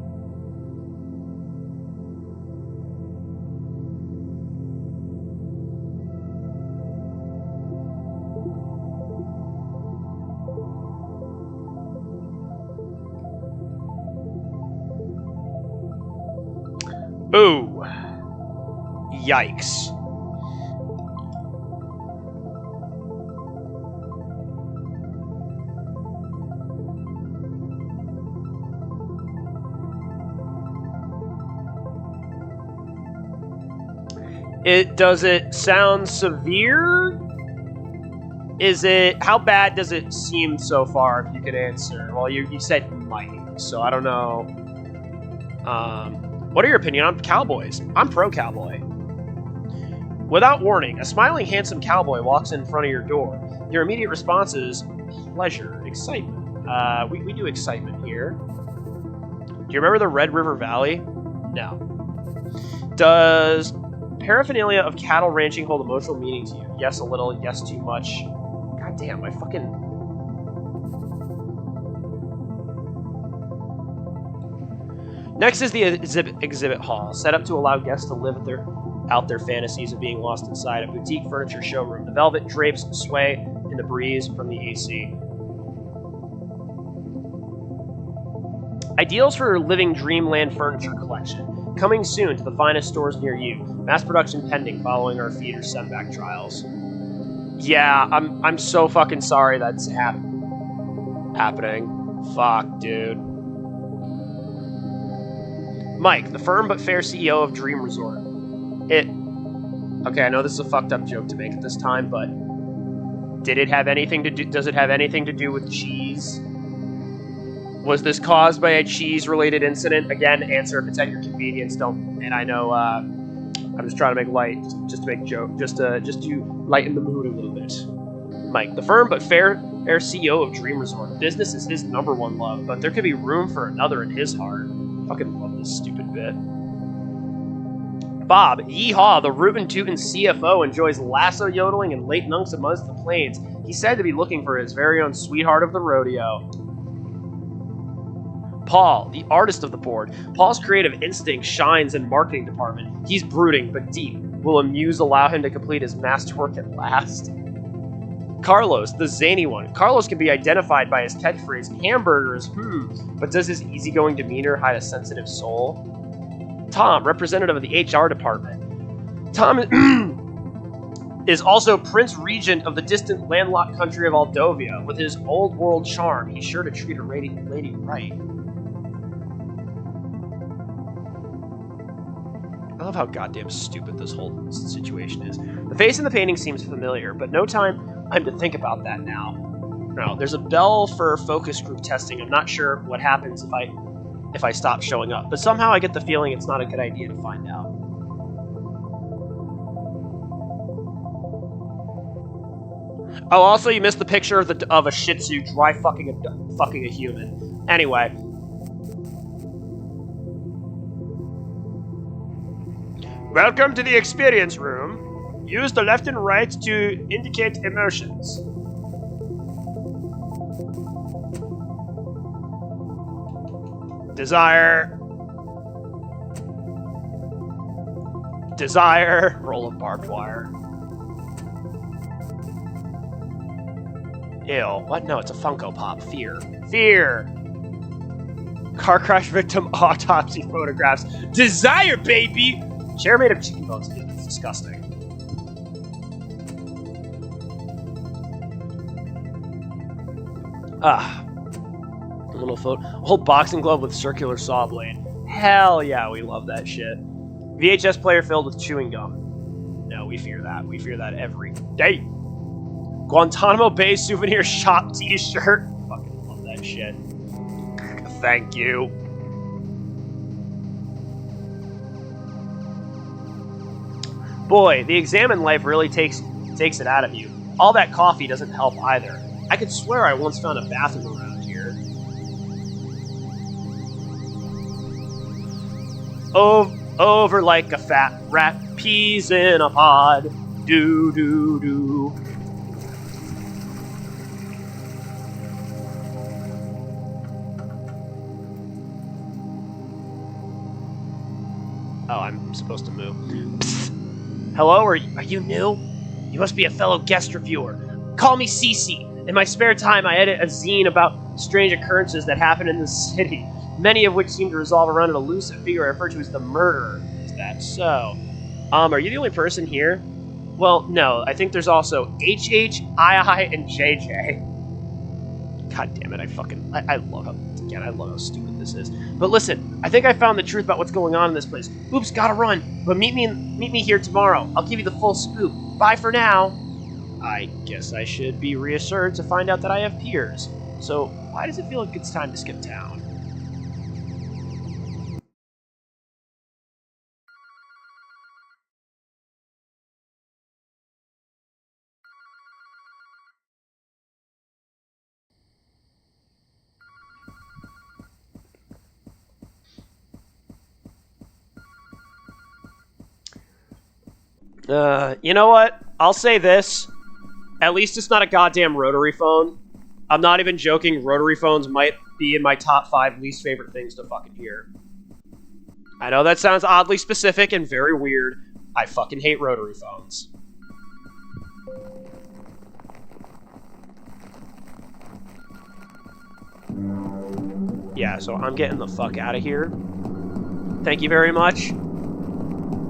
Ooh. Yikes. Does it sound severe? How bad does it seem so far, if you could answer? Well, you said might, so I don't know. What are your opinion on cowboys? I'm pro-cowboy. Without warning, a smiling, handsome cowboy walks in front of your door. Your immediate response is pleasure, excitement. We do excitement here. Do you remember the Red River Valley? No. Does paraphernalia of cattle ranching hold emotional meaning to you? Yes, a little. Yes, too much. God damn, my fucking... Next is the exhibit hall, set up to allow guests to live out their fantasies of being lost inside a boutique furniture showroom. The velvet drapes sway in the breeze from the AC. Ideals for living dreamland furniture collection. Coming soon to the finest stores near you. Mass production pending following our feeder sendback trials. Yeah, I'm so fucking sorry that's happening. Fuck, dude. Mike, the firm but fair CEO of Dream Resort. Okay, I know this is a fucked up joke to make at this time, but does it have anything to do with cheese? Was this caused by a cheese-related incident? Again, answer if it's at your convenience. Don't. And I know I'm just trying to make light, just to make joke, just to lighten the mood a little bit. Mike, the firm but fair CEO of Dream Resort. Business is his number one love, but there could be room for another in his heart. Fucking love this stupid bit. Bob, yeehaw, the rootin' tootin' CFO enjoys lasso yodeling and late nunks amongst the plains. He's said to be looking for his very own sweetheart of the rodeo. Paul, the artist of the board. Paul's creative instinct shines in marketing department. He's brooding, but deep. Will a muse allow him to complete his masterwork at last? Carlos, the zany one. Carlos can be identified by his catchphrase, hamburgers, but does his easygoing demeanor hide a sensitive soul? Tom, representative of the HR department. Tom is also Prince Regent of the distant landlocked country of Aldovia. With his old world charm, he's sure to treat a lady right. I love how goddamn stupid this whole situation is. The face in the painting seems familiar, but no time to think about that now. No, there's a bell for focus group testing. I'm not sure what happens if I stop showing up, but somehow I get the feeling it's not a good idea to find out. Oh, also you missed the picture of a Shih Tzu dry fucking a human. Anyway. Welcome to the experience room. Use the left and right to indicate emotions. Desire. Roll of barbed wire. Ew. What? No, it's a Funko Pop. Fear. Car crash victim autopsy photographs. Desire, baby! Chair made of chicken bones. It's disgusting. Ah. A little old boxing glove with circular saw blade. Hell yeah, we love that shit. VHS player filled with chewing gum. No, we fear that. We fear that every day. Guantanamo Bay souvenir shop t-shirt. Fucking love that shit. Thank you. Boy, the exam in life really takes it out of you. All that coffee doesn't help either. I could swear I once found a bathroom around here. Over like a fat rat, peas in a pod. Do do do. Oh, I'm supposed to move. Psst. Hello, are you new? You must be a fellow guest reviewer. Call me Cece. In my spare time, I edit a zine about strange occurrences that happen in the city, many of which seem to resolve around an elusive figure I refer to as the murderer. Is that so? Are you the only person here? Well, no. I think there's also HH, II, and JJ. God damn it! I love how stupid this is. But listen, I think I found the truth about what's going on in this place. Oops, gotta run. But meet me here tomorrow. I'll give you the full scoop. Bye for now. I guess I should be reassured to find out that I have peers. So why does it feel like it's time to skip town? You know what? I'll say this. At least it's not a goddamn rotary phone. I'm not even joking. Rotary phones might be in my top 5 least favorite things to fucking hear. I know that sounds oddly specific and very weird. I fucking hate rotary phones. Yeah, so I'm getting the fuck out of here. Thank you very much.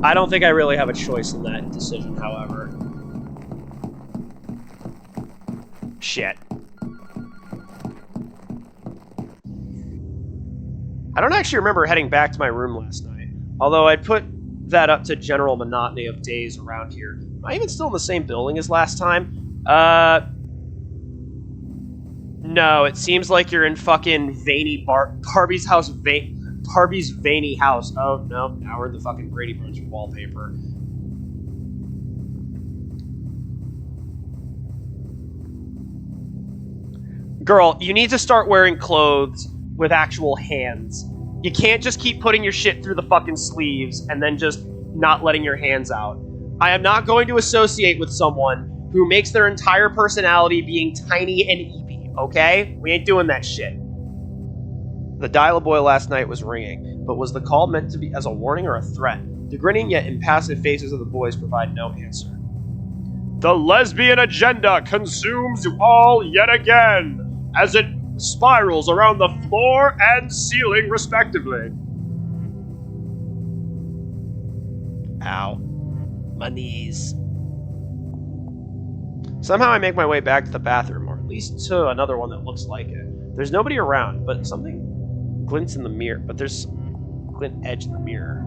I don't think I really have a choice in that decision, however. Shit. I don't actually remember heading back to my room last night, although I'd put that up to general monotony of days around here. Am I even still in the same building as last time? No, it seems like you're in fucking Barbie's house, Barbie's veiny house. Oh, no, now we're in the fucking Brady Bunch wallpaper. Girl, you need to start wearing clothes with actual hands. You can't just keep putting your shit through the fucking sleeves and then just not letting your hands out. I am not going to associate with someone who makes their entire personality being tiny and eepy, okay? We ain't doing that shit. The dial-a-boy last night was ringing, but was the call meant to be as a warning or a threat? The grinning yet impassive faces of the boys provide no answer. The lesbian agenda consumes you all yet again, as it spirals around the floor and ceiling respectively. Ow. My knees. Somehow I make my way back to the bathroom, or at least to another one that looks like it. There's nobody around, but something glints in the mirror. But there's some glint edge in the mirror.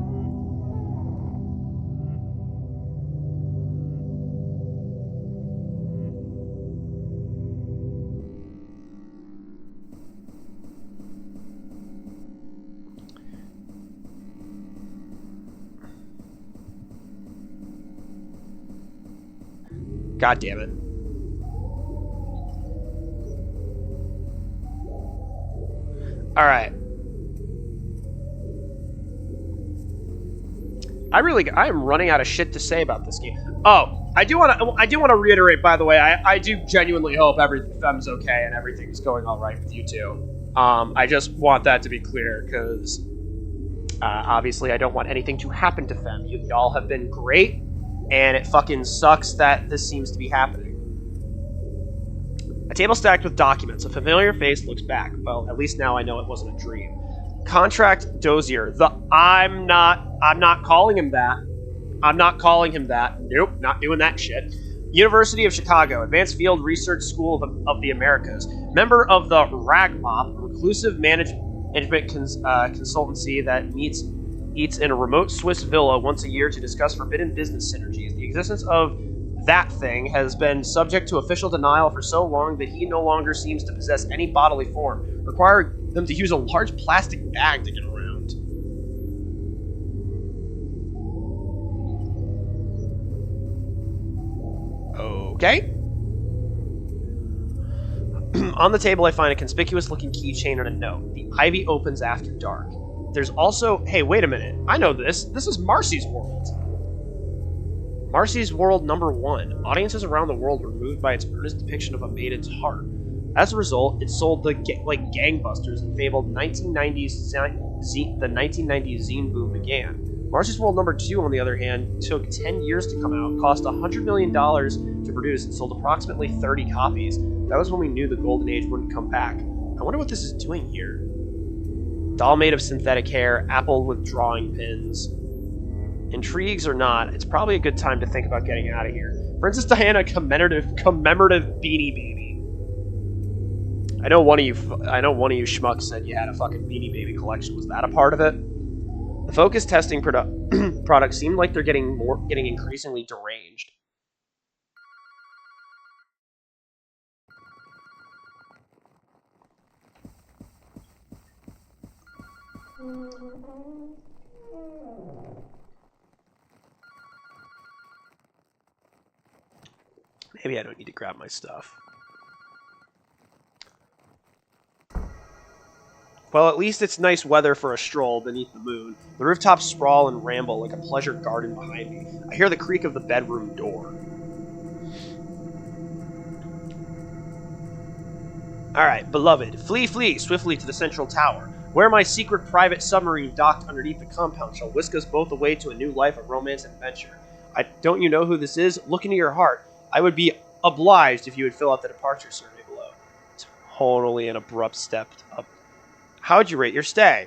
God damn it. Alright. I am running out of shit to say about this game. Oh, I do want to reiterate, by the way, I do genuinely hope everything's okay and everything's going all right with you two. I just want that to be clear, because obviously I don't want anything to happen to Fem. Y'all have been great, and it fucking sucks that this seems to be happening. A table stacked with documents. A familiar face looks back. Well, at least now I know it wasn't a dream. Contract Dozier. I'm not calling him that. I'm not calling him that. Nope, not doing that shit. University of Chicago, Advanced Field Research School of the Americas. Member of the RAGMOP, a reclusive management consultancy that eats in a remote Swiss villa once a year to discuss forbidden business synergies. The existence of that thing has been subject to official denial for so long that he no longer seems to possess any bodily form, requiring them to use a large plastic bag to get around. Okay. On the table, I find a conspicuous-looking keychain and a note. The ivy opens after dark. There's also... Hey, wait a minute. I know this. This is Marcy's World. Marcy's World #1. Audiences around the world were moved by its earnest depiction of a maiden's heart. As a result, it sold like gangbusters and fabled 1990s the 1990s zine boom began. Marcy's World #2, on the other hand, took 10 years to come out, cost $100 million to produce, and sold approximately 30 copies. That was when we knew the golden age wouldn't come back. I wonder what this is doing here. Doll made of synthetic hair, apple with drawing pins. Intrigues or not, it's probably a good time to think about getting out of here. Princess Diana commemorative Beanie Baby. I know one of you schmucks said you had a fucking Beanie Baby collection. Was that a part of it? The focus testing products seem like they're getting increasingly deranged. Maybe I don't need to grab my stuff. Well, at least it's nice weather for a stroll beneath the moon. The rooftops sprawl and ramble like a pleasure garden behind me. I hear the creak of the bedroom door. Alright, beloved, flee swiftly to the central tower, where my secret private submarine docked underneath the compound shall whisk us both away to a new life of romance and adventure. Don't you know who this is? Look into your heart. I would be obliged if you would fill out the departure survey below. Totally an abrupt step up. How would you rate your stay?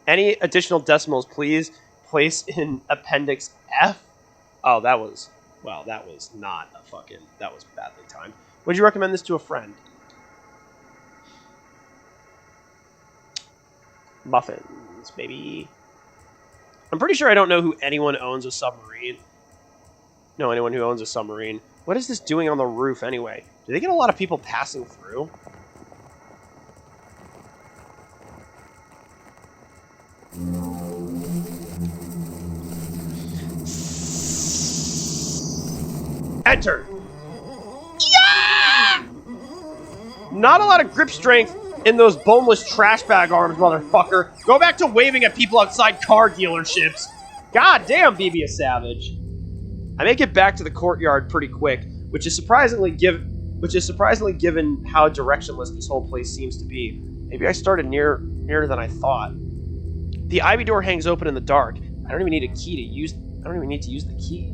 Any additional decimals, please place in Appendix F. Oh, that was not a fucking... That was badly timed. Would you recommend this to a friend? Muffins, baby. I'm pretty sure I don't know who anyone owns a submarine. No, anyone who owns a submarine. What is this doing on the roof anyway? Do they get a lot of people passing through? Enter! Yeah! Not a lot of grip strength in those boneless trash bag arms, motherfucker. Go back to waving at people outside car dealerships. God damn, BB a savage. I make it back to the courtyard pretty quick, which is surprisingly given how directionless this whole place seems to be. Maybe I started nearer than I thought. The ivy door hangs open in the dark. I don't even need to use the key.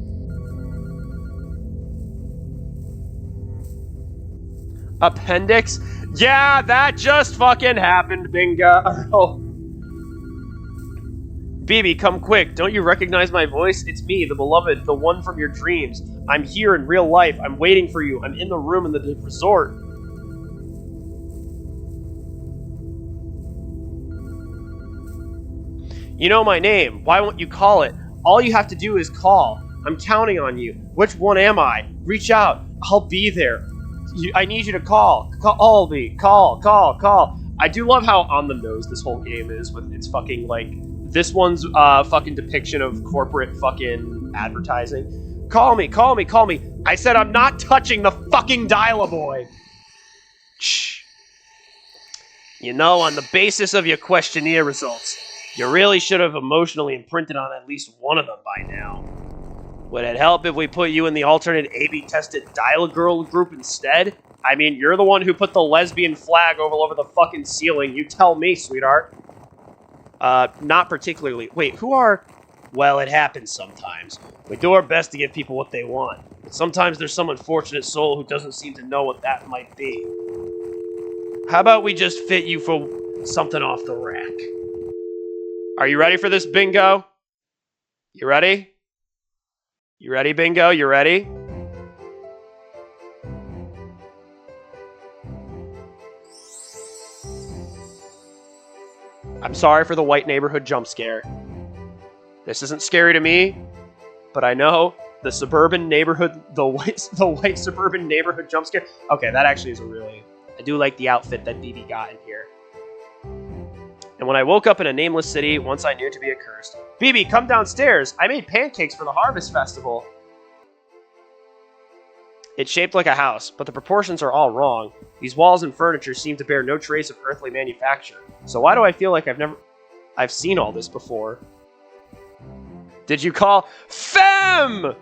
Appendix? Yeah, that just fucking happened, bingo. BB, come quick. Don't you recognize my voice? It's me, the beloved, the one from your dreams. I'm here in real life. I'm waiting for you. I'm in the room in the resort. You know my name. Why won't you call it? All you have to do is call. I'm counting on you. Which one am I? Reach out. I'll be there. I need you to call. Call me. Call. I do love how on the nose this whole game is with its fucking, like... This one's fucking depiction of corporate fucking advertising. Call me. I said I'm not touching the fucking dial-a-boy. Shh. You know, on the basis of your questionnaire results, you really should have emotionally imprinted on at least one of them by now. Would it help if we put you in the alternate AB-tested dial-a-girl group instead? I mean, you're the one who put the lesbian flag all over the fucking ceiling. You tell me, sweetheart. Not particularly. Wait, who are... Well, it happens sometimes. We do our best to give people what they want. But sometimes there's some unfortunate soul who doesn't seem to know what that might be. How about we just fit you for something off the rack? Are you ready for this, Bingo? You ready? You ready, Bingo? You ready? I'm sorry for the white neighborhood jump scare. This isn't scary to me, but I know the suburban neighborhood, the white suburban neighborhood jump scare. Okay, that actually is a really... I do like the outfit that BB got in here. And when I woke up in a nameless city, once I knew to be accursed. BB, come downstairs. I made pancakes for the Harvest Festival. It's shaped like a house, but the proportions are all wrong. These walls and furniture seem to bear no trace of earthly manufacture. So why do I feel like I've seen all this before? Did you call Fem?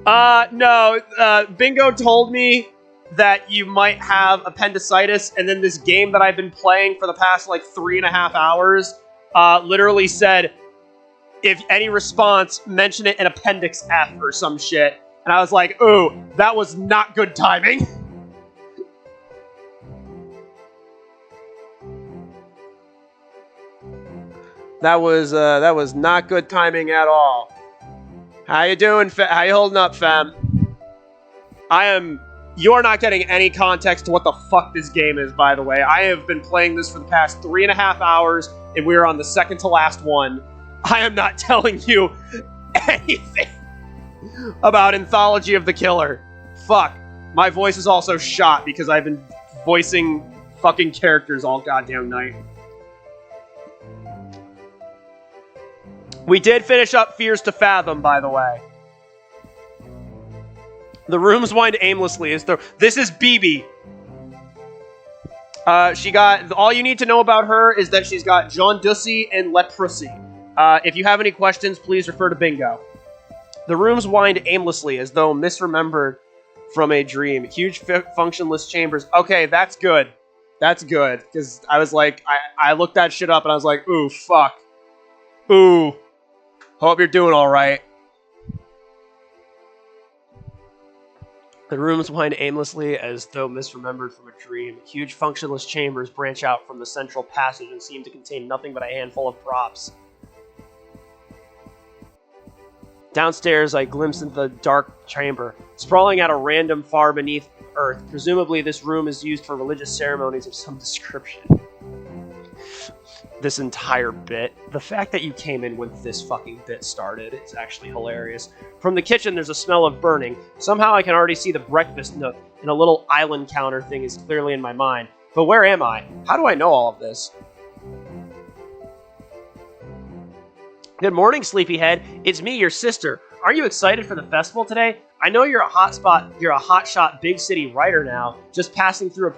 No. Bingo told me that you might have appendicitis, and then this game that I've been playing for the past, 3.5 hours, literally said, if any response, mention it in Appendix F or some shit. And I was like, ooh, that was not good timing. That was not good timing at all. How you doing, how you holding up, fam? You're not getting any context to what the fuck this game is, by the way. I have been playing this for the past 3.5 hours, and we are on the second to last one. I am not telling you anything about Anthology of the Killer. Fuck. My voice is also shot because I've been voicing fucking characters all goddamn night. We did finish up Fears to Fathom, by the way. The rooms wind aimlessly as though... This is BB. She got... All you need to know about her is that she's got jaundice and leprosy. If you have any questions, please refer to Bingo. The rooms wind aimlessly as though misremembered from a dream. Huge functionless chambers. Okay, that's good. That's good. Because I was like... I looked that shit up and I was like, ooh, fuck. Ooh. Hope you're doing alright. The rooms wind aimlessly as though misremembered from a dream. Huge functionless chambers branch out from the central passage and seem to contain nothing but a handful of props. Downstairs, I glimpse into the dark chamber, sprawling at a random far beneath earth. Presumably, this room is used for religious ceremonies of some description. This entire bit, the fact that you came in when this fucking bit started is actually hilarious. From the kitchen, there's a smell of burning. Somehow I can already see the breakfast nook, and a little island counter thing is clearly in my mind. But where am I? How do I know all of this? Good morning, sleepyhead. It's me, your sister. Are you excited for the festival today? I know you're a hotshot big city writer now, just passing through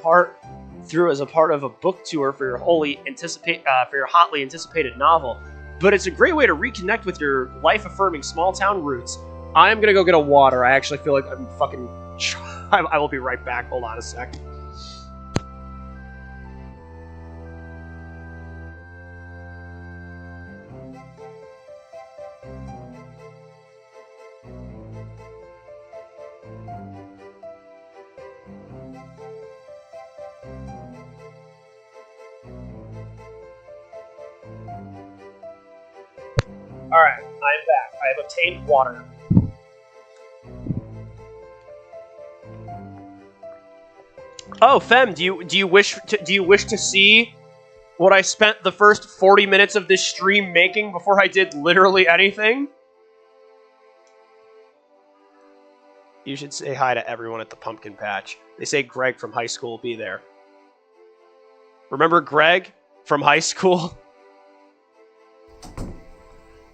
as a part of a book tour for your hotly anticipated novel. But it's a great way to reconnect with your life-affirming small-town roots. I'm gonna go get a water. I actually feel like I'm fucking... I will be right back. Hold on a sec. Alright, I'm back. I have obtained water. Oh, Fem, do you wish to see what I spent the first 40 minutes of this stream making before I did literally anything? You should say hi to everyone at the pumpkin patch. They say Greg from high school will be there. Remember Greg from high school?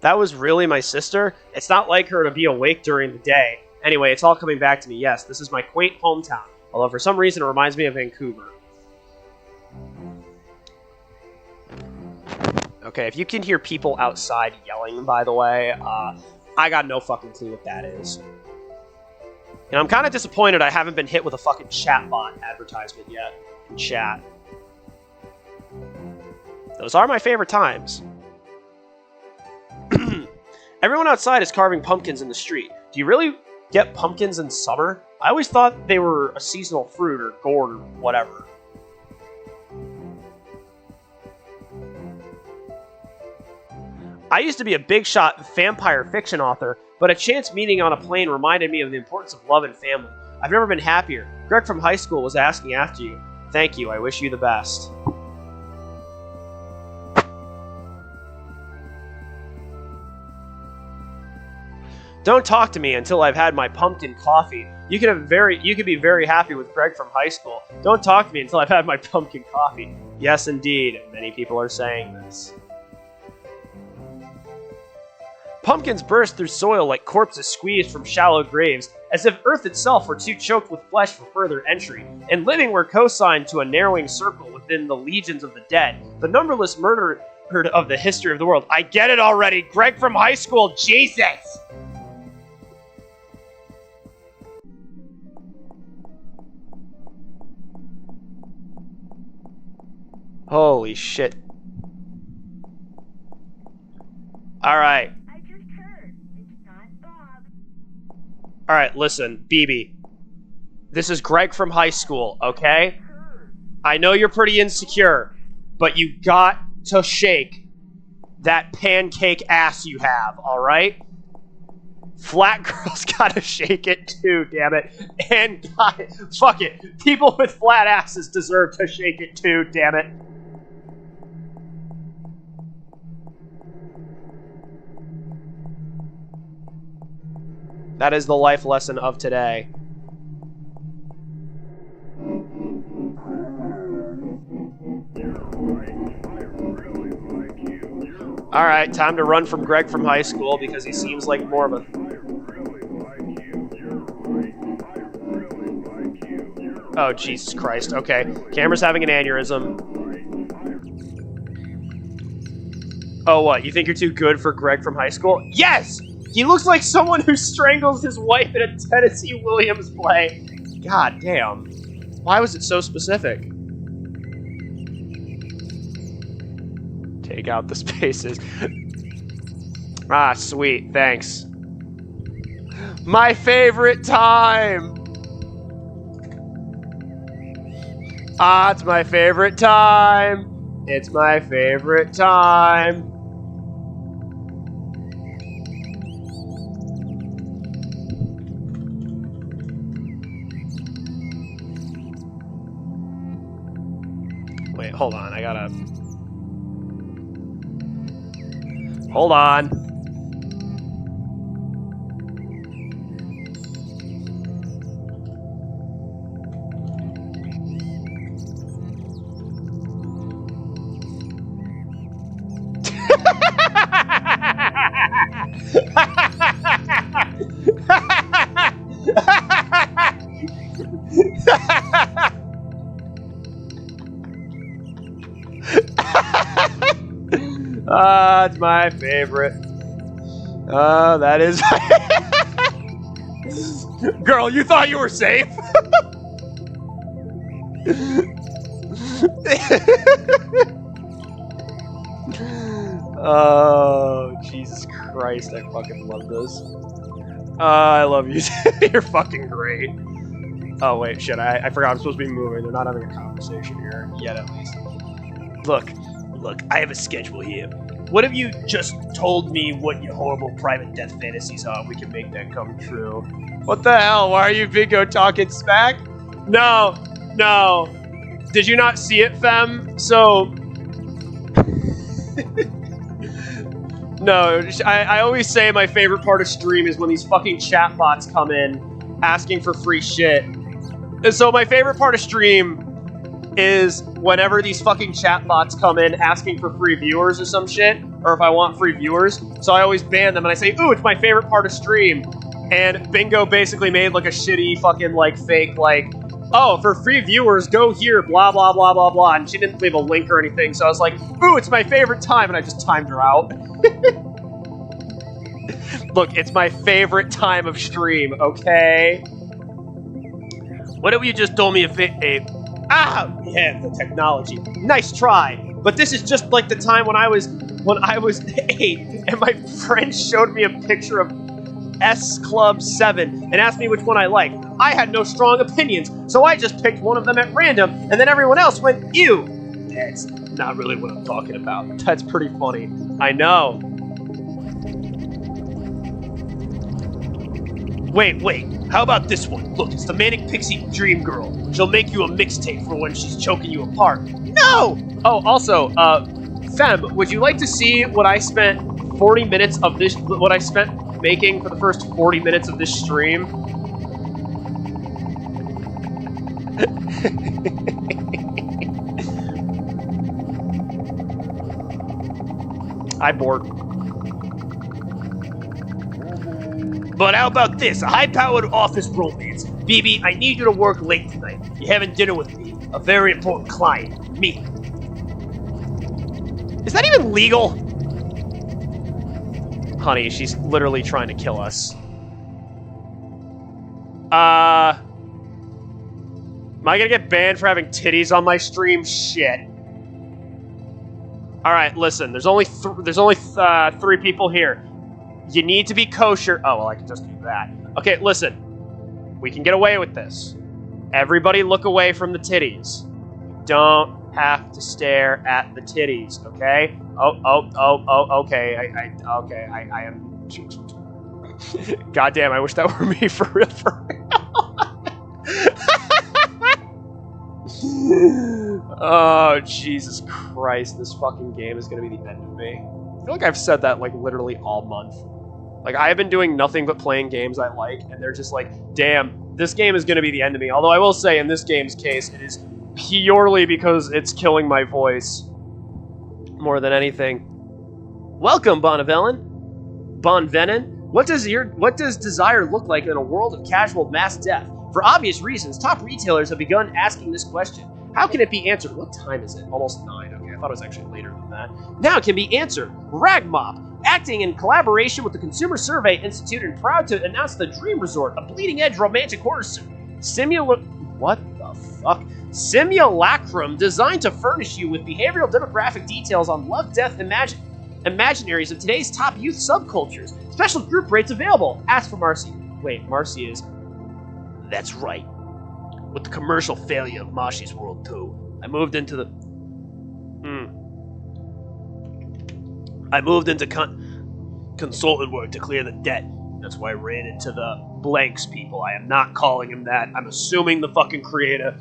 That was really my sister? It's not like her to be awake during the day. Anyway, it's all coming back to me. Yes, this is my quaint hometown. Although for some reason it reminds me of Vancouver. Okay, if you can hear people outside yelling, by the way, I got no fucking clue what that is. And I'm kind of disappointed I haven't been hit with a fucking chatbot advertisement yet in chat. Those are my favorite times. Everyone outside is carving pumpkins in the street. Do you really get pumpkins in summer? I always thought they were a seasonal fruit or gourd or whatever. I used to be a big shot vampire fiction author, but a chance meeting on a plane reminded me of the importance of love and family. I've never been happier. Greg from high school was asking after you. Thank you. I wish you the best. Don't talk to me until I've had my pumpkin coffee. You could be very happy with Greg from high school. Don't talk to me until I've had my pumpkin coffee. Yes, indeed. Many people are saying this. Pumpkins burst through soil like corpses squeezed from shallow graves, as if Earth itself were too choked with flesh for further entry, and living were co-signed to a narrowing circle within the legions of the dead, the numberless murdered of the history of the world. I get it already! Greg from high school, Jesus! Holy shit. Alright. I just heard. It's not Bob. Alright, listen, BB. This is Greg from high school, okay? I know you're pretty insecure, but you got to shake that pancake ass you have, alright? Flat girls gotta shake it too, damn it. And fuck it. People with flat asses deserve to shake it too, damn it. That is the life lesson of today. Alright, time to run from Greg from high school because he seems like more of a... Oh, Jesus Christ. Okay. Camera's having an aneurysm. Oh, what? You think you're too good for Greg from high school? Yes! He looks like someone who strangles his wife in a Tennessee Williams play. God damn. Why was it so specific? Take out the spaces. Ah, sweet. Thanks. My favorite time! Ah, it's my favorite time! It's my favorite time! Wait, hold on, I gotta... Hold on. It's my favorite. That is... Girl, you thought you were safe? Oh, Jesus Christ, I fucking love this. I love you. You're fucking great. Oh, wait, shit, I forgot I'm supposed to be moving. They're not having a conversation here, yet at least. Look, I have a schedule here. What if you just told me what your horrible private death fantasies are? We can make that come true. What the hell? Why are you Bingo talking smack? No. Did you not see it, femme? So... No, I always say my favorite part of stream is when these fucking chatbots come in asking for free shit. And so my favorite part of stream is whenever these fucking chatbots come in asking for free viewers or some shit, or if I want free viewers. So I always ban them and I say, ooh, it's my favorite part of stream. And Bingo basically made like a shitty fucking like fake like, oh, for free viewers, go here, blah, blah, blah, blah, blah. And she didn't leave a link or anything. So I was like, ooh, it's my favorite time. And I just timed her out. Look, it's my favorite time of stream, okay? What if you just told me yeah, the technology. Nice try. But this is just like the time when I was 8 and my friend showed me a picture of S Club 7 and asked me which one I liked. I had no strong opinions, so I just picked one of them at random, and then everyone else went, ew. That's not really what I'm talking about. That's pretty funny. I know. Wait, how about this one? Look, it's the Manic Pixie Dream Girl. She'll make you a mixtape for when she's choking you apart. No! Oh, also, Fem, would you like to see what I spent 40 minutes of this, what I spent making for the first 40 minutes of this stream? I'm bored. But how about this? A high-powered office romance. BB, I need you to work late tonight. You're having dinner with me. A very important client. Me. Is that even legal? Honey, she's literally trying to kill us. Am I gonna get banned for having titties on my stream? Shit. Alright, listen. There's only three people here. You need to be kosher. Oh, well, I can just do that. Okay, listen. We can get away with this. Everybody look away from the titties. You don't have to stare at the titties, okay? Okay. I am... Goddamn, I wish that were me for real. Oh, Jesus Christ. This fucking game is gonna be the end of me. I feel like I've said that, like, literally all month. Like, I have been doing nothing but playing games I like, and they're just like, damn, this game is going to be the end of me. Although I will say, in this game's case, it is purely because it's killing my voice more than anything. Welcome, Bonvenin. What does desire look like in a world of casual mass death? For obvious reasons, top retailers have begun asking this question. How can it be answered? What time is it? Almost 9. Okay, I thought it was actually later than that. Now it can be answered. Ragmop. Acting in collaboration with the Consumer Survey Institute and proud to announce the Dream Resort, a bleeding-edge romantic horror what the fuck? Simulacrum designed to furnish you with behavioral demographic details on love, death, imaginaries of today's top youth subcultures. Special group rates available. Ask for Marcy. Wait, Marcy is... That's right. With the commercial failure of Marcy's World 2, I moved into the... I moved into consultant work to clear the debt. That's why I ran into the Blanks people. I am not calling him that. I'm assuming the fucking creator.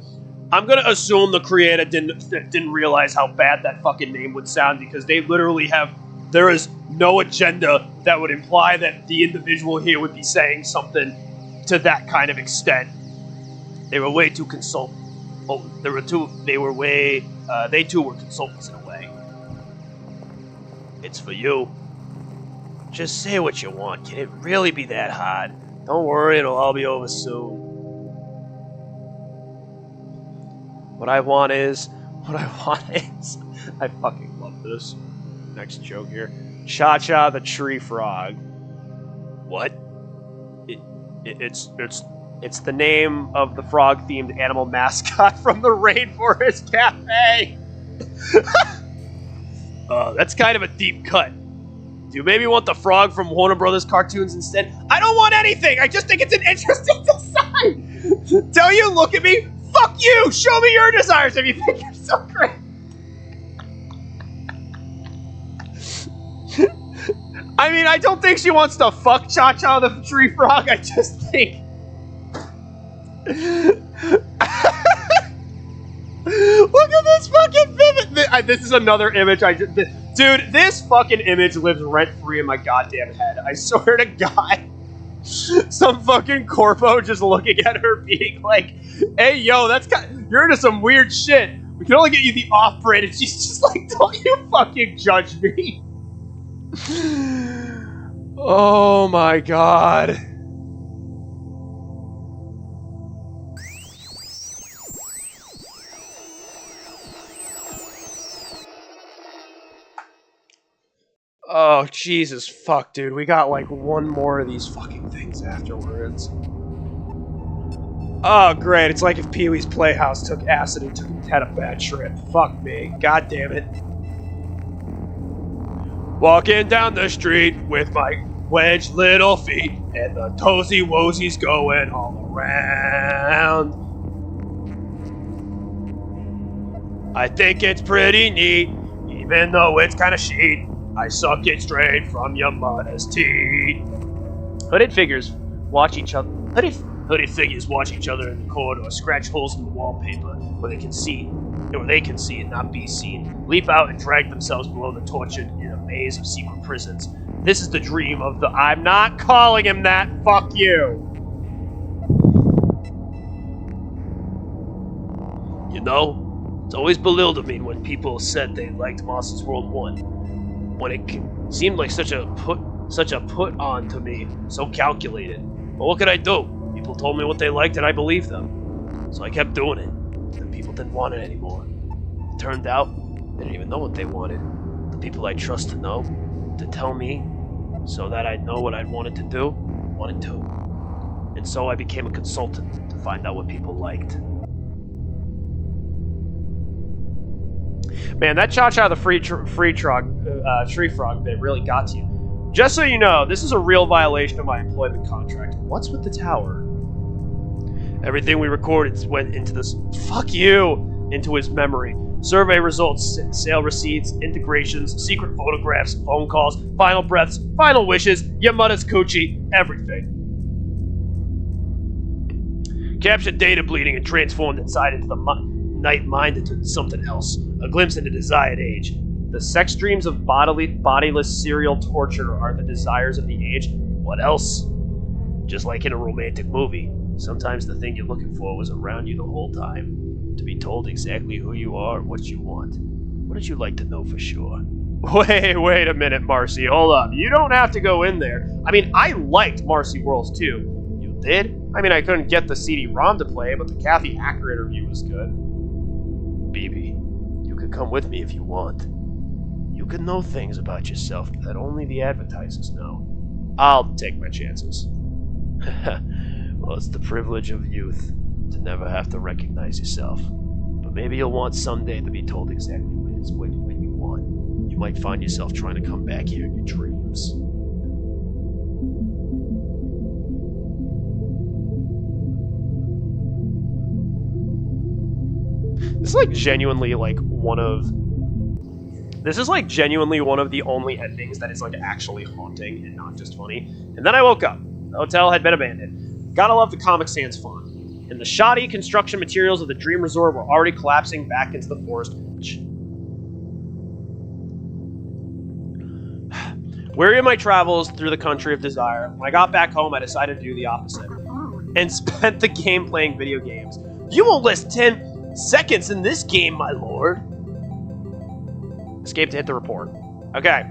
I'm gonna assume the creator didn't realize how bad that fucking name would sound because they literally have... There is no agenda that would imply that the individual here would be saying something to that kind of extent. They were way too consultant. Oh, they too were consultants in a way. It's for you. Just say what you want. Can it really be that hard? Don't worry, it'll all be over soon. What I want is... I fucking love this. Next joke here. Cha-Cha the tree frog. What? It's the name of the frog-themed animal mascot from the Rainforest Cafe. That's kind of a deep cut. Do you maybe want the frog from Warner Brothers cartoons instead? I don't want anything! I just think it's an interesting design! Don't you look at me? Fuck you! Show me your desires if you think you're so great! I mean, I don't think she wants to fuck Cha-Cha the tree frog, I just think... Look at this fucking vivid... This is another image Dude, this fucking image lives rent-free in my goddamn head. I swear to God. Some fucking corpo just looking at her being like, hey, yo, you're into some weird shit. We can only get you the off-brand. And she's just like, don't you fucking judge me. Oh my God. Oh, Jesus fuck, dude. We got like one more of these fucking things afterwards. Oh, great. It's like if Pee-wee's Playhouse took acid and had a bad trip. Fuck me. God damn it. Walking down the street with my wedged little feet and the toesy-woesies going all around. I think it's pretty neat, even though it's kind of sheet. I suck it straight from your mother's teeth. Hooded figures watch each other. Hooded figures watch each other in the corridor, scratch holes in the wallpaper where they can see and not be seen, leap out and drag themselves below the tortured in a maze of secret prisons. This is the dream of the. I'm not calling him that. Fuck you. You know, it's always bewildered me when people said they liked Monsters World 1. When it seemed like such a put on to me, so calculated. But what could I do? People told me what they liked and I believed them. So I kept doing it. Then people didn't want it anymore. It turned out, they didn't even know what they wanted. The people I trust to know, to tell me, so that I'd know what I wanted to do, wanted to. And so I became a consultant to find out what people liked. Man, that cha-cha the tree frog bit really got to you. Just so you know, this is a real violation of my employment contract. What's with the tower? Everything we recorded went into this. Fuck you! Into his memory. Survey results, sale receipts, integrations, secret photographs, phone calls, final breaths, final wishes, Yamada's coochie, everything. Captured data bleeding and transformed inside into the night mind into something else. A glimpse into desired age. The sex dreams of bodiless serial torture are the desires of the age. What else? Just like in a romantic movie, sometimes the thing you're looking for was around you the whole time. To be told exactly who you are and what you want. What did you like to know for sure? Wait a minute, Marcy. Hold up. You don't have to go in there. I mean, I liked Marcy Worlds too. You did? I mean, I couldn't get the CD-ROM to play, but the Kathy Acker interview was good. BB, you could come with me if you want. You could know things about yourself that only the advertisers know. I'll take my chances. Well, it's the privilege of youth to never have to recognize yourself. But maybe you'll want someday to be told exactly what you want. You might find yourself trying to come back here in your dreams. This is like genuinely one of the only endings that is like actually haunting and not just funny. And then I woke up. The hotel had been abandoned. Gotta love the Comic Sans font. And the shoddy construction materials of the Dream Resort were already collapsing back into the forest. Weary of my travels through the country of desire, when I got back home, I decided to do the opposite. And spent the game playing video games. You won't last 10 seconds in this game, my lord. Escape to hit the report. Okay.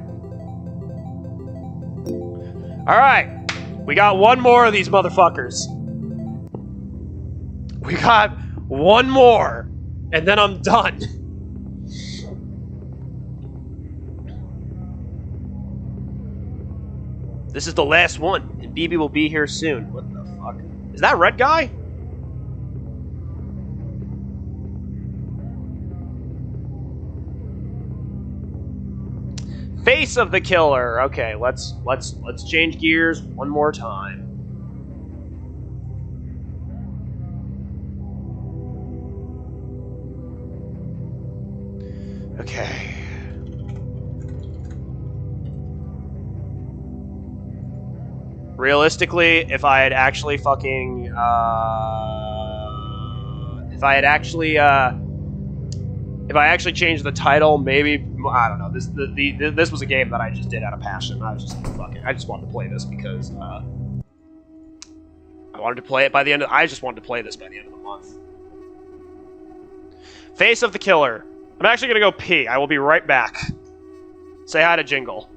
Alright. We got one more of these motherfuckers. We got one more. And then I'm done. This is the last one. And BB will be here soon. What the fuck? Is that red guy? Face of the killer. Okay, let's change gears one more time. Okay. Realistically, if I had actually fucking if I actually changed the title, maybe, I don't know. This was a game that I just did out of passion. I was just like, fuck it. I just wanted to play this because I wanted to play it by the end of. I just wanted to play this by the end of the month. Face of the killer. I'm actually gonna go pee. I will be right back. Say hi to Jingle.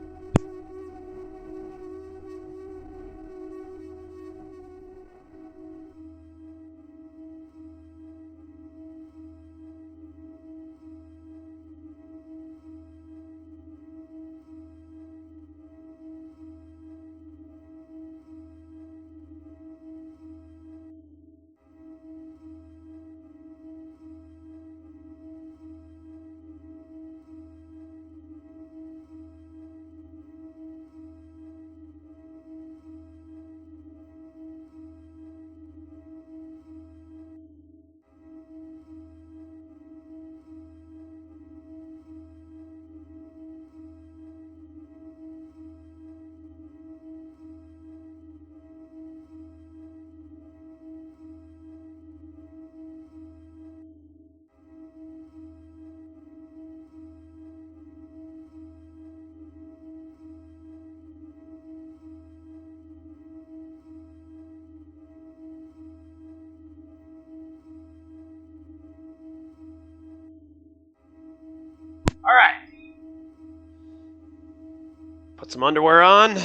Put some underwear on.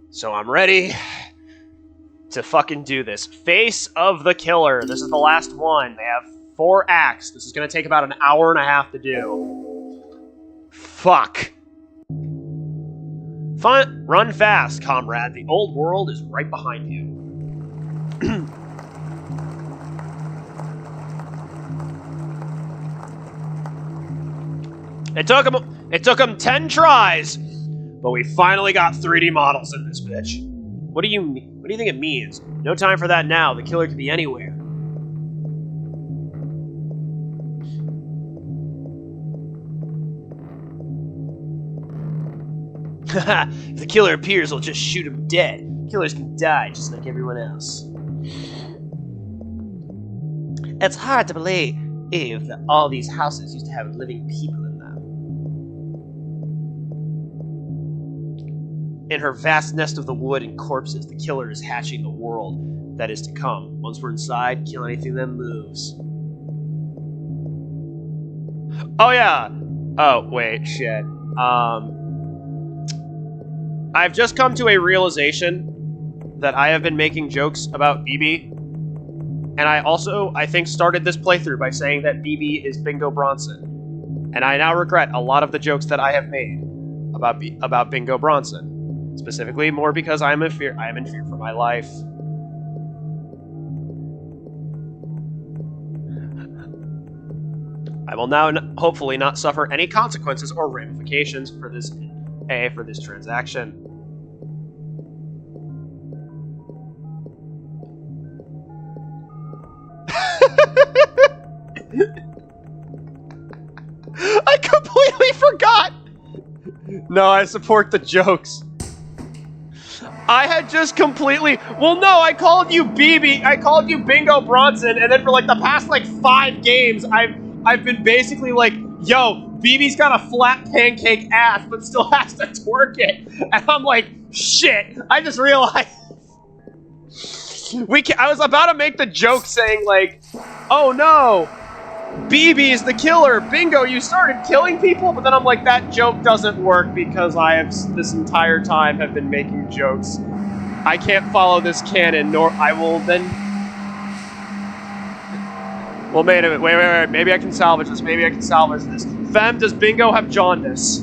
So I'm ready to fucking do this. Face of the Killer. This is the last one. They have 4 acts. This is going to take about an hour and a half to do. Fuck. Run fast, comrade. The old world is right behind you. It took him 10 tries, but we finally got 3D models in this bitch. What do you think it means? No time for that now. The killer could be anywhere. If the killer appears, we'll just shoot him dead. Killers can die just like everyone else. It's hard to believe that all these houses used to have living people in them. In her vast nest of the wood and corpses, the killer is hatching the world that is to come. Once we're inside, kill anything that moves. Oh yeah! Oh, wait, shit. I've just come to a realization that I have been making jokes about BB. And I also, I think, started this playthrough by saying that BB is Bingo Bronson. And I now regret a lot of the jokes that I have made about Bingo Bronson. Specifically, more because I am in fear for my life. I will now hopefully not suffer any consequences or ramifications for this transaction. I completely forgot! No, I support the jokes. I had just completely... Well, no, I called you BB. I called you Bingo Bronson, and then for like the past like 5 games, I've been basically like, yo, BB's got a flat pancake ass, but still has to twerk it. And I'm like, shit, I just realized... I was about to make the joke saying like, oh no, BB is the killer. Bingo, you started killing people? But then I'm like, that joke doesn't work because I have this entire time have been making jokes. I can't follow this canon, nor I will then... Well, wait. Maybe I can salvage this. Fem, does Bingo have jaundice?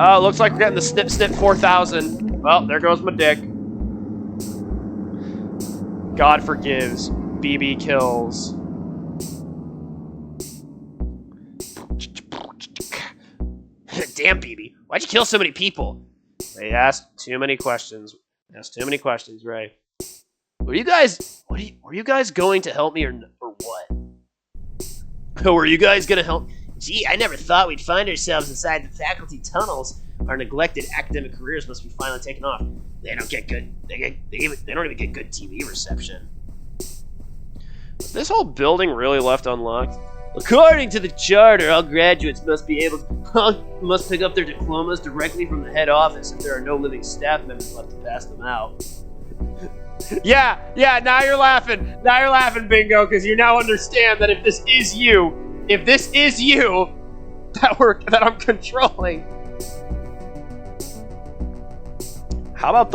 Oh, looks like we're getting the snip 4000. Well, there goes my dick. God forgives. BB kills. Damn, BB. Why'd you kill so many people? They asked too many questions. Ray. Were you guys going to help me or what? Were you guys gonna help? Gee, I never thought we'd find ourselves inside the faculty tunnels. Our neglected academic careers must be finally taken off. They don't get good. They don't even get good TV reception. Was this whole building really left unlocked? According to the charter, all graduates must pick up their diplomas directly from the head office if there are no living staff members left to pass them out. Yeah, now you're laughing. Bingo, because you now understand that if this is you, that I'm controlling. How about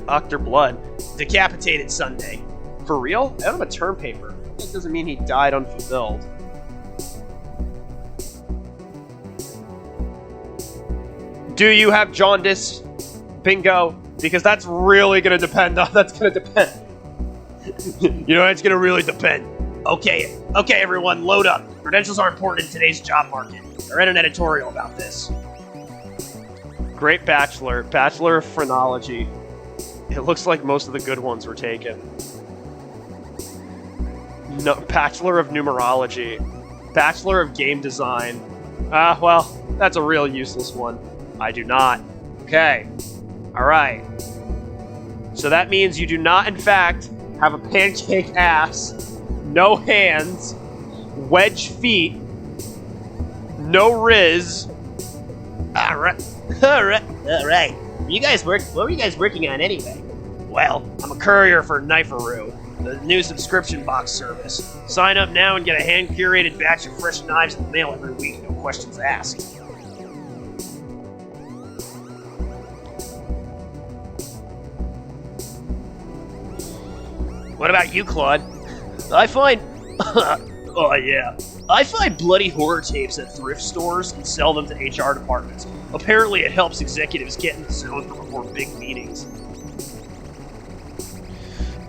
Dr. Blood? Decapitated Sunday. For real? I don't have a term paper. That doesn't mean he died unfulfilled. Do you have jaundice, Bingo? Because that's really gonna depend. That's gonna depend. You know, it's gonna really depend. Okay, everyone, load up. Credentials are important in today's job market. I read an editorial about this. Great Bachelor of Phrenology. It looks like most of the good ones were taken. No, Bachelor of Numerology. Bachelor of Game Design. Well, that's a real useless one. I do not. Okay. Alright. So that means you do not, in fact, have a pancake ass, no hands, wedge feet, no riz. Alright. What were you guys working on anyway? Well, I'm a courier for Kniferoo. The new subscription box service. Sign up now and get a hand-curated batch of fresh knives in the mail every week, no questions asked. What about you, Claude? I find... oh, yeah. I find bloody horror tapes at thrift stores and sell them to HR departments. Apparently it helps executives get in the zone before big meetings.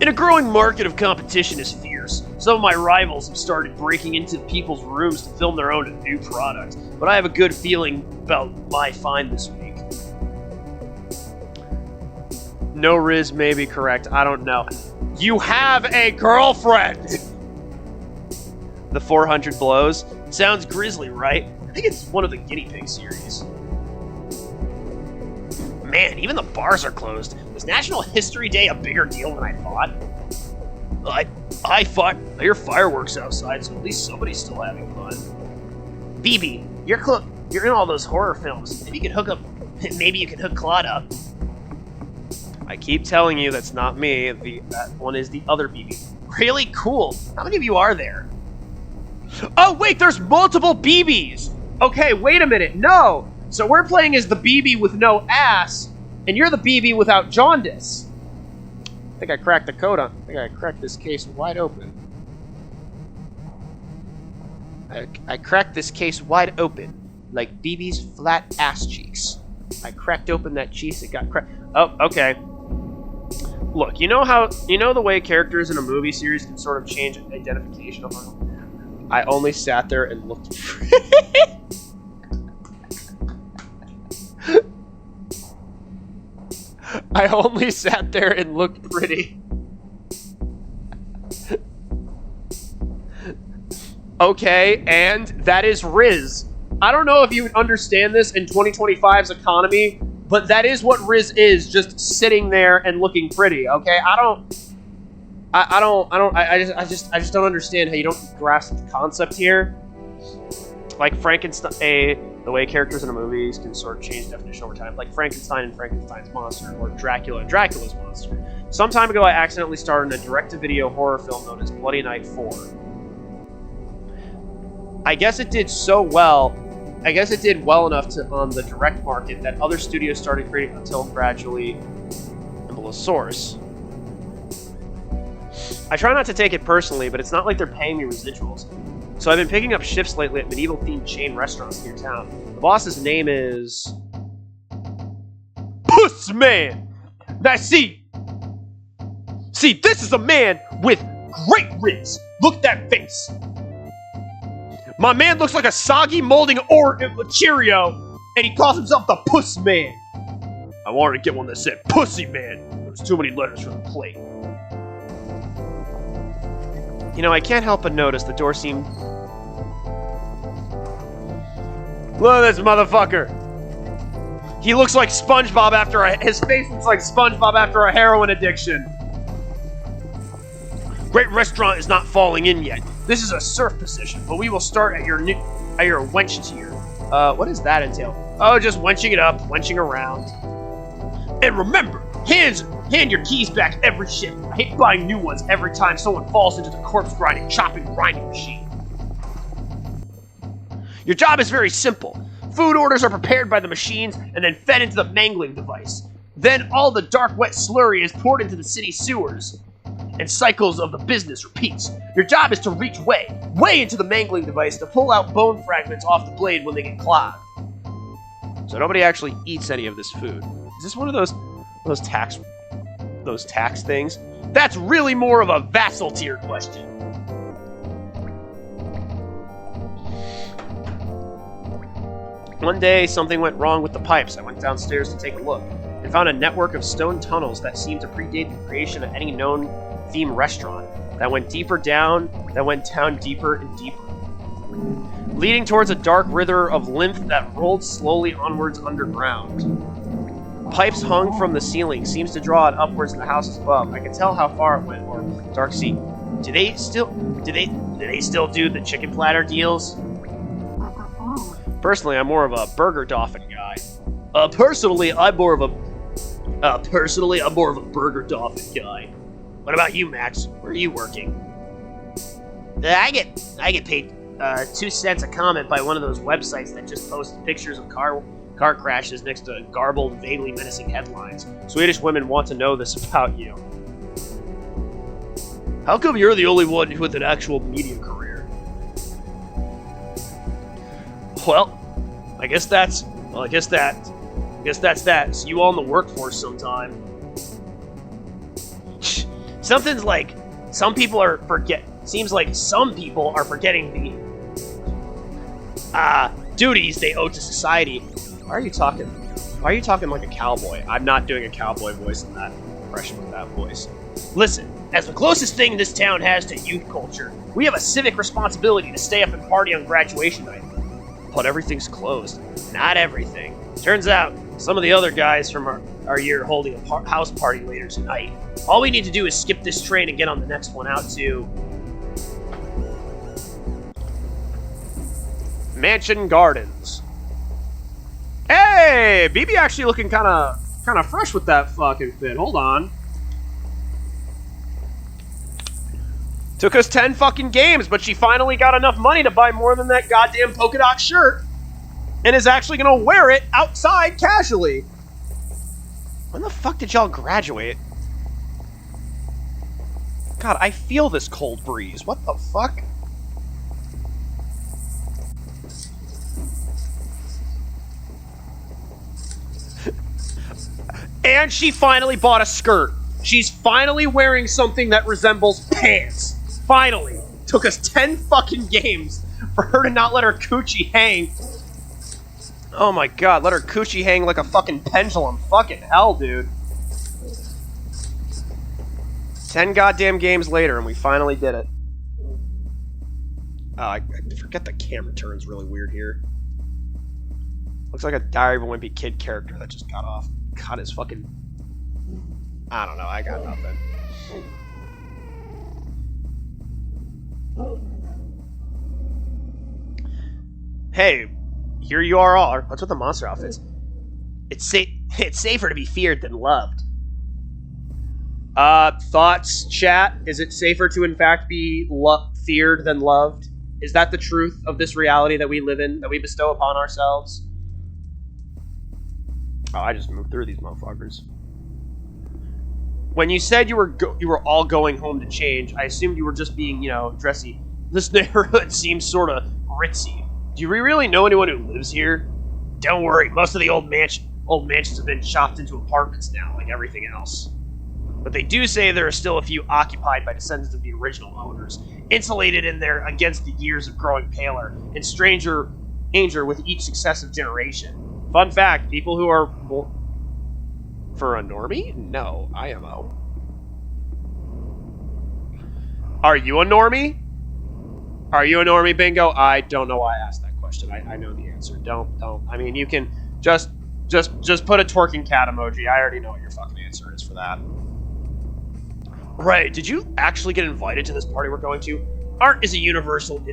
In a growing market of competition is fierce, some of my rivals have started breaking into people's rooms to film their own new product, but I have a good feeling about my find this week. No Riz may be correct, I don't know. You have a girlfriend! The 400 blows. Sounds grisly, right? I think it's one of the guinea pig series. Man, even the bars are closed. Was National History Day a bigger deal than I thought? I thought I hear fireworks outside, so at least somebody's still having fun. BB, you're in all those horror films. Maybe you can hook Claude up. I keep telling you that's not me. That one is the other BB. Really cool. How many of you are there? Oh wait, there's multiple BBs. Okay, wait a minute. No. So we're playing as the BB with no ass, and you're the BB without jaundice. I think I cracked the code on. I think I cracked this case wide open. I cracked this case wide open, like BB's flat ass cheeks. I cracked open that cheese. It got cracked. Oh, okay. Look, you know the way characters in a movie series can sort of change identification of them? I only sat there and looked. I only sat there and looked pretty. Okay, and that is Riz. I don't know if you would understand this in 2025's economy, but that is what Riz is, just sitting there and looking pretty, okay? I just don't understand how you don't grasp the concept here. Like Frankenstein, the way characters in a movie can sort of change definition over time, like Frankenstein and Frankenstein's monster, or Dracula and Dracula's monster. Some time ago, I accidentally starred in a direct-to-video horror film known as Bloody Night 4. I guess it did so well. I guess it did well enough on the direct market that other studios started creating until gradually below source. I try not to take it personally, but it's not like they're paying me residuals. So I've been picking up shifts lately at medieval-themed chain restaurants near town. The boss's name is... Puss Man! Now see, this is a man with great ribs. Look at that face. My man looks like a soggy molding Cheerio, and he calls himself the Puss Man. I wanted to get one that said Pussy Man. There was too many letters for the plate. You know, I can't help but notice the door seemed... Look at this motherfucker. He looks like SpongeBob after his face looks like SpongeBob after a heroin addiction. Great restaurant is not falling in yet. This is a surf position, but we will start at your wench tier. What does that entail? Oh, just wenching it up, wenching around. And remember, hand your keys back every shift. I hate buying new ones every time someone falls into the corpse grinding, chopping, grinding machine. Your job is very simple. Food orders are prepared by the machines and then fed into the mangling device. Then all the dark, wet slurry is poured into the city sewers. And cycles of the business repeats. Your job is to reach way into the mangling device to pull out bone fragments off the blade when they get clogged. So nobody actually eats any of this food. Is this one of those tax things? That's really more of a vassal tier question. One day, something went wrong with the pipes. I went downstairs to take a look and found a network of stone tunnels that seemed to predate the creation of any known theme restaurant. That went down deeper and deeper, leading towards a dark river of lymph that rolled slowly onwards underground. Pipes hung from the ceiling, seems to draw it upwards to the houses above. I can tell how far it went, or dark sea. Do they still do the chicken platter deals? Personally, I'm more of a burger dolphin guy. Personally, I'm more of a burger dolphin guy. What about you, Max? Where are you working? I get paid 2 cents a comment by one of those websites that just posts pictures of car crashes next to garbled, vaguely menacing headlines. Swedish women want to know this about you. How come you're the only one with an actual media career? Well, I guess that's that. See you all in the workforce sometime. Something's like seems like some people are forgetting the duties they owe to society. Why are you talking like a cowboy? I'm not doing a cowboy voice in that impression with that voice. Listen, as the closest thing this town has to youth culture, we have a civic responsibility to stay up and party on graduation night. But everything's closed. Not everything. Turns out, some of the other guys from our year are holding a house party later tonight. All we need to do is skip this train and get on the next one out to Mansion Gardens. Hey, BB actually looking kind of fresh with that fucking fit. Hold on. Took us 10 fucking games, but she finally got enough money to buy more than that goddamn polka dot shirt, and is actually gonna wear it outside casually. When the fuck did y'all graduate? God, I feel this cold breeze. What the fuck? And she finally bought a skirt. She's finally wearing something that resembles pants. Finally. Took us 10 fucking games for her to not let her coochie hang. Oh my god, let her coochie hang like a fucking pendulum. Fucking hell, dude. 10 goddamn games later, and we finally did it. Oh, I forget the camera turns really weird here. Looks like a Diary of a Wimpy Kid character that just got off. Cut his fucking... I don't know, I got nothing. Hey, here you are all. What's with the monster outfits? It's safer to be feared than loved. Thoughts, chat? Is it safer to in fact be feared than loved? Is that the truth of this reality that we live in, that we bestow upon ourselves? Oh, I just moved through these motherfuckers. When you said you were all going home to change, I assumed you were just being, dressy. This neighborhood seems sort of ritzy. Do we really know anyone who lives here? Don't worry, most of the old mansions have been chopped into apartments now, like everything else. But they do say there are still a few occupied by descendants of the original owners, insulated in there against the years of growing paler and stranger with each successive generation. Fun fact, people who are... For a normie? No, IMO. Are you a normie? Are you a normie, Bingo? I don't know why I asked that question. I know the answer. Don't. I mean, you can just put a twerking cat emoji. I already know what your fucking answer is for that. Right, did you actually get invited to this party we're going to? Art is a universal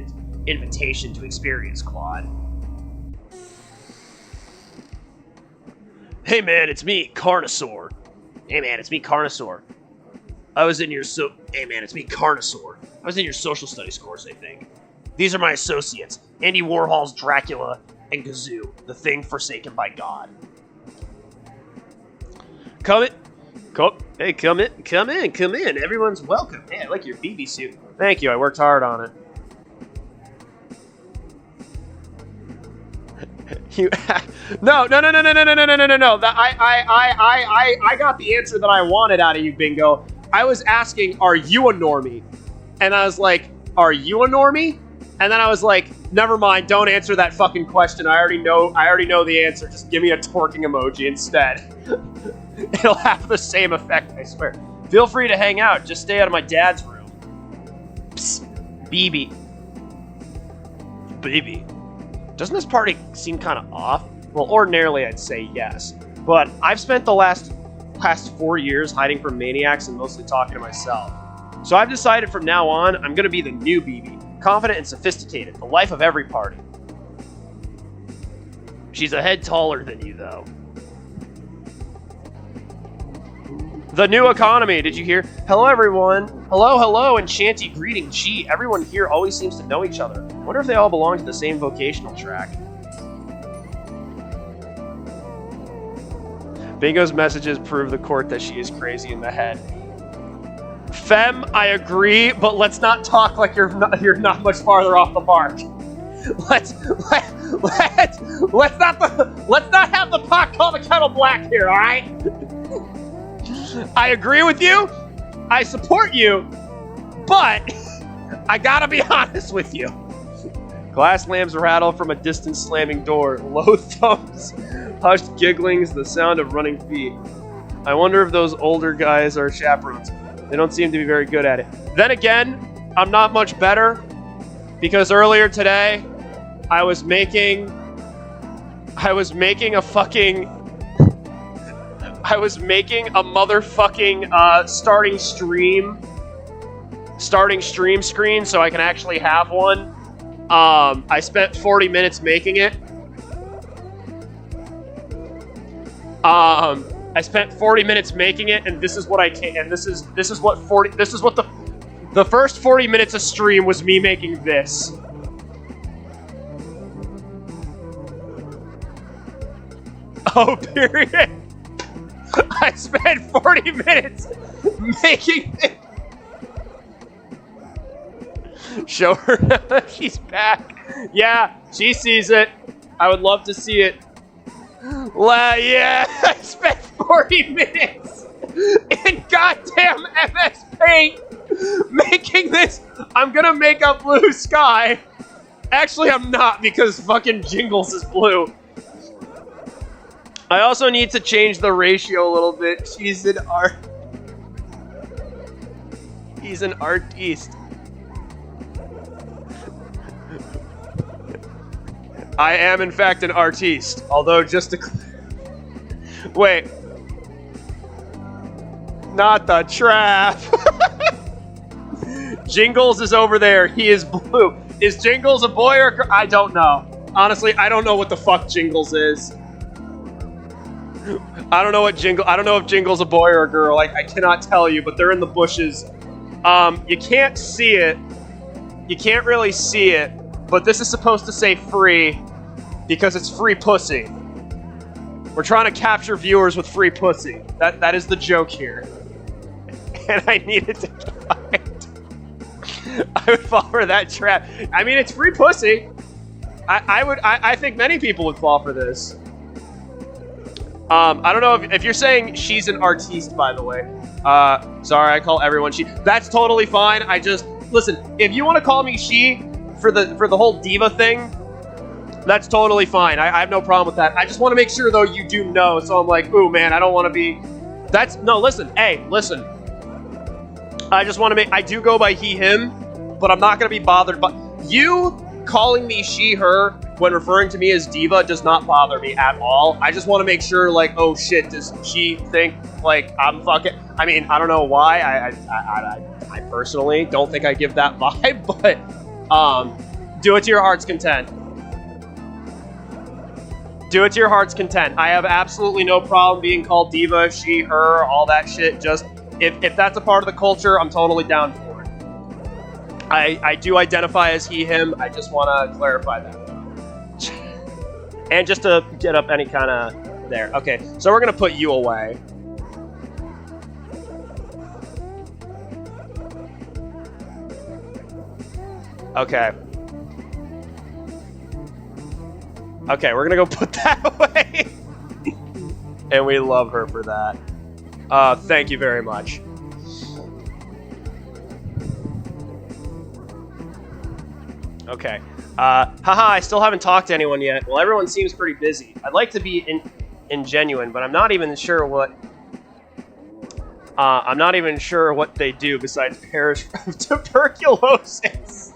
invitation to experience, Claude. Hey man, it's me, Carnosaur. Hey man, it's me, Carnosaur. Hey man, it's me, Carnosaur. I was in your social studies course, I think. These are my associates, Andy Warhol's Dracula and Gazoo, the thing forsaken by God. Come in. Everyone's welcome. Hey, I like your BB suit. Thank you, I worked hard on it. No. I got the answer that I wanted out of you, Bingo. I was asking, are you a normie? And I was like, are you a normie? And then I was like, never mind, don't answer that fucking question. I already know the answer. Just give me a twerking emoji instead. It'll have the same effect, I swear. Feel free to hang out. Just stay out of my dad's room. Psst. BB. Doesn't this party seem kind of off? Well, ordinarily I'd say yes. But I've spent the last 4 years hiding from maniacs and mostly talking to myself. So I've decided from now on, I'm going to be the new BB. Confident and sophisticated. The life of every party. She's a head taller than you, though. The new economy, did you hear? Hello, everyone. Hello, hello, and chanty greeting. Gee, everyone here always seems to know each other. Wonder if they all belong to the same vocational track. Bingo's messages prove the court that she is crazy in the head. Fem, I agree, but let's not talk like you're not much farther off the mark. Let's not have the pot call the kettle black here, all right? I agree with you. I support you, but I gotta be honest with you. Glass lamps rattle from a distant slamming door. Low thumps, hushed gigglings, the sound of running feet. I wonder if those older guys are chaperones. They don't seem to be very good at it. Then again, I'm not much better because earlier today I was making a motherfucking starting stream screen so I can actually have one. I spent 40 minutes making it. I spent 40 minutes making it, and this is what I can. And this is what the first 40 minutes of stream was me making this. Oh, period. I spent 40 minutes making it. Show her she's back. Yeah, she sees it. I would love to see it. Yeah, I spent 40 minutes in goddamn MS Paint making this. I'm gonna make a blue sky. Actually, I'm not because fucking Jingles is blue. I also need to change the ratio a little bit. He's an artiste. I am, in fact, an artiste. Although, just to... Wait. Not the trap. Jingles is over there. He is blue. Is Jingles a boy or a girl? I don't know. Honestly, I don't know what the fuck Jingles is. I don't know if Jingle's a boy or a girl. I cannot tell you, but they're in the bushes. You can't see it. You can't really see it, but this is supposed to say free because it's free pussy. We're trying to capture viewers with free pussy. That is the joke here. And I needed to find. I would fall for that trap. I mean, it's free pussy. I think many people would fall for this. I don't know if you're saying she's an artiste, by the way. Sorry, I call everyone she. That's totally fine. Listen, if you want to call me she for the whole diva thing, that's totally fine. I have no problem with that. I just want to make sure, though, you do know. So I'm like, ooh, man, I don't want to be... listen. Hey, listen. I just want to make... I do go by he, him, but I'm not going to be bothered by... You calling me she, her when referring to me as diva does not bother me at all. I just want to make sure, like, oh, shit, does she think, like, I'm fucking... I mean, I don't know why. I personally don't think I give that vibe, but do it to your heart's content. Do it to your heart's content. I have absolutely no problem being called diva, she, her, all that shit. Just, if that's a part of the culture, I'm totally down for it. I do identify as he, him. I just want to clarify that. And just to get up any kind of... There. Okay, so we're going to put you away. Okay. Okay, we're gonna go put that away. And we love her for that. Thank you very much. Okay. Haha, I still haven't talked to anyone yet. Well, everyone seems pretty busy. I'd like to be ingenuine, but I'm not even sure what... I'm not even sure what they do besides perish from tuberculosis.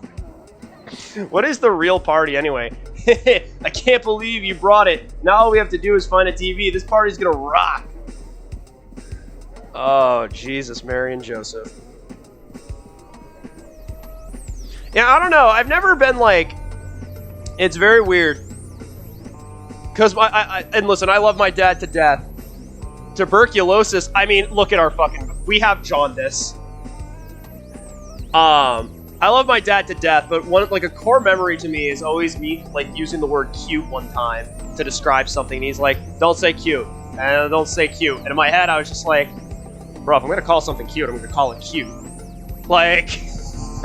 What is the real party anyway? I can't believe you brought it. Now all we have to do is find a TV. This party's gonna rock. Oh, Jesus, Mary and Joseph. Yeah, I don't know. I've never been like... It's very weird. Because and listen, I love my dad to death. Tuberculosis. I mean, look at our fucking. We have jaundice. I love my dad to death, but a core memory to me is always me like using the word cute one time to describe something. And he's like, "Don't say cute," and don't say cute. And in my head, I was just like, "Bro, if I'm gonna call something cute, I'm gonna call it cute." Like,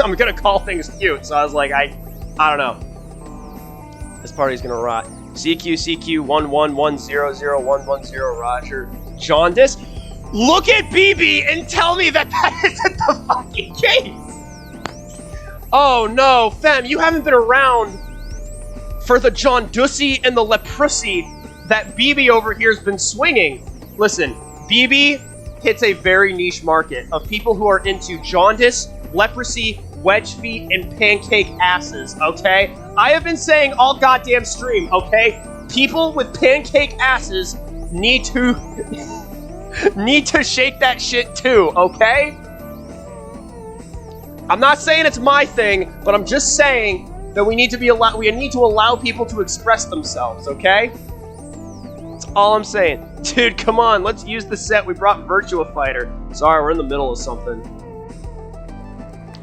I'm gonna call things cute. So I was like, I don't know. This party's gonna rot. CQ 111001110 Roger. Jaundice. Look at BB and tell me that isn't the fucking case. Oh no, fam, you haven't been around for the jaundice and the leprosy that BB over here's been swinging. Listen, BB hits a very niche market of people who are into jaundice, leprosy, wedge feet, and pancake asses, okay? I have been saying all goddamn stream, okay? People with pancake asses need to shake that shit too, okay? I'm not saying it's my thing, but I'm just saying that we need to allow people to express themselves, okay? That's all I'm saying. Dude, come on, let's use the set. We brought Virtua Fighter. Sorry, we're in the middle of something.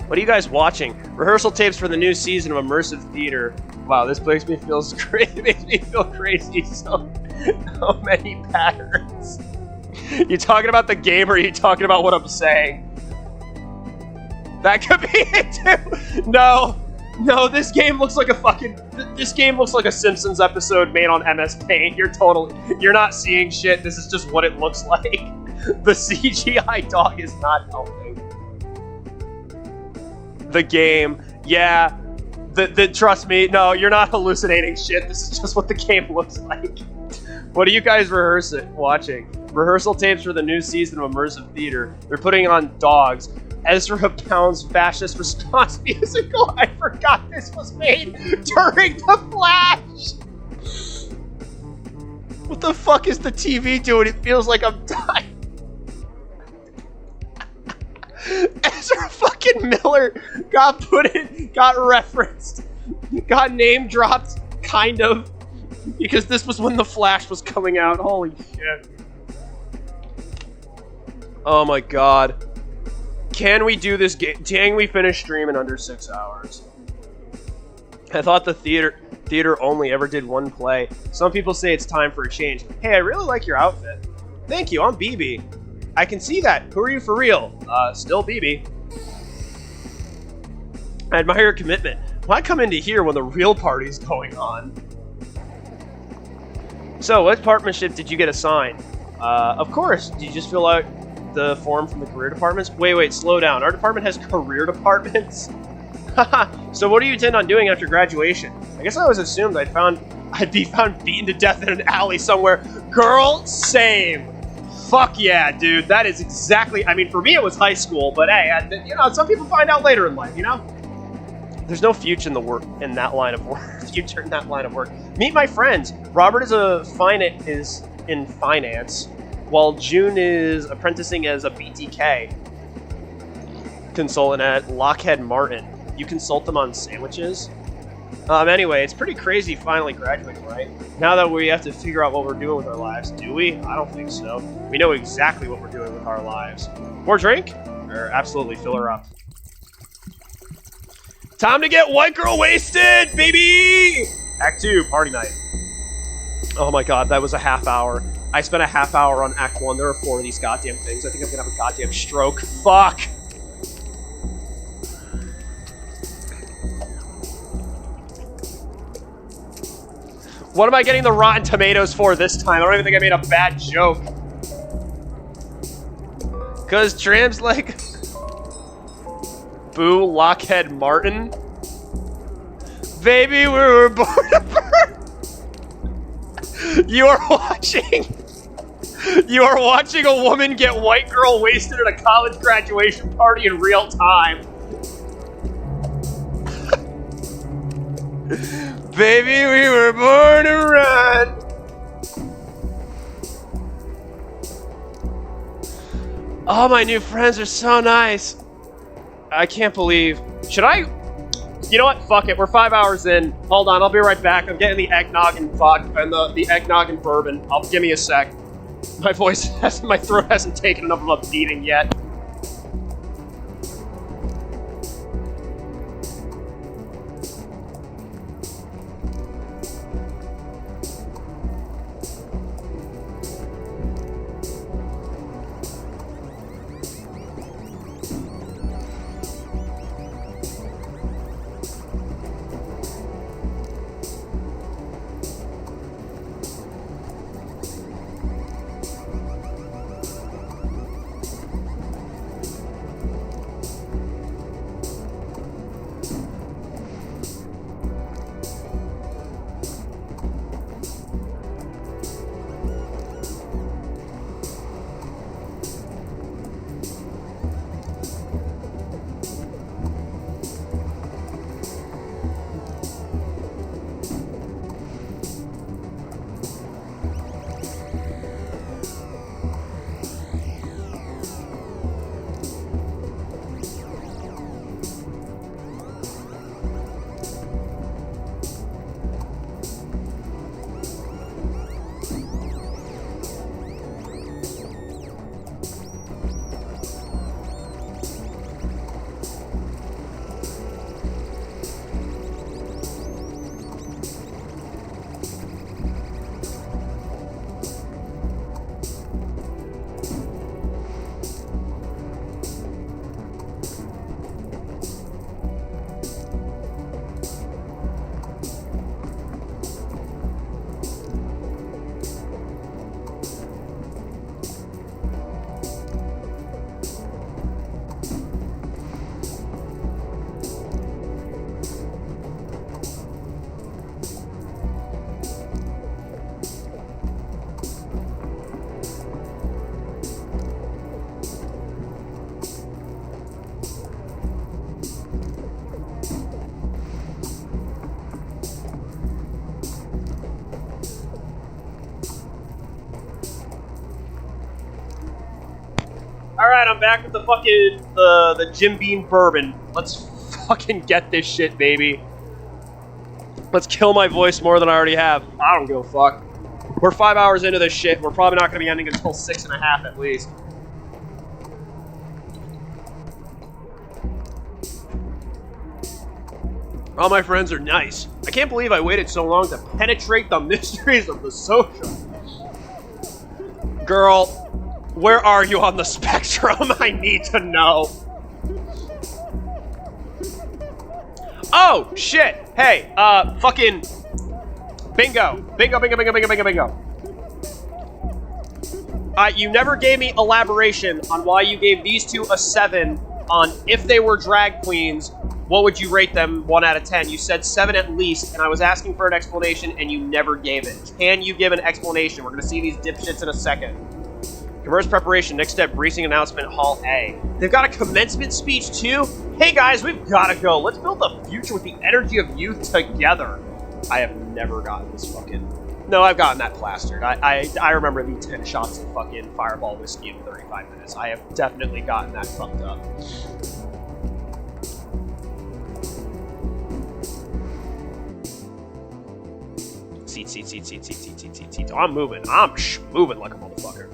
What are you guys watching? Rehearsal tapes for the new season of Immersive Theater. Wow, this makes me feel crazy. Makes me feel crazy. So many patterns. You talking about the game, or are you talking about what I'm saying? That could be it too. No, this game looks like a fucking. This game looks like a Simpsons episode made on MS Paint. You're not seeing shit. This is just what it looks like. The CGI dog is not helping. The game, yeah. Trust me, no, you're not hallucinating shit. This is just what the game looks like. What are you guys watching? Rehearsal tapes for the new season of Immersive Theater. They're putting on dogs. Ezra Pound's fascist response musical. I forgot this was made during the Flash. What the fuck is the TV doing? It feels like I'm dying. Ezra fucking Miller got referenced, got name dropped, kind of, because this was when the Flash was coming out. Holy shit. Oh my god. Can we do this game? Can we finish stream in under 6 hours? I thought the theater only ever did one play. Some people say it's time for a change. Hey, I really like your outfit. Thank you, I'm BB. I can see that. Who are you for real? Still BB. I admire your commitment. Why come into here when the real party's going on? So, what partnership did you get assigned? Of course. Did you just fill out the form from the career departments? Wait, slow down. Our department has career departments? Haha. So what do you intend on doing after graduation? I guess I always assumed I'd be found beaten to death in an alley somewhere. Girl, same. Fuck yeah, dude. That is exactly, I mean, for me it was high school, but hey, some people find out later in life, you know? There's no future in that line of work. Meet my friends. Robert is in finance, while June is apprenticing as a BTK consultant at Lockheed Martin. You consult them on sandwiches? Anyway, it's pretty crazy finally graduating, right? Now that we have to figure out what we're doing with our lives. Do we? I don't think so. We know exactly what we're doing with our lives. More drink? Or absolutely, fill her up. Time to get white girl wasted, baby! Act 2, party night. Oh my god, that was a half hour. I spent a half hour on Act 1. There are 4 of these goddamn things. I think I'm gonna have a goddamn stroke. Fuck! What am I getting the Rotten Tomatoes for this time? I don't even think I made a bad joke. Cause Tram's like... Boo, Lockheed Martin? Baby, we were born to burn! You are watching a woman get white girl wasted at a college graduation party in real time. Baby, we were born to run. Oh, my new friends are so nice. I can't believe. Should I? You know what? Fuck it. We're 5 hours in. Hold on. I'll be right back. I'm getting the eggnog and vodka and the eggnog and bourbon. Give me a sec. My throat hasn't taken enough of a beating yet. Alright, I'm back with the fucking, the Jim Beam bourbon. Let's fucking get this shit, baby. Let's kill my voice more than I already have. I don't give a fuck. We're 5 hours into this shit. We're probably not gonna be ending until 6.5 at least. All my friends are nice. I can't believe I waited so long to penetrate the mysteries of the social. Girl, where are you on the spectrum? I need to know. Oh, shit. Hey, fucking... Bingo. Bingo, bingo, bingo, bingo, bingo, bingo. You never gave me elaboration on why you gave these two a 7 on if they were drag queens. What would you rate them 1 out of 10? You said 7 at least, and I was asking for an explanation, and you never gave it. Can you give an explanation? We're going to see these dipshits in a second. Converse preparation, next step, briefing announcement, Hall A. They've got a commencement speech, too? Hey, guys, we've got to go. Let's build the future with the energy of youth together. I have never gotten this fucking... No, I've gotten that plastered. I remember the 10 shots of fucking Fireball whiskey in 35 minutes. I have definitely gotten that fucked up. Seat. Oh, I'm moving. I'm moving like a motherfucker.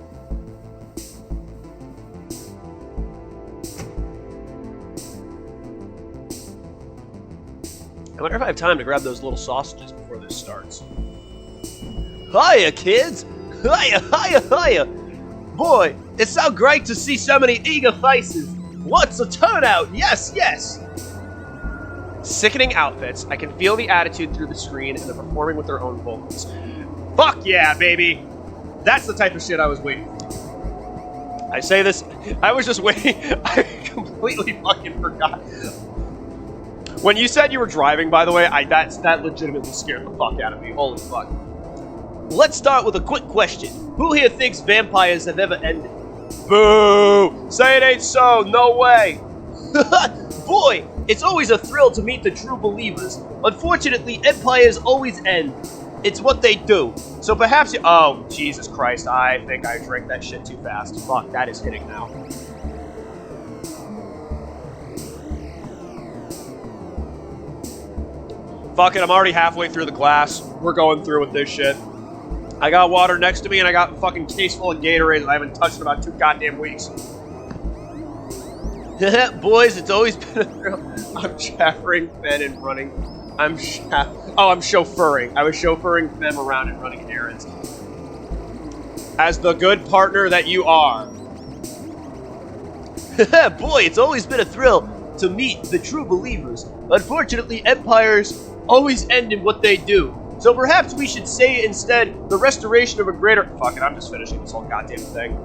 I wonder if I have time to grab those little sausages before this starts. Hiya, kids! Hiya! Boy, it's so great to see so many eager faces. What's a turnout? Yes! Sickening outfits. I can feel the attitude through the screen, and they're performing with their own vocals. Fuck yeah, baby! That's the type of shit I was waiting for. I say this, I was just waiting. I completely fucking forgot. When you said you were driving, by the way, that legitimately scared the fuck out of me. Holy fuck. Let's start with a quick question. Who here thinks vampires have ever ended? Boo! Say it ain't so, no way! Boy, it's always a thrill to meet the true believers. Unfortunately, empires always end. It's what they do. So perhaps you... Oh, Jesus Christ, I think I drank that shit too fast. Fuck, that is hitting now. Fuck it, I'm already halfway through the glass. We're going through with this shit. I got water next to me, and I got a fucking case full of Gatorade I haven't touched in about 2 goddamn weeks. Boys, it's always been a thrill. I'm chaffering Ben and running. I'm chauffeuring. I was chauffeuring them around and running errands. As the good partner that you are. Boy, it's always been a thrill to meet the true believers. Unfortunately, empires always end in what they do. So perhaps we should say instead the restoration of a greater... Fuck it, I'm just finishing this whole goddamn thing.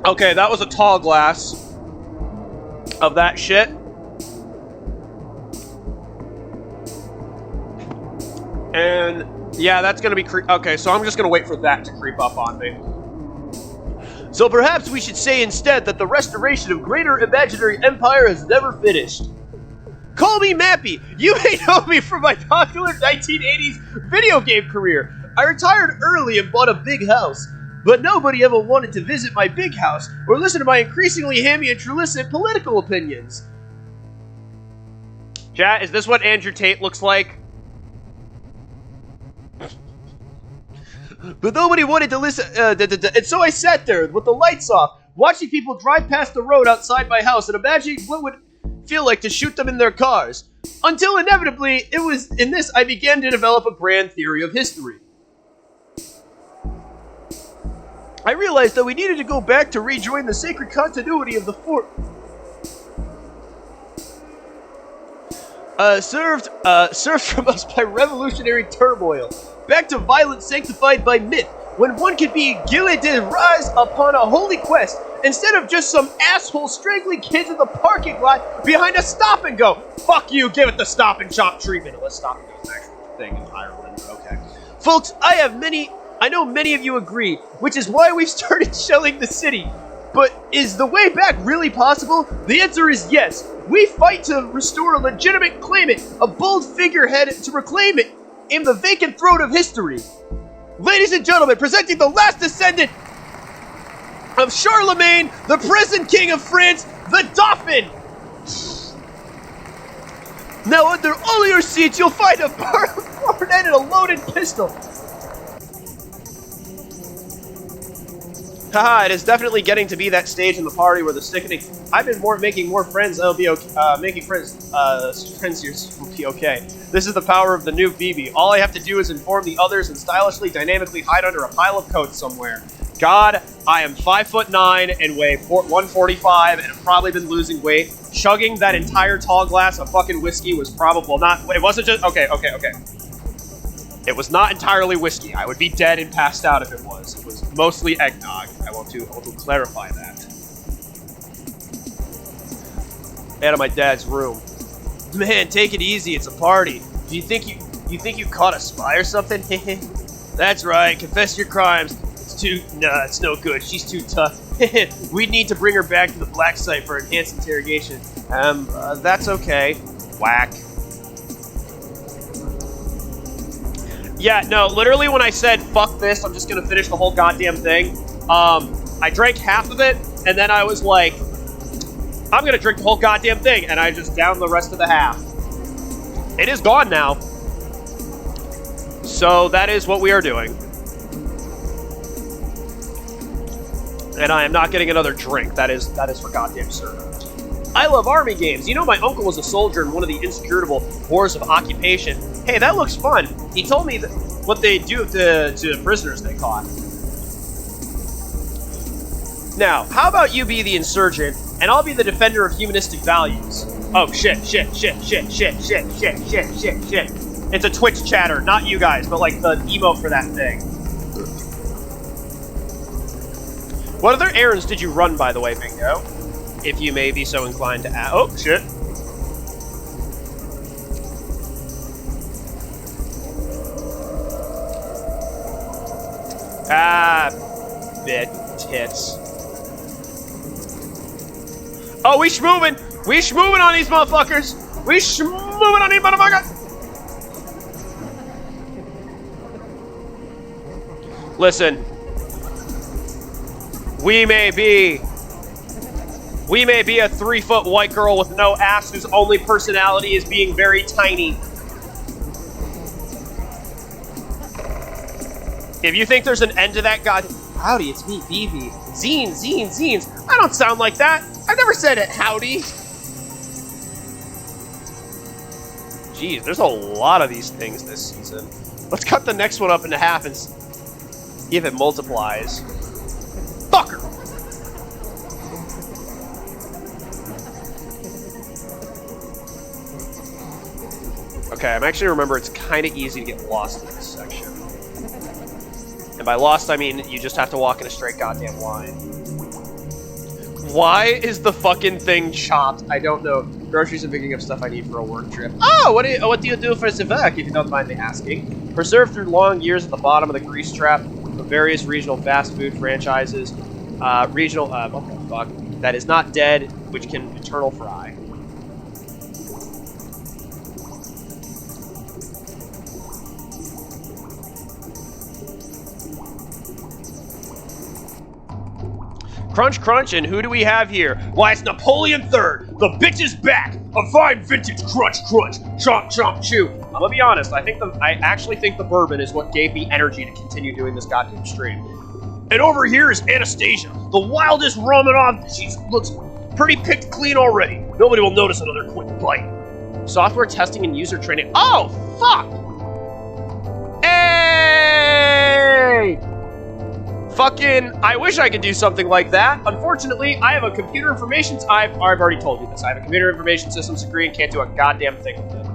Okay, that was a tall glass of that shit. And yeah, that's gonna be okay, so I'm just gonna wait for that to creep up on me. So perhaps we should say instead that the restoration of greater imaginary empire has never finished. Call me Mappy. You may know me from my popular 1980s video game career. I retired early and bought a big house. But nobody ever wanted to visit my big house or listen to my increasingly hammy and trulicid political opinions. Chat, is this what Andrew Tate looks like? But nobody wanted to listen, and so I sat there with the lights off, watching people drive past the road outside my house and imagining what would feel like to shoot them in their cars. Until inevitably, it was in this I began to develop a grand theory of history. I realized that we needed to go back to rejoin the sacred continuity of the fort. Served from us by revolutionary turmoil. Back to violence sanctified by myth, when one could be guided to rise upon a holy quest, instead of just some asshole strangling kids in the parking lot behind a stop and go. Fuck you, give it the stop and shop treatment. Let's stop and go is an actual thing in Ireland, but okay. Folks, I know many of you agree, which is why we've started shelling the city. But is the way back really possible? The answer is yes. We fight to restore a legitimate claimant, a bold figurehead to reclaim it in the vacant throne of history. Ladies and gentlemen, presenting the last descendant of Charlemagne, the present king of France, the Dauphin. Now under all your seats, you'll find a bayonet and a loaded pistol. Haha, it is definitely getting to be that stage in the party where the sickening... I've been making more friends, it'll be okay. Making friends here will be okay. This is the power of the new BB. All I have to do is inform the others and stylishly, dynamically hide under a pile of coats somewhere. God, I am 5'9" and weigh 145 and have probably been losing weight. Chugging that entire tall glass of fucking whiskey was probably not... It wasn't just... Okay. It was not entirely whiskey. I would be dead and passed out if it was. It was mostly eggnog. I want to clarify that. Out of my dad's room. Man, take it easy. It's a party. Do you think you caught a spy or something? That's right. Confess your crimes. It's no good. She's too tough. We need to bring her back to the black site for enhanced interrogation. That's okay. Whack. Yeah, no, literally when I said, fuck this, I'm just gonna finish the whole goddamn thing, I drank half of it, and then I was like, I'm gonna drink the whole goddamn thing, and I just downed the rest of the half. It is gone now. So that is what we are doing. And I am not getting another drink. That is for goddamn certain. I love army games. You know, my uncle was a soldier in one of the inscrutable wars of occupation. Hey, that looks fun. He told me what they do to the prisoners they caught. Now, how about you be the insurgent, and I'll be the defender of humanistic values. Oh, shit. It's a Twitch chatter, not you guys, but like the emote for that thing. What other errands did you run, by the way, Bingo? If you may be so inclined to ask. Oh, shit. Ah, bit tits. Oh, we schmoovin'! We schmoovin' on these motherfuckers! We schmoovin' on these motherfuckers! Listen. We may be a 3-foot white girl with no ass whose only personality is being very tiny. If you think there's an end to that, God, howdy, it's me, BB. Zines. I don't sound like that. I never said it, howdy. Jeez, there's a lot of these things this season. Let's cut the next one up into half and see if it multiplies. Fucker! Okay, I'm actually remember it's kind of easy to get lost in this section. And by lost, I mean you just have to walk in a straight goddamn line. Why is the fucking thing chopped? I don't know. Groceries and picking up stuff I need for a work trip. Oh, what do you do for the work, if you don't mind me asking? Preserved through long years at the bottom of the grease trap of various regional fast food franchises. What the fuck? That is not dead, which can eternal fry. Crunch, crunch, and who do we have here? Why, it's Napoleon III! The bitch is back! A fine vintage crunch, crunch! Chomp, chomp, chew! I'm gonna be honest, I actually think the bourbon is what gave me energy to continue doing this goddamn stream. And over here is Anastasia, the wildest Romanov. She looks pretty picked clean already. Nobody will notice another quick bite. Software testing and user training. Oh, fuck! Hey! Fucking, I wish I could do something like that. Unfortunately, I have a computer information... I've already told you this. I have a computer information systems degree and can't do a goddamn thing with it.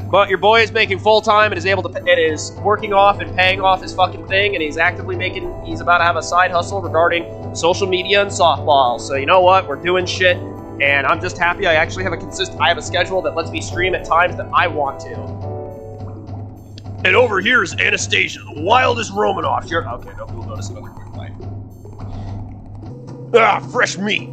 But your boy is making full-time and is able to... It is working off and paying off his fucking thing, and he's actively making... He's about to have a side hustle regarding social media and softball. So you know what? We're doing shit, and I'm just happy I actually have I have a schedule that lets me stream at times that I want to. And over here is Anastasia, the wildest Romanov. Okay, nobody will notice another quick bite. Ah, fresh meat.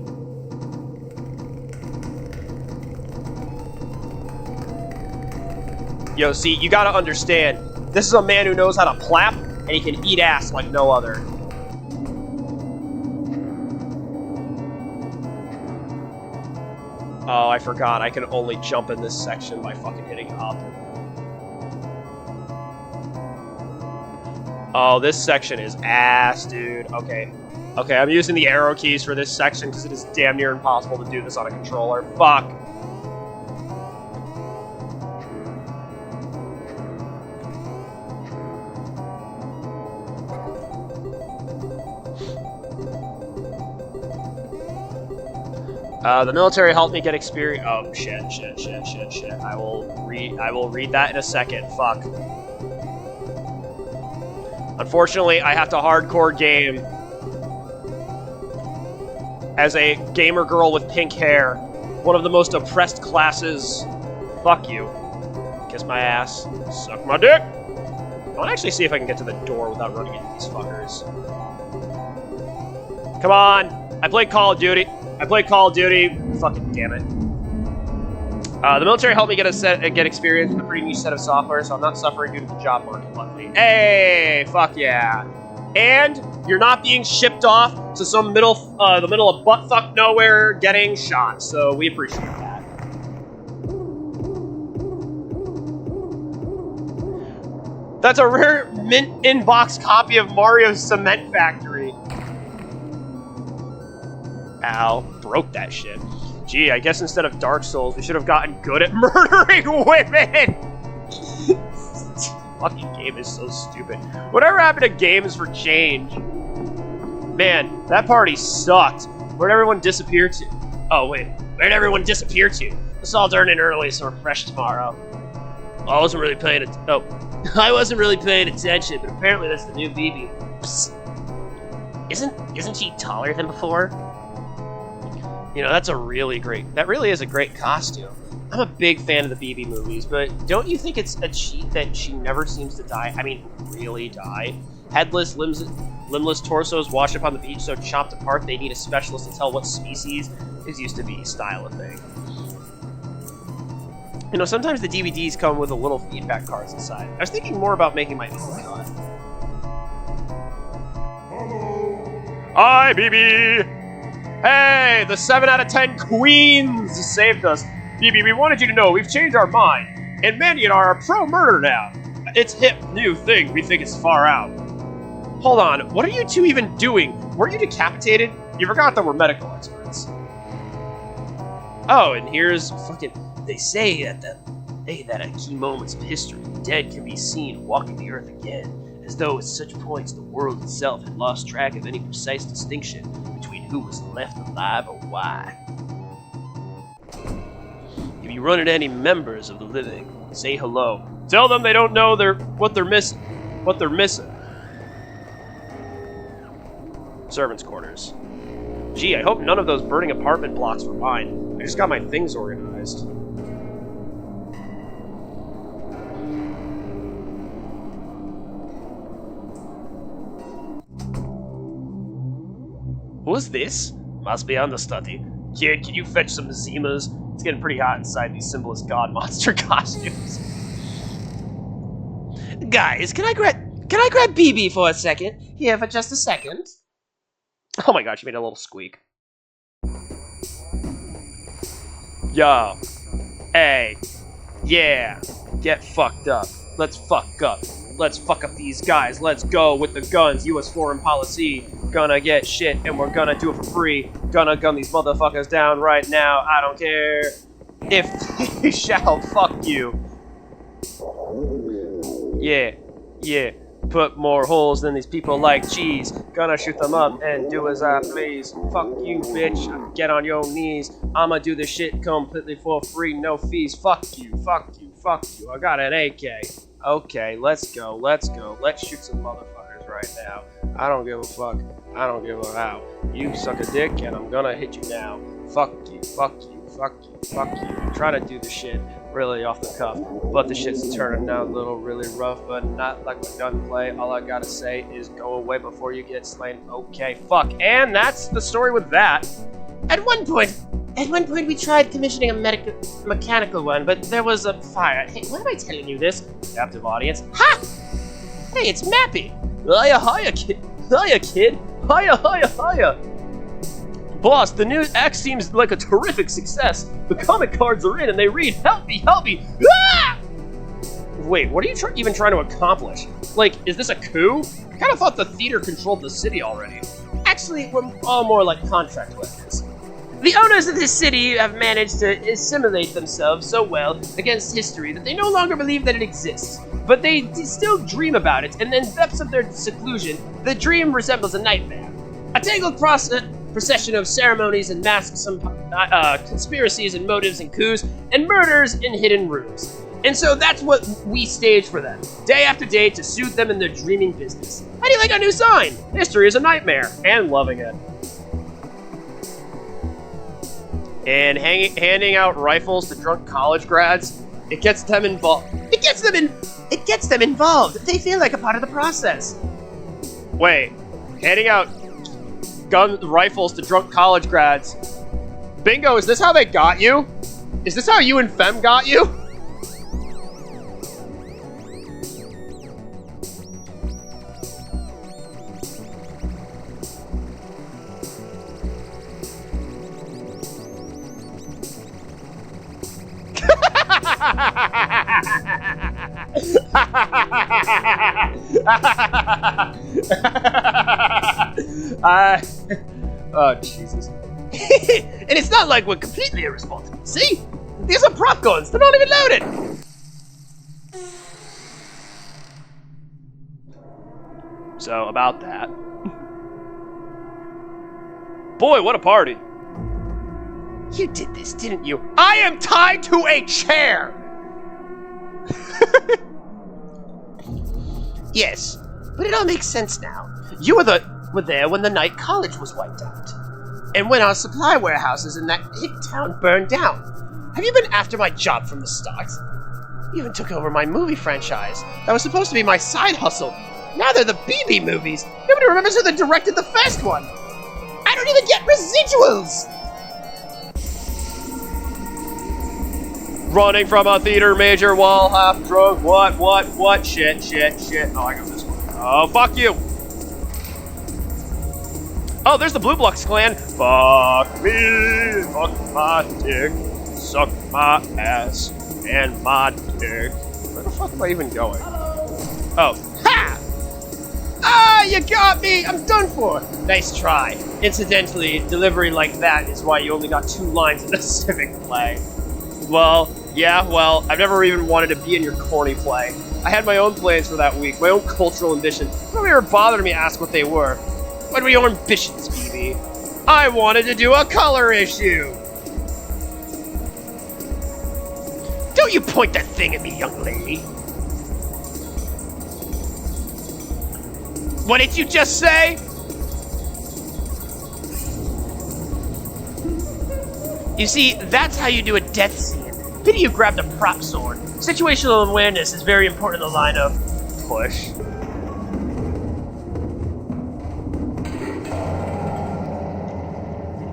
Yo, see, you gotta understand, this is a man who knows how to plap, and he can eat ass like no other. Oh, I forgot, I can only jump in this section by fucking hitting up. Oh, this section is ass, dude. Okay, I'm using the arrow keys for this section because it is damn near impossible to do this on a controller. Fuck. The military helped me get experience. Oh, shit. I will read that in a second. Fuck. Unfortunately, I have to hardcore game as a gamer girl with pink hair. One of the most oppressed classes. Fuck you. Kiss my ass. Suck my dick. I want to actually see if I can get to the door without running into these fuckers. Come on. I played Call of Duty. Fucking damn it. The military helped me get experience with a pretty new set of software, so I'm not suffering due to the job market, luckily. Hey, fuck yeah. And you're not being shipped off to some the middle of buttfuck nowhere getting shot, so we appreciate that. That's a rare mint inbox copy of Mario's Cement Factory. Ow, broke that shit. Gee, I guess instead of Dark Souls, we should have gotten good at murdering women! This fucking game is so stupid. Whatever happened to games for change? Man, that party sucked. Where'd everyone disappear to? Oh, wait. Where'd everyone disappear to? Let's all turn in early so we're fresh tomorrow. I wasn't really paying attention, but apparently that's the new BB. Psst. Isn't she taller than before? You know, that really is a great costume. I'm a big fan of the BB movies, but don't you think it's a cheat that she never seems to die? I mean, really die? Headless, limbless torsos washed up on the beach so chopped apart they need a specialist to tell what species is used to be style of thing. You know, sometimes the DVDs come with a little feedback cards inside. I was thinking more about making my own cut. Hi, BB. Hey, the 7 out of 10 Queens saved us. BB, we wanted you to know we've changed our mind, and Mandy and I are pro-murder now. It's hip, new thing. We think it's far out. Hold on, what are you two even doing? Weren't you decapitated? You forgot that we're medical experts. Oh, and here's fucking... They say that at key moments of history, the dead can be seen walking the earth again, as though at such points the world itself had lost track of any precise distinction between who was left alive or why. If you run into any members of the living, say hello. Tell them they don't know what they're missing. Servants' quarters. Gee, I hope none of those burning apartment blocks were mine. I just got my things organized. Who's this? Must be understudy. Kid, can you fetch some Zimas? It's getting pretty hot inside these symbolist god monster costumes. Guys, can I grab BB for a second? Here for just a second. Oh my god, she made a little squeak. Yo. Hey. Yeah. Get fucked up. Let's fuck up. Let's fuck up these guys. Let's go with the guns. US foreign policy. Gonna get shit and we're gonna do it for free. Gonna gun these motherfuckers down right now. I don't care if they shall fuck you. Yeah. Yeah. Put more holes than these people like cheese. Gonna shoot them up and do as I please. Fuck you, bitch. Get on your knees. I'ma do this shit completely for free, no fees. Fuck you, fuck you, fuck you. I got an AK. Okay, let's go, let's go. Let's shoot some motherfuckers right now. I don't give a fuck. I don't give a how. You suck a dick and I'm gonna hit you now. Fuck you, fuck you, fuck you, fuck you. I'm trying to do the shit really off the cuff, but the shit's turning out a little really rough, but not like a gunplay. All I gotta say is go away before you get slain. Okay, fuck. And that's the story with that. At one point we tried commissioning a mechanical one, but there was a fire. Hey, why am I telling you this? Captive audience. Ha! Hey, it's Mappy. Hiya, kid. Hiya, kid. Hiya. Boss, the new act seems like a terrific success. The comic cards are in and they read, help me. Ah! Wait, what are you even trying to accomplish? Like, is this a coup? I kind of thought the theater controlled the city already. Actually, we're all more like contract workers. The owners of this city have managed to assimilate themselves so well against history that they no longer believe that it exists. But they still dream about it, and in depths of their seclusion, the dream resembles a nightmare. A tangled procession of ceremonies and masks, some conspiracies and motives and coups, and murders in hidden rooms. And so that's what we stage for them, day after day, to suit them in their dreaming business. How do you like our new sign? History is a nightmare, and loving it. And handing out rifles to drunk college grads, it gets them involved. It gets them involved. They feel like a part of the process. Wait, handing out rifles to drunk college grads. Bingo, is this how they got you? Is this how you and Fem got you? Oh, Jesus. And it's not like we're completely irresponsible. See? These are prop guns. They're not even loaded. So, about that. Boy, what a party. You did this, didn't you? I am tied to a chair! Yes, but it all makes sense now. You were there when the night college was wiped out. And when our supply warehouses in that hick town burned down. Have you been after my job from the start? You even took over my movie franchise. That was supposed to be my side hustle. Now they're the BB movies. Nobody remembers who they directed the first one. I don't even get residuals! Running from a theater major while half drunk. What? Shit. Oh, I got this one. Oh, fuck you. Oh, there's the Blue Blocks clan. Fuck me, fuck my dick, suck my ass and my dick. Where the fuck am I even going? Oh, ha! Ah, you got me! I'm done for! Nice try. Incidentally, delivery like that is why you only got 2 lines in the civic play. Well, I've never even wanted to be in your corny play. I had my own plans for that week, my own cultural ambitions. Nobody ever bothered me to ask what they were. What were your ambitions, Phoebe? I wanted to do a color issue! Don't you point that thing at me, young lady! What did you just say? You see, that's how you do a death scene. Pity you grabbed a prop sword. Situational awareness is very important in the line of push.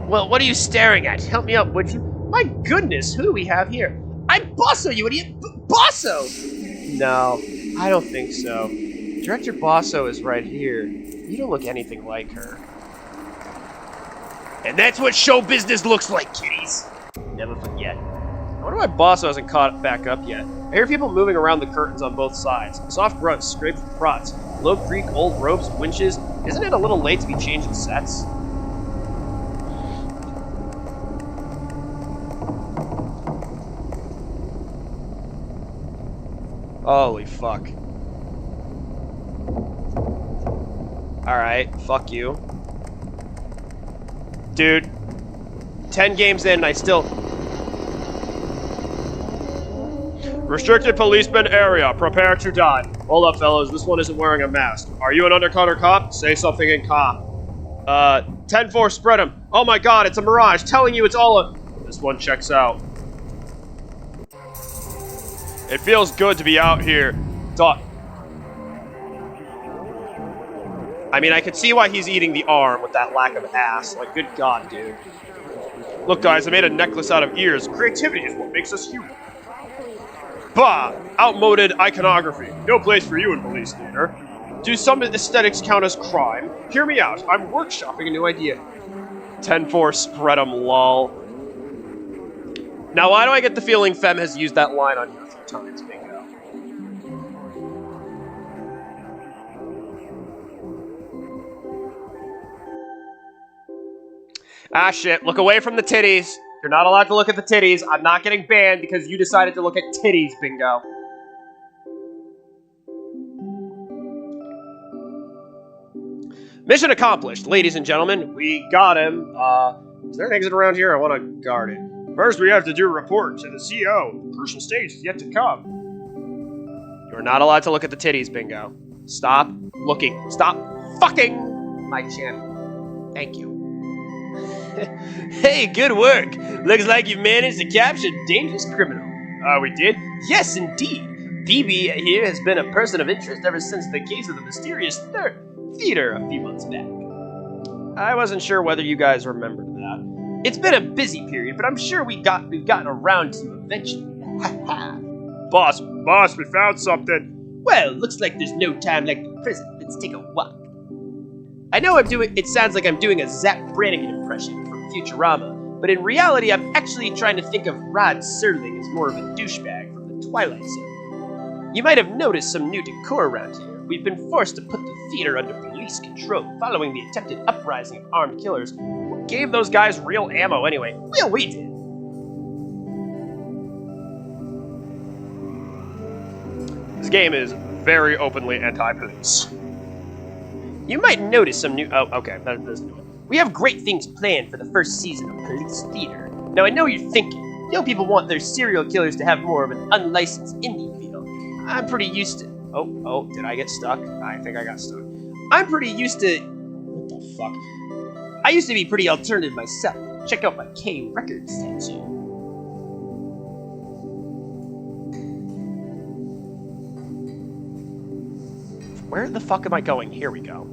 Well, what are you staring at? Help me out, would you? My goodness, who do we have here? I'm Bosso, you idiot! Bosso! No, I don't think so. Director Bosso is right here. You don't look anything like her. And that's what show business looks like, kiddies. Never forget. I wonder why Bosso hasn't caught back up yet. I hear people moving around the curtains on both sides. Soft grunts scrape the prots. Low creak, old ropes, winches. Isn't it a little late to be changing sets? Holy fuck. Alright, fuck you. Dude. 10 games in and I still... Restricted policeman area. Prepare to die. Hold up, fellas. This one isn't wearing a mask. Are you an undercover cop? Say something in cop. 10-4, spread him. Oh my god, it's a mirage. Telling you it's all a... This one checks out. It feels good to be out here. I mean, I could see why he's eating the arm with that lack of ass. Like, good god, dude. Look, guys, I made a necklace out of ears. Creativity is what makes us human. Bah! Outmoded iconography. No place for you in police theater. Do some aesthetics count as crime? Hear me out. I'm workshopping a new idea. 10-4, spread 'em, lol. Now, why do I get the feeling Fem has used that line on you a few times, Bingo? Ah, shit. Look away from the titties. You're not allowed to look at the titties. I'm not getting banned because you decided to look at titties, Bingo. Mission accomplished, ladies and gentlemen. We got him. Is there an exit around here? I want to guard it. First, we have to do a report to the CO. The crucial stage is yet to come. You're not allowed to look at the titties, Bingo. Stop looking. Stop fucking my channel. Thank you. Hey, good work. Looks like you've managed to capture a dangerous criminal. We did? Yes, indeed. Phoebe here has been a person of interest ever since the case of the mysterious theater a few months back. I wasn't sure whether you guys remembered that. It's been a busy period, but I'm sure we've gotten around to you eventually. Boss, we found something. Well, looks like there's no time like the present. Let's take a walk. I know it sounds like I'm doing a Zap Brannigan impression from Futurama, but in reality I'm actually trying to think of Rod Serling as more of a douchebag from the Twilight Zone. You might have noticed some new decor around here. We've been forced to put the theater under police control following the attempted uprising of armed killers. Who gave those guys real ammo anyway? Well, we did. This game is very openly anti-police. You might notice some new... Oh, okay. We have great things planned for the first season of Police Theater. Now, I know you're thinking, people want their serial killers to have more of an unlicensed indie feel. I'm pretty used to... Oh, did I get stuck? I think I got stuck. I'm pretty used to... What the fuck? I used to be pretty alternative myself. Check out my K Records tattoo. Where the fuck am I going? Here we go.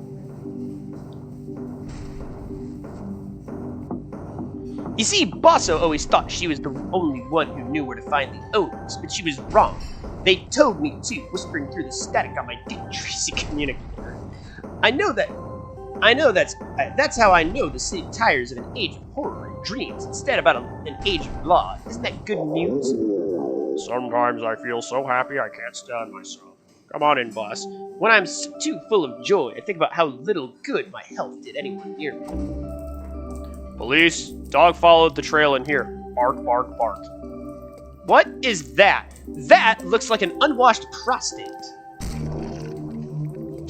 You see, Bosso always thought she was the only one who knew where to find the owners, but she was wrong. They told me too, whispering through the static on my Dick Tracy communicator. I know that I know that's how I know the city tires of an age of horror and dreams instead about an age of law. Isn't that good news? Sometimes I feel so happy I can't stand myself. Come on in, boss. When I'm too full of joy, I think about how little good my health did anyone near me. Police, dog followed the trail in here. Bark, bark, bark. What is that? That looks like an unwashed prostate.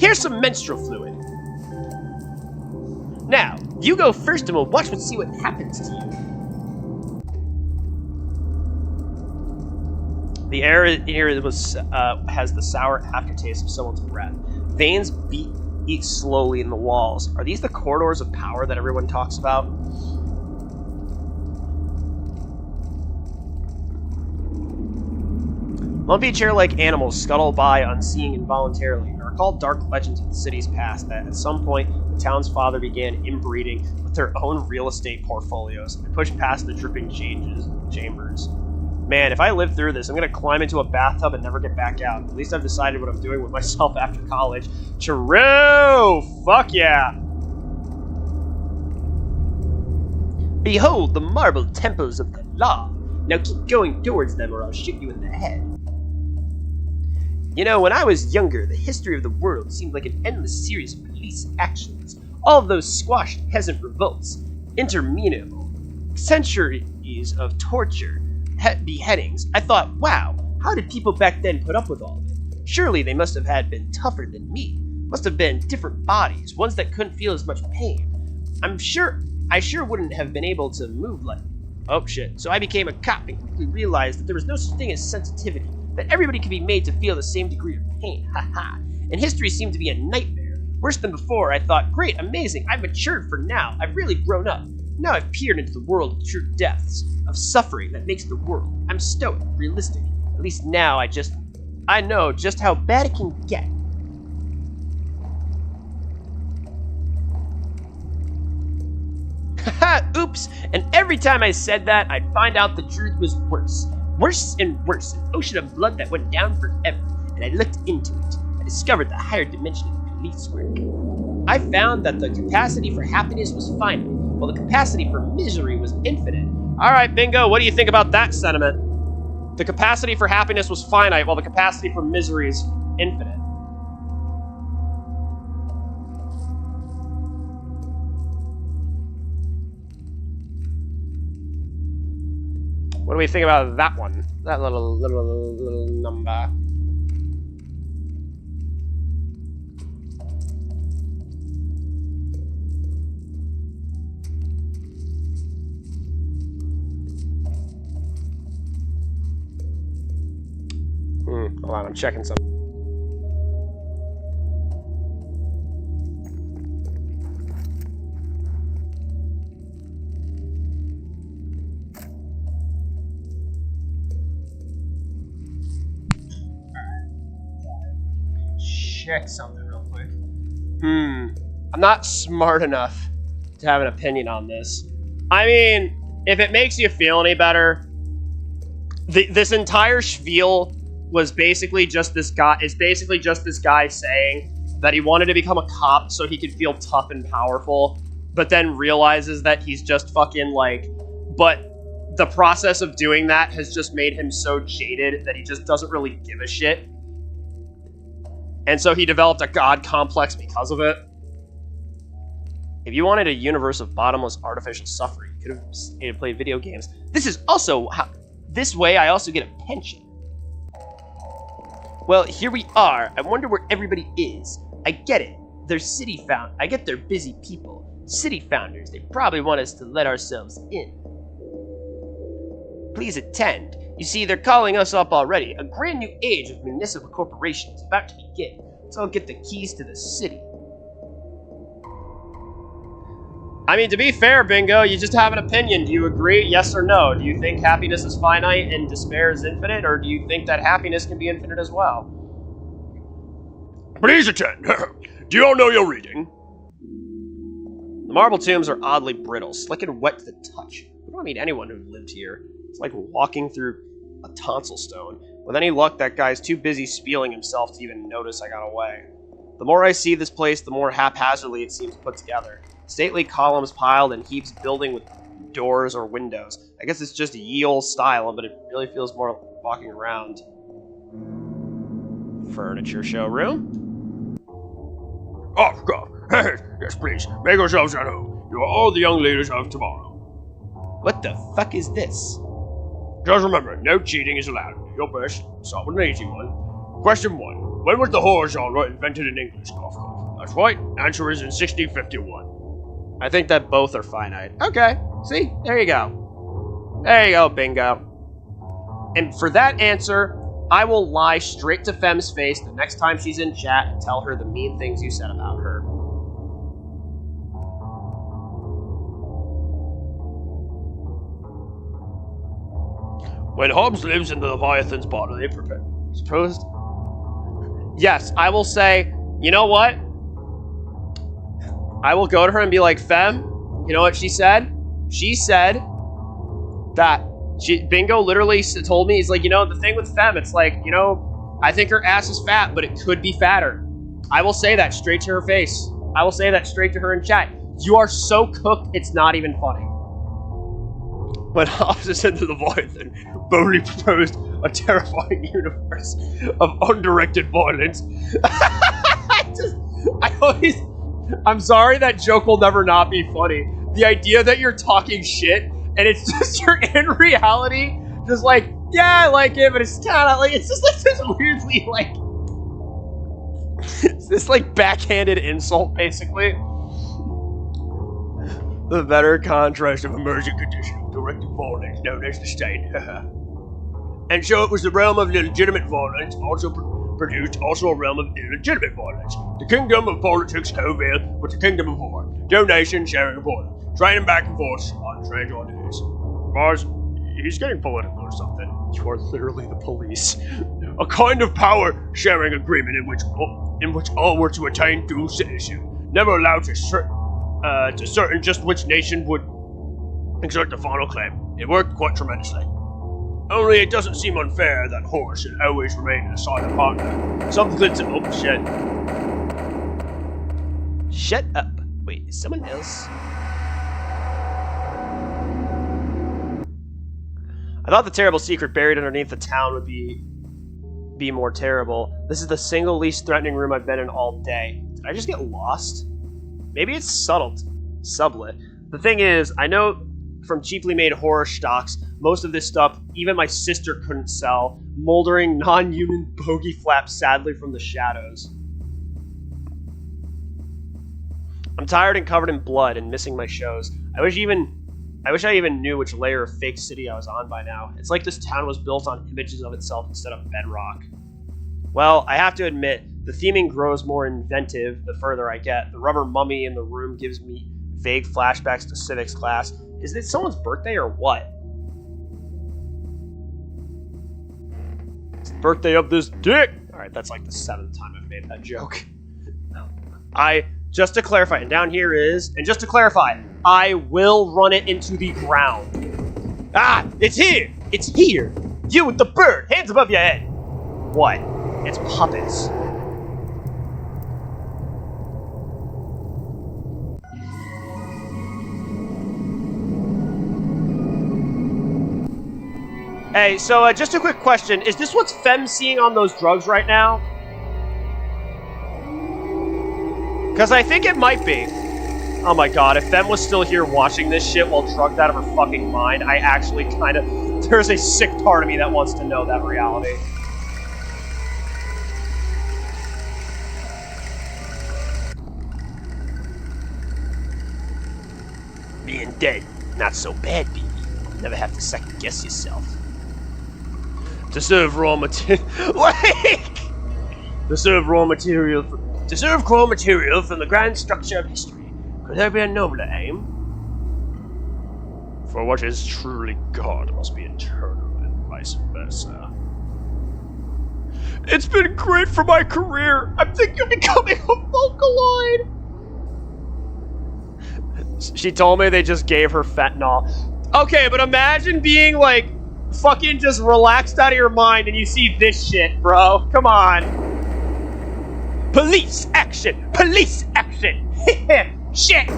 Here's some menstrual fluid. Now, you go first and we'll watch and see what happens to you. The air here has the sour aftertaste of someone's breath. Veins beat slowly in the walls. Are these the corridors of power that everyone talks about? Lumpy chair-like animals scuttle by unseeing involuntarily. I recall dark legends of the city's past that at some point the town's father began inbreeding with their own real estate portfolios and pushed past the dripping chambers. Man, if I live through this, I'm gonna climb into a bathtub and never get back out. At least I've decided what I'm doing with myself after college. True! Fuck yeah! Behold the marble temples of the law. Now keep going towards them or I'll shoot you in the head. You know, when I was younger, the history of the world seemed like an endless series of police actions. All of those squashed peasant revolts, interminable centuries of torture, beheadings. I thought, wow, how did people back then put up with all of it? Surely they must have been tougher than me. Must have been different bodies, ones that couldn't feel as much pain. I sure wouldn't have been able to move like... Oh shit. So I became a cop and quickly realized that there was no such thing as sensitivity, that everybody could be made to feel the same degree of pain. Haha. And history seemed to be a nightmare. Worse than before, I thought, great, amazing, I've matured for now. I've really grown up. Now I've peered into the world of true depths, of suffering that makes the world. I'm stoic, realistic. At least now I know just how bad it can get. Haha, oops. And every time I said that, I'd find out the truth was worse. Worse and worse, an ocean of blood that went down forever. And I looked into it. I discovered the higher dimension of police work. I found that the capacity for happiness was finite, while the capacity for misery was infinite. Alright, bingo, what do you think about that sentiment? The capacity for happiness was finite, while the capacity for misery is infinite. What do we think about that one? That little number. Hold on, I'm checking something. Check something real quick. I'm not smart enough to have an opinion on this. I mean, if it makes you feel any better, this entire spiel was basically just this guy. It's basically just this guy saying that he wanted to become a cop so he could feel tough and powerful, but then realizes that he's just fucking like. But the process of doing that has just made him so jaded that he just doesn't really give a shit. And so he developed a god complex because of it. If you wanted a universe of bottomless artificial suffering, you could have stayed and played video games. This is also how. This way, I also get a pension. Well, here we are. I wonder where everybody is. I get it. They're city found. I get they're busy people. City founders. They probably want us to let ourselves in. Please attend. You see, they're calling us up already. A brand new age of municipal corporations about to begin. Let's all get the keys to the city. I mean, to be fair, Bingo, you just have an opinion. Do you agree? Yes or no? Do you think happiness is finite and despair is infinite? Or do you think that happiness can be infinite as well? Please attend. Do you all know your reading? The marble tombs are oddly brittle, slick and wet to the touch. I don't meet anyone who lived here. It's like walking through a tonsil stone. With any luck, that guy's too busy spieling himself to even notice I got away. The more I see this place, the more haphazardly it seems put together. Stately columns piled and heaps building with doors or windows. I guess it's just a ye old style, but it really feels more like walking around. Furniture showroom? Oh, God. Hey, yes, please. Make yourselves at home. You are all the young ladies of tomorrow. What the fuck is this? Just remember, no cheating is allowed. Your best. Start with an easy one. Question 1. When was the horror genre invented in English? Cough, cough. That's right. Answer is in 1651. I think that both are finite. Okay. See? There you go. There you go, bingo. And for that answer, I will lie straight to Fem's face the next time she's in chat and tell her the mean things you said about her. When Hobbes lives in the Leviathan's body, prepare. Supposed? Yes, I will say, you know what? I will go to her and be like, Fem, you know what she said? She said that Bingo literally told me, he's like, you know, the thing with Fem, it's like, you know, I think her ass is fat, but it could be fatter. I will say that straight to her face. I will say that straight to her in chat. You are so cooked, it's not even funny. When Hobbes ascended the Leviathan, boldly proposed a terrifying universe of undirected violence. I'm sorry, that joke will never not be funny. The idea that you're talking shit and it's just you're in reality just like, yeah, I like it, but it's kind of like, it's just like this weirdly like, it's this like backhanded insult basically. The better contrast of emergent condition of directed violence known as the state. And so it was the realm of legitimate violence also produced also a realm of illegitimate violence. The kingdom of politics co-veiled with the kingdom of war. Donation, sharing of violence. Trading back and forth on strange ideas. Mars, he's getting political or something. You are literally the police. A kind of power sharing agreement in which all were to attain dual citizenship. Never allowed to certain just which nation would exert the final claim. It worked quite tremendously. Only it doesn't seem unfair that horror should always remain a silent partner. Something to shit. Shut up. Wait, is someone else? I thought the terrible secret buried underneath the town would be more terrible. This is the single least threatening room I've been in all day. Did I just get lost? Maybe it's sublet. The thing is, I know from cheaply made horror stocks, most of this stuff, even my sister couldn't sell. Moldering, non-human bogey flaps sadly from the shadows. I'm tired and covered in blood and missing my shows. I wish I even knew which layer of fake city I was on by now. It's like this town was built on images of itself instead of bedrock. Well, I have to admit, the theming grows more inventive the further I get. The rubber mummy in the room gives me vague flashbacks to civics class. Is it someone's birthday or what? It's the birthday of this dick! Alright, that's like the 7th time I've made that joke. Just to clarify, and down here is, and just to clarify, I will run it into the ground. Ah! It's here! It's here! You with the bird! Hands above your head! What? It's puppets. Hey, so just a quick question. Is this what's Fem seeing on those drugs right now? Because I think it might be. Oh my god, if Fem was still here watching this shit while drugged out of her fucking mind, I actually kind of... There's a sick part of me that wants to know that reality. Being dead, not so bad, baby. Never have to second guess yourself. To serve raw material... To serve raw material from the grand structure of history. Could there be a nobler aim? For what is truly God must be eternal, and vice versa. It's been great for my career. I'm thinking of becoming a Vocaloid. She told me they just gave her fentanyl. Okay, but imagine being like fucking just relaxed out of your mind and you see this shit, bro. Come on. Police action! Police action! Shit!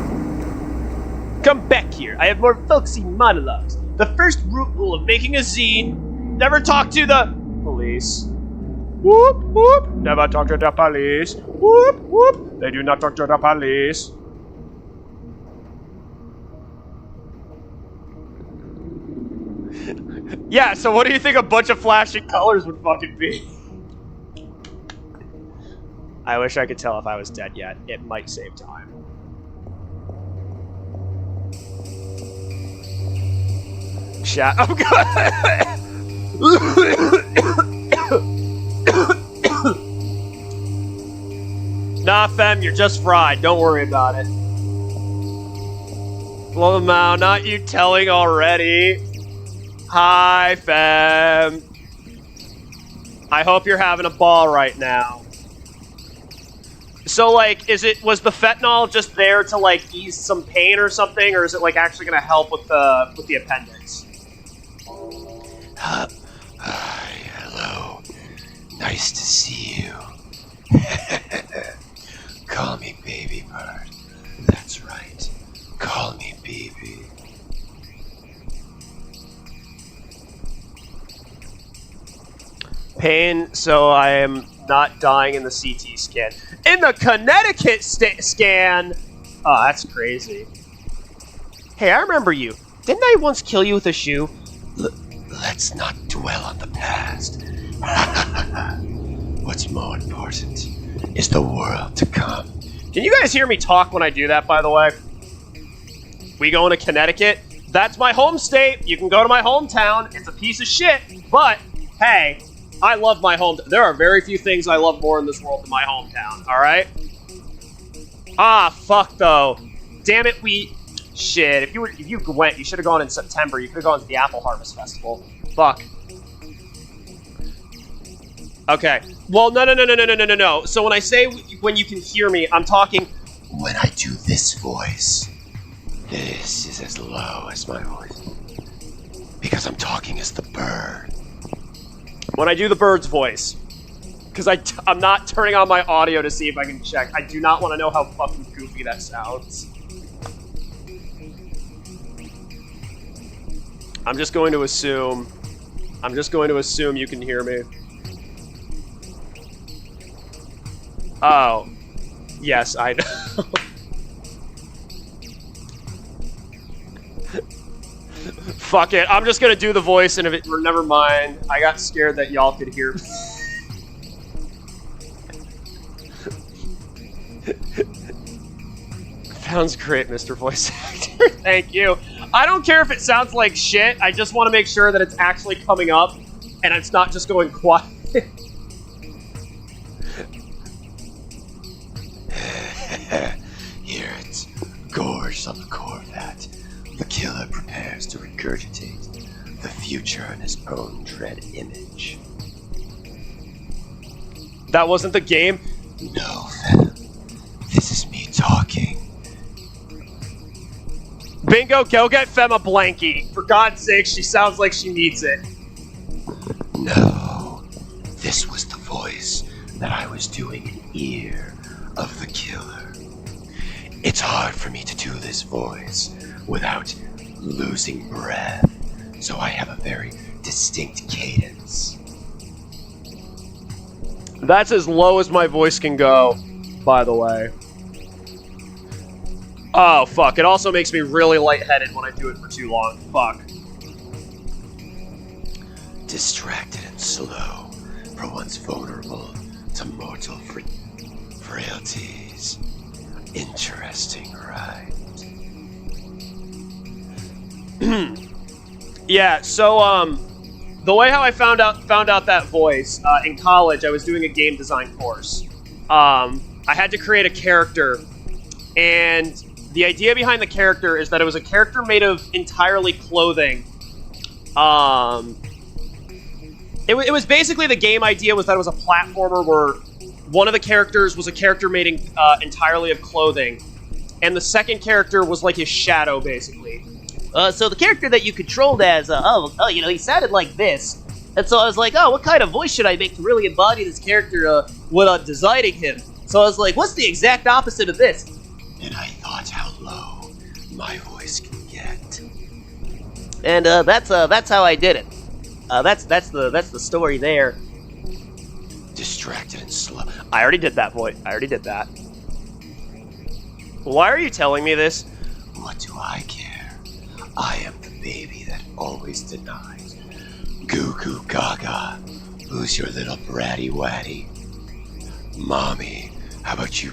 Come back here. I have more folksy monologues. The first rule of making a zine: never talk to the police. Whoop, whoop. Never talk to the police. Whoop, whoop. They do not talk to the police. Yeah, so what do you think a bunch of flashing colors would fucking be? I wish I could tell if I was dead yet. It might save time. Chat. Oh god. Nah, fam, you're just fried. Don't worry about it. Lamau, not you telling already. Hi, fam. I hope you're having a ball right now. So, like, was the fentanyl just there to, like, ease some pain or something, or is it, like, actually gonna help with the appendix? Hello. Nice to see you. Call me baby bird. That's right. Call me baby. Pain, so I am not dying in the CT scan. In the Connecticut scan! Oh, that's crazy. Hey, I remember you. Didn't I once kill you with a shoe? Let's not dwell on the past. What's more important is the world to come. Can you guys hear me talk when I do that, by the way? We going to Connecticut? That's my home state. You can go to my hometown. It's a piece of shit, but hey, I love my home. There are very few things I love more in this world than my hometown, alright? Ah, fuck, though. Damn it, Shit, if you went, you should have gone in September. You could have gone to the Apple Harvest Festival. Fuck. Okay. Well, no. So when I say when you can hear me, I'm talking... When I do this voice, this is as low as my voice. Because I'm talking as the bird. When I do the bird's voice. Because I'm not turning on my audio to see if I can check. I do not want to know how fucking goofy that sounds. I'm just going to assume you can hear me. Oh. Yes, I know. Fuck it. I'm just gonna do the voice and never mind. I got scared that y'all could hear me. Sounds great, Mr. Voice Actor. Thank you. I don't care if it sounds like shit. I just want to make sure that it's actually coming up and it's not just going quiet. Here it's gorged on the Corvette. The killer prepares to regurgitate the future in his own dread image. That wasn't the game? No, Fathom. This is me talking. Bingo, go get Fem a blankie. For God's sake, she sounds like she needs it. No. This was the voice that I was doing in ear of the killer. It's hard for me to do this voice without losing breath, so I have a very distinct cadence. That's as low as my voice can go, by the way. Oh, fuck. It also makes me really lightheaded when I do it for too long. Fuck. Distracted and slow, for once vulnerable to mortal frailties. Interesting, right? Yeah, so, the way how I found out that voice, in college, I was doing a game design course. I had to create a character, and the idea behind the character is that it was a character made of entirely clothing. It was basically, the game idea was that it was a platformer where one of the characters was a character made entirely of clothing, and the second character was like his shadow, basically. So the character that you controlled as, he sounded like this. And so I was like, oh, what kind of voice should I make to really embody this character when designing him? So I was like, what's the exact opposite of this? And I thought how low my voice can get. And that's how I did it. That's the story there. Distracted and slow. I already did that voice. I already did that. Why are you telling me this? What do I care? I am the baby that always denies. Goo goo gaga. Who's your little bratty watty? Mommy, how about you?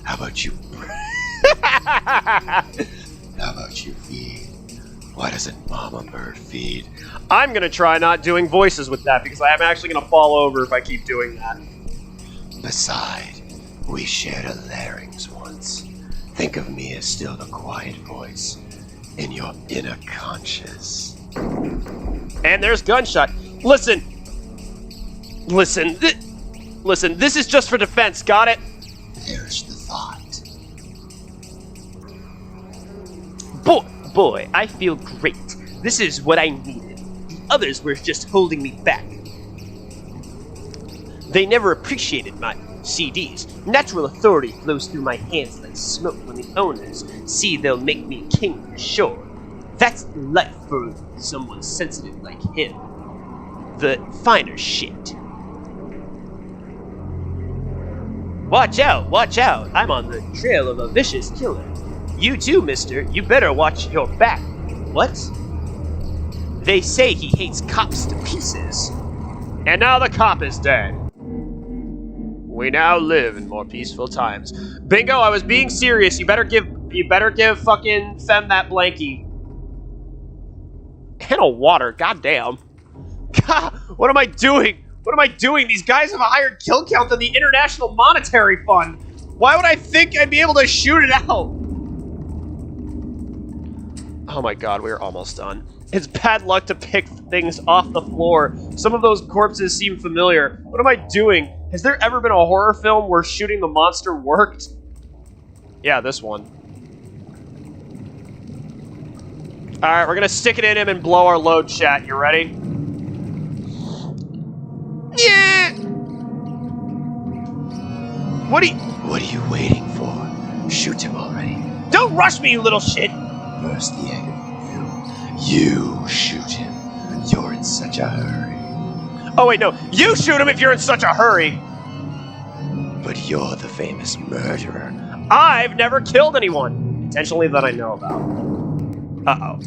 How about you? How about you feed? Why doesn't Mama Bird feed? I'm gonna try not doing voices with that because I am actually gonna fall over if I keep doing that. Beside, we shared a larynx once. Think of me as still the quiet voice in your inner conscious. And there's gunshot. Listen, this is just for defense, got it? Perish the thought. Boy, I feel great. This is what I needed. The others were just holding me back. They never appreciated my CDs. Natural authority flows through my hands like smoke when the owners see they'll make me king for sure. That's life for someone sensitive like him. The finer shit. Watch out, I'm on the trail of a vicious killer. You too, mister, you better watch your back. What? They say he hates cops to pieces. And now the cop is dead. We now live in more peaceful times. Bingo, I was being serious. You better give fucking Fem that blankie. And a water, goddamn. God, what am I doing? What am I doing? These guys have a higher kill count than the International Monetary Fund. Why would I think I'd be able to shoot it out? Oh my god, we're almost done. It's bad luck to pick things off the floor. Some of those corpses seem familiar. What am I doing? Has there ever been a horror film where shooting the monster worked? Yeah, this one. Alright, we're gonna stick it in him and blow our load, chat. You ready? Yeah! What are you waiting for? Shoot him already. Don't rush me, you little shit! First the agony. You shoot him. You're in such a hurry. Oh wait, no. You shoot him if you're in such a hurry! But you're the famous murderer. I've never killed anyone! Intentionally that I know about. Uh-oh.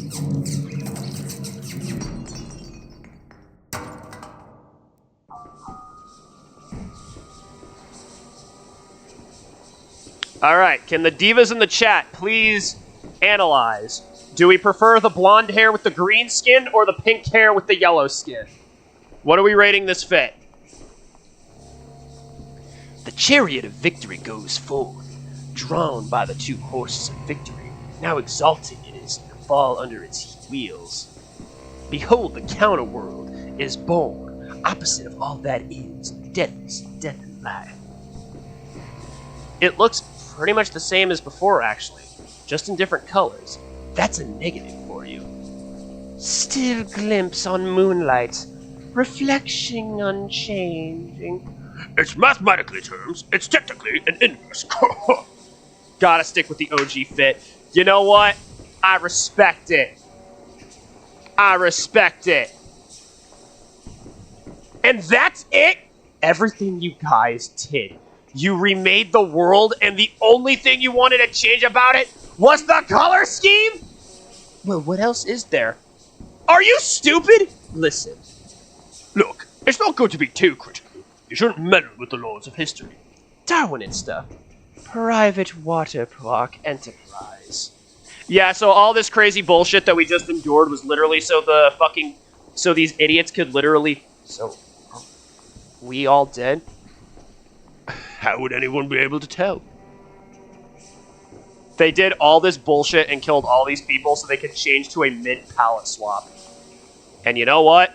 Alright, can the divas in the chat please analyze? Do we prefer the blonde hair with the green skin or the pink hair with the yellow skin? What are we rating this fit? The chariot of victory goes forward, drawn by the two horses of victory. Now exalted it is to fall under its wheels. Behold, the counterworld is born, opposite of all that is, deadness, death and life. It looks pretty much the same as before, actually, just in different colors. That's a negative for you. Still glimpse on moonlight, reflection unchanging. It's mathematically terms, it's technically an inverse. Gotta stick with the OG fit. You know what? I respect it. I respect it. And that's it? Everything you guys did. You remade the world, and the only thing you wanted to change about it was the color scheme? Well, what else is there? Are you stupid? Listen. Look, it's not good to be too critical. You shouldn't meddle with the laws of history. Darwinista. Private water park enterprise. Yeah, so all this crazy bullshit that we just endured was literally so these idiots could literally... So, we all dead? How would anyone be able to tell? They did all this bullshit and killed all these people so they could change to a mid-palette swap. And you know what?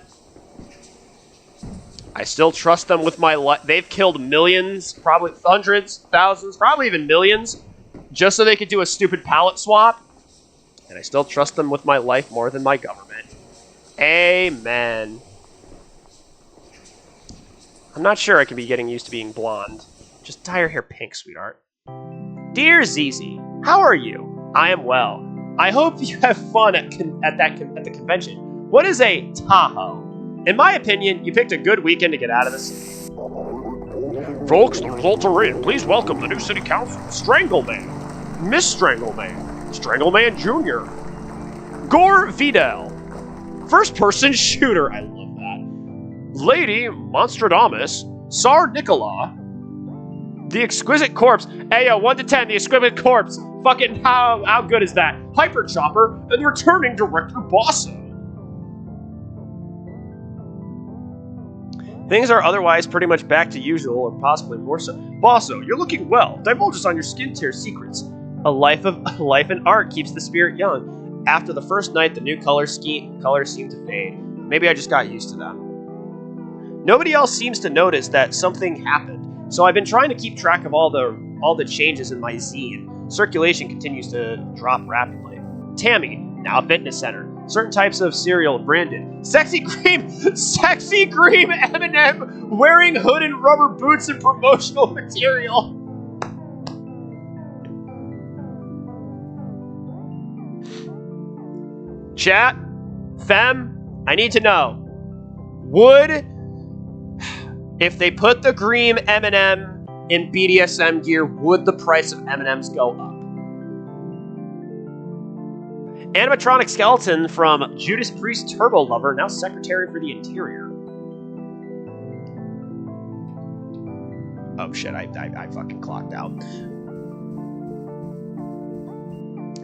I still trust them with my life. They've killed millions, probably hundreds, thousands, probably even millions, just so they could do a stupid palette swap. And I still trust them with my life more than my government. Amen. I'm not sure I can be getting used to being blonde. Just dye your hair pink, sweetheart. Dear Zizi, how are you? I am well. I hope you have fun at the convention. What is a Tahoe? In my opinion, you picked a good weekend to get out of the city. Folks, the results are in. Please welcome the new city council. Strangleman, Miss Strangleman, Strangleman Jr., Gore Vidal, first person shooter, I love that, Lady Monstradamus, Tsar Nicola, the Exquisite Corpse. Hey, yo, 1 to 10, the Exquisite Corpse. Fucking how good is that? Hyper Chopper, and returning Director Bosso. Things are otherwise pretty much back to usual, or possibly more so. Bosso, you're looking well. Divulge us on your skincare secrets. A life in art keeps the spirit young. After the first night, the new colors seem to fade. Maybe I just got used to them. Nobody else seems to notice that something happened, so I've been trying to keep track of all the changes in my zine. Circulation continues to drop rapidly. Tammy, now a fitness center. Certain types of cereal branded. Sexy cream M&M wearing hood and rubber boots and promotional material. Chat, Fem, I need to know. If they put the green M&M in BDSM gear, would the price of M&Ms go up? Animatronic skeleton from Judas Priest Turbo Lover, now Secretary for the Interior. Oh shit, I fucking clocked out.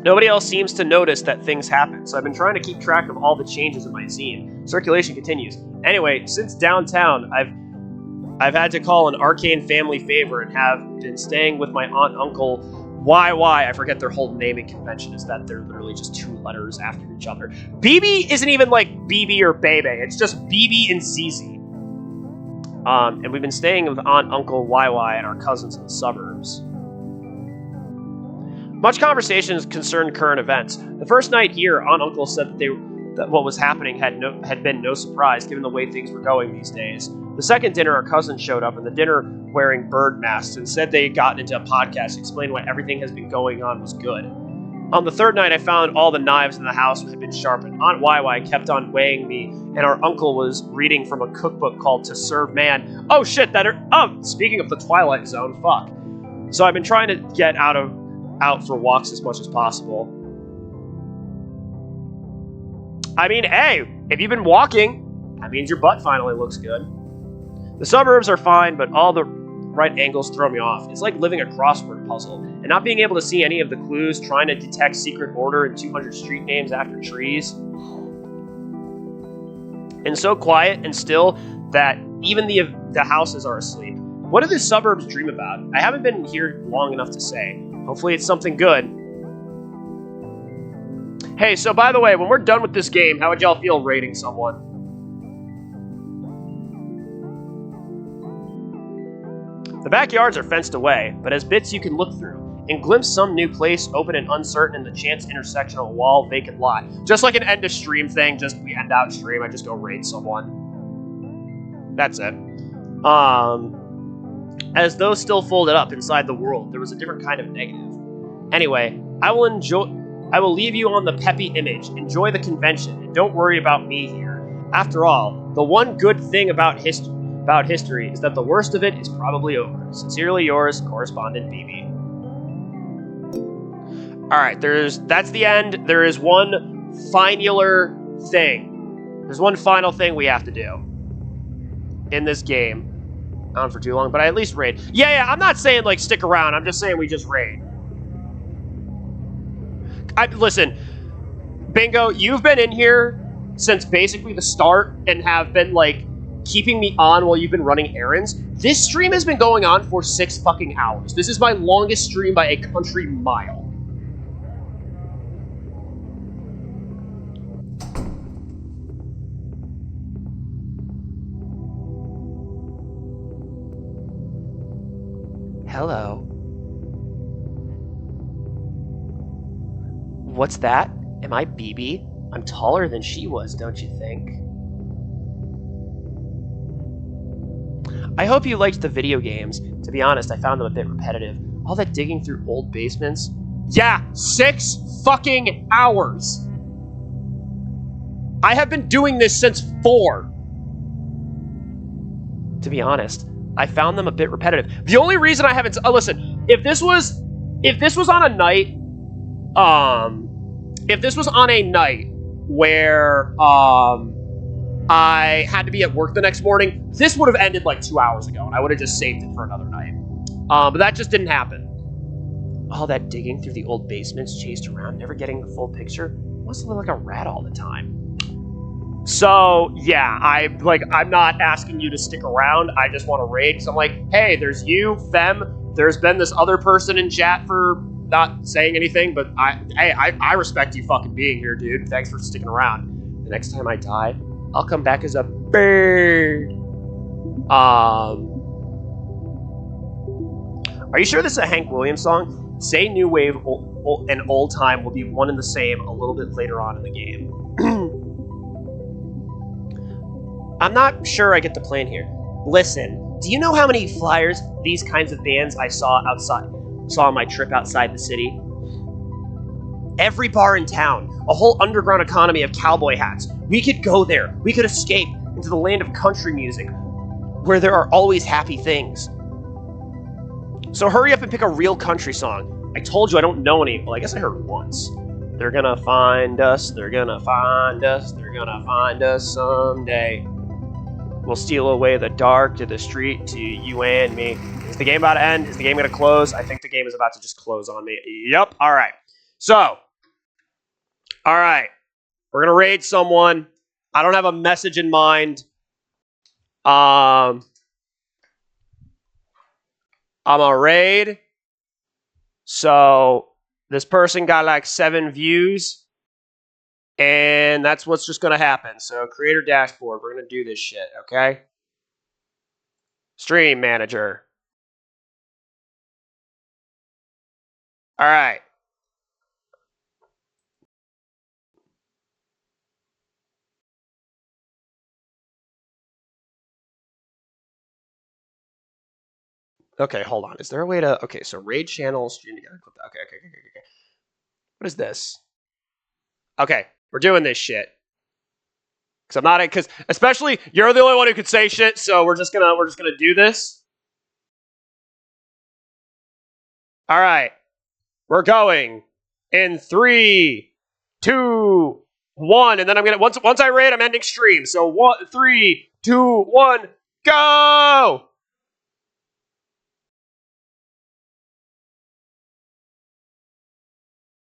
Nobody else seems to notice that things happen, so I've been trying to keep track of all the changes in my zine. Circulation continues. Anyway, since downtown, I've had to call an arcane family favor and have been staying with my aunt and uncle YY. I forget their whole naming convention is that they're literally just 2 letters after each other. BB isn't even like BB or Bebe. It's just BB and ZZ. And we've been staying with Aunt, Uncle, YY, and our cousins in the suburbs. Much conversations concerned current events. The first night here, Aunt and Uncle said that what was happening had been no surprise given the way things were going these days. The second dinner, our cousins showed up, and the dinner wearing bird masks and said they had gotten into a podcast, explained why everything has been going on was good. On the third night, I found all the knives in the house had been sharpened. Aunt YY kept on weighing me, and our uncle was reading from a cookbook called To Serve Man. Oh shit, speaking of the Twilight Zone, fuck. So I've been trying to get out for walks as much as possible. I mean, hey, if you've been walking, that means your butt finally looks good. The suburbs are fine, but all the right angles throw me off. It's like living a crossword puzzle, and not being able to see any of the clues, trying to detect secret order and 200 street names after trees. And so quiet and still that even the houses are asleep. What do the suburbs dream about? I haven't been here long enough to say. Hopefully it's something good. Hey, so by the way, when we're done with this game, how would y'all feel rating someone? The backyards are fenced away, but as bits you can look through, and glimpse some new place open and uncertain in the chance intersection of a wall, vacant lot. Just like an end of stream thing, just we end out stream, I just go raid someone. That's it. As though still folded up inside the world, there was a different kind of negative. Anyway, I will leave you on the peppy image. Enjoy the convention, and don't worry about me here. After all, the one good thing about history is that the worst of it is probably over. Sincerely yours, Correspondent BB. Alright, that's the end. There is one finular thing. There's one final thing we have to do in this game. Not on for too long, but I at least raid. Yeah, I'm not saying, like, stick around. I'm just saying we just raid. Listen, Bingo, you've been in here since basically the start and have been, like, keeping me on while you've been running errands. This stream has been going on for 6 fucking hours. This is my longest stream by a country mile. Hello. What's that? Am I BB? I'm taller than she was, don't you think? I hope you liked the video games. To be honest, I found them a bit repetitive. All that digging through old basements. Yeah, 6 fucking hours. I have been doing this since 4. To be honest, I found them a bit repetitive. The only reason I haven't listen, if this was on a night, if this was on a night where I had to be at work the next morning, this would have ended like 2 hours ago, and I would have just saved it for another night. But that just didn't happen. All that digging through the old basements, chased around, never getting the full picture. Must look like a rat all the time. So yeah, I'm not asking you to stick around. I just want to raid because I'm like, hey, there's you, Fem. There's been this other person in chat for not saying anything, but I respect you fucking being here, dude. Thanks for sticking around. The next time I die, I'll come back as a bird. Are you sure this is a Hank Williams song? Say new wave and old time will be one and the same a little bit later on in the game. I'm not sure I get the plan here. Listen, do you know how many flyers these kinds of bands I saw on my trip outside the city? Every bar in town, a whole underground economy of cowboy hats. We could go there. We could escape into the land of country music, where there are always happy things. So hurry up and pick a real country song. I told you I don't know any. Well, I guess I heard it once. They're gonna find us. They're gonna find us. They're gonna find us someday. We'll steal away the dark to the street to you and me. Is the game about to end? Is the game going to close? I think the game is about to just close on me. Yep. All right. So, all right. We're going to raid someone. I don't have a message in mind. I'm a raid. So, this person got like 7 views. And that's what's just going to happen. So, creator dashboard. We're going to do this shit, okay? Stream manager. All right. Okay, hold on. Is there a way to... Okay, so raid channel, stream together. Okay. What is this? Okay, we're doing this shit. Because I'm not... Because especially, you're the only one who could say shit, so we're just gonna do this. All right. We're going in 3, 2, 1, and then I'm gonna... Once I raid, I'm ending stream. So 3, 2, 1, go!